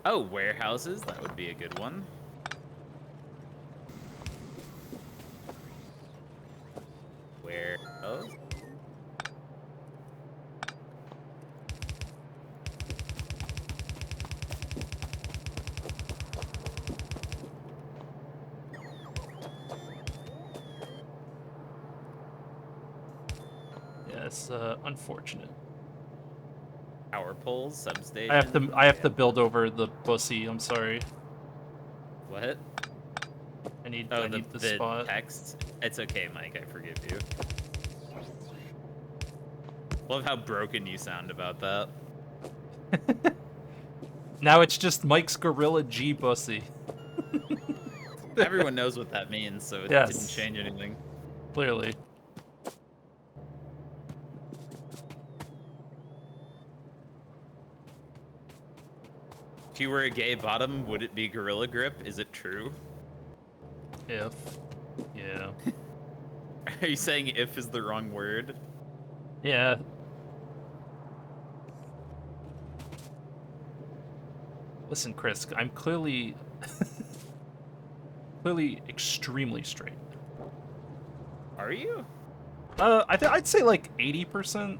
Oh, warehouses. That would be a good one. Warehouse. Yeah, it's unfortunate. Power poles, substation. I have to build over the bussy. I'm sorry. What? I need Oh, the the spot. text. It's okay, Mike. I forgive you. Love how broken you sound about that. Now it's just Mike's Gorilla G bussy. Everyone knows what that means, so it Yes. didn't change anything. Clearly. If you were a gay bottom, would it be Gorilla Grip? Is it true? If. Yeah. Are you saying if is the wrong word? Yeah. Listen, Chris, I'm clearly extremely straight. Are you? I'd say like 80%.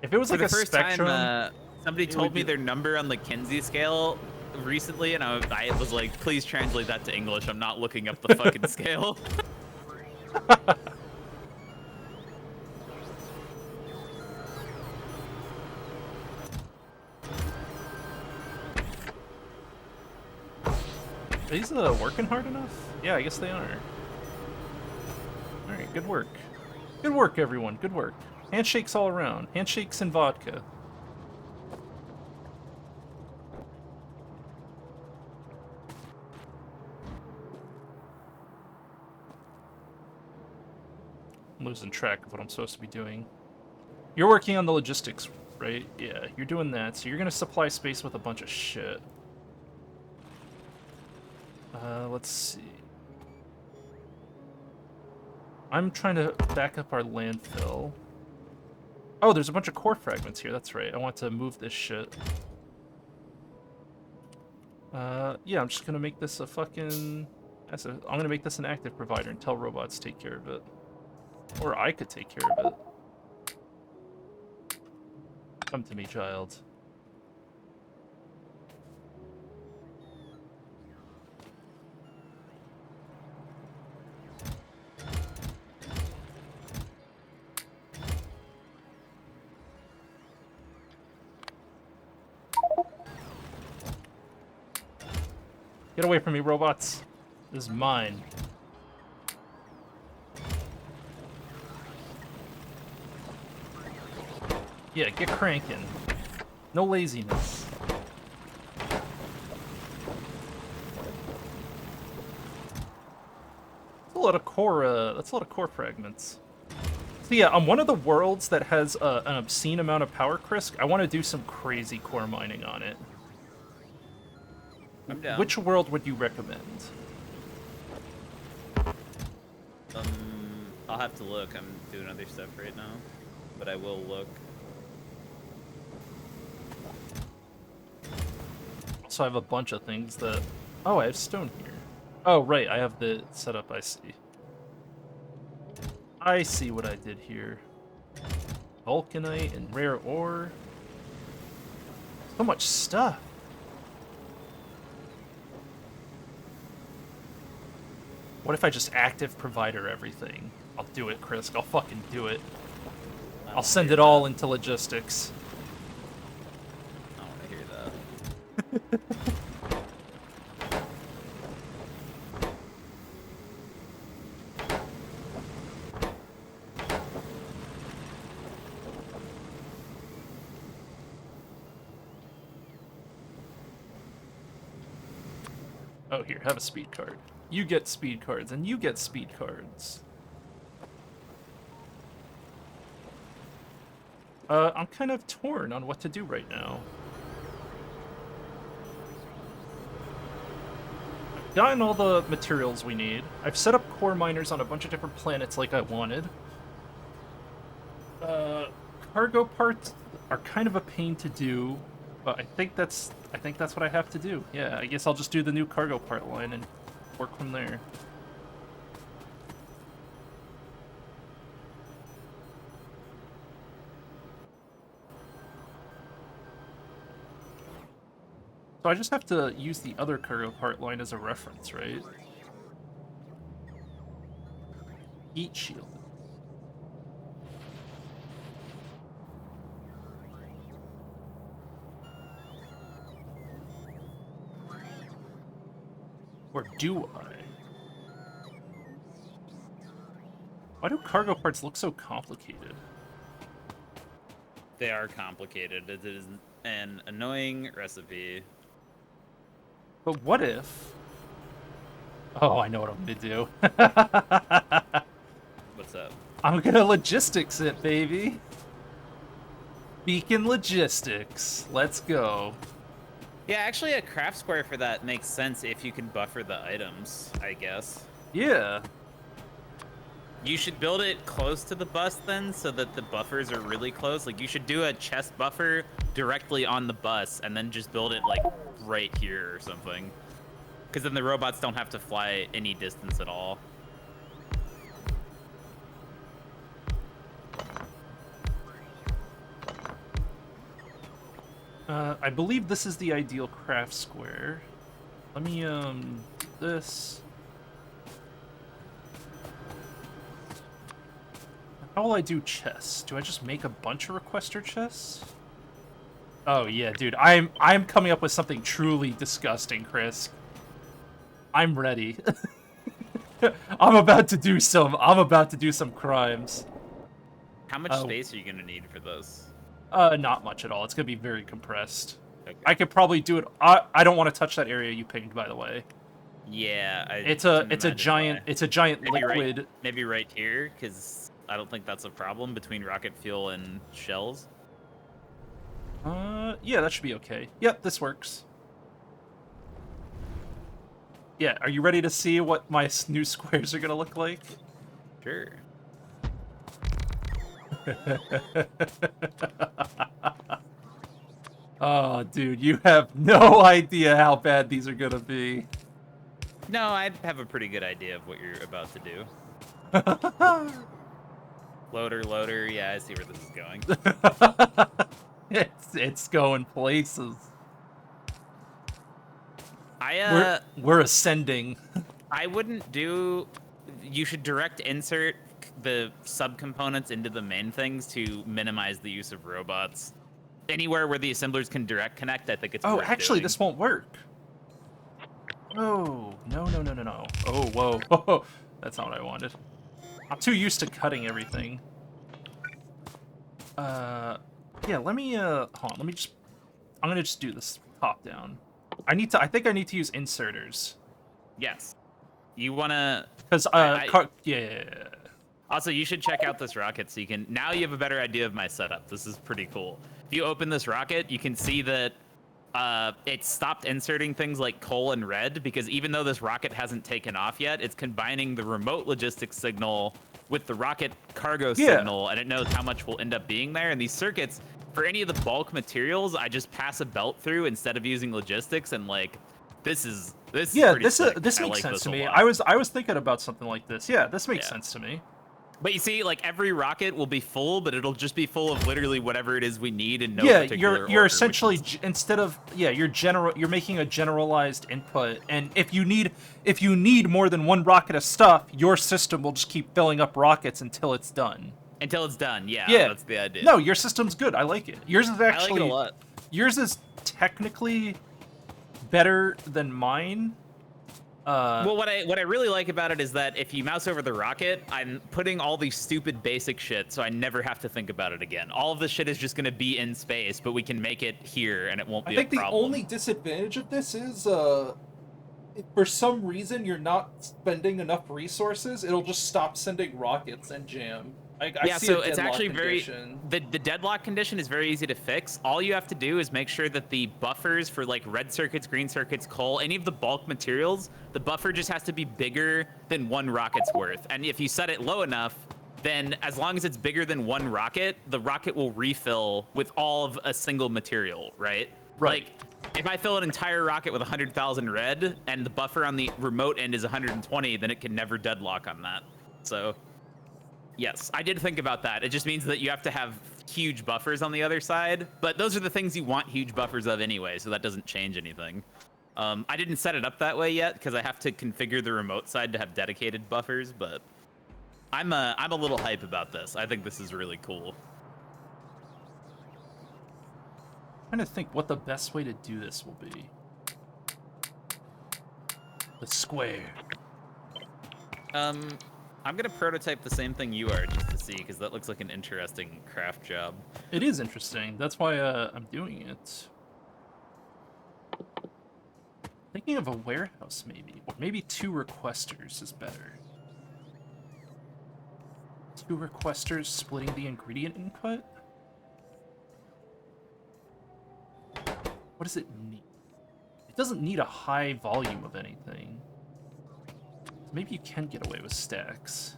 If it was For like the a first spectrum, time, somebody it told would me be- their number on the Kinsey scale recently, and I was like, please translate that to English. I'm not looking up the fucking scale. Are these working hard enough? Yeah, I guess they are. Alright, good work. Good work, everyone. Good work. Handshakes all around. Handshakes and vodka. I'm losing track of what I'm supposed to be doing. You're working on the logistics, right? Yeah, you're doing that. So you're gonna supply space with a bunch of shit. Let's see. I'm trying to back up our landfill. Oh, there's a bunch of core fragments here. That's right. I want to move this shit. Yeah, I'm just gonna make this a fucking... I'm gonna make this an active provider and tell robots to take care of it. Or I could take care of it. Come to me, child. Get away from me, robots. This is mine. Yeah, get cranking. No laziness. That's a lot of core fragments. So yeah, on one of the worlds that has an obscene amount of power, Chris, I want to do some crazy core mining on it. I'm down. Which world would you recommend? I'll have to look. I'm doing other stuff right now, but I will look. So I have a bunch of things that... Oh, I have stone here. Oh, right, I have the setup, I see. I see what I did here. Vulcanite and rare ore. So much stuff. What if I just active provider everything? I'll do it, Chris. I'll fucking do it. I'll send it all into logistics. I want to hear that. Oh, here, have a speed card. You get speed cards, and you get speed cards. I'm kind of torn on what to do right now. I've gotten all the materials we need. I've set up core miners on a bunch of different planets like I wanted. Cargo parts are kind of a pain to do, but I think that's what I have to do. Yeah, I guess I'll just do the new cargo part line and work from there. So I just have to use the other cargo part line as a reference, right? Heat shield. Or do I? Why do cargo parts look so complicated? They are complicated. It is an annoying recipe. But what if... Oh, I know what I'm gonna do. What's up? I'm gonna logistics it, baby. Beacon logistics. Let's go. Yeah, actually, a craft square for that makes sense if you can buffer the items, I guess. Yeah. You should build it close to the bus then, so that the buffers are really close. Like, you should do a chest buffer directly on the bus, and then just build it, like, right here or something. Because then the robots don't have to fly any distance at all. I believe this is the ideal craft square. Let me, this. How will I do chests? Do I just make a bunch of requester chests? Oh yeah, dude, I'm coming up with something truly disgusting, Chris. I'm ready. I'm about to do some crimes. How much space are you gonna need for those? Not much at all. It's gonna be very compressed. Okay. I could probably do it. I don't want to touch that area you pinged, by the way. Yeah, It's a giant maybe liquid. Maybe right here, because I don't think that's a problem between rocket fuel and shells. Yeah, that should be okay. Yep, this works. Yeah, are you ready to see what my new squares are gonna look like? Sure. Oh, dude, you have no idea how bad these are gonna be. No, I have a pretty good idea of what you're about to do. Loader, yeah, I see where this is going. It's going places. We're ascending. I wouldn't do... You should direct insert the subcomponents into the main things to minimize the use of robots. Anywhere where the assemblers can direct connect, I think it's worth actually, doing. this won't work. Oh, no. Oh, whoa. That's not what I wanted. I'm too used to cutting everything. Yeah, let me, hold on, I'm gonna just do this top down. I think I need to use inserters. Yes. You wanna... Because, yeah. Also, you should check out this rocket so you can... Now you have a better idea of my setup. This is pretty cool. If you open this rocket, you can see that it stopped inserting things like coal and red, because even though this rocket hasn't taken off yet, it's combining the remote logistics signal with the rocket cargo signal, and it knows how much will end up being there. And these circuits, for any of the bulk materials, I just pass a belt through instead of using logistics, and like, this Yeah, pretty sick. this I makes like sense this to a me. lot. I was thinking about something like this. Yeah, this makes sense to me. But you see, like every rocket will be full, but it'll just be full of literally whatever it is we need in no particular order. You're essentially instead of you're making a generalized input, and if you need more than one rocket of stuff, your system will just keep filling up rockets until it's done. Until it's done, yeah. That's the idea. No, your system's good. I like it. Yours is actually I like it a lot. Yours is technically better than mine. Well, what I really like about it is that if you mouse over the rocket, I'm putting all these stupid basic shit, so I never have to think about it again. All of this shit is just going to be in space, but we can make it here, and it won't be a problem. I think the only disadvantage of this is, if for some reason you're not spending enough resources, it'll just stop sending rockets and jam. I see so a it's actually condition. the deadlock condition is very easy to fix. All you have to do is make sure that the buffers for like red circuits, green circuits, coal, any of the bulk materials, the buffer just has to be bigger than one rocket's worth. And if you set it low enough, then as long as it's bigger than one rocket, the rocket will refill with all of a single material, right? Right. Like, if I fill an entire rocket with 100,000 red and the buffer on the remote end is 120, then it can never deadlock on that. So... yes, I did think about that. It just means that you have to have huge buffers on the other side, but those are the things you want huge buffers of anyway, so that doesn't change anything. I didn't set it up that way yet because I have to configure the remote side to have dedicated buffers, but I'm a little hype about this. I think this is really cool. I'm trying to think what the best way to do this will be. The square. I'm gonna prototype the same thing you are just to see, because that looks like an interesting craft job. It is interesting. That's why I'm doing it. Thinking of a warehouse, maybe. Or maybe 2 requesters is better. 2 requesters splitting the ingredient input? What does it need? It doesn't need a high volume of anything. Maybe you can get away with stacks.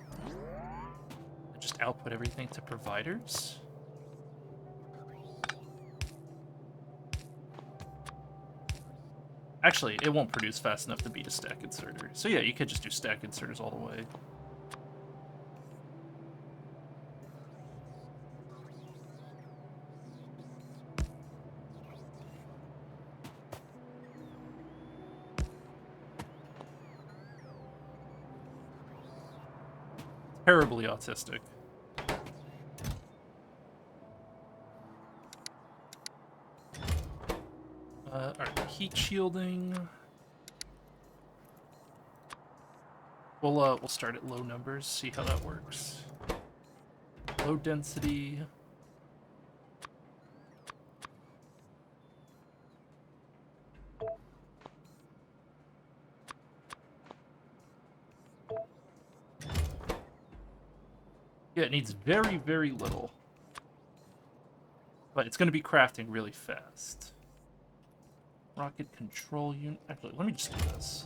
Just output everything to providers? Actually, it won't produce fast enough to beat a stack inserter. So yeah, you could just do stack inserters all the way. Terribly autistic. Alright, heat shielding. We'll start at low numbers, see how that works. Low density. Yeah, it needs very, very little. But it's going to be crafting really fast. Rocket control unit. Actually, let me just do this.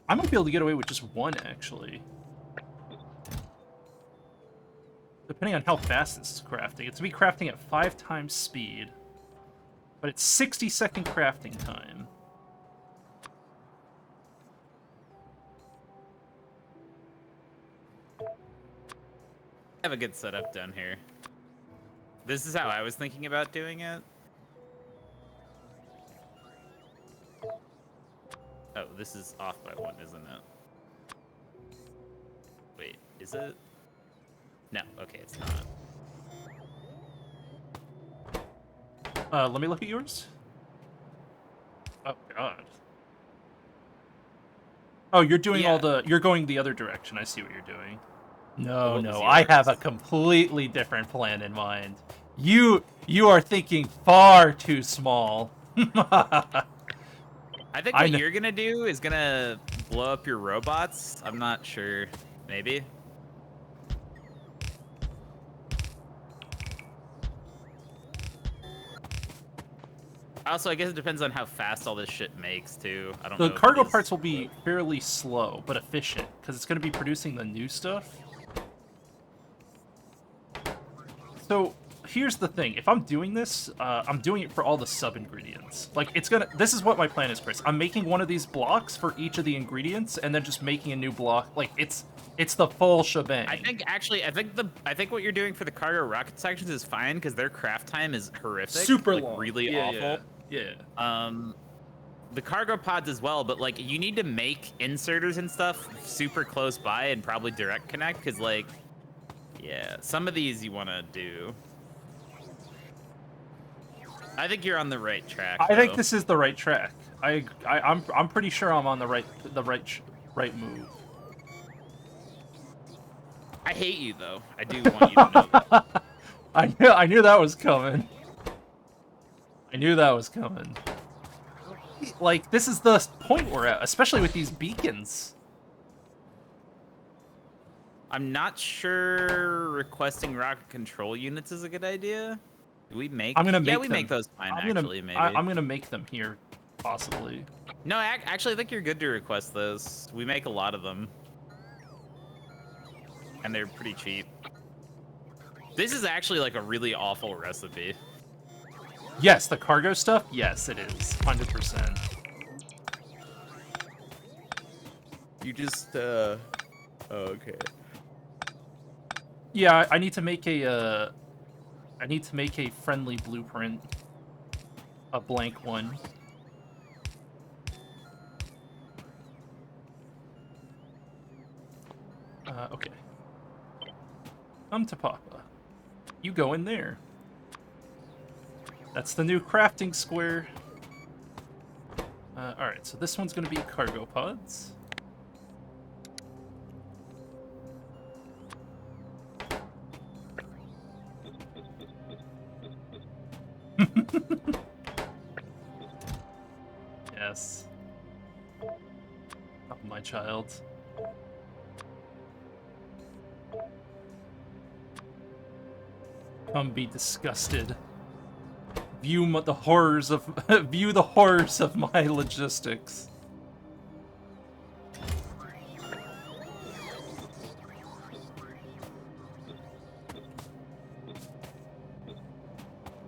I might be able to get away with just 1, actually. Depending on how fast this is crafting. It's going to be crafting at 5 times speed. But it's 60-second crafting time. I have a good setup down here. This is how I was thinking about doing it. Oh, this is off by 1, isn't it? Wait, is it? No, okay, it's not. Let me look at yours. Oh, God. Oh, you're doing all the... You're going the other direction. I see what you're doing. No, no, I have a completely different plan in mind. You are thinking far too small. I think what you're gonna do is gonna blow up your robots. I'm not sure. Maybe. Also, I guess it depends on how fast all this shit makes, too. I don't know. The cargo parts will be fairly slow, but efficient, because it's going to be producing the new stuff. So, here's the thing. If I'm doing this, I'm doing it for all the sub-ingredients. Like, it's gonna... This is what my plan is, Chris. I'm making one of these blocks for each of the ingredients, and then just making a new block. Like, it's the full shebang. I think what you're doing for the cargo rocket sections is fine because their craft time is horrific. Super like, long. Really awful. Yeah. The cargo pods as well, but like you need to make inserters and stuff super close by and probably direct connect because like, yeah, some of these you want to do. I think you're on the right track. I think this is the right track. I'm pretty sure I'm on the right move. I hate you though. I do want you to know that. I knew that was coming. I knew that was coming. Like, this is the point we're at, especially with these beacons. I'm not sure requesting rocket control units is a good idea. Do we make? I'm gonna make we them. make those fine. Maybe. I'm gonna make them here, possibly. No, actually, I think you're good to request those. We make a lot of them, and they're pretty cheap. This is actually like a really awful recipe. Yes, the cargo stuff. Yes, it is 100%. You just okay. Yeah, I need to make a friendly blueprint, a blank one. Okay. Come to Papa. You go in there. That's the new crafting square. Alright, so this one's gonna be cargo pods. Yes. Oh, my child. Come be disgusted. View the horrors of my logistics.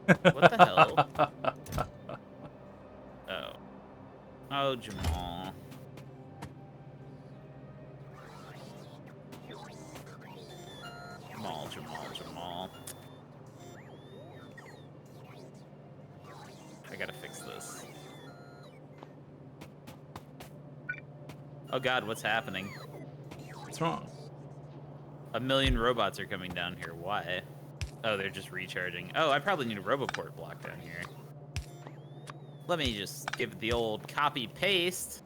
What the hell? Oh, Jamal. Jamal. I gotta fix this. Oh god, what's happening? What's wrong? 1 million robots are coming down here. Why? Oh, they're just recharging. Oh, I probably need a roboport block down here. Let me just give it the old copy-paste.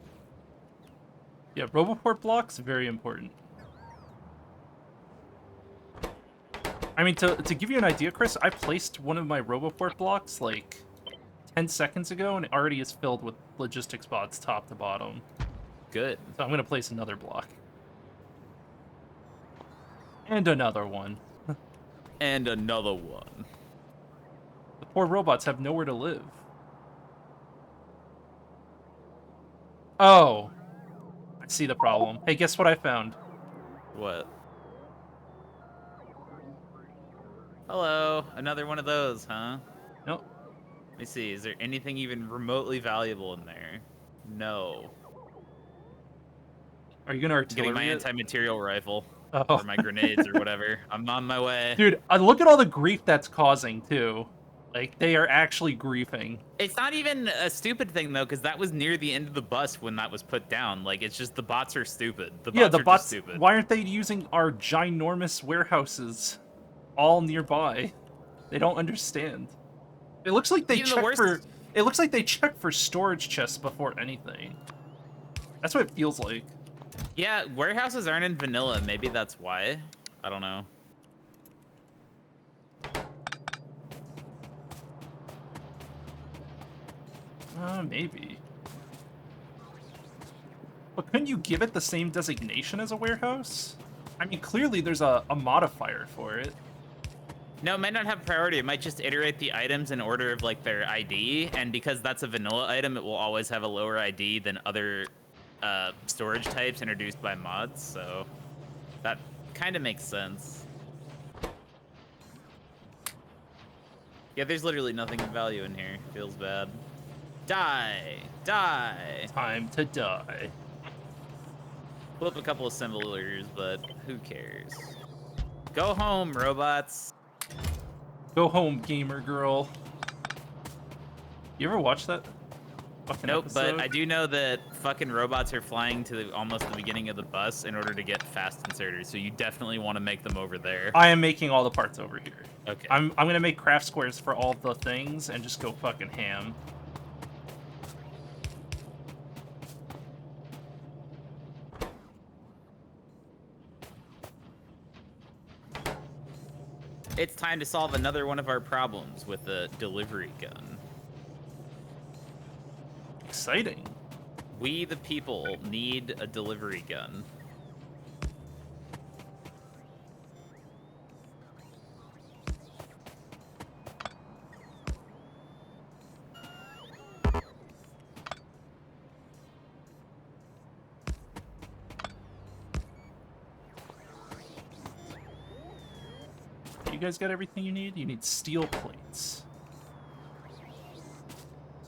Yeah, roboport blocks, very important. I mean, to give you an idea, Chris, I placed one of my roboport blocks, like, 10 seconds ago, and it already is filled with logistics bots top to bottom. Good. So I'm going to place another block. And another one. And another one. The poor robots have nowhere to live. Oh. I see the problem. Hey, guess what I found? What? Hello, another one of those, huh? Nope. Let me see, is there anything even remotely valuable in there? No. Are you going to artillery Getting my it? anti-material rifle. Oh. Or my grenades or whatever. I'm on my way. Dude, look at all the grief that's causing, too. Like, they are actually griefing. It's not even a stupid thing, though, because that was near the end of the bus when that was put down. Like, it's just the bots are stupid. The bots are just stupid. Why aren't they using our ginormous warehouses all nearby? They don't understand. It looks like they It looks like they check for storage chests before anything. That's what it feels like. Yeah, warehouses aren't in vanilla. Maybe that's why. I don't know. Maybe. But couldn't you give it the same designation as a warehouse? I mean, clearly there's a modifier for it. No, it might not have priority. It might just iterate the items in order of like their ID, and because that's a vanilla item, it will always have a lower ID than other storage types introduced by mods. So that kind of makes sense. Yeah, there's literally nothing of value in here. Feels bad. Die! Die! Time to die. Flip a couple of symbolers, but who cares? Go home, robots! Go home, gamer girl. You ever watch that fucking Nope, episode? but I do know that fucking robots are flying to almost the beginning of the bus in order to get fast inserters, so you definitely want to make them over there. I am making all the parts over here. Okay. I'm gonna make craft squares for all the things and just go fucking ham. It's time to solve another one of our problems with the delivery gun. Exciting. We, the people, need a delivery gun. You guys got everything you need? You need steel plates.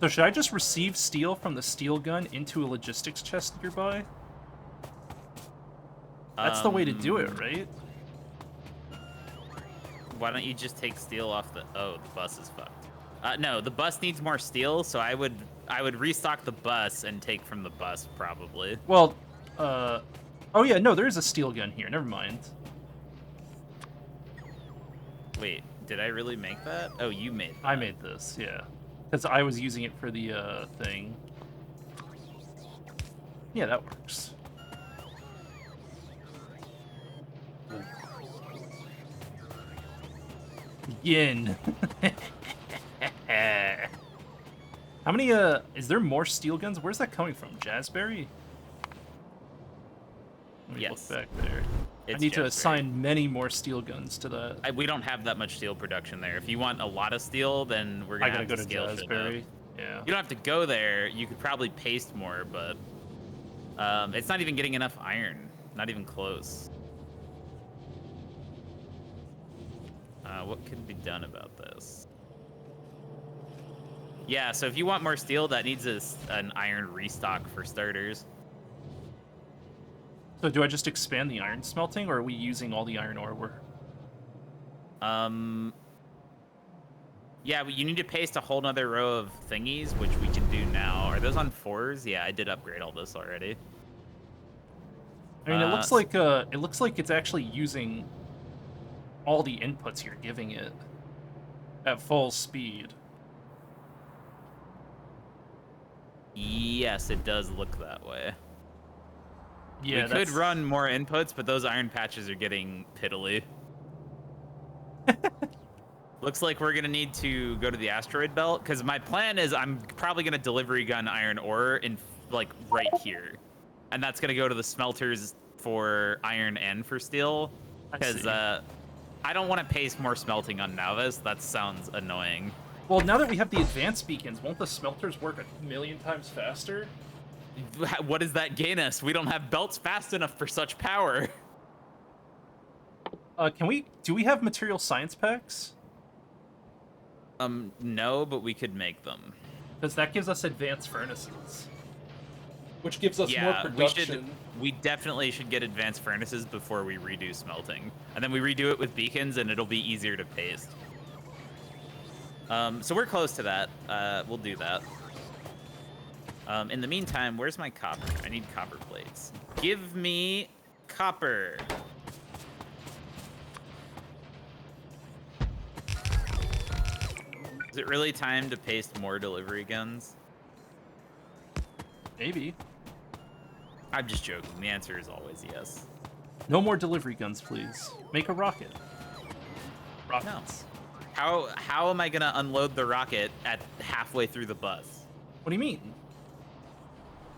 So should I just receive steel from the steel gun into a logistics chest nearby? That's the way to do it, right? Why don't you just take steel off the... Oh, the bus is fucked. No, the bus needs more steel, so I would restock the bus and take from the bus, probably. Well, oh yeah, no, there is a steel gun here. Never mind. Wait, did I really make that? Oh, you made that. I made this, yeah. Because I was using it for the, thing. Yeah, that works. Yin. How many, is there more steel guns? Where's that coming from? Jazzberry? Let me Yes. look back there. I It's need to Jazzberry. assign many more steel guns to that. We don't have that much steel production there. If you want a lot of steel, then we're I gonna gotta have go to to scale shit up. Jazzberry. Yeah. You don't have to go there. You could probably paste more, but it's not even getting enough iron. Not even close. What could be done about this? Yeah, so if you want more steel, that needs an iron restock for starters. So do I just expand the iron smelting, or are we using all the iron ore? Yeah, but you need to paste a whole nother row of thingies, which we can do now. Are those on 4s? Yeah, I did upgrade all this already. I mean, it looks like it's actually using all the inputs you're giving it at full speed. Yes, it does look that way. Yeah, we could run more inputs, but those iron patches are getting piddly. Looks like we're gonna need to go to the asteroid belt, because my plan is I'm probably gonna delivery gun iron ore in like right here, and that's gonna go to the smelters for iron and for steel, because I don't want to paste more smelting on Navis. That sounds annoying. Well, now that we have the advanced beacons, won't the smelters work a million times faster? What does that gain us? We don't have belts fast enough for such power. Do we have material science packs? No, but we could make them. Because that gives us advanced furnaces. Which gives us more production. We definitely should get advanced furnaces before we redo smelting. And then we redo it with beacons and it'll be easier to paste. So we're close to that. We'll do that. In the meantime, where's my copper? I need copper plates. Give me copper. Is it really time to paste more delivery guns? Maybe. I'm just joking. The answer is always yes. No more delivery guns, please. Make a rocket. Rockets. No. How am I gonna unload the rocket at halfway through the bus? What do you mean?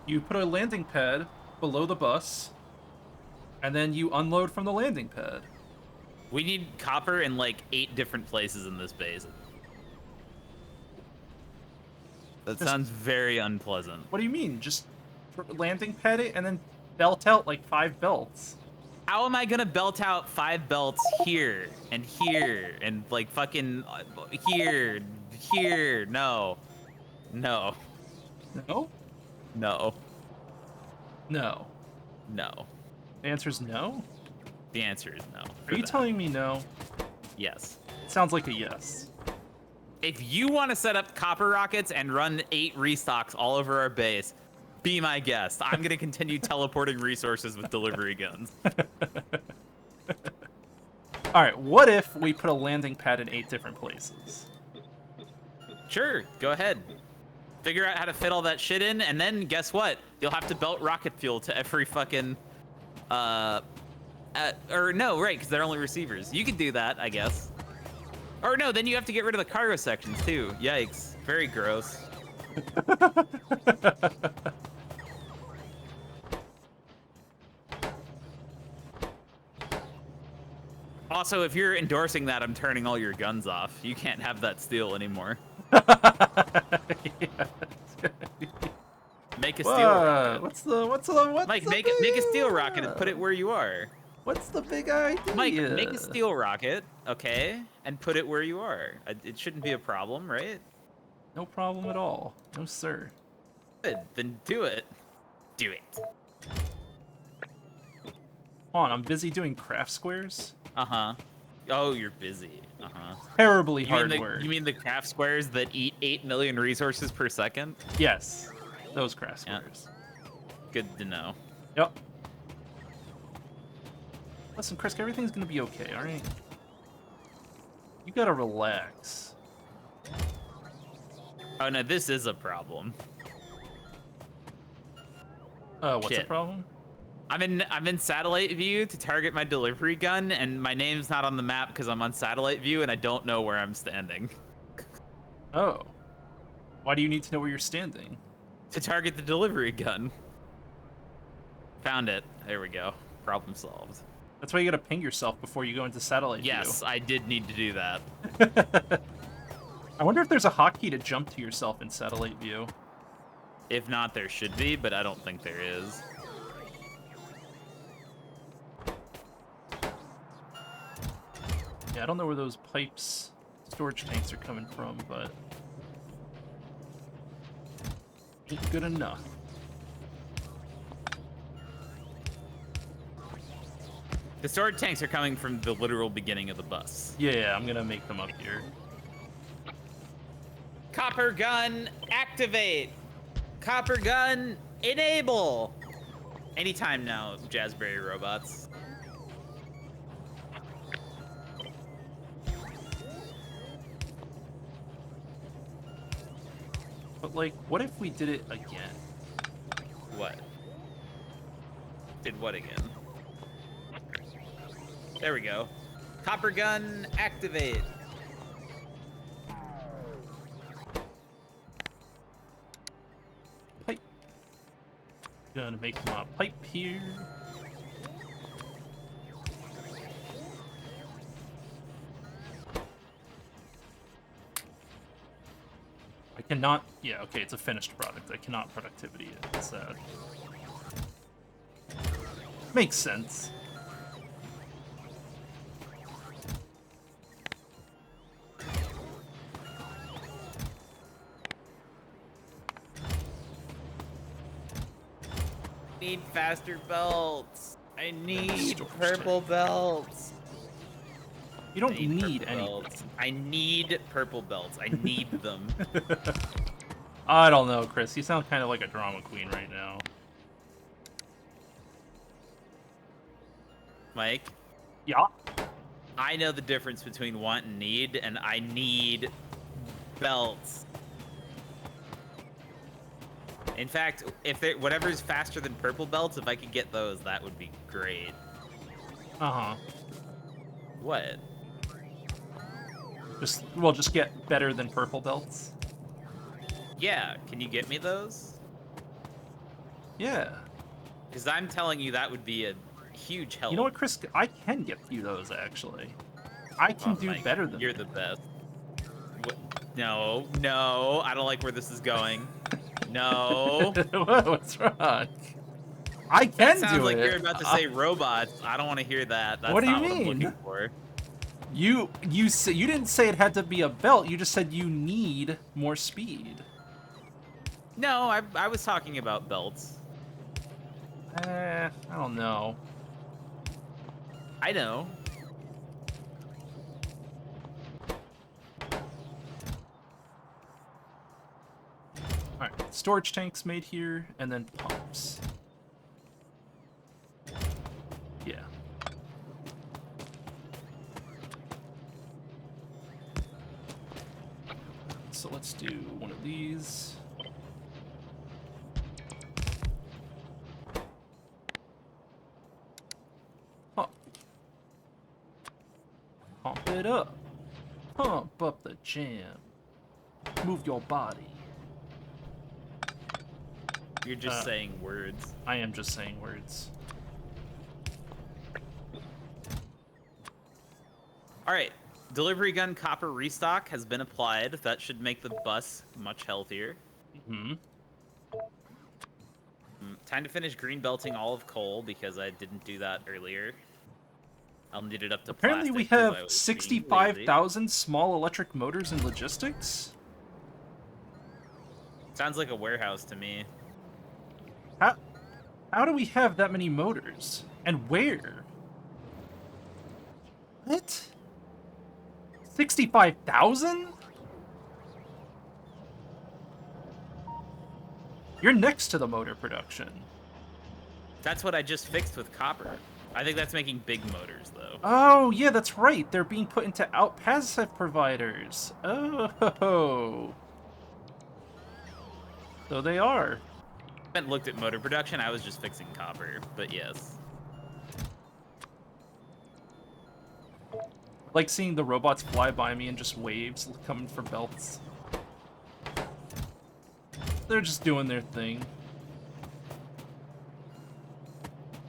You put a landing pad below the bus, and then you unload from the landing pad. We need copper in like 8 different places in this base. That sounds very unpleasant. What do you mean? Just landing pad it and then belt out like 5 belts. How am I gonna belt out 5 belts here and like fucking here, here? No, no, No? no, No. no. The answer is no? The answer is no. Are you telling me no? Yes. It sounds like a yes. If you want to set up copper rockets and run 8 restocks all over our base, be my guest. I'm gonna continue teleporting resources with delivery guns. Alright, what if we put a landing pad in 8 different places? Sure, go ahead. Figure out how to fit all that shit in, and then guess what? You'll have to belt rocket fuel to every fucking, or no, right, because they're only receivers. You could do that, I guess. Or no, then you have to get rid of the cargo sections too. Yikes, very gross. Also, if you're endorsing that, I'm turning all your guns off. You can't have that steel anymore. Make a steel rocket. What's Make a steel rocket and put it where you are. What's the big idea? Mike, make a steel rocket, okay, and put it where you are. It shouldn't be a problem, right? No problem at all. No, sir. Good, then do it. Do it. Hold on, I'm busy doing craft squares. Uh-huh. Oh, you're busy. Uh-huh. Terribly hard work. You mean the craft squares that eat 8 million resources per second? Yes, those craft squares. Good to know. Yep. Listen, Chris, everything's gonna be okay, alright? You gotta relax. Oh no, this is a problem. What's the Shit. problem? I'm in satellite view to target my delivery gun, and my name's not on the map because I'm on satellite view and I don't know where I'm standing. Oh. Why do you need to know where you're standing? To target the delivery gun. Found it. There we go. Problem solved. That's why you gotta ping yourself before you go into satellite view. Yes, I did need to do that. I wonder if there's a hotkey to jump to yourself in satellite view. If not, there should be, but I don't think there is. Yeah, I don't know where those pipes, storage tanks are coming from, but ain't good enough. The storage tanks are coming from the literal beginning of the bus. Yeah, I'm gonna make them up here. Copper gun, activate! Copper gun, enable! Anytime now, Jazzberry robots. But like, what if we did it again? What? Did what again? There we go. Copper gun, activate. Pipe. Gonna make my pipe here. I cannot. Yeah, okay, it's a finished product. I cannot productivity it. It's sad. Makes sense. Need faster belts. I need Storage purple tank. belts. You don't I need purple any. belts. I need purple belts. I need them. I don't know, Chris. You sound kind of like a drama queen right now. Mike, Yeah. I know the difference between want and need, and I need belts. In fact, if whatever's faster than purple belts, if I could get those, that would be great. Uh-huh. What? Just get better than purple belts. Yeah, can you get me those? Yeah. Because I'm telling you that would be a huge help. You know what, Chris? I can get you those, actually. I can Oh, do Mike, better than you're that. the best. What? No, no, I don't like where this is going. No. What's wrong? I That can sounds do like it. you're about to say robots. I don't want to hear that. That's What do you not what I'm mean? looking for. You didn't say it had to be a belt. You just said you need more speed. No, I was talking about belts. I don't know. I know. All right, storage tanks made here, and then pumps. Yeah. So let's do one of these. Pump. Pump it up. Pump up the jam. Move your body. You're just saying words. I am just saying words. All right. Delivery gun copper restock has been applied. That should make the bus much healthier. Hmm. Time to finish green belting all of coal because I didn't do that earlier. I'll need it up to Apparently we plastic 'cause I have was being lazy. 65,000 small electric motors in logistics. Sounds like a warehouse to me. How do we have that many motors? And where? What? 65,000? You're next to the motor production. That's what I just fixed with copper. I think that's making big motors, though. Oh, yeah, that's right. They're being put into passive providers. Oh. So they are. I haven't looked at motor production. I was just fixing copper, but yes. Like seeing the robots fly by me and just waves coming for belts. They're just doing their thing.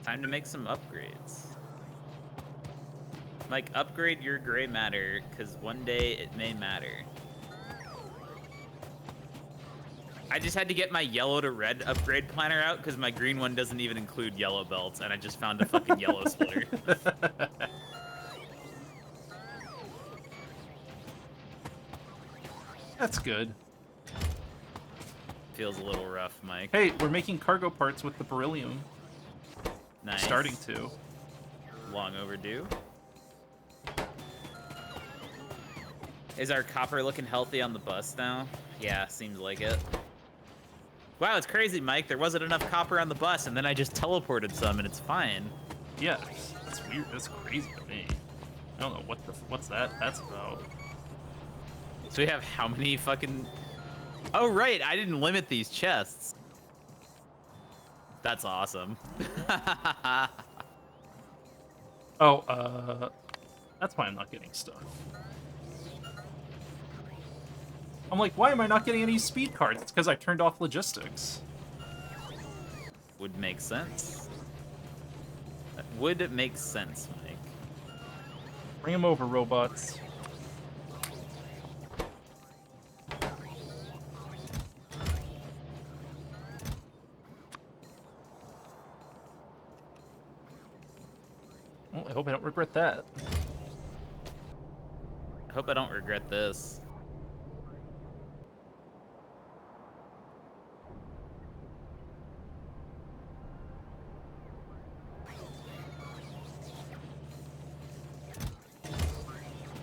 Time to make some upgrades. Like, upgrade your gray matter, because one day it may matter. I just had to get my yellow to red upgrade planner out, because my green one doesn't even include yellow belts, and I just found a fucking yellow splitter. That's good. Feels a little rough, Mike. Hey, we're making cargo parts with the beryllium. Nice. Starting to. Long overdue. Is our copper looking healthy on the bus now? Yeah, seems like it. Wow, it's crazy, Mike. There wasn't enough copper on the bus, and then I just teleported some, and it's fine. Yeah, that's weird. That's crazy to me. I don't know what's that's about. So we have how many fucking... Oh, right. I didn't limit these chests. That's awesome. Oh, that's why I'm not getting stuff. I'm like, why am I not getting any speed cards? It's because I turned off logistics. Would make sense. That would make sense, Mike. Bring them over, robots. Well, I hope I don't regret that. I hope I don't regret this.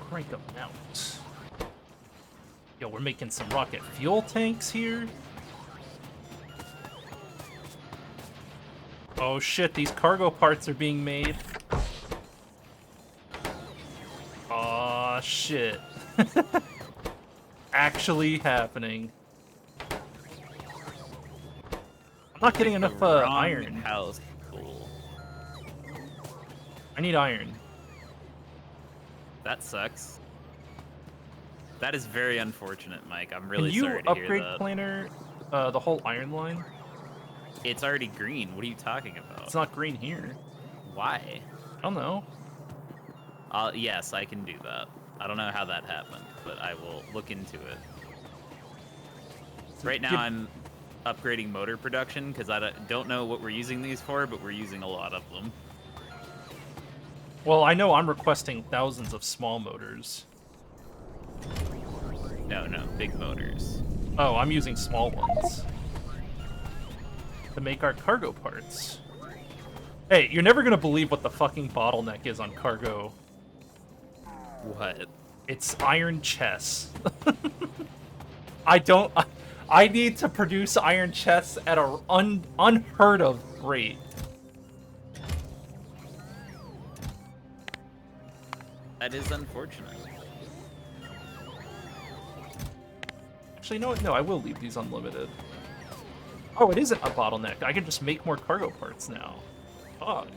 Crank them out. Yo, we're making some rocket fuel tanks here. Oh shit, these cargo parts are being made. Aw, shit. Actually happening. I'm not getting enough iron. House. Cool. I need iron. That sucks. That is very unfortunate, Mike. I'm really Can you sorry to hear upgrade that. planner the whole iron line? It's already green. What are you talking about? It's not green here. Why? I don't know. Yes, I can do that. I don't know how that happened, but I will look into it. Right now, Give- I'm upgrading motor production because I don't know what we're using these for, but we're using a lot of them. Well, I know I'm requesting thousands of small motors. No, big motors. Oh, I'm using small ones to make our cargo parts. Hey, you're never gonna believe what the fucking bottleneck is on cargo. What? It's iron chests. I need to produce iron chests at a unheard of rate. That is unfortunate. Actually, no, I will leave these unlimited. Oh, it isn't a bottleneck. I can just make more cargo parts now. Fuck.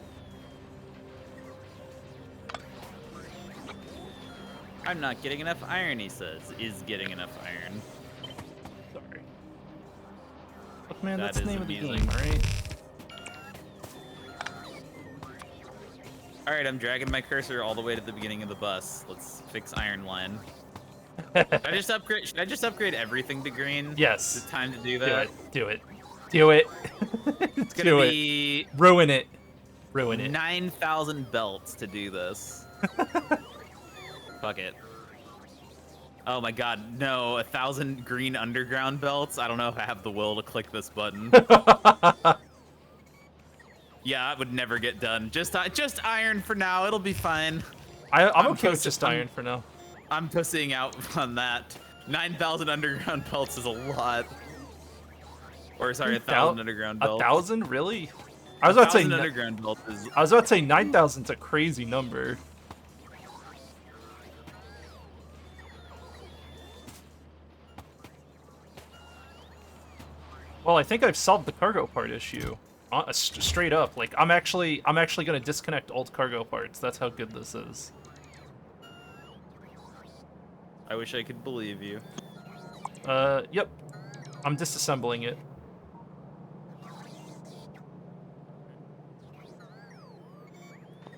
I'm not getting enough iron, he says. Is getting enough iron. Sorry. Look, man, That that's the is name of the amusing. game, right? Alright, I'm dragging my cursor all the way to the beginning of the bus. Let's fix iron line. Should I just upgrade everything to green? Yes. Is it time to do that? Do it. Do it. It's gonna be Ruin it. Ruin it. 9,000 belts to do this. Fuck it. Oh my god, no, 1,000 green underground belts? I don't know if I have the will to click this button. Yeah, it would never get done. Just iron for now, it'll be fine. I'm okay with just iron for now. I'm pussing out on that. 9,000 underground belts is a lot. Or sorry, 1,000 underground belts. 1,000? Really? I was about to say underground belts is... I was about to say 9,000's a crazy number. Well, I think I've solved the cargo part issue. Straight up, like I'm actually gonna disconnect old cargo parts. That's how good this is. I wish I could believe you. Yep. I'm disassembling it.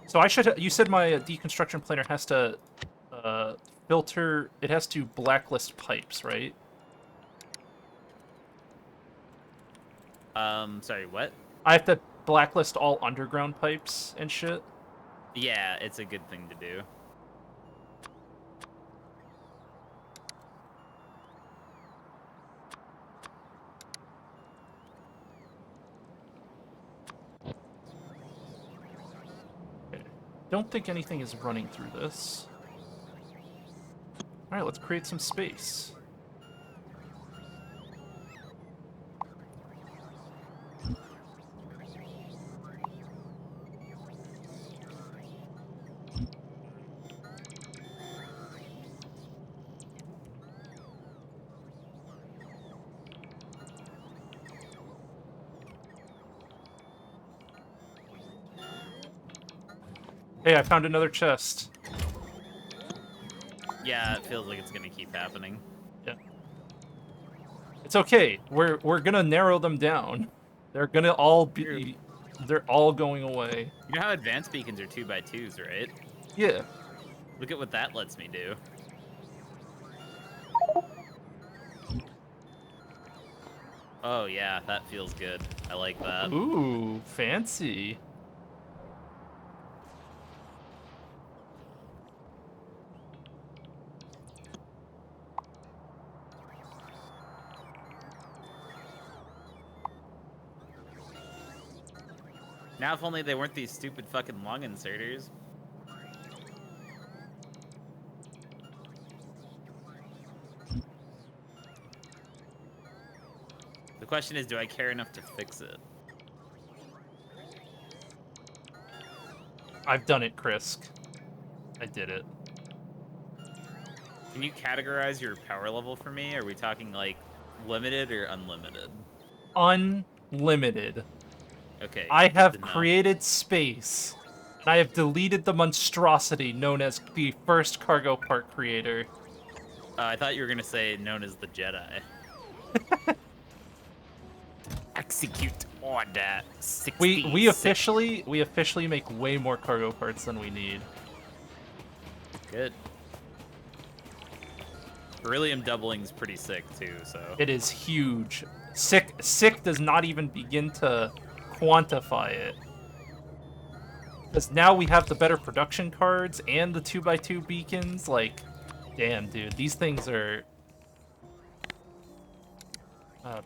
So you said my deconstruction planer has to filter. It has to blacklist pipes, right? Sorry, what? I have to blacklist all underground pipes and shit. Yeah, it's a good thing to do. Okay. Don't think anything is running through this. Alright, let's create some space. Hey, I found another chest. Yeah, it feels like it's gonna keep happening. Yeah. It's okay. We're gonna narrow them down. They're gonna all be. They're all going away. You know how advanced beacons are 2x2s, right? Yeah. Look at what that lets me do. Oh yeah, that feels good. I like that. Ooh, fancy. Now if only they weren't these stupid fucking lung inserters. The question is, do I care enough to fix it? I've done it, Krisk. I did it. Can you categorize your power level for me? Are we talking like limited or unlimited? Unlimited. Okay. I have good to know. created space, and I have deleted the monstrosity known as the first cargo part creator. I thought you were gonna say known as the Jedi. Execute order 66. We officially make way more cargo parts than we need. Good. Beryllium doubling is pretty sick too. So It is huge. Sick does not even begin to quantify it. Because now we have the better production cards and the 2x2 beacons. Like, damn, dude, these things are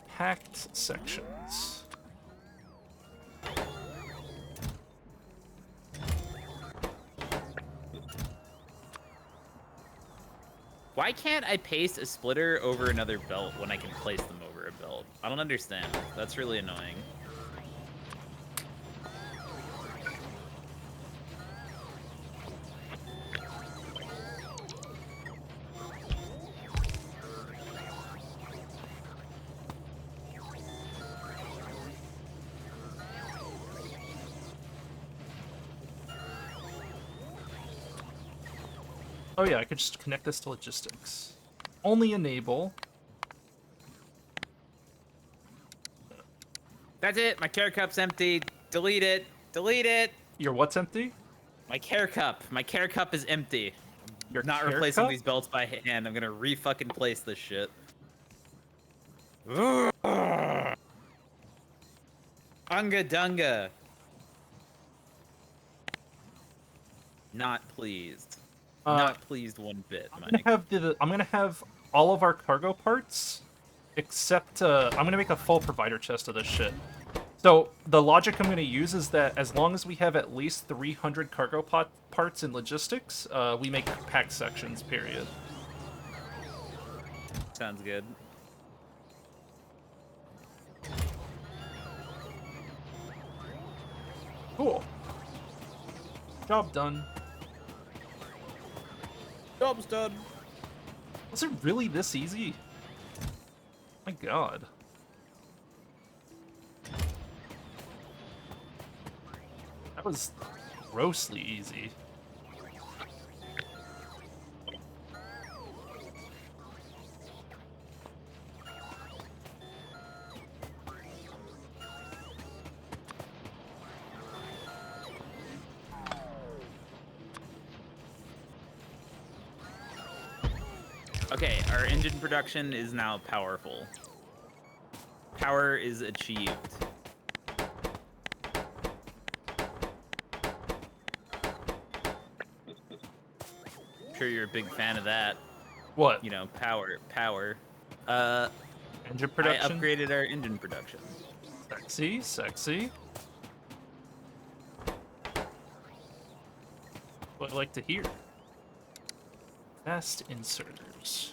packed sections. Why can't I paste a splitter over another belt when I can place them over a belt? I don't understand. That's really annoying. Oh yeah, I could just connect this to logistics. Only enable. That's it. My care cup's empty. Delete it. Delete it. Your what's empty? My care cup. My care cup is empty. Your Not care replacing cup? these belts by hand. I'm gonna re-fucking place this shit. Unga dunga. Not pleased. Not pleased one bit, Mike. I'm gonna have all of our cargo parts, except I'm gonna make a full provider chest of this shit. So the logic I'm gonna use is that as long as we have at least 300 cargo parts in logistics, we make packed sections. Period. Sounds good. Cool. Job done. Job's done. Was it really this easy? My god. That was grossly easy. Okay, our engine production is now powerful. Power is achieved. Sure you're a big fan of that. What? You know, power. Engine production? I upgraded our engine production. Sexy, sexy. What I'd like to hear. Fast inserters.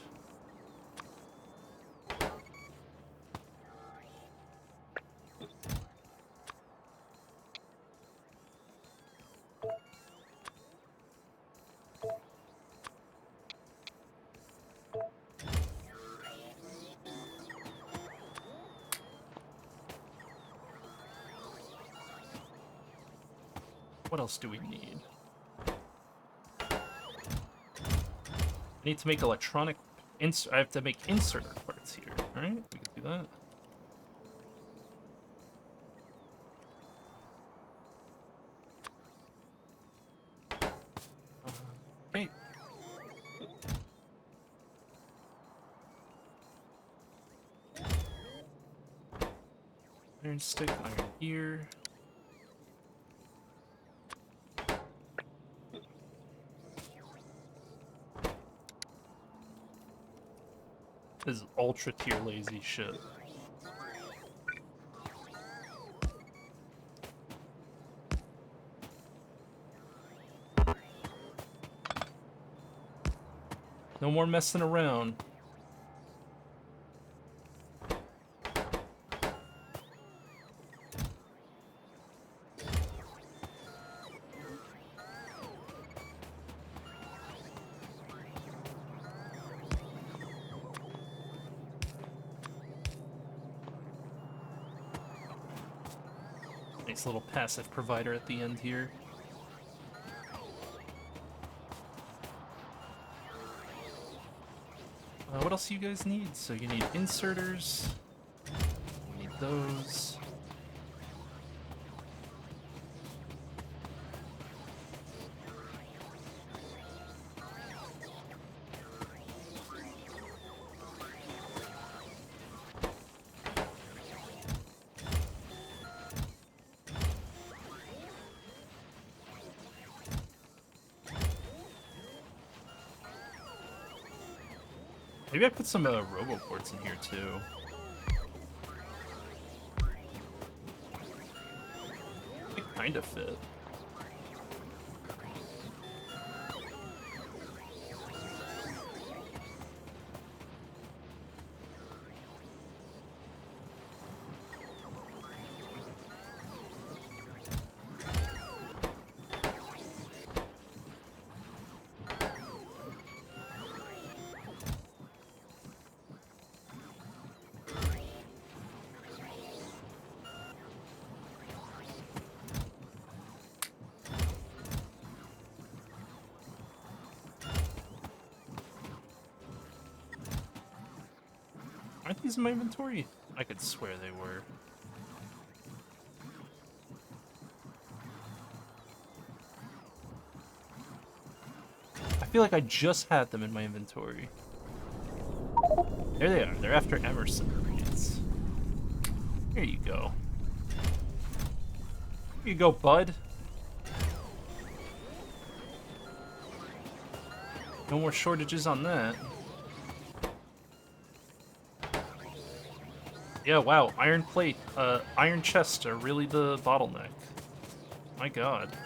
What else do we need? I need to make electronic I have to make inserter parts here. Alright, we can do that. Okay. Iron stick, iron here. This is ultra tier lazy shit. No more messing around. Nice little passive provider at the end here. What else do you guys need? So you need inserters. You need those. Maybe I put some roboports in here too. They kind of fit. Aren't these in my inventory? I could swear they were. I feel like I just had them in my inventory. There they are. They're after Emerson reads. Here you go. Here you go, bud. No more shortages on that. Yeah, wow, iron plate, iron chests are really the bottleneck. My god.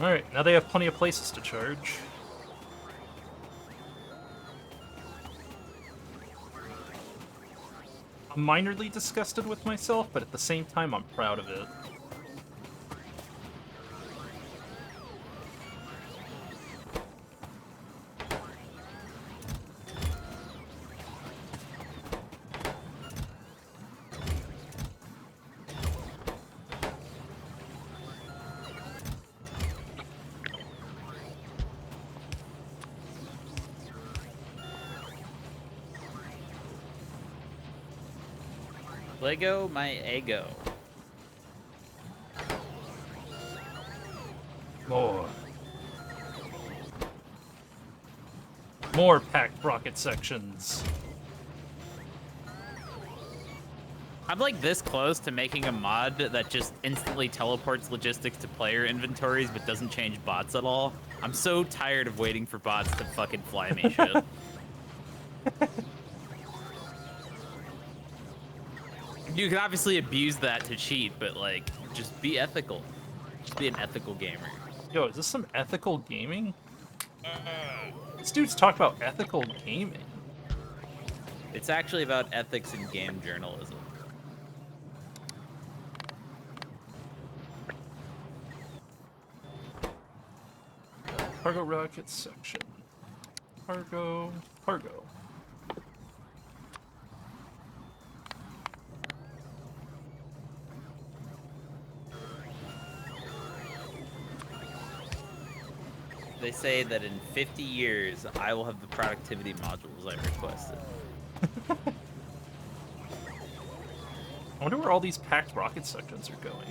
Alright, now they have plenty of places to charge. I'm minorly disgusted with myself, but at the same time, I'm proud of it. Lego my ego. More. More packed rocket sections. I'm like this close to making a mod that just instantly teleports logistics to player inventories but doesn't change bots at all. I'm so tired of waiting for bots to fucking fly me shit. You can obviously abuse that to cheat, but like, just be ethical. Just be an ethical gamer. Yo, is this some ethical gaming? This dude's talking about ethical gaming. It's actually about ethics in game journalism. Cargo rocket section. Cargo. Cargo. They say that in 50 years, I will have the productivity modules I requested. I wonder where all these packed rocket sections are going.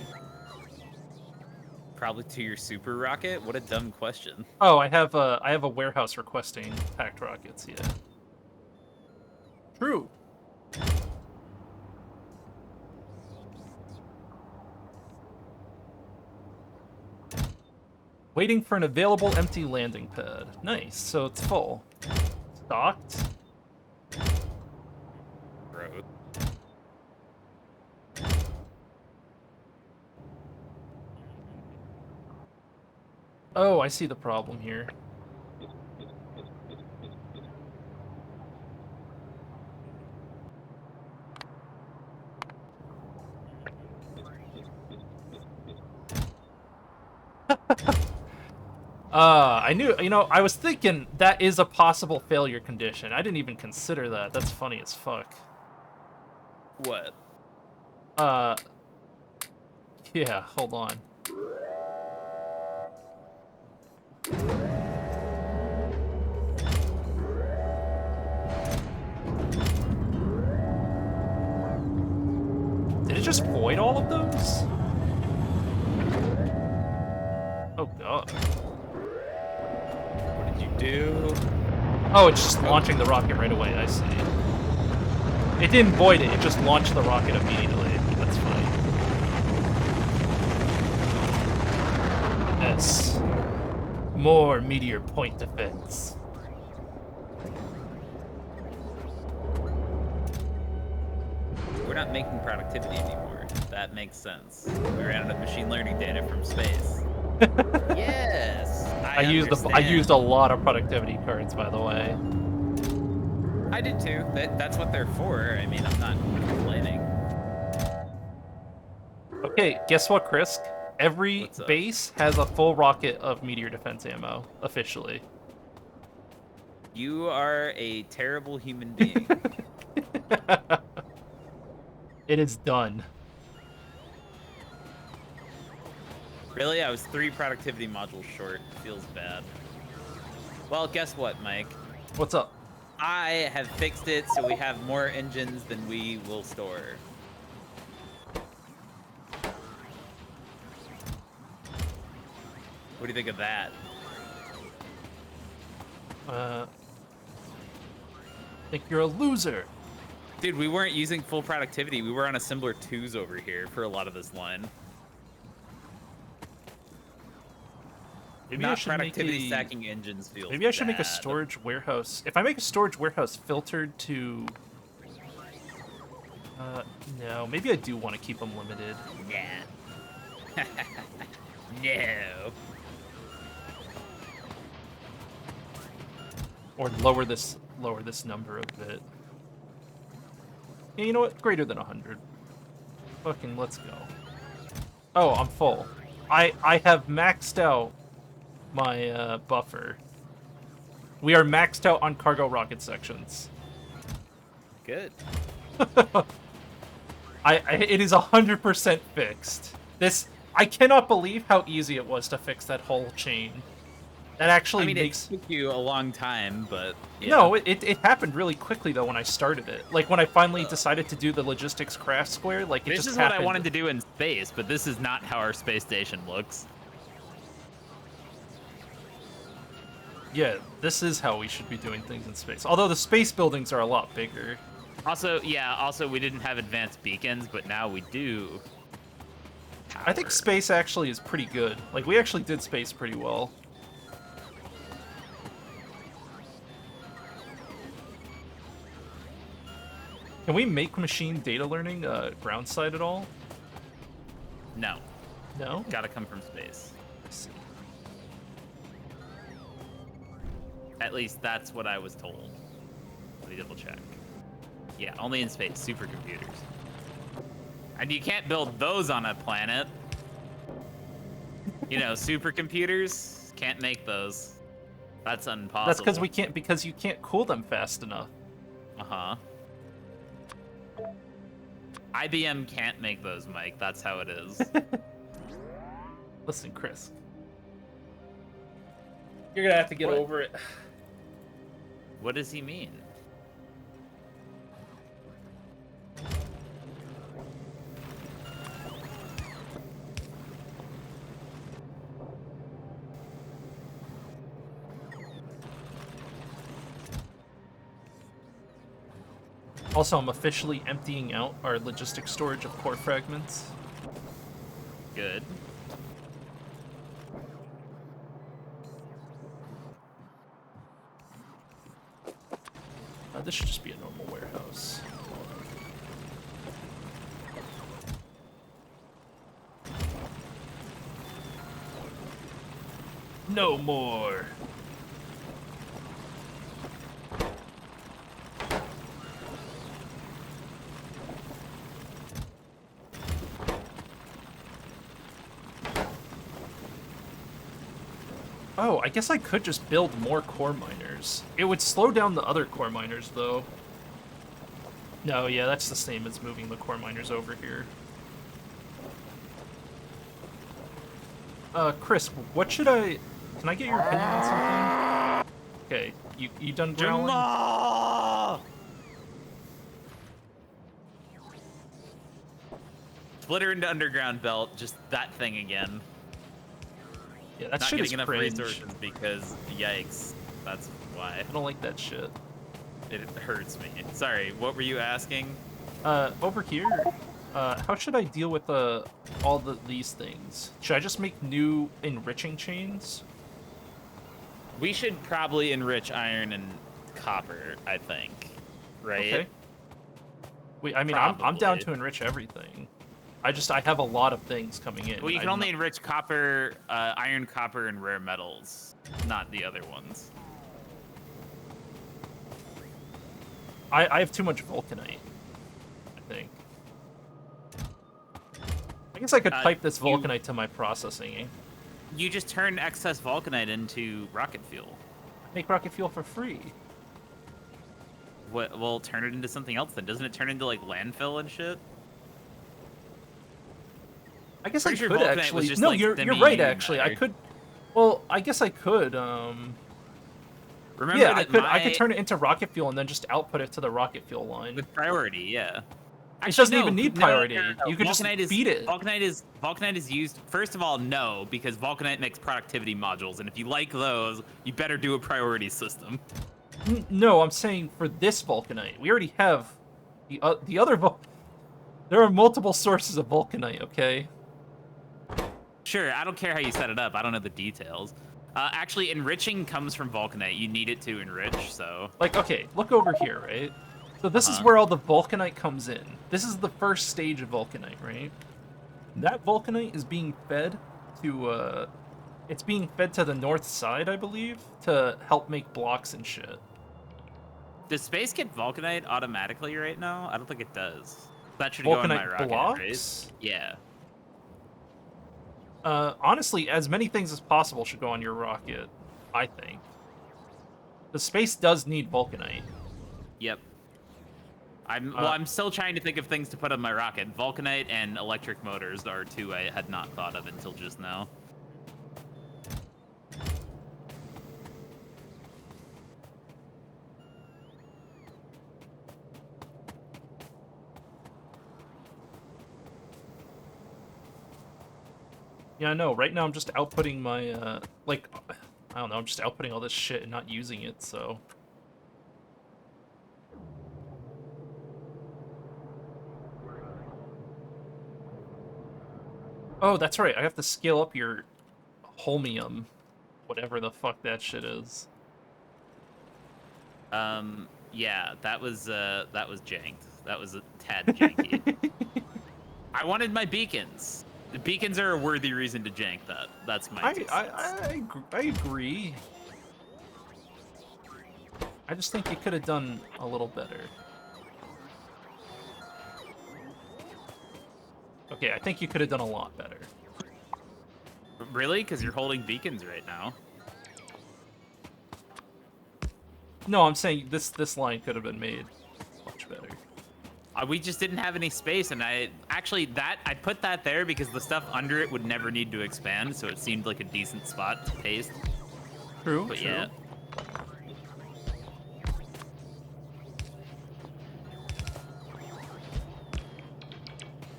Probably to your super rocket? What a dumb question. Oh, I have a warehouse requesting packed rockets, yeah. True. Waiting for an available empty landing pad. Nice, so it's full. Stocked? Gross. Oh, I see the problem here. I knew, I was thinking that is a possible failure condition. I didn't even consider that. That's funny as fuck. What? Yeah, hold on. Did it just void all of those? Oh god. What did you do? Oh, it's just launching the rocket right away, I see. It didn't void it, it just launched the rocket immediately. That's funny. Yes. More Meteor point defense. We're not making productivity anymore. That makes sense. We ran out of machine learning data from space. Yes, I used a lot of productivity cards, by the way. I did too. That's what they're for. I mean, I'm not complaining. Okay, guess what, Chris? Every What's up? base has a full rocket of Meteor defense ammo, officially. You are a terrible human being. It is done. Really? I was 3 productivity modules short. Feels bad. Well, guess what, Mike? What's up? I have fixed it so we have more engines than we will store. What do you think of that? Think you're a loser. Dude, we weren't using full productivity. We were on assembler 2s over here for a lot of this line. Maybe Not I should productivity make a, stacking engines feels Maybe I should make a bad. storage warehouse. If I make a storage warehouse filtered to... no. Maybe I do want to keep them limited. Nah. No. Or lower this number a bit. Yeah, you know what? Greater than 100. Fucking let's go. Oh, I'm full. I have maxed out my buffer. We are maxed out on cargo rocket sections. Good. It is 100% fixed. I cannot believe how easy it was to fix that whole chain. That actually makes... it took you a long time, but... Yeah. No, it happened really quickly, though, when I started it. Like, when I finally decided to do the logistics craft square, like, it This just is happened. what I wanted to do in space, but this is not how our space station looks. Yeah, this is how we should be doing things in space. Although the space buildings are a lot bigger. Also, we didn't have advanced beacons, but now we do. I think space actually is pretty good. Like, we actually did space pretty well. Can we make machine data learning ground side at all? No. No? Gotta come from space. Let's see. At least that's what I was told. Let me double check. Yeah, only in space, supercomputers. And you can't build those on a planet. You know, supercomputers, can't make those. That's impossible. That's because you can't cool them fast enough. Uh-huh. IBM can't make those, Mike. That's how it is. Listen, Chris. You're gonna have to get What? over it. What does he mean? Also, I'm officially emptying out our logistics storage of core fragments. Good. This should just be a normal warehouse. No more. Oh, I guess I could just build more core miners. It would slow down the other core miners, though. No, yeah, that's the same as moving the core miners over here. Chris, what should I... Can I get your opinion on something? Okay, you done growling? Jamal! Splitter into underground belt, just that thing again. Yeah, that Not shit is getting enough cringe. resources because, yikes, that's why. I don't like that shit. It hurts me. Sorry, what were you asking? Over here, how should I deal with all these things? Should I just make new enriching chains? We should probably enrich iron and copper, I think. Right? Okay. Wait, I mean, I'm down Probably. to enrich everything. I have a lot of things coming in. Well, you and can I'm only not- enrich copper, iron, copper, and rare metals, not the other ones. I have too much vulcanite, I think. I guess I could pipe this vulcanite to my processing. You just turn excess vulcanite into rocket fuel. Make rocket fuel for free. What? Well, turn it into something else then. Doesn't it turn into like landfill and shit? I guess Pretty I sure could vulcanite was actually. just, No, like, you're semi right. Actually, I matter. could. Well, I guess I could. Remember Yeah, that I could turn it into rocket fuel and then just output it to the rocket fuel line. with priority, yeah. It doesn't even need priority. You could just feed it. Vulcanite is used. First of all, no, because vulcanite makes productivity modules, and if you like those, you better do a priority system. No, I'm saying for this vulcanite. We already have the other There are multiple sources of vulcanite. Okay. Sure, I don't care how you set it up. I don't know the details. Actually, enriching comes from vulcanite. You need it to enrich, so. Like, okay, look over here, right? So this is Uh-huh. where all the vulcanite comes in. This is the first stage of vulcanite, right? That vulcanite is being fed to, it's being fed to the north side, I believe, to help make blocks and shit. Does space get vulcanite automatically right now? I don't think it does. That should go in my Vulcanite rocket, blocks? right? Yeah. Honestly, as many things as possible should go on your rocket, I think. The space does need vulcanite. Yep. I'm still trying to think of things to put on my rocket. Vulcanite and electric motors are two I had not thought of until just now. Yeah, I know. Right now I'm just outputting my, like, I don't know, I'm just outputting all this shit and not using it, so... Oh, that's right. I have to scale up your holmium, whatever the fuck that shit is. Yeah, that was janked. That was a tad janky. I wanted my beacons. The beacons are a worthy reason to jank that. That's my two cents. I agree. I just think you could have done a little better. Okay, I think you could have done a lot better. Really? Because you're holding beacons right now. No, I'm saying this line could have been made much better. We just didn't have any space, and I put that there because the stuff under it would never need to expand, so it seemed like a decent spot to paste. True, But true. yeah.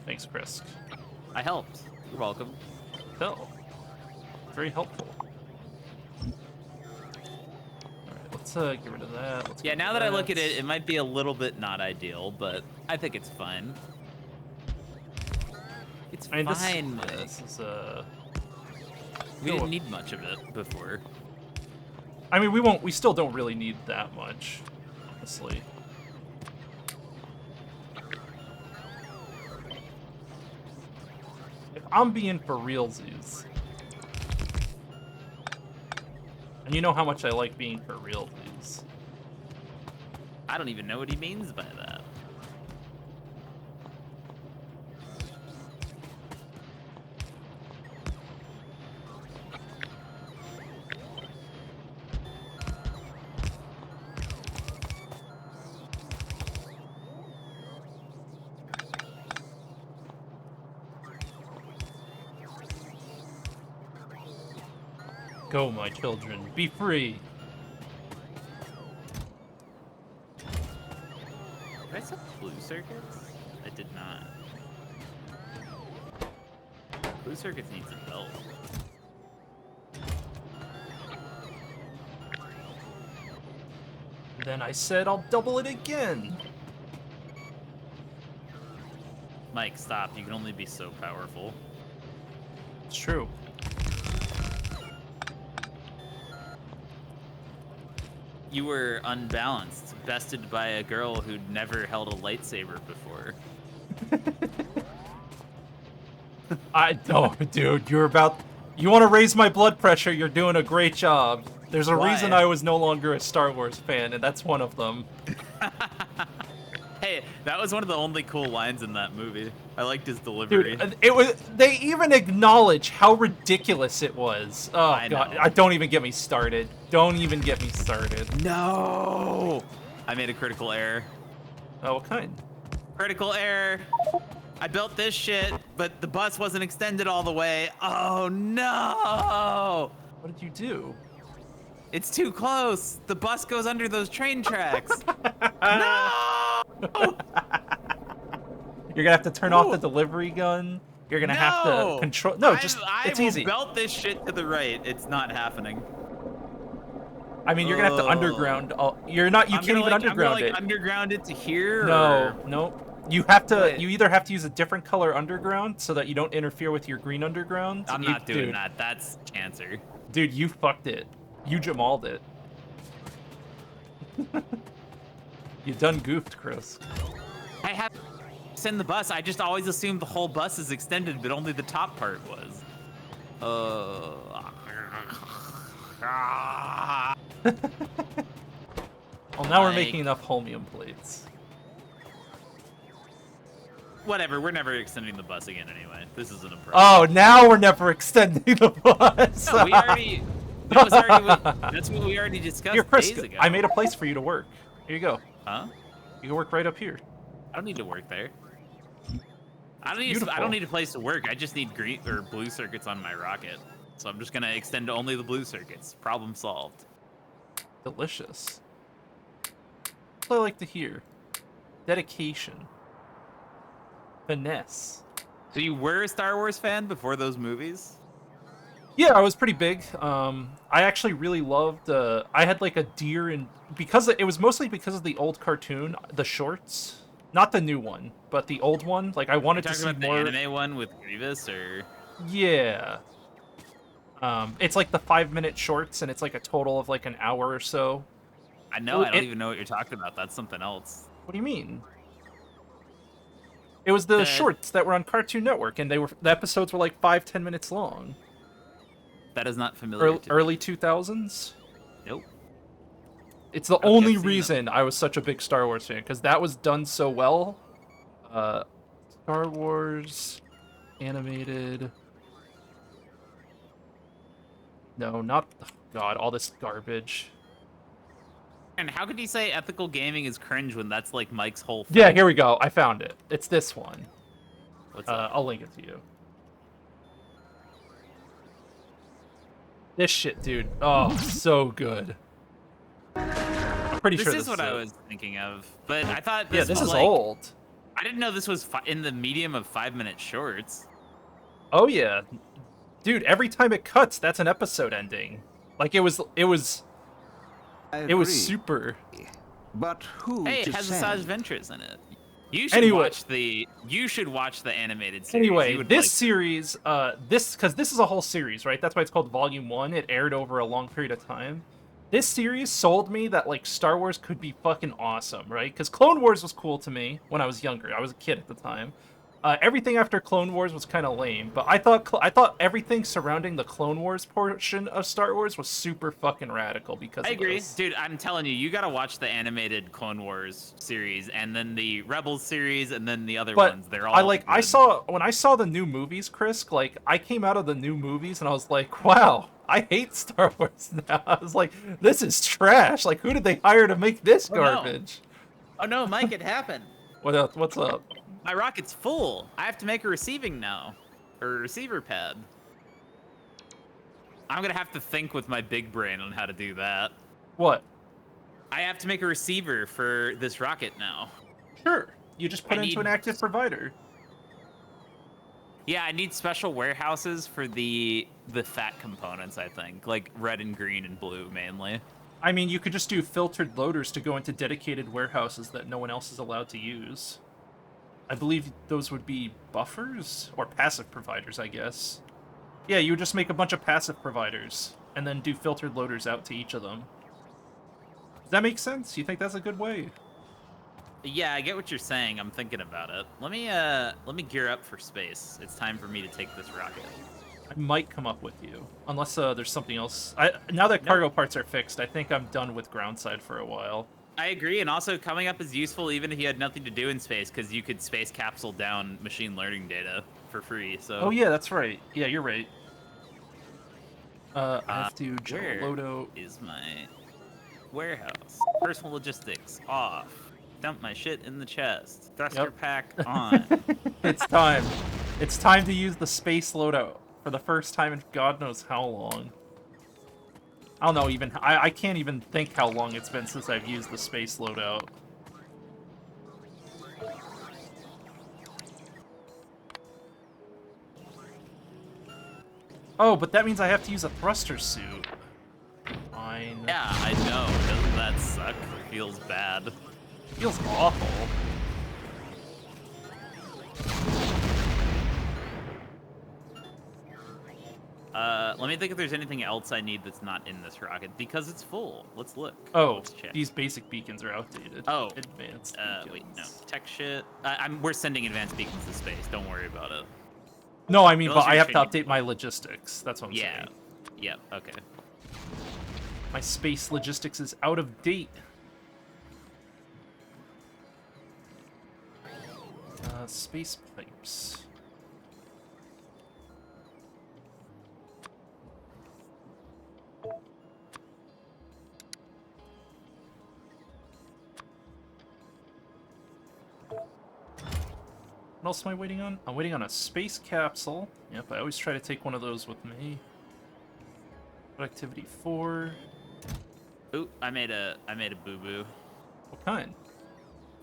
Thanks, Chris. I helped. You're welcome. No. Very helpful. Alright, let's get rid of that. Let's Yeah, get now rid that I of look at it, it might be a little bit not ideal, but I think it's fine. It's I mean, fine. this is We didn't need much of it before. I mean, we still don't really need that much, honestly. If I'm being for realsies, and you know how much I like being for realsies. I don't even know what he means by that. Go, my children. Be free. Did I set blue circuits? I did not. Blue circuits needs a belt. Then I said I'll double it again. Mike, stop. You can only be so powerful. It's true. You were unbalanced, bested by a girl who'd never held a lightsaber before. I don't, dude. You want to raise my blood pressure? You're doing a great job. There's a Why? reason I was no longer a Star Wars fan, and that's one of them. Hey, that was one of the only cool lines in that movie. I liked his delivery. Dude, it was. They even acknowledge how ridiculous it was. Oh I god, know. don't even get me started. Don't even get me started. No! I made a critical error. Oh, what kind? Critical error. I built this shit, but the bus wasn't extended all the way. Oh no! What did you do? It's too close. The bus goes under those train tracks. No! You're gonna have to turn off the delivery gun. You're gonna have to control. No, just it's I easy. will belt this shit to the right. It's not happening. I mean, you're gonna have to underground. You're not. You I'm can't gonna, even underground I'm it. gonna, underground it to here. No, or... no. You have to. What? You either have to use a different color underground so that you don't interfere with your green underground. I'm not doing that. That's cancer. Dude, you fucked it. You Jamal'd it. You done goofed, Chris. I have to send the bus. I just always assumed the whole bus is extended, but only the top part was. Well, now we're Like- making enough holmium plates. Whatever. We're never extending the bus again anyway. This isn't a problem. Oh, now we're never extending the bus. No, we already. That was already that's what we already discussed Here, Chris, days ago. I made a place for you to work. Here you go. Huh? You can work right up here. I don't need to work there. I don't Beautiful. need a place to work. I just need green or blue circuits on my rocket. So I'm just gonna extend to only the blue circuits. Problem solved. Delicious. That's what I like to hear. Dedication. Finesse. So you were a Star Wars fan before those movies? Yeah, I was pretty big. I actually really loved. I had like a deer in because it was mostly because of the old cartoon, the shorts, not the new one, but the old one. Like I wanted to Talking see about more. the anime one with Grievous, or Yeah. It's like the 5-minute shorts, and it's like a total of like an hour or so. I know Well, I don't even know what you're talking about. That's something else. What do you mean? It was the shorts that were on Cartoon Network, and the episodes were like 5-10 minutes long. That is not familiar. to me. Early 2000s. Nope. It's the Okay, only I've seen reason I was such a big Star Wars fan, because that was done so well. Star Wars animated. No, not. Oh God, all this garbage. And how could you say ethical gaming is cringe when that's like Mike's whole thing? Yeah, here we go. I found it. It's this one. What's up? I'll link it to you. This shit, dude. Oh, so good. I'm pretty This sure is what I it. was thinking of, but I thought Yeah, this this was is like, old. I didn't know this was in the medium of 5-minute shorts. Oh yeah, dude. Every time it cuts, that's an episode ending. Like it was super. But who Hey, to it has send? Asajj Ventress in it. You should Anyway. watch the animated series. Anyway, You would this like- series, because this is a whole series, right? That's why it's called Volume 1. It aired over a long period of time. This series sold me that, like, Star Wars could be fucking awesome, right? Because Clone Wars was cool to me when I was younger. I was a kid at the time. Everything after Clone Wars was kind of lame, but I thought everything surrounding the Clone Wars portion of Star Wars was super fucking radical because I of agree, this. dude. I'm telling you, you gotta watch the animated Clone Wars series, and then the Rebels series, and then the other But ones. They're all. when I saw the new movies, Chris, like I came out of the new movies and I was like, wow, I hate Star Wars now. I was like, this is trash. Like, who did they hire to make this Oh, no. garbage? Oh no, Mike, it happened. What else? What's up? My rocket's full. I have to make a receiving now, or a receiver pad. I'm gonna have to think with my big brain on how to do that. What? I have to make a receiver for this rocket now. Sure. You just put it into an active provider. Yeah, I need special warehouses for the fat components, I think. Like red and green and blue, mainly. I mean, you could just do filtered loaders to go into dedicated warehouses that no one else is allowed to use. I believe those would be buffers? Or passive providers, I guess. Yeah, you would just make a bunch of passive providers, and then do filtered loaders out to each of them. Does that make sense? You think that's a good way? Yeah, I get what you're saying. I'm thinking about it. Let me gear up for space. It's time for me to take this rocket. I might come up with you, unless there's something else. Now that cargo parts are fixed, I think I'm done with groundside for a while. I agree, and also coming up is useful even if you had nothing to do in space, because you could space capsule down machine learning data for free. So. Oh yeah, that's right. Yeah, you're right. I have to where Lodo. is my warehouse? Personal logistics off. Dump my shit in the chest. Thruster pack on. It's time. It's time to use the space loadout for the first time in God knows how long. I don't know even. I can't even think how long it's been since I've used the space loadout. Oh, but that means I have to use a thruster suit. Fine. Yeah, I know. Doesn't that suck? Feels bad. It feels awful. Let me think if there's anything else I need that's not in this rocket, because it's full. Let's look. Oh, Let's check. these basic beacons are outdated. Oh, advanced wait, no. beacons. Tech shit. We're sending advanced beacons to space. Don't worry about it. No, I mean, Unless but I you're have to changing- update my logistics. That's what I'm Yeah. saying. Yep, okay. My space logistics is out of date. Space pipes. What else am I waiting on? I'm waiting on a space capsule. Yep, I always try to take one of those with me. Productivity 4. Ooh, I made a boo-boo. What kind?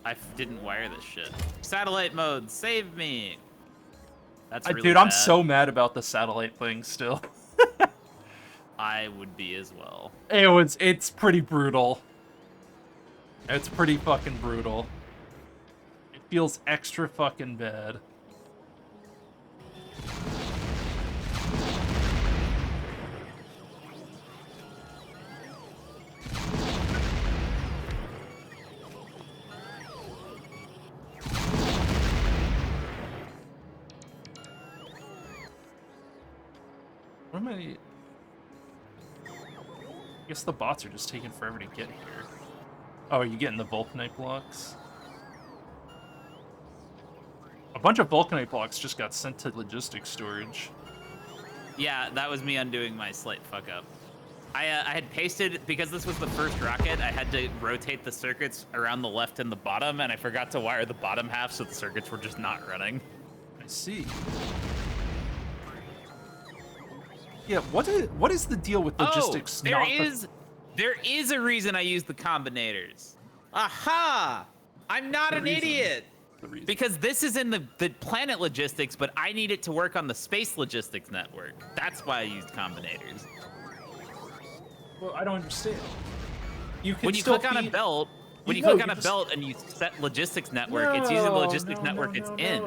I didn't wire this shit. Satellite mode, save me! That's really Dude, I'm bad. so mad about the satellite thing still. I would be as well. It's pretty brutal. It's pretty fucking brutal. It feels extra fucking bad. What am I guess the bots are just taking forever to get here. Oh, are you getting the vulcanite blocks? A bunch of vulcanite blocks just got sent to logistics storage. Yeah, that was me undoing my slight fuck up. I had pasted, because this was the first rocket, I had to rotate the circuits around the left and the bottom, and I forgot to wire the bottom half, so the circuits were just not running. I see. Yeah, what is the deal with logistics? Oh, there is a reason I use the combinators. Aha! I'm not an idiot! Because this is in the planet logistics, but I need it to work on the space logistics network. That's why I used combinators. Well, I don't understand. You can When you still click on a belt, when you No, click on you a just- belt and you set logistics network, it's using the logistics network it's in.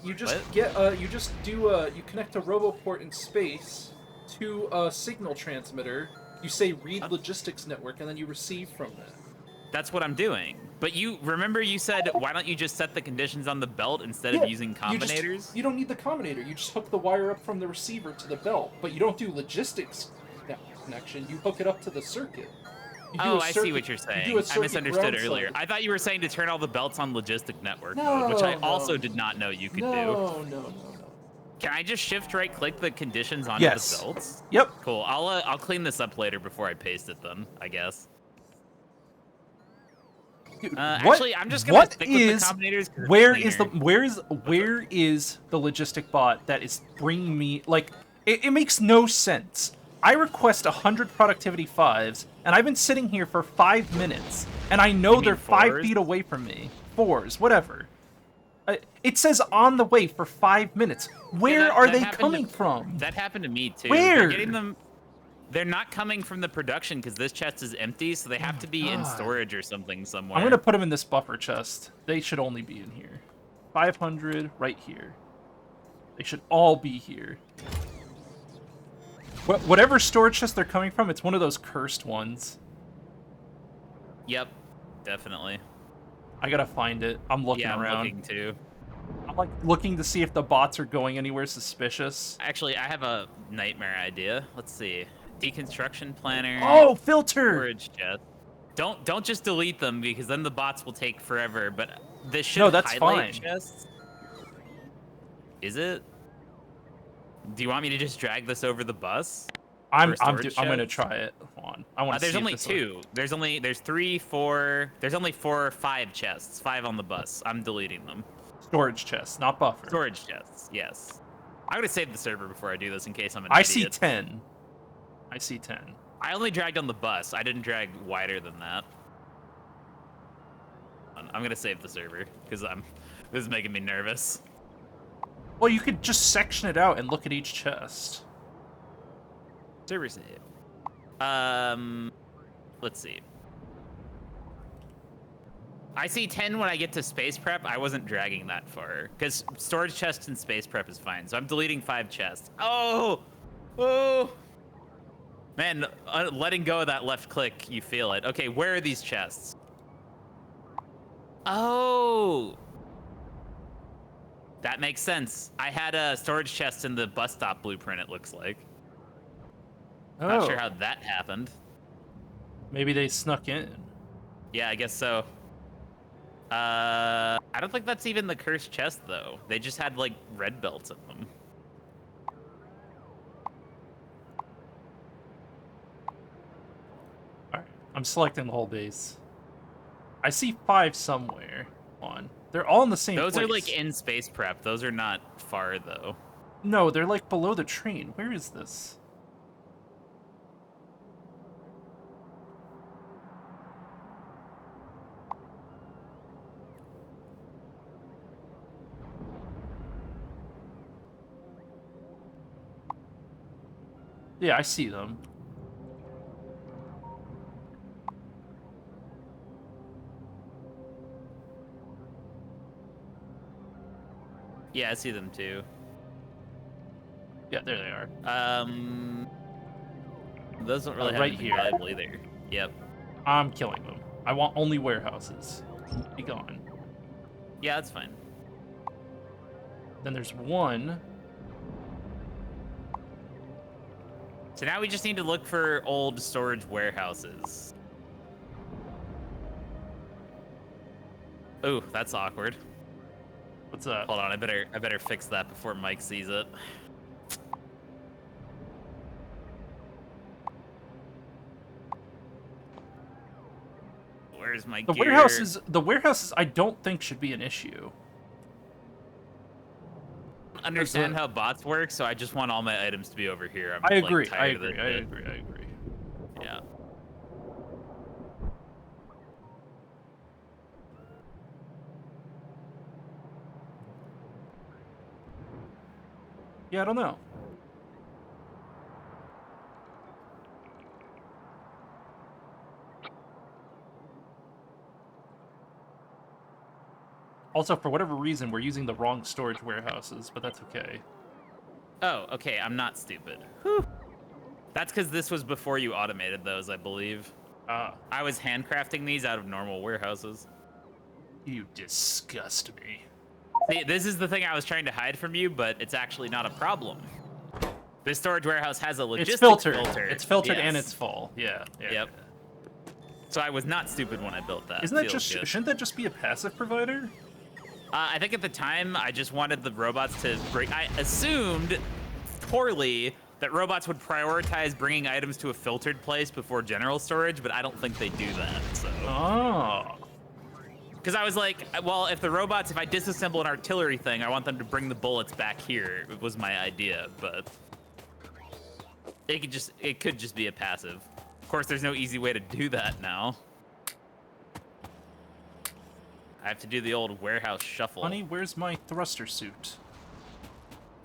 You just What? get you just do you connect a roboport in space to a signal transmitter. You say read logistics network, and then you receive from that. That's what I'm doing. But you remember you said, why don't you just set the conditions on the belt instead of using combinators? You don't need the combinator. You just hook the wire up from the receiver to the belt, but you don't do logistics connection. You hook it up to the circuit. You do Oh, a I see circuit- what you're you saying. do a I circuit misunderstood ground earlier. side. I thought you were saying to turn all the belts on logistic network No, mode, which I no. also did not know you could do. No. Can I just shift right click the conditions onto Yes. the belts? Yep. Cool. I'll clean this up later before I paste it then, I guess. Dude, Actually, I'm just gonna what stick is- with the combinators. 'cause it's Where is the cleaner. where is the logistic bot that is bringing me like it makes no sense. I request 100 productivity 5s, and I've been sitting here for 5 minutes, and I know they're 5 feet away from me. 4s, whatever. It says on the way for 5 minutes. Where are they coming from? That happened to me too. Where? They're getting them. They're not coming from the production because this chest is empty, so they have to be in storage or something somewhere. I'm gonna put them in this buffer chest. They should only be in here. 500 right here. They should all be here. Whatever storage chest they're coming from, it's one of those cursed ones. Yep, definitely. I gotta find it. I'm looking around. I'm looking too. I'm like looking to see if the bots are going anywhere suspicious. Actually, I have a nightmare idea. Let's see. Deconstruction planner. Oh, filter! Storage chest. Don't just delete them because then the bots will take forever. But this should No, that's highlight fine. chests. Is it? Do you want me to just drag this over the bus? I'm gonna try it. Hold on. I want to There's see. only 2. There's 3, 4. There's only 4 or 5 chests. 5 on the bus. I'm deleting them. Storage chests, not buffer. Storage chests. Yes. I'm gonna save the server before I do this in case I'm an I idiot. see 10. I see 10. I only dragged on the bus. I didn't drag wider than that. I'm gonna save the server because this is making me nervous. Well, you could just section it out and look at each chest. Server save. Let's see. I see 10 when I get to space prep. I wasn't dragging that far because storage chests and space prep is fine. So I'm deleting 5 chests. Oh, man, letting go of that left click, you feel it. Okay, where are these chests? Oh, that makes sense. I had a storage chest in the bus stop blueprint. It looks like. Oh. Not sure how that happened. Maybe they snuck in. Yeah, I guess so. I don't think that's even the cursed chest, though. They just had, like, red belts in them. Alright, I'm selecting the whole base. I see 5 somewhere. On. They're all in the same place. Those are, like, in space prep. Those are not far, though. No, they're, like, below the train. Where is this? Yeah, I see them. Yeah, I see them too. Yeah, there they are. Those don't really have right anything here. valuable either. Yep. I'm killing them. I want only warehouses. Be gone. Yeah, that's fine. Then there's one. So now we just need to look for old storage warehouses. Ooh, that's awkward. What's that? Hold on, I better fix that before Mike sees it. Where's my gear? The warehouses I don't think should be an issue. Understand how bots work, so I just want all my items to be over here. I agree. Like, I tired of agree. this I shit. agree. I agree. Yeah. Yeah, I don't know. Also, for whatever reason, we're using the wrong storage warehouses, but that's okay. Oh, okay. I'm not stupid. Whew. That's because this was before you automated those, I believe. I was handcrafting these out of normal warehouses. You disgust me. See, this is the thing I was trying to hide from you, but it's actually not a problem. This storage warehouse has a logistics filter. It's filtered Yes. and it's full. Yeah. Yep. So I was not stupid when I built that. Isn't that Feels just? good. Shouldn't that just be a passive provider? I think at the time I just wanted the robots to bring. I assumed poorly that robots would prioritize bringing items to a filtered place before general storage, but I don't think they do that. So. Oh. Because I was like, well, if I disassemble an artillery thing, I want them to bring the bullets back here. It was my idea, but It could just be a passive. Of course, there's no easy way to do that now. I have to do the old warehouse shuffle. Honey, where's my thruster suit?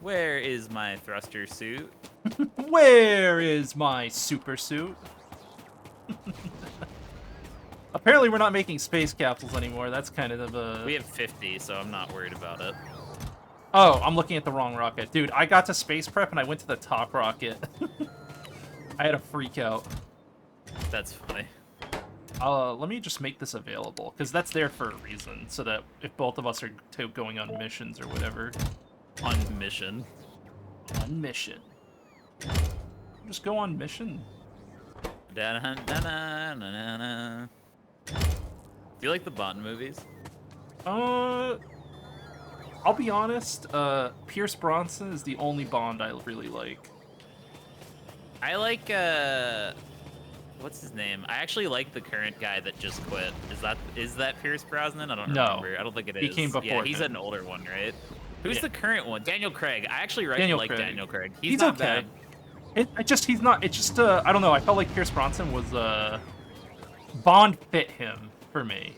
Where is my thruster suit? Where is my super suit? Apparently we're not making space capsules anymore. That's kind of a... We have 50, so I'm not worried about it. Oh, I'm looking at the wrong rocket. Dude, I got to space prep and I went to the top rocket. I had a freak out. That's funny. Let me just make this available, because that's there for a reason, so that if both of us are going on missions or whatever. On mission. On mission. Just go on mission. Do you like the Bond movies? I'll be honest, Pierce Bronson is the only Bond I really like. I like, what's his name? I actually like the current guy that just quit. Is that Pierce Brosnan? I don't remember. I don't think it is. He came before Yeah, he's him. an older one, right? Who's the current one? Daniel Craig. I actually like Daniel Craig. He's not okay. bad. He's not, I don't know, I felt like Pierce Bronson was, Bond fit him, for me.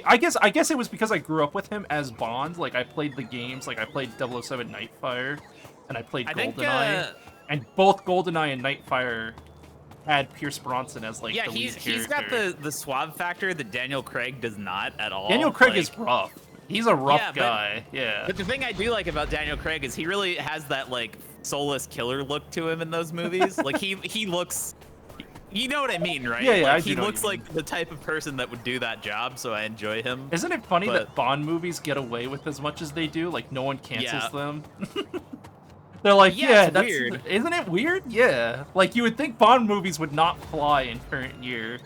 I guess it was because I grew up with him as Bond, like, I played the games, like, I played 007 Nightfire, and I played GoldenEye, and both GoldenEye and Nightfire had Pierce Bronson as, like, the lead character. He's got the suave factor that Daniel Craig does not at all. Daniel Craig is rough. He's a rough guy, But the thing I do like about Daniel Craig is he really has that, like, soulless killer look to him in those movies. Like, he looks... You know what I mean, right? Yeah, like, he looks like the type of person that would do that job, so I enjoy him. Isn't it funny that Bond movies get away with as much as they do? Like, no one cancels them. They're like, that's weird. Isn't it weird? Yeah. Like, you would think Bond movies would not fly in current year.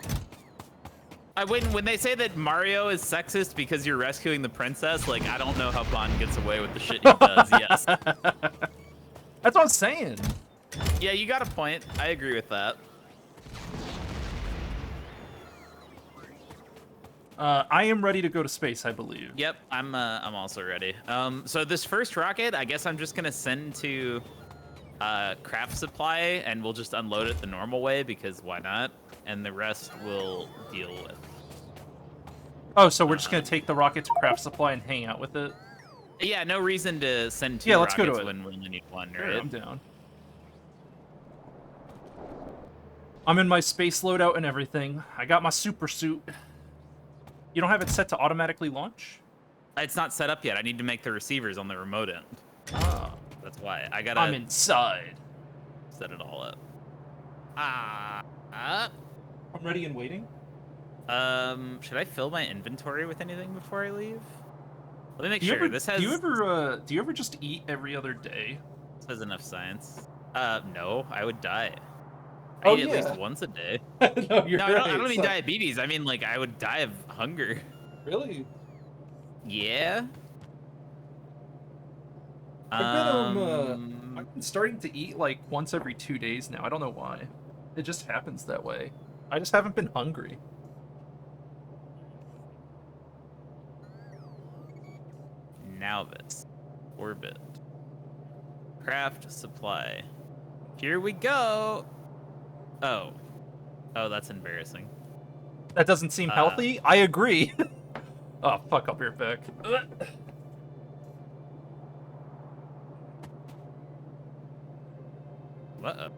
When they say that Mario is sexist because you're rescuing the princess, like, I don't know how Bond gets away with the shit he does, yes. That's what I'm saying. Yeah, you got a point. I agree with that. I am ready to go to space, I believe. Yep, I'm also ready. So this first rocket, I guess I'm just gonna send to craft supply, and we'll just unload it the normal way because why not? And the rest we'll deal with. Oh, so we're just gonna take the rocket to craft supply and hang out with it? Yeah, no reason to send two let's rockets go to it. when we only need one, right? Yeah, I'm down. I'm in my space loadout and everything. I got my super suit. You don't have it set to automatically launch? It's not set up yet. I need to make the receivers on the remote end. Ah. That's why. I gotta... I'm inside. Set it all up. I'm ready and waiting. Should I fill my inventory with anything before I leave? Let me make sure. This has... Do you ever just eat every other day? This has enough science. No, I would die. Oh, I eat at least once a day. No, you're right. I don't mean diabetes. I mean, like, I would die of hunger. Really? Yeah. I've been starting to eat, like, once every 2 days now. I don't know why. It just happens that way. I just haven't been hungry. Now this. Orbit. Craft supply. Here we go. Oh. Oh, that's embarrassing. That doesn't seem healthy? I agree. Oh, fuck, I'll be right back. What?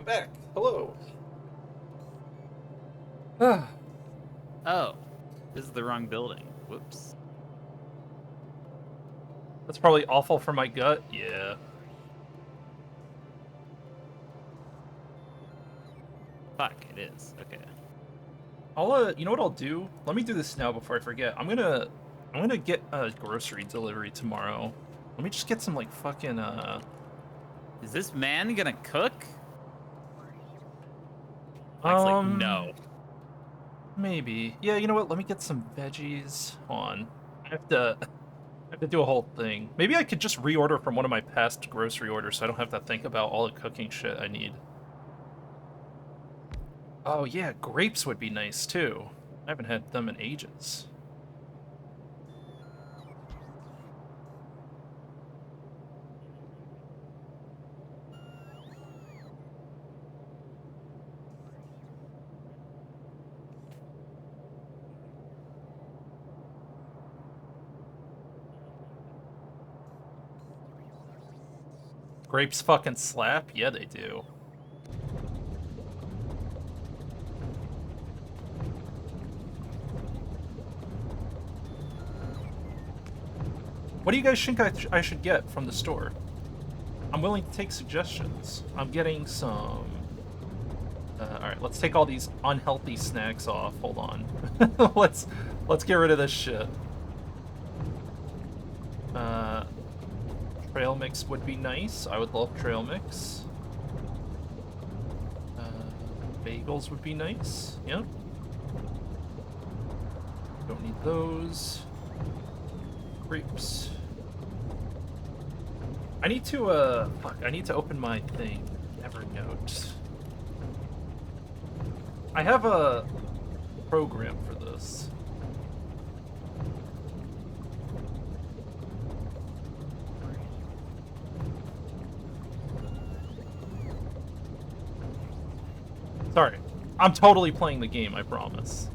I'm back. Hello. Ah. Oh, this is the wrong building. Whoops. That's probably awful for my gut. Yeah. Fuck, it is. Okay. You know what I'll do? Let me do this now before I forget. I'm gonna get a grocery delivery tomorrow. Let me just get some like fucking Is this man gonna cook? Mike's like, no. Maybe. Yeah, you know what? Let me get some veggies. On. I have to do a whole thing. Maybe I could just reorder from one of my past grocery orders so I don't have to think about all the cooking shit I need. Oh yeah, grapes would be nice too. I haven't had them in ages. Grapes fucking slap? Yeah, they do. What do you guys think I should get from the store? I'm willing to take suggestions. I'm getting some... Alright, let's take all these unhealthy snacks off. Hold on. let's get rid of this shit. Trail mix would be nice. I would love trail mix. Bagels would be nice. Yep. Don't need those. Grapes. I need to, fuck, I need to open my thing. Evernote. I have a program for this. Sorry. I'm totally playing the game, I promise.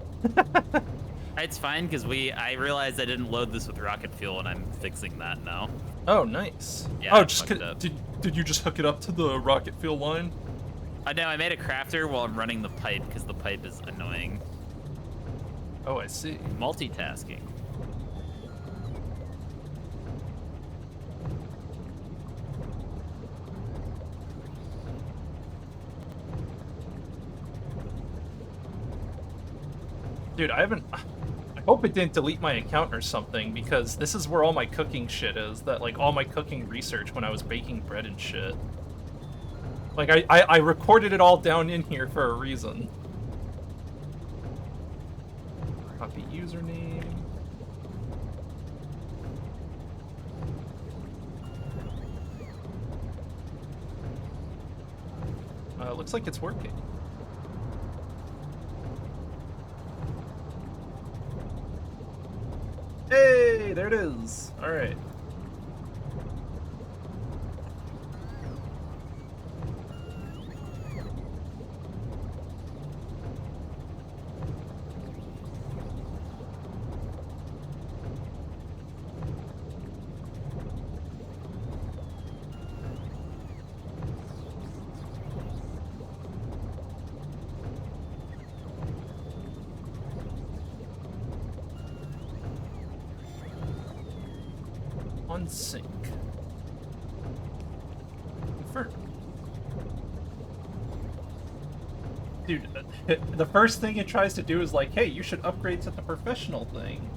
It's fine, because I realized I didn't load this with rocket fuel, and I'm fixing that now. Oh, nice. Yeah, oh, I just fucked it up. did you just hook it up to the rocket fuel line? No, I made a crafter while I'm running the pipe, because the pipe is annoying. Oh, I see. Multitasking. Dude, I hope it didn't delete my account or something, because this is where all my cooking shit is. That, like, all my cooking research when I was baking bread and shit. Like, I recorded it all down in here for a reason. Copy username. Looks like it's working. Hey, there it is. All right. Unsync. Confirm. Dude, the first thing it tries to do is like, hey, you should upgrade to the professional thing.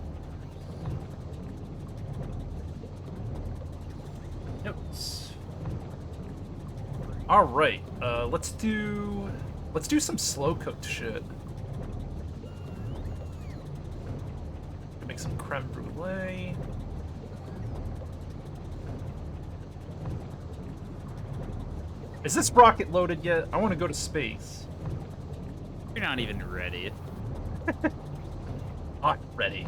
Notes. All right, let's do some slow cooked shit. Make some creme brulee. Is this rocket loaded yet? I want to go to space. You're not even ready. Not ready.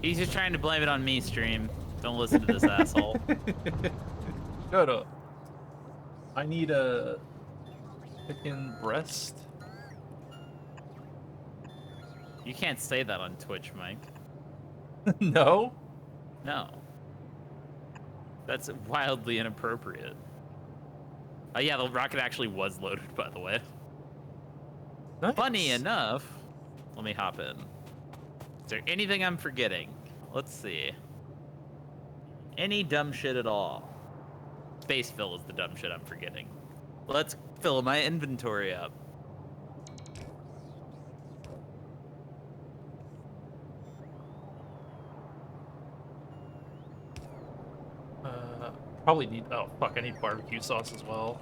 He's just trying to blame it on me, stream. Don't listen to this asshole. Shut up. I need a chicken breast. You can't say that on Twitch, Mike. No? No. That's wildly inappropriate. Yeah, the rocket actually was loaded, by the way. Nice. Funny enough, let me hop in. Is there anything I'm forgetting? Let's see. Any dumb shit at all? Space fill is the dumb shit I'm forgetting. Let's fill my inventory up. Probably need. Oh fuck! I need barbecue sauce as well.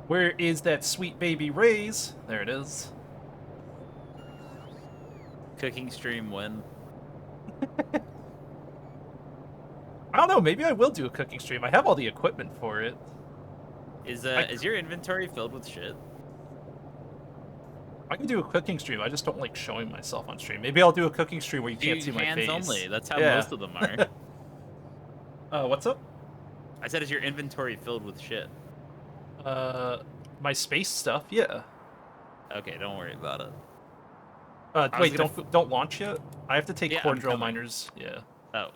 Where is that sweet baby Ray's? There it is. Cooking stream win. I don't know. Maybe I will do a cooking stream. I have all the equipment for it. Is your inventory filled with shit? I can do a cooking stream. I just don't like showing myself on stream. Maybe I'll do a cooking stream where you can't see my hands face. only. That's how Yeah. most of them are. What's up? I said, is your inventory filled with shit? My space stuff. Yeah. Okay, don't worry about it. Wait, don't launch yet. I have to take Yeah, core I'm drill coming. miners. Yeah. Oh,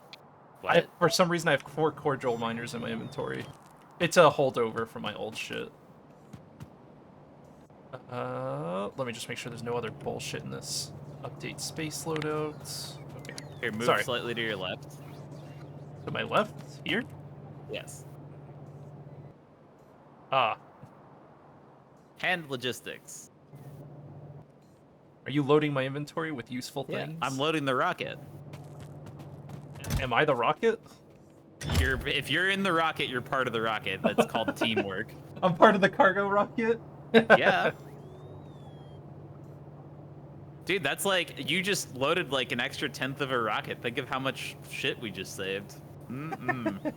what? For some reason, I have 4 core drill miners in my inventory. It's a holdover from my old shit. Let me just make sure there's no other bullshit in this. Update space loadouts. Okay. Here, move Sorry. slightly to your left. To my left? Here? Yes. Ah. Hand logistics. Are you loading my inventory with useful Yeah, things? I'm loading the rocket. Am I the rocket? If you're in the rocket, you're part of the rocket. That's called teamwork. I'm part of the cargo rocket? Yeah. Dude, that's like, you just loaded like an extra 1/10 of a rocket. Think of how much shit we just saved. Mm-mm.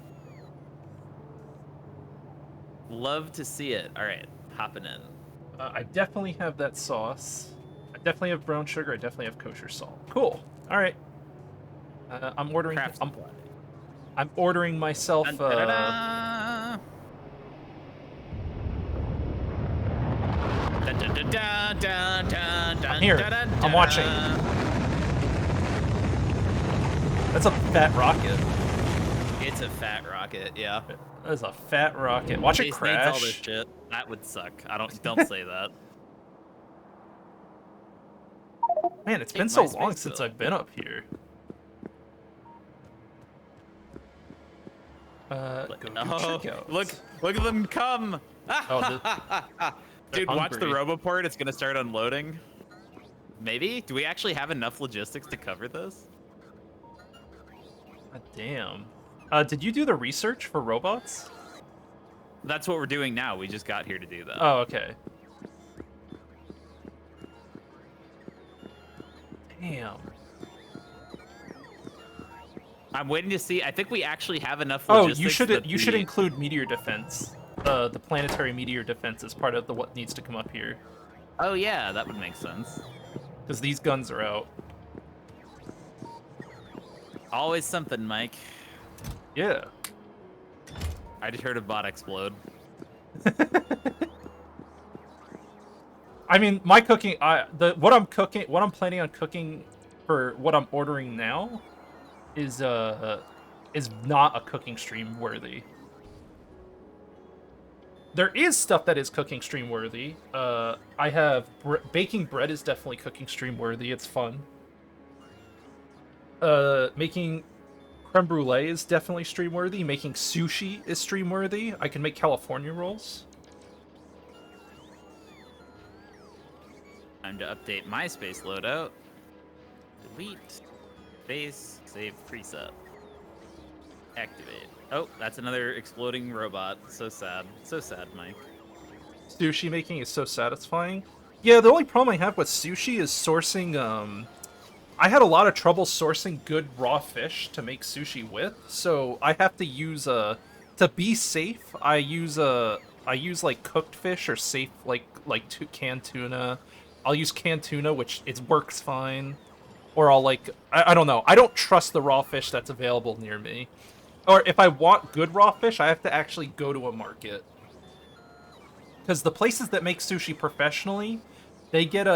Love to see it. All right, hopping in. I definitely have that sauce. I definitely have brown sugar. I definitely have kosher salt. Cool. All right. I'm ordering. Craft I'm, supply. I'm ordering myself. Dun, da, da, da. Dun, dun, dun, dun, dun, dun, dun, I'm here. dun, dun, I'm watching. That's a fat rocket. It's a fat rocket, yeah. That's a fat rocket. Watch it Space needs all this crash. shit. That would suck. Don't say that. Man, it's Take been so my long space since bill. I've been up here. Go do checkouts. Look at them come! Oh, Dude, watch the hungry. Roboport. It's gonna start unloading. Maybe? Do we actually have enough logistics to cover this? God damn. Did you do the research for robots? That's what we're doing now. We just got here to do that. Oh, okay. Damn. I'm waiting to see. I think we actually have enough Oh, logistics. you should include meteor defense. The planetary meteor defense is part of what needs to come up here. Oh yeah, that would make sense. Because these guns are out. Always something, Mike. Yeah. I just heard a bot explode. I mean, my cooking, what I'm planning on cooking for what I'm ordering now is not a cooking stream worthy. There is stuff that is cooking stream worthy. I have baking bread is definitely cooking stream worthy. It's fun. Making creme brulee is definitely stream worthy. Making sushi is stream worthy. I can make California rolls. Time to update my space loadout. Delete. Space. Save preset. Activate. Oh, that's another exploding robot. So sad. So sad, Mike. Sushi making is so satisfying. Yeah, the only problem I have with sushi is sourcing, I had a lot of trouble sourcing good raw fish to make sushi with, so I have to use, to be safe, I use like cooked fish or safe, canned tuna. I'll use canned tuna, which it works fine. Or I'll I don't know. I don't trust the raw fish that's available near me. Or if I want good raw fish, I have to actually go to a market. Because the places that make sushi professionally, they get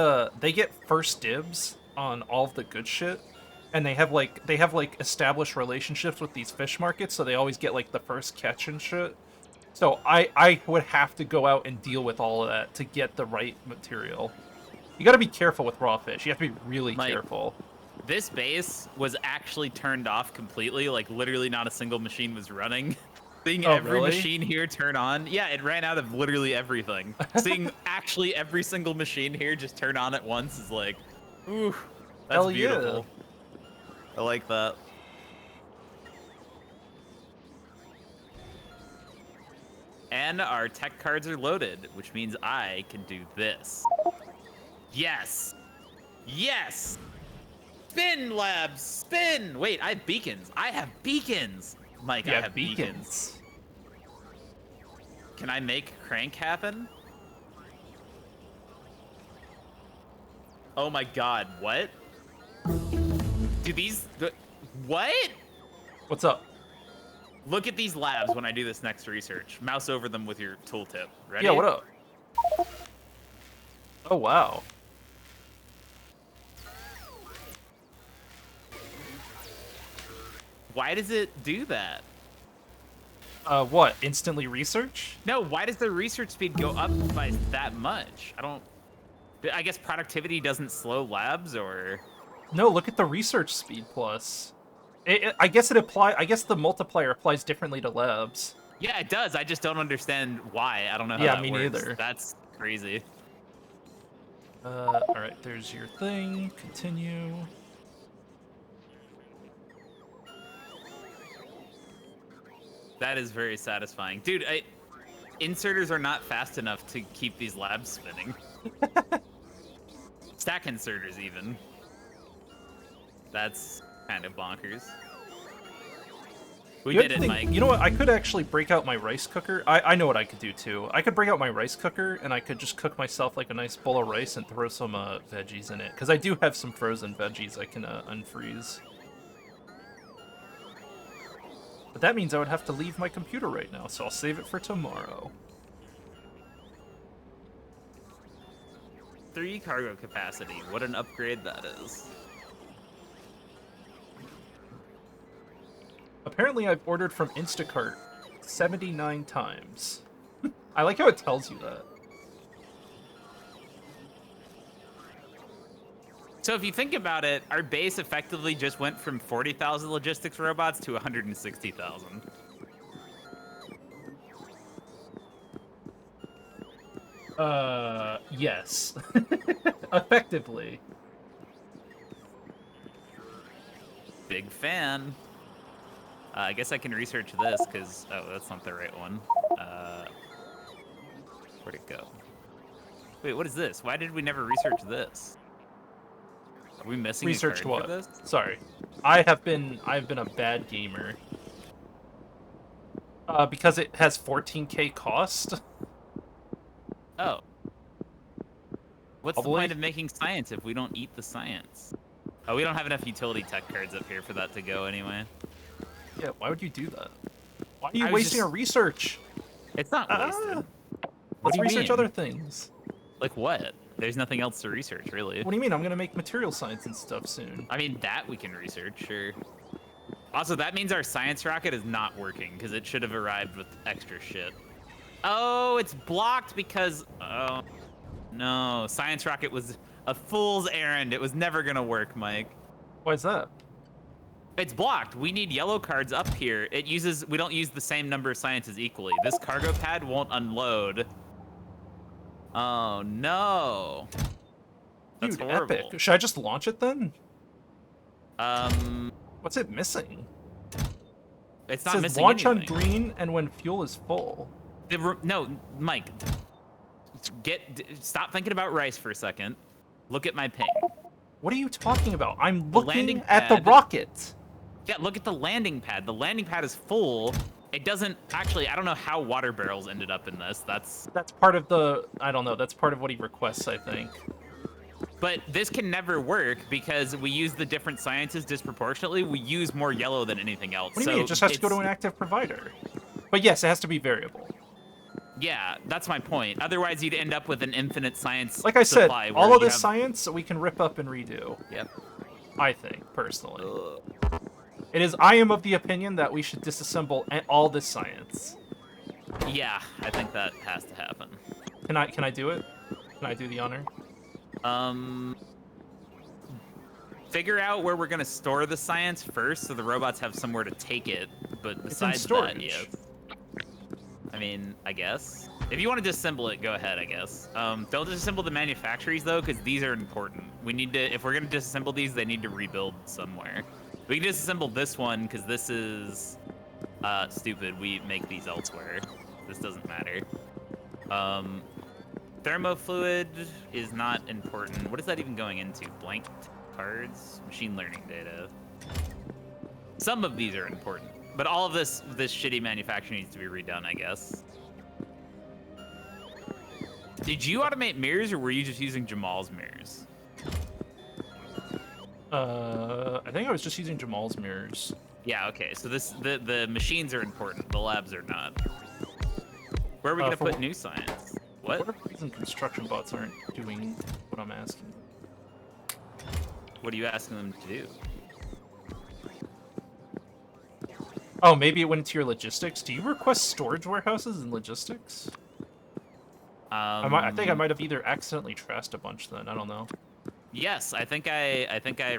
first dibs on all of the good shit. and they have like established relationships with these fish markets, so they always get like the first catch and shit. So I would have to go out and deal with all of that to get the right material. You got to be careful with raw fish. You have to be really careful. This base was actually turned off completely. Like literally, not a single machine was running. Seeing every machine here turn on, yeah, it ran out of literally everything. Seeing actually every single machine here just turn on at once is like, ooh, that's Hell beautiful. Yeah. I like that. And our tech cards are loaded, which means I can do this. Yes! Yes! Spin, labs! Spin! Wait, I have beacons. I have beacons! Mike, I have beacons. Can I make crank happen? Oh my god, what? Do these... What? What's up? Look at these labs when I do this next research. Mouse over them with your tooltip. Ready? Yeah, what up? Oh, wow. Why does it do that? What? Instantly research? No, why does the research speed go up by that much? I guess productivity doesn't slow labs, or... No, look at the research speed plus. I guess the multiplier applies differently to labs. Yeah, it does. I just don't understand why. I don't know how Yeah, that me works. neither. That's crazy. Alright, there's your thing. Continue. That is very satisfying. Dude, inserters are not fast enough to keep these labs spinning. Stack inserters, even. That's kind of bonkers. We did it, Mike. You know what? I could actually break out my rice cooker. I know what I could do, too. I could break out my rice cooker, and I could just cook myself, like, a nice bowl of rice and throw some veggies in it. Because I do have some frozen veggies I can unfreeze. But that means I would have to leave my computer right now, so I'll save it for tomorrow. 3 cargo capacity. What an upgrade that is. Apparently I've ordered from Instacart 79 times. I like how it tells you that. So if you think about it, our base effectively just went from 40,000 logistics robots to 160,000. Yes. Effectively. Big fan. I guess I can research this, because... Oh, that's not the right one. Where'd it go? Wait, what is this? Why did we never research this? Are we missing Research a card what? for this? Sorry. I've been a bad gamer. Because it has 14k cost. Oh. What's the Probably. point of making science if we don't eat the science? Oh, we don't have enough utility tech cards up here for that to go anyway. Yeah, why would you do that? Why are you I was wasting just- our research? It's not wasted. Let's do you research mean? other things. Like what? There's nothing else to research, really. What do you mean? I'm gonna make material science and stuff soon. I mean, that we can research, sure. Also, that means our science rocket is not working, because it should have arrived with extra shit. Oh, it's blocked because... Oh, no. Science rocket was a fool's errand. It was never going to work, Mike. Why is that? It's blocked. We need yellow cards up here. We don't use the same number of sciences equally. This cargo pad won't unload. Oh, no. That's Dude, horrible. epic. Should I just launch it then? Um... What's it missing? It's It not says missing launch anything. on green and when fuel is full. No, Mike. Stop thinking about rice for a second. Look at my ping. What are you talking about? I'm The looking landing at the pad. rocket. Yeah, look at the landing pad. The landing pad is full. It doesn't actually. I don't know how water barrels ended up in this. That's part of the. I don't know. That's part of what he requests, I think. But this can never work because we use the different sciences disproportionately. We use more yellow than anything else. What do you mean? It just has to go to an active provider. But yes, it has to be variable. Yeah, that's my point. Otherwise, you'd end up with an infinite science Like I said, supply where all of you this have- science we can rip up and redo. Yep. I think, personally. It is. I am of the opinion that we should disassemble all this science. Yeah, I think that has to happen. Can I do it? Can I do the honor? Figure out where we're gonna store the science first, so the robots have somewhere to take it. But besides that, yes. I mean, I guess. If you want to disassemble it, go ahead, I guess. Don't disassemble the manufactories, though, because these are important. We need to, if we're going to disassemble these, they need to rebuild somewhere. We can disassemble this one, because this is stupid. We make these elsewhere. This doesn't matter. Thermofluid is not important. What is that even going into? Blank cards? Machine learning data. Some of these are important. But all of this shitty manufacturing needs to be redone, I guess. Did you automate mirrors, or were you just using Jamal's mirrors? I think I was just using Jamal's mirrors. Yeah, okay. So the machines are important. The labs are not. Where are we gonna put new science? What? What if reason construction bots aren't doing what I'm asking? What are you asking them to do? Oh, maybe it went into your logistics. Do you request storage warehouses in logistics? I think I might have either accidentally trashed a bunch then. I don't know. Yes, I think I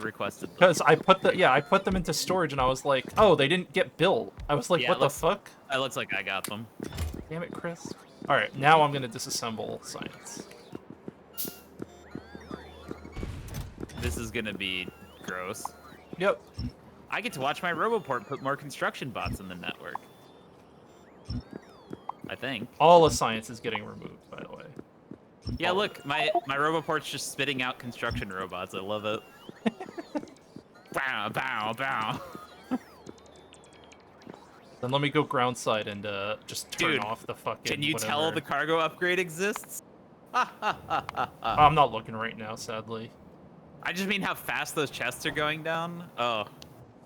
requested them. Because I put them into storage and I was like, oh, they didn't get built. I was like, Yeah, what the fuck? It looks like I got them. Damn it, Chris. All right, now I'm gonna disassemble science. This is gonna be gross. Yep. I get to watch my Roboport put more construction bots in the network. I think. All the science is getting removed, by the way. Yeah, look, my Roboport's just spitting out construction robots. I love it. Bow, bow, bow. Then let me go ground side and just turn Dude, off the fucking. Can you tell whatever. the cargo upgrade exists? I'm not looking right now, sadly. I just mean how fast those chests are going down. Oh,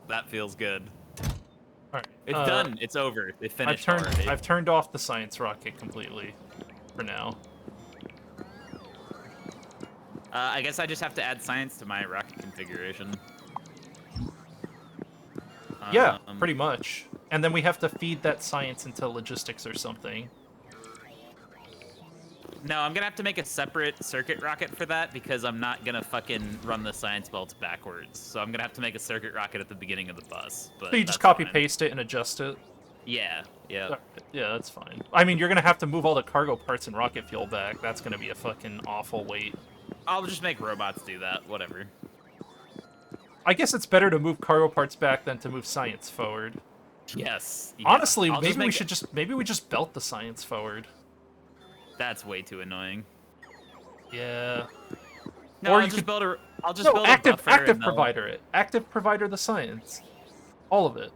that feels good. All right, It's done. It's over. They finished already. I've turned off the science rocket completely, for now. I guess I just have to add science to my rocket configuration. Yeah, pretty much. And then we have to feed that science into logistics or something. No, I'm gonna have to make a separate circuit rocket for that because I'm not gonna fucking run the science belts backwards. So I'm gonna have to make a circuit rocket at the beginning of the bus. But So you just copy paste it and adjust it? Yeah, yeah. Yeah, that's fine. I mean, you're gonna have to move all the cargo parts and rocket fuel back. That's gonna be a fucking awful wait. I'll just make robots do that, whatever. I guess it's better to move cargo parts back than to move science forward. Yes. Yeah. Honestly, maybe we just belt the science forward. That's way too annoying. Yeah. No, Or I'll you just could build a. I'll just build active a buffer active and they'll- provider it. Active provider the science, all of it,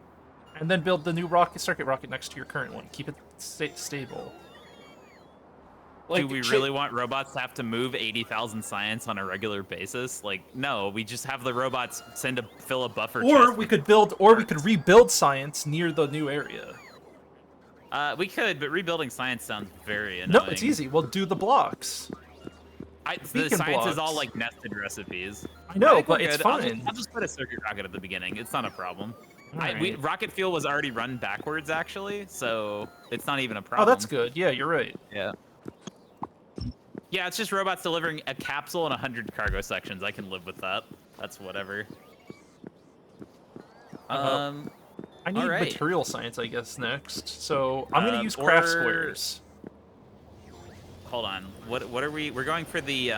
and then build the new circuit rocket next to your current one. Keep it stable. Do we really want robots to have to move 80,000 science on a regular basis? Like, no, we just have the robots fill a buffer. Or we could rebuild science near the new area. We could, but rebuilding science sounds very annoying. No, it's easy. We'll do the blocks. The science blocks. is all like nested recipes. I know, think but we're it's good. fine. I'll just put a circuit rocket at the beginning. It's not a problem. Alright. Rocket fuel was already run backwards, actually, so it's not even a Oh, problem. that's good. Yeah, you're right. Yeah. Yeah, it's just robots delivering a capsule and 100 cargo sections. I can live with that. That's whatever. I need alright. material science, I guess, next. So I'm gonna use craft or- squares. Hold on. What are we? We're going for the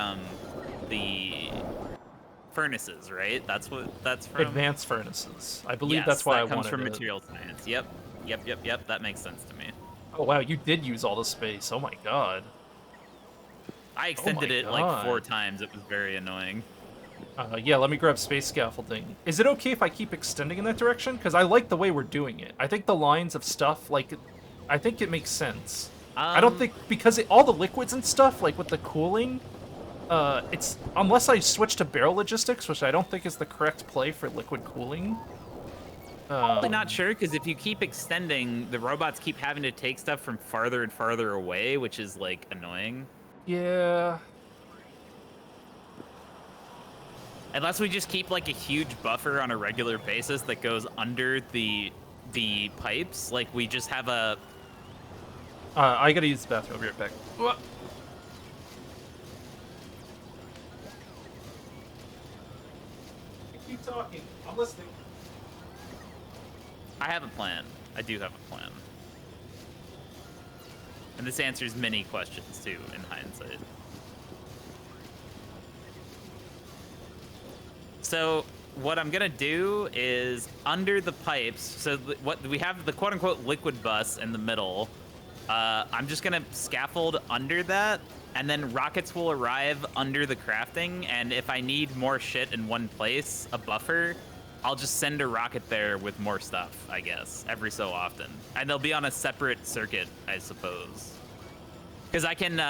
furnaces, right? That's what that's from. Advanced furnaces. I believe Yes, that's why that I comes wanted from it. material science. Yep. That makes sense to me. Oh wow, you did use all the space. Oh my god. I extended it like God. 4 times. It was very annoying. Yeah, let me grab space scaffolding. Is it okay if I keep extending in that direction? Because I like the way we're doing it. I think the lines of stuff, like, I think it makes sense. I don't think, because all the liquids and stuff, like with the cooling, it's, unless I switch to barrel logistics, which I don't think is the correct play for liquid cooling. Probably not sure, because if you keep extending, the robots keep having to take stuff from farther and farther away, which is, like, annoying. Yeah. Unless we just keep like a huge buffer on a regular basis that goes under the pipes, like we just have a. I gotta use the bathroom. I'll be right back. Wha- Keep talking. I'm listening. I have a plan. I do have a plan. And this answers many questions too, in hindsight. So what I'm gonna do is under the pipes. So what we have the quote-unquote liquid bus in the middle. I'm just gonna scaffold under that, and then rockets will arrive under the crafting. And if I need more shit in one place, a buffer, I'll just send a rocket there with more stuff, I guess, every so often. And they'll be on a separate circuit, I suppose. Because I can,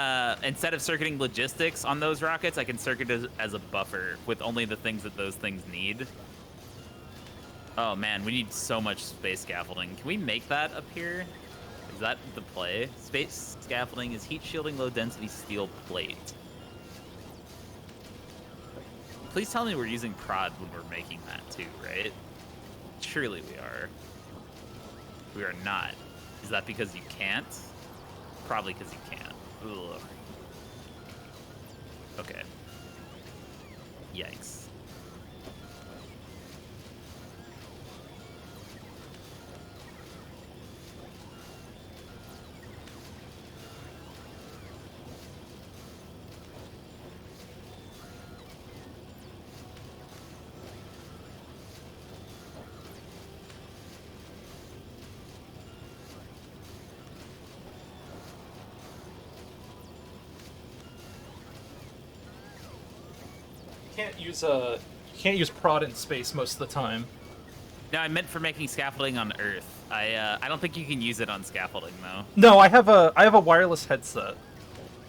instead of circuiting logistics on those rockets, I can circuit as a buffer with only the things that those things need. Oh man, we need so much space scaffolding. Can we make that up here? Is that the play? Space scaffolding is heat shielding low density steel plate. Please tell me we're using prod when we're making that too, right? Surely we are. We are not. Is that because you can't? Probably because you can't. Ugh. Okay. Yikes. You can't use prod in space most of the time. No, I meant for making scaffolding on Earth. I don't think you can use it on scaffolding though. No, I have a wireless headset,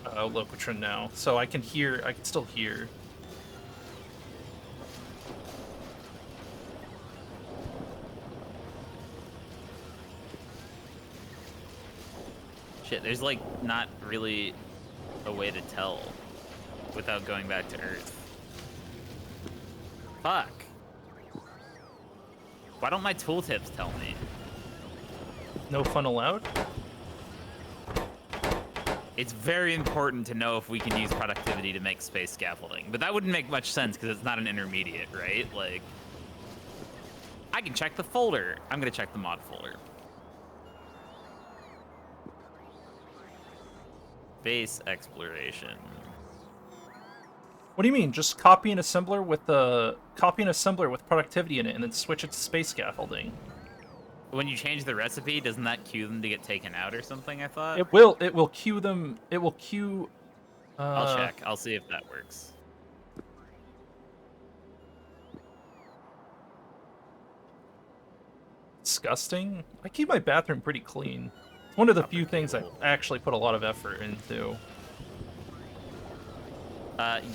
Locatron now, so I can still hear. Shit, there's like not really a way to tell without going back to Earth. Fuck. Why don't my tooltips tell me? No fun allowed? It's very important to know if we can use productivity to make space scaffolding, but that wouldn't make much sense because it's not an intermediate, right? Like, I can check the folder. I'm gonna check the mod folder. Base exploration. What do you mean? Just copy an assembler with productivity in it, and then switch it to space scaffolding. When you change the recipe, doesn't that cue them to get taken out or something? I thought. It will queue them. It will queue. I'll check. I'll see if that works. Disgusting. I keep my bathroom pretty clean. It's one of the few things I cool. actually put a lot of effort into.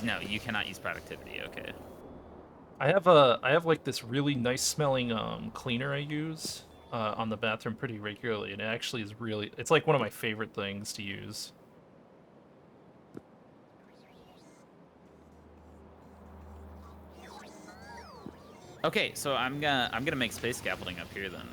No, you cannot use productivity. Okay. I have like this really nice smelling cleaner I use on the bathroom pretty regularly, and it actually is it's like one of my favorite things to use. Okay, so I'm gonna make space scaffolding up here then.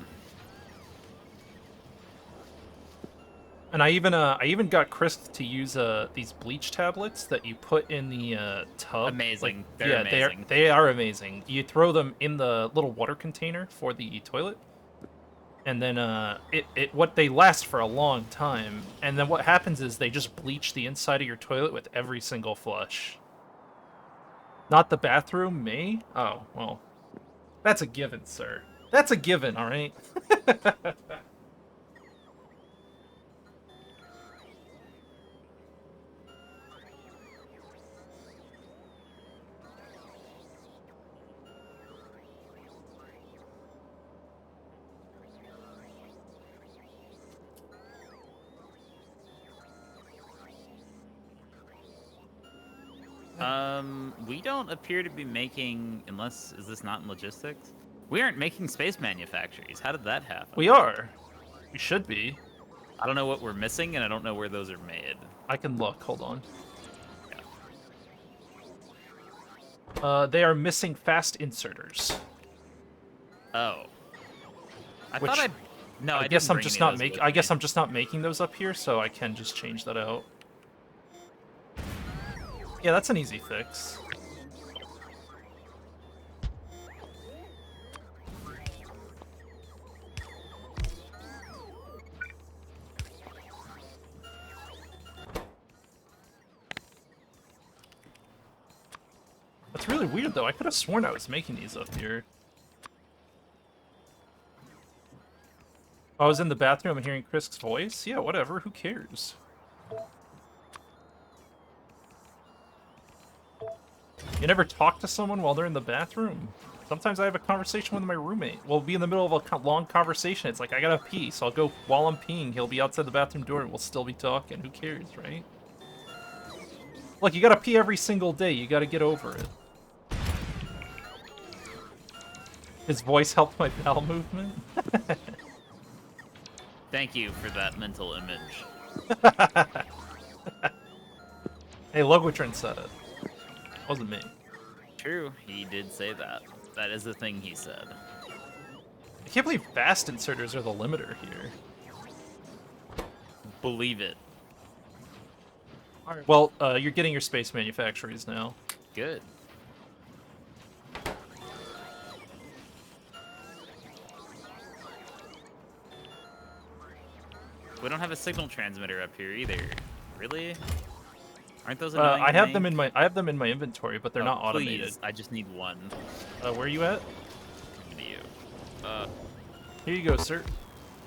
And I even got Chris to use these bleach tablets that you put in the tub. Amazing. Like, They're yeah, amazing. they are amazing. You throw them in the little water container for the toilet, and then they last for a long time. And then what happens is they just bleach the inside of your toilet with every single flush. Not the bathroom, me? Oh, well. That's a given, sir. That's a given, all right? We don't appear to be making, is this not in logistics? We aren't making space manufactories. How did that happen? We are. We should be. I don't know what we're missing, and I don't know where those are made. I can look. Hold on. They are missing fast inserters. Oh. I Which, thought I... No, I I guess didn't I'm bring just any not of those making. with I guess me. I'm just not making those up here, so I can just change that out. Yeah, that's an easy fix. That's really weird, though. I could have sworn I was making these up here. I was in the bathroom and hearing Chris' voice? Yeah, whatever. Who cares? You never talk to someone while they're in the bathroom? Sometimes I have a conversation with my roommate. We'll be in the middle of a long conversation. It's like, I gotta pee, so I'll go while I'm peeing. He'll be outside the bathroom door and we'll still be talking. Who cares, right? Look, you gotta pee every single day. You gotta get over it. His voice helped my bowel movement? Thank you for that mental image. Hey, Logotrin said it. Wasn't me. True, he did say that. That is the thing he said. I can't believe fast inserters are the limiter here. Believe it. Alright, well, you're getting your space manufactories now. Good. We don't have a signal transmitter up here either. Really? Aren't those annoying? I have them in my inventory, but they're not automated. Please, I just need one. Where are you at? Give me you. Here you go, sir.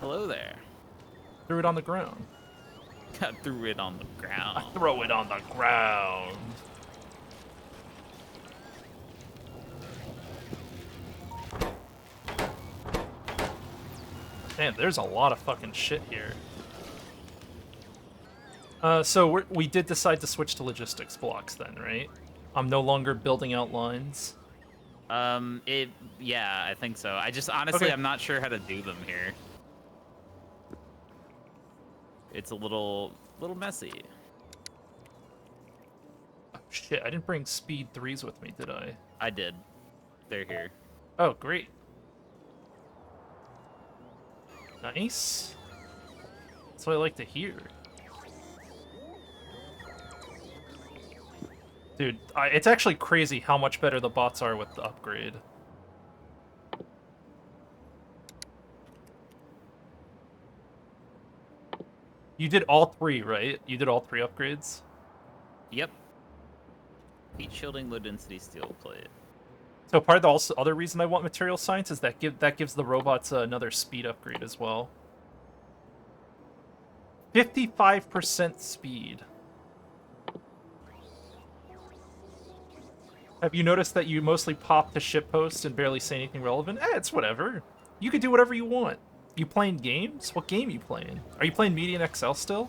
Hello there. Threw it on the ground. I threw it on the ground. Throw it on the ground. Man, there's a lot of fucking shit here. So we did decide to switch to logistics blocks then, right? I'm no longer building out lines. Yeah, I think so. I just, honestly, Okay. I'm not sure how to do them here. It's a little messy. Oh, shit, I didn't bring speed 3s with me, did I? I did. They're here. Oh, great. Nice. That's what I like to hear. Dude, it's actually crazy how much better the bots are with the upgrade. You did all 3, right? You did all 3 upgrades? Yep. Heat shielding, low density steel plate. So part of the other reason I want material science is that gives the robots another speed upgrade as well. 55% speed. Have you noticed that you mostly pop to ship posts and barely say anything relevant? It's whatever. You can do whatever you want. You playing games? What game you playing? Are you playing Meteor XL still?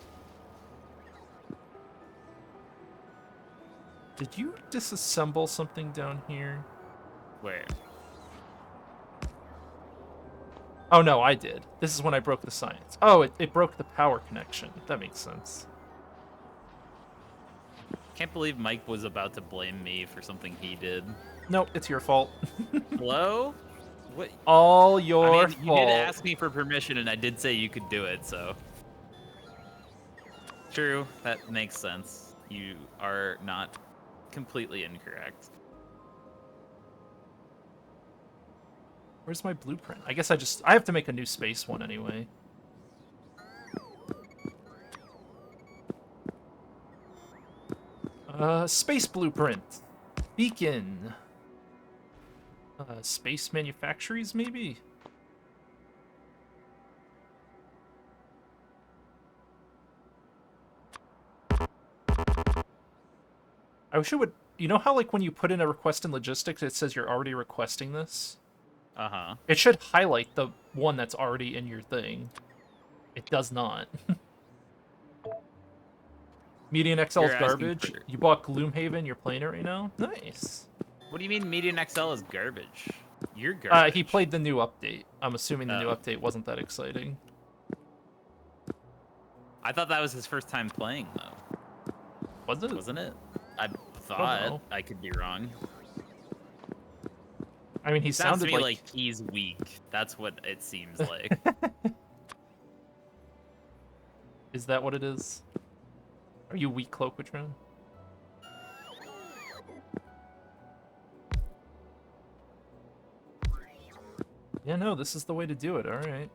Did you disassemble something down here? Where? Oh no, I did. This is when I broke the science. Oh, it broke the power connection. That makes sense. Can't believe Mike was about to blame me for something he did. Nope, it's your fault. Hello? What? All your I mean, you fault. did ask me for permission, and I did say you could do it, so. True, that makes sense. You are not completely incorrect. Where's my blueprint? I guess I have to make a new space one anyway. Space blueprint. Beacon. Space manufactories, maybe? I wish it would... You know how, like, when you put in a request in logistics, it says you're already requesting this? Uh-huh. It should highlight the one that's already in your thing. It does not. Median XL is You're asking garbage. for- You bought Gloomhaven, you're playing it right now? Nice. What do you mean Median XL is garbage? You're garbage. He played the new update. I'm assuming the new Oh. update wasn't that exciting. I thought that was his first time playing, though. Was it? Wasn't it? I thought. know. I could be wrong. I mean, he Sounds to sounded me like... like he's weak. That's what it seems like. Is that what it is? Are you weak, Cloakatron? Yeah, no, this is the way to do it, alright.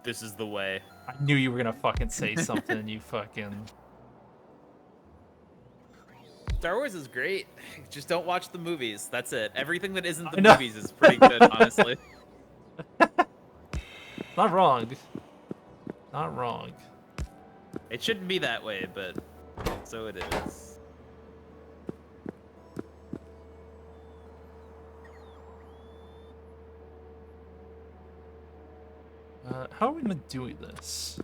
This is the way. I knew you were gonna fucking say something, you fucking... Star Wars is great. Just don't watch the movies. That's it. Everything that isn't the I know. movies is pretty good, honestly. Not wrong. Not wrong. It shouldn't be that way, but so it is. How are we gonna do this?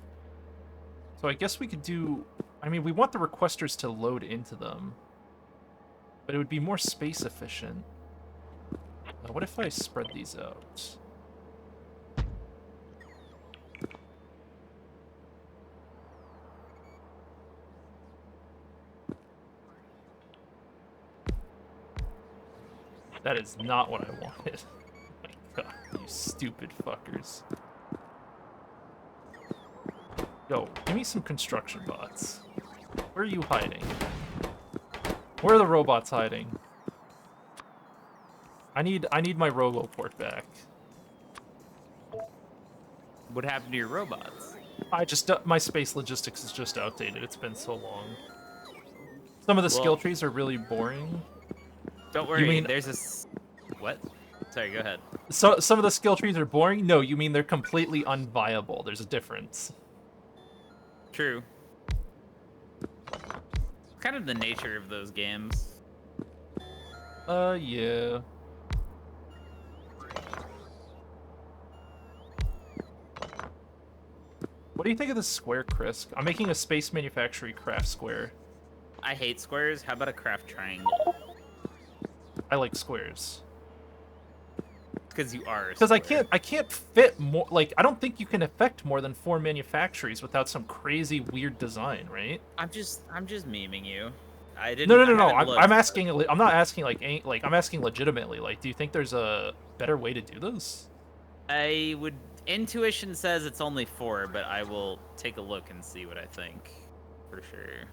So I guess we could do... I mean, we want the requesters to load into them. But it would be more space efficient. What if I spread these out? That is not what I wanted. Oh my god, you stupid fuckers. Yo, give me some construction bots. Where are you hiding? Where are the robots hiding? I need my Roboport back. What happened to your robots? I just my space logistics is just outdated. It's been so long. Some of the skill trees are really boring. Don't worry, mean- there's this... What? Sorry, go ahead. So some of the skill trees are boring? No, you mean they're completely unviable. There's a difference. True. Kind of the nature of those games. Yeah. What do you think of this square, Chris? I'm making a space manufactory craft square. I hate squares. How about a craft triangle? I like squares. Because you are. Because I can't fit more. Like, I don't think you can affect more than 4 manufactories without some crazy weird design, right? I'm just memeing you. I didn't. No. I haven't looked. I'm asking. I'm not asking I'm asking legitimately. Like, do you think there's a better way to do this? I would. Intuition says it's only 4, but I will take a look and see what I think for sure.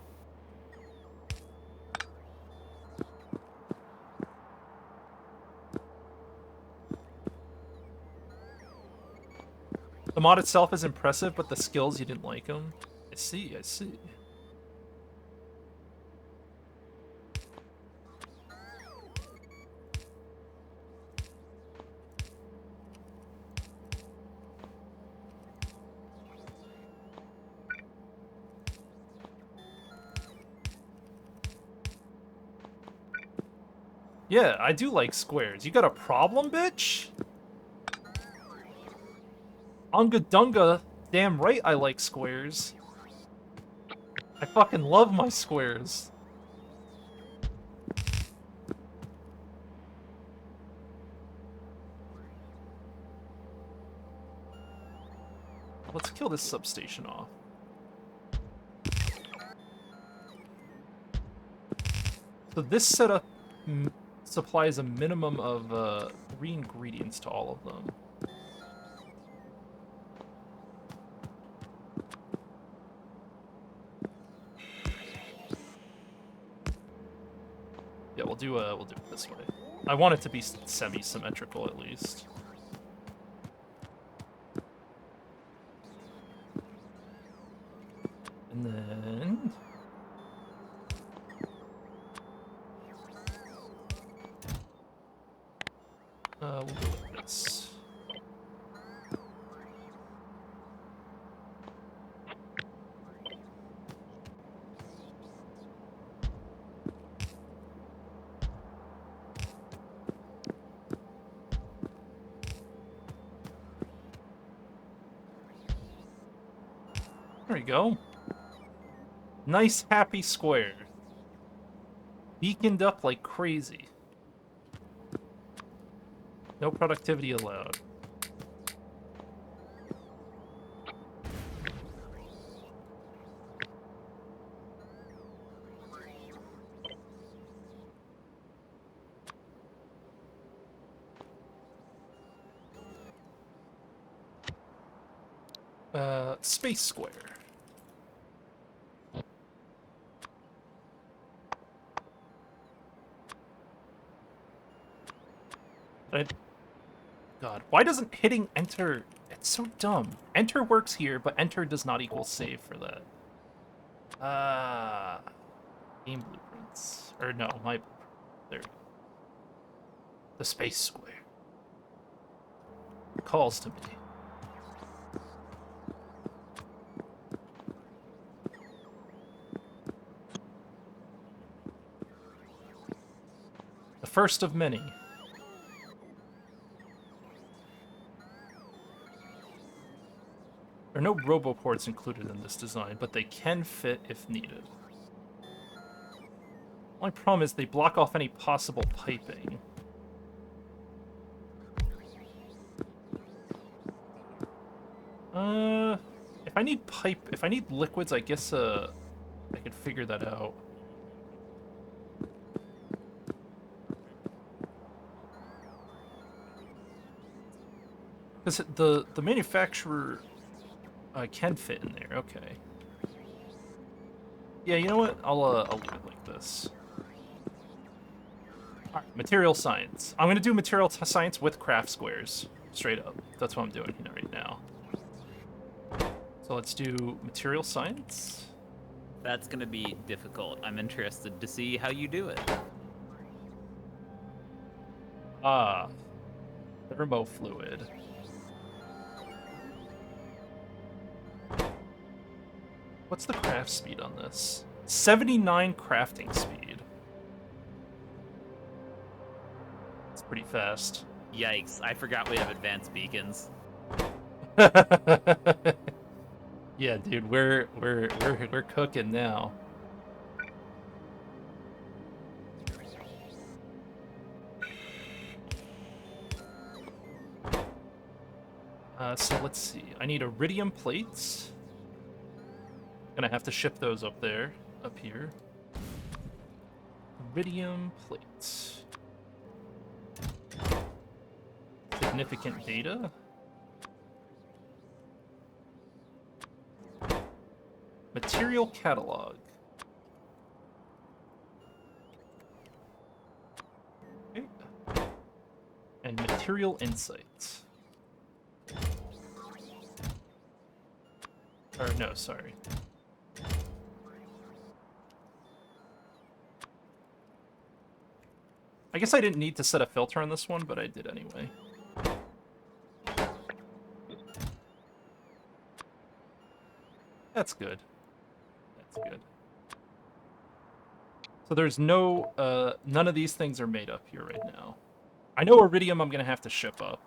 The mod itself is impressive, but the skills, you didn't like them. I see. Yeah, I do like squares. You got a problem, bitch? Unga Dunga, damn right I like squares. I fucking love my squares. Let's kill this substation off. So this setup supplies a minimum of 3 ingredients to all of them. Yeah, we'll do it this way. I want it to be semi-symmetrical at least. And then we'll go with this. There you go. Nice, happy square. Beaconed up like crazy. No productivity allowed. Space square. God, why doesn't hitting enter... It's so dumb. Enter works here, but enter does not equal save for that. Game blueprints. Or no, my... There we go. The space square. Calls to me. The first of many. There are no roboports included in this design, but they can fit if needed. Only problem is they block off any possible piping. If I need liquids, I guess I could figure that out. Because the manufacturer can fit in there. Okay. Yeah, you know what? I'll leave it like this. All right, material science. I'm gonna do material science with craft squares, straight up. That's what I'm doing here right now. So let's do material science. That's gonna be difficult. I'm interested to see how you do it. Thermofluid. What's the craft speed on this? 79 crafting speed. It's pretty fast. Yikes! I forgot we have advanced beacons. Yeah, dude, we're cooking now. So let's see. I need iridium plates. Gonna have to ship those up here. Iridium plates. Significant data. Material catalog. Okay. And material insights. Or no, sorry. I guess I didn't need to set a filter on this one, but I did anyway. That's good. That's good. So there's no, none of these things are made up here right now. I know iridium I'm gonna have to ship up.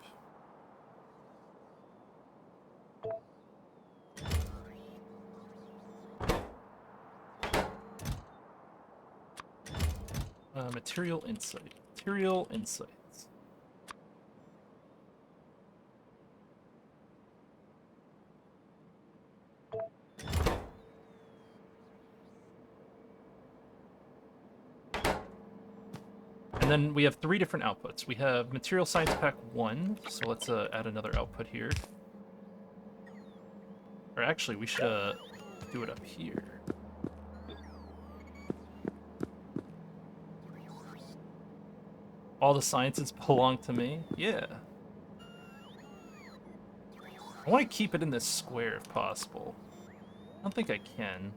Material insight. Material insights. And then we have 3 different outputs. We have Material Science Pack 1, so let's add another output here. Or actually, we should do it up here. All the sciences belong to me? Yeah. I want to keep it in this square if possible. I don't think I can.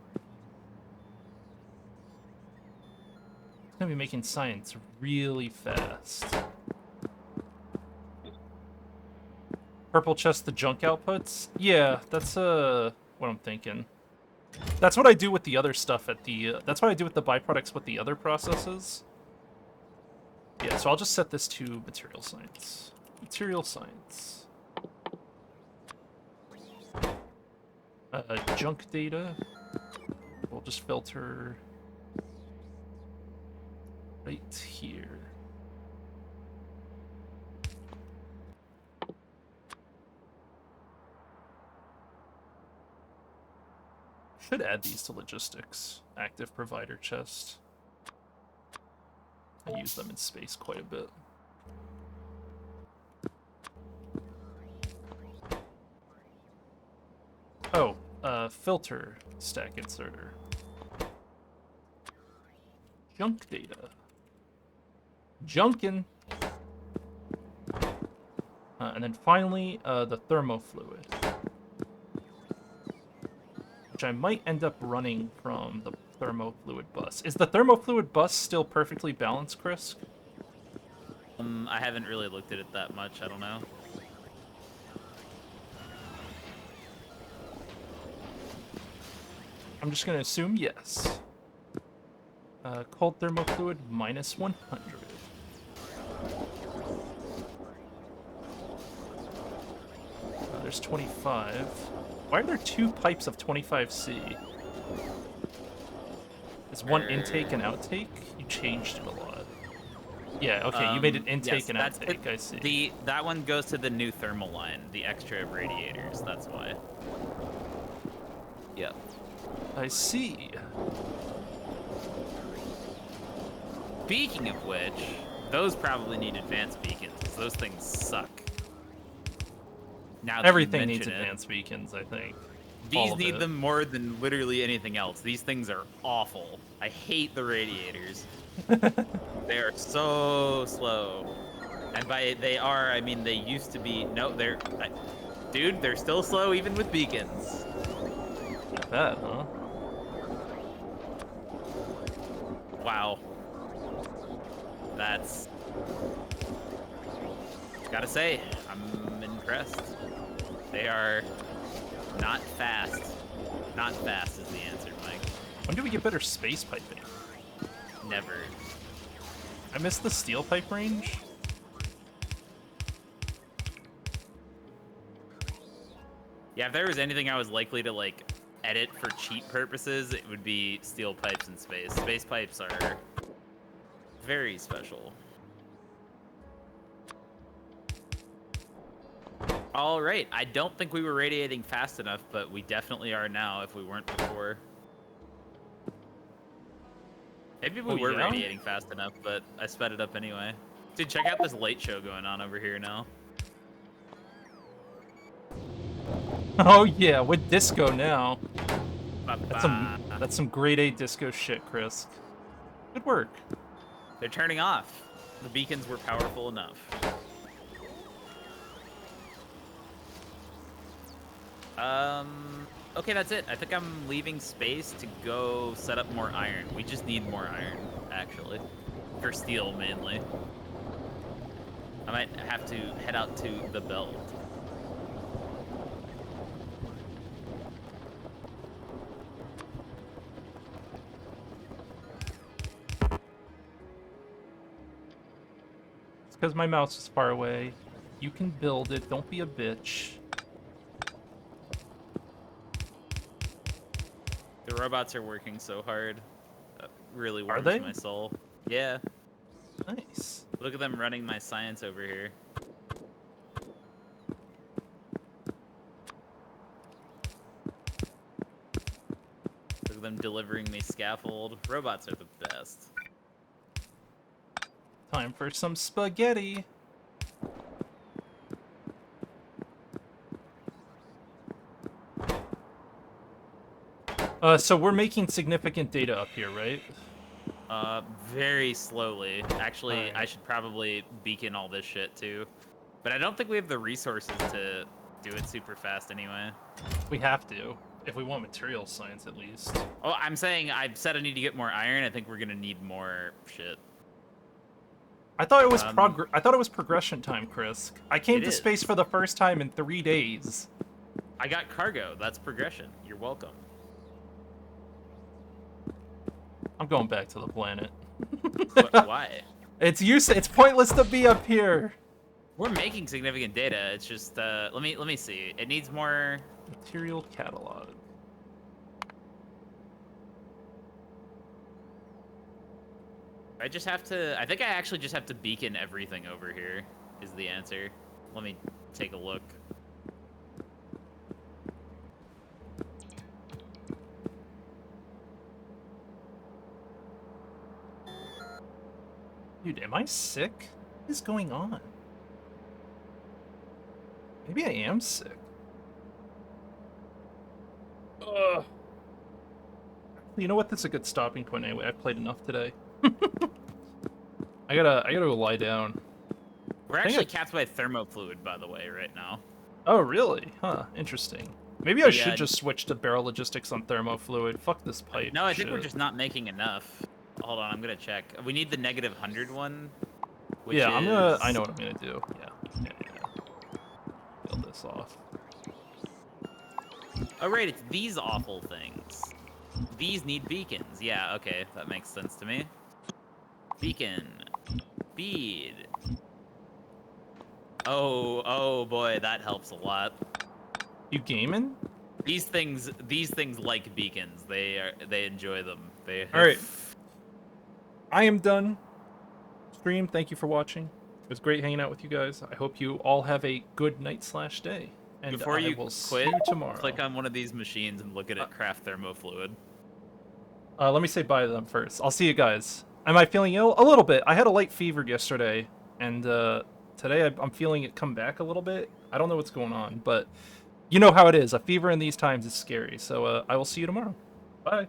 It's gonna be making science really fast. Purple chest, the junk outputs? Yeah, that's what I'm thinking. That's what I do with the other stuff at the, that's what I do with the byproducts with the other processes. Yeah, so I'll just set this to material science. Material science. Junk data. We'll just filter right here. Should add these to logistics. Active provider chest. I use them in space quite a bit. Oh, Filter stack inserter. Junk data. Junkin. And then finally, the thermofluid. Which I might end up running from the thermofluid bus. Is the thermofluid bus still perfectly balanced, Chris? I haven't really looked at it that much. I don't know. I'm just going to assume yes. Cold thermofluid minus 100. There's 25. Why are there 2 pipes of 25C? Is one intake and outtake? You changed it a lot. Yeah, okay, you made an intake yes, and outtake, I see. That one goes to the new thermal line, the extra radiators, that's why. Yep. I see. Speaking of which, those probably need advanced beacons, because those things suck. Now that Everything you needs mention advanced beacons, I think. These need them more than literally anything else. These things are awful. I hate the radiators. They are so slow. And by they are, I mean they used to be. No, dude, they're still slow even with beacons. Like that, huh? Wow. That's. Gotta say, I'm impressed. They are not fast. Not fast is the answer, Mike. When do we get better space piping? Never. I missed the steel pipe range. Yeah, if there was anything I was likely to, like, edit for cheat purposes, it would be steel pipes in space. Space pipes are very special. All right, I don't think we were radiating fast enough, but we definitely are now if we weren't before. Maybe we were radiating fast enough, but I sped it up anyway. Dude, check out this light show going on over here now. Oh yeah, with disco now. That's some grade A disco shit, Chris. Good work. They're turning off. The beacons were powerful enough. Okay, that's it. I think I'm leaving space to go set up more iron. We just need more iron, actually. For steel, mainly. I might have to head out to the belt. It's because my mouse is far away. You can build it. Don't be a bitch. The robots are working so hard. That really warms they? my soul. Yeah. Nice. Look at them running my science over here. Look at them delivering me scaffold. Robots are the best. Time for some spaghetti. So we're making significant data up here, right? Very slowly. Actually, Alright. I should probably beacon all this shit too. But I don't think we have the resources to do it super fast anyway. We have to, if we want material science at least. Oh, I'm saying I said I need to get more iron. I think we're gonna need more shit. I thought it was I thought it was progression time, Chris. I came It to is. space for the first time in 3 days. I got cargo. That's progression. You're welcome. I'm going back to the planet. Why? It's pointless to be up here. We're making significant data. It's just let me see. It needs more. Material catalog. I just have to. I think I actually just have to beacon everything over here. Is the answer. Let me take a look. Dude, am I sick? What is going on? Maybe I am sick. You know what? That's a good stopping point anyway. I've played enough today. I gotta go lie down. We're actually capped by thermofluid, by the way, right now. Oh, really? Huh. Interesting. Maybe I should Yeah. just switch to barrel logistics on thermofluid. Fuck this pipe. No, I think we're shit. just not making enough. Hold on, I'm gonna check. We need the -100 one. Which Yeah, is... I know what I'm gonna do. Yeah. Build this off. Oh, right, it's these awful things. These need beacons. Yeah, okay, that makes sense to me. Beacon. Bead. Oh boy, that helps a lot. You gaming? These things like beacons. They enjoy them. All right. I am done. Stream. Thank you for watching. It was great hanging out with you guys. I hope you all have a good night/day. And Before you will quit, see you tomorrow. click on one of these machines and look at it craft thermofluid. Let me say bye to them first. I'll see you guys. Am I feeling ill? A little bit. I had a light fever yesterday, and today I'm feeling it come back a little bit. I don't know what's going on, but you know how it is. A fever in these times is scary. So I will see you tomorrow. Bye.